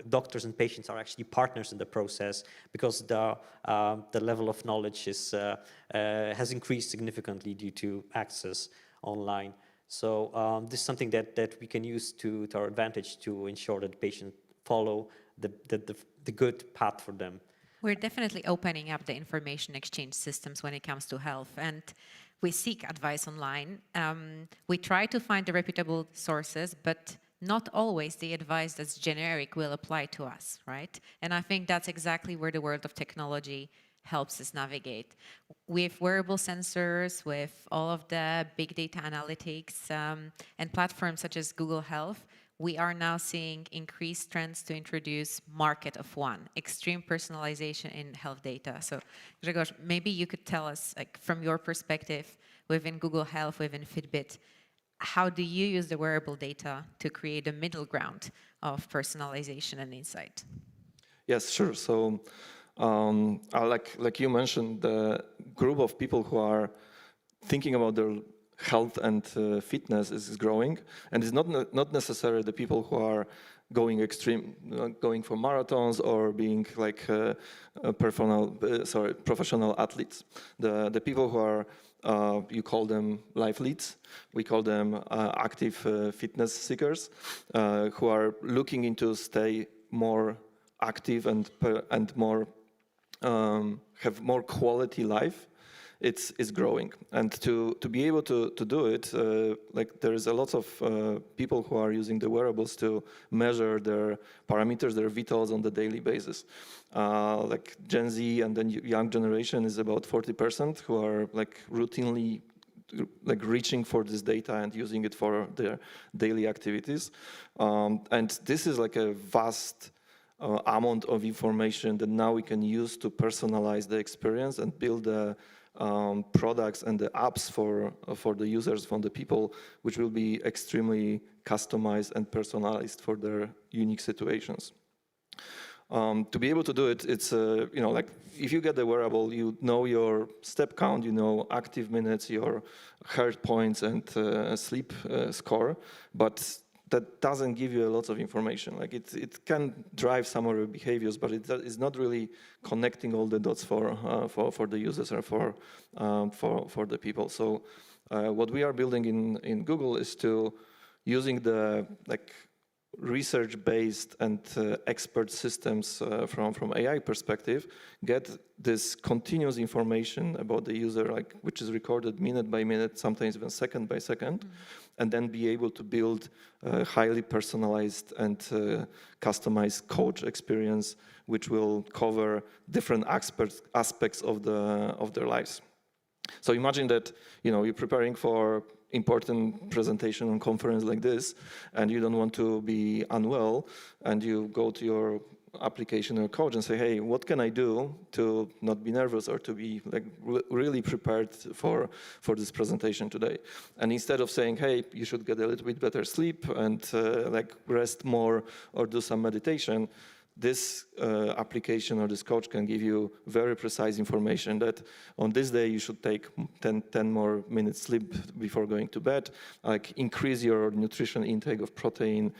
doctors and patients are actually partners in the process, because the level of knowledge has increased significantly due to access online. So this is something that we can use to our advantage to ensure that patients follow the good path for them. We're definitely opening up the information exchange systems when it comes to health, and we seek advice online. We try to find the reputable sources, but not always the advice that's generic will apply to us, right? And I think that's exactly where the world of technology helps us navigate. With wearable sensors, with all of the big data analytics, and platforms such as Google Health, we are now seeing increased trends to introduce market of one, extreme personalization in health data. So Grzegorz, maybe you could tell us, like, from your perspective, within Google Health, within Fitbit, how do you use the wearable data to create a middle ground of personalization and insight? Yes, sure. So like you mentioned, the group of people who are thinking about their health and fitness is growing, and it's not necessarily the people who are going extreme, going for marathons or being like professional athletes. The people who are you call them life leads. We call them active fitness seekers, who are looking into stay more active and more have more quality life. It's growing, and to be able to do it, like there's a lot of people who are using the wearables to measure their parameters, their vitals on the daily basis. Like Gen Z and then young generation is about 40% who are like routinely like reaching for this data and using it for their daily activities. And this is like a vast amount of information that now we can use to personalize the experience and build the products and the apps for the users, from the people, which will be extremely customized and personalized for their unique situations. To be able to do it, it's like if you get the wearable, you know your step count, you know active minutes, your heart points, and sleep score, but that doesn't give you a lot of information. Like it can drive some of your behaviors, but it is not really connecting all the dots for the users or for the people. So what we are building in Google is to using the research-based and expert systems from AI perspective, get this continuous information about the user, which is recorded minute by minute, sometimes even second by second, and then be able to build a highly personalized and customized coach experience, which will cover different aspects of their lives. So imagine that you're preparing for important presentation on conference like this, and you don't want to be unwell, and you go to your application or coach and say, hey, what can I do to not be nervous or to be really prepared for this presentation today? And instead of saying, hey, you should get a little bit better sleep and rest more or do some meditation, this application or this coach can give you very precise information that on this day you should take 10 more minutes sleep before going to bed, increase your nutrition intake of protein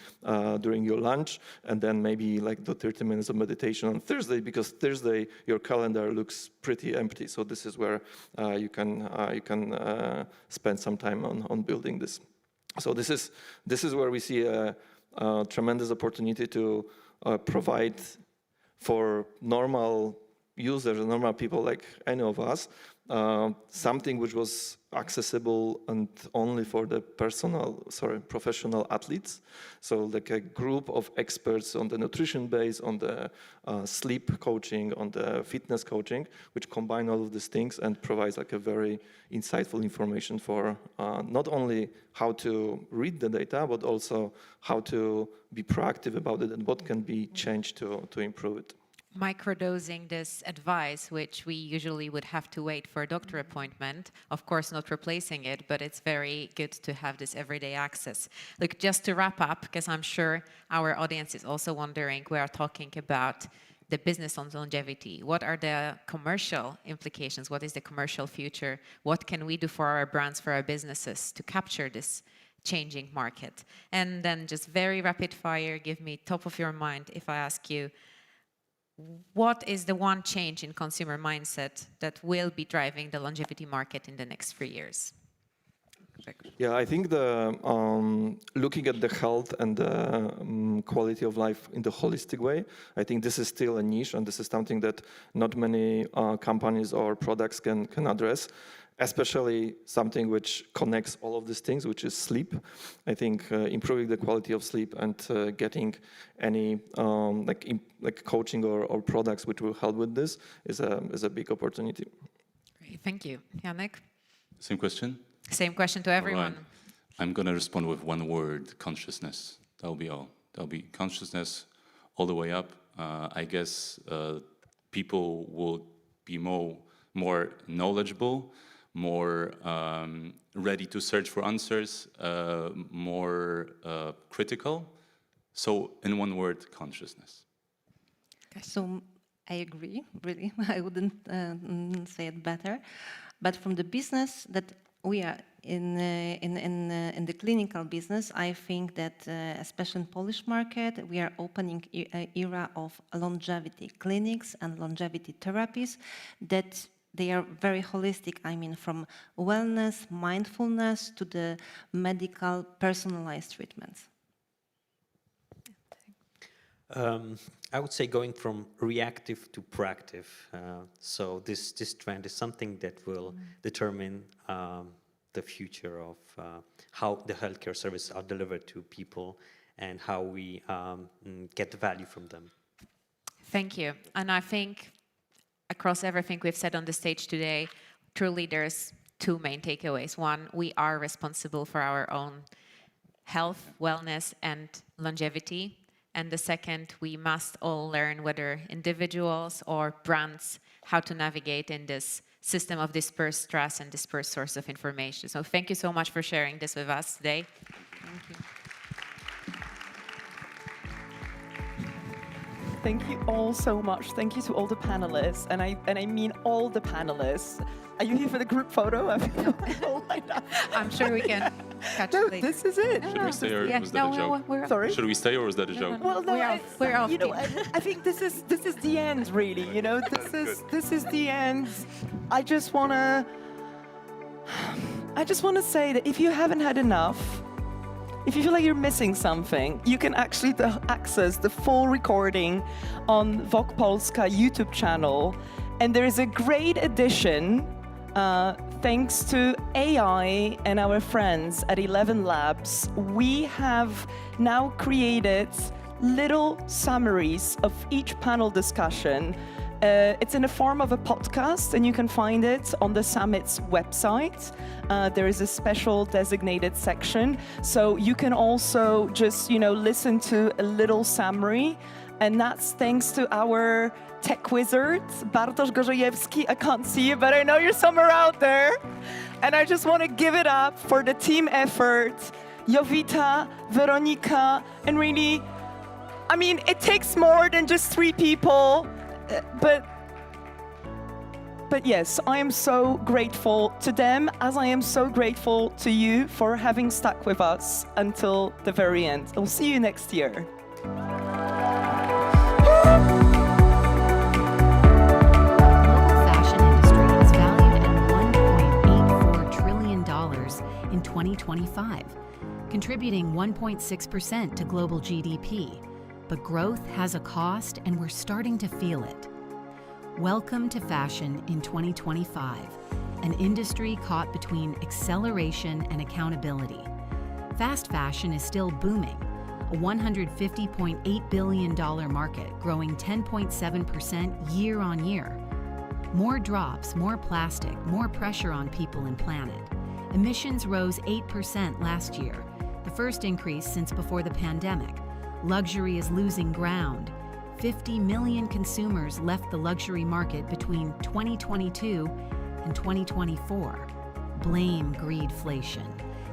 during your lunch, and then maybe do 30 minutes of meditation on Thursday, because Thursday your calendar looks pretty empty. So this is where you can spend some time on building this. So this is where we see a tremendous opportunity to provide for normal users, normal people like any of us, something which was accessible and only for the professional athletes. So like a group of experts on the nutrition base, on the sleep coaching, on the fitness coaching, which combine all of these things and provides like a very insightful information for not only how to read the data, but also how to be proactive about it and what can be changed to improve it. Microdosing this advice, which we usually would have to wait for a doctor appointment, of course not replacing it, but it's very good to have this everyday access. Look, just to wrap up, because I'm sure our audience is also wondering, we are talking about the business on longevity. What are the commercial implications? What is the commercial future? What can we do for our brands, for our businesses to capture this changing market? And then just very rapid fire, give me top of your mind if I ask you, what is the one change in consumer mindset that will be driving the longevity market in the next 3 years? Yeah, I think the looking at the health and the quality of life in the holistic way, I think this is still a niche, and this is something that not many companies or products can address. Especially something which connects all of these things, which is sleep. I think improving the quality of sleep and getting any like coaching or products which will help with this is a big opportunity. Great, thank you. Janek? Same question? Same question to everyone. Right. I'm going to respond with one word, consciousness. That'll be all. That'll be consciousness all the way up. I guess people will be more knowledgeable, more ready to search for answers, more critical. So in one word, consciousness. So I agree, really. I wouldn't say it better. But from the business that we are in the clinical business, I think that, especially in Polish market, we are opening an era of longevity clinics and longevity therapies that they are very holistic. I mean, from wellness, mindfulness to the medical personalized treatments. I would say going from reactive to proactive. So this trend is something that will determine the future of how the healthcare services are delivered to people and how we get the value from them. Thank you. And I think across everything we've said on the stage today, truly there's two main takeaways. One, we are responsible for our own health, wellness, and longevity. And the second, we must all learn, whether individuals or brands, how to navigate in this system of dispersed trust and dispersed source of information. So thank you so much for sharing this with us today. Thank you. Thank you all so much. Thank you to all the panelists, and I mean all the panelists. Are you here for the group photo? I'm sure we can catch it later. This is it. Should we stay or was that a joke? Sorry? Should we stay or was that a joke? Well, no, we're off. You know, I think this is the end, really. You know, this is the end. I just wanna say that if you haven't had enough, if you feel like you're missing something, you can actually access the full recording on Vogue Polska YouTube channel. And there is a great addition, thanks to AI and our friends at 11 Labs. We have now created little summaries of each panel discussion. It's in the form of a podcast, and you can find it on the summit's website. There is a special designated section, so you can also just, listen to a little summary, and that's thanks to our tech wizard, Bartosz Gorzejewski. I can't see you, but I know you're somewhere out there. And I just want to give it up for the team effort, Jovita, Veronika, and really, I mean, it takes more than just 3 people. But yes, I am so grateful to them, as I am so grateful to you for having stuck with us until the very end. I'll see you next year. Fashion industry is valued at $1.84 trillion in 2025, contributing 1.6% to global GDP. But growth has a cost, and we're starting to feel it. Welcome to fashion in 2025, an industry caught between acceleration and accountability. Fast fashion is still booming, a $150.8 billion market growing 10.7% year on year. More drops, more plastic, more pressure on people and planet. Emissions rose 8% last year, the first increase since before the pandemic. Luxury is losing ground. 50 million consumers left the luxury market between 2022 and 2024. Blame greedflation.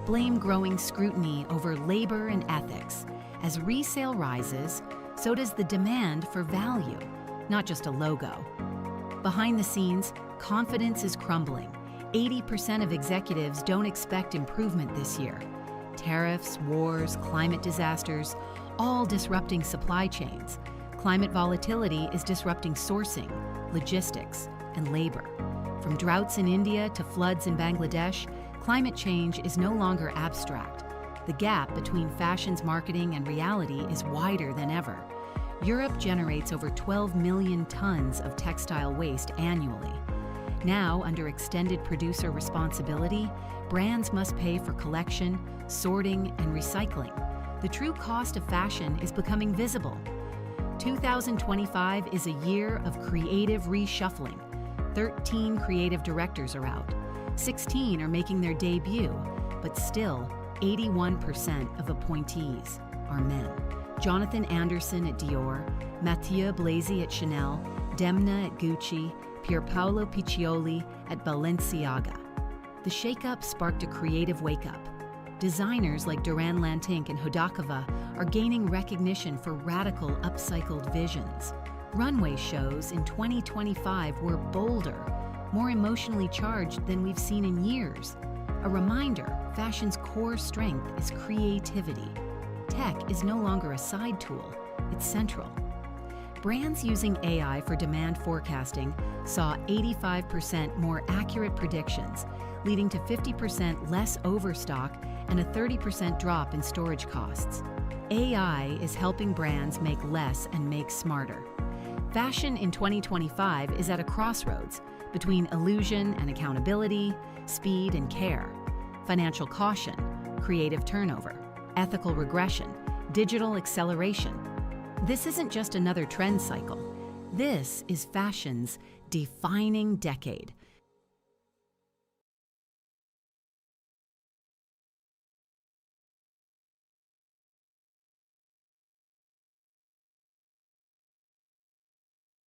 Blame growing scrutiny over labor and ethics. As resale rises, so does the demand for value, not just a logo. Behind the scenes, confidence is crumbling. 80% of executives don't expect improvement this year. Tariffs, wars, climate disasters, all disrupting supply chains. Climate volatility is disrupting sourcing, logistics, and labor. From droughts in India to floods in Bangladesh, climate change is no longer abstract. The gap between fashion's marketing and reality is wider than ever. Europe generates over 12 million tons of textile waste annually. Now, under extended producer responsibility, brands must pay for collection, sorting, and recycling. The true cost of fashion is becoming visible. 2025 is a year of creative reshuffling. 13 creative directors are out. 16 are making their debut, but still, 81% of appointees are men. Jonathan Anderson at Dior, Mathieu Blazy at Chanel, Demna at Gucci, Pierpaolo Piccioli at Balenciaga. The shakeup sparked a creative wake-up. Designers like Duran Lantink and Hodakova are gaining recognition for radical upcycled visions. Runway shows in 2025 were bolder, more emotionally charged than we've seen in years. A reminder, fashion's core strength is creativity. Tech is no longer a side tool, it's central. Brands using AI for demand forecasting saw 85% more accurate predictions, leading to 50% less overstock and a 30% drop in storage costs. AI is helping brands make less and make smarter. Fashion in 2025 is at a crossroads between illusion and accountability, speed and care, financial caution, creative turnover, ethical regression, digital acceleration. This isn't just another trend cycle. This is fashion's defining decade,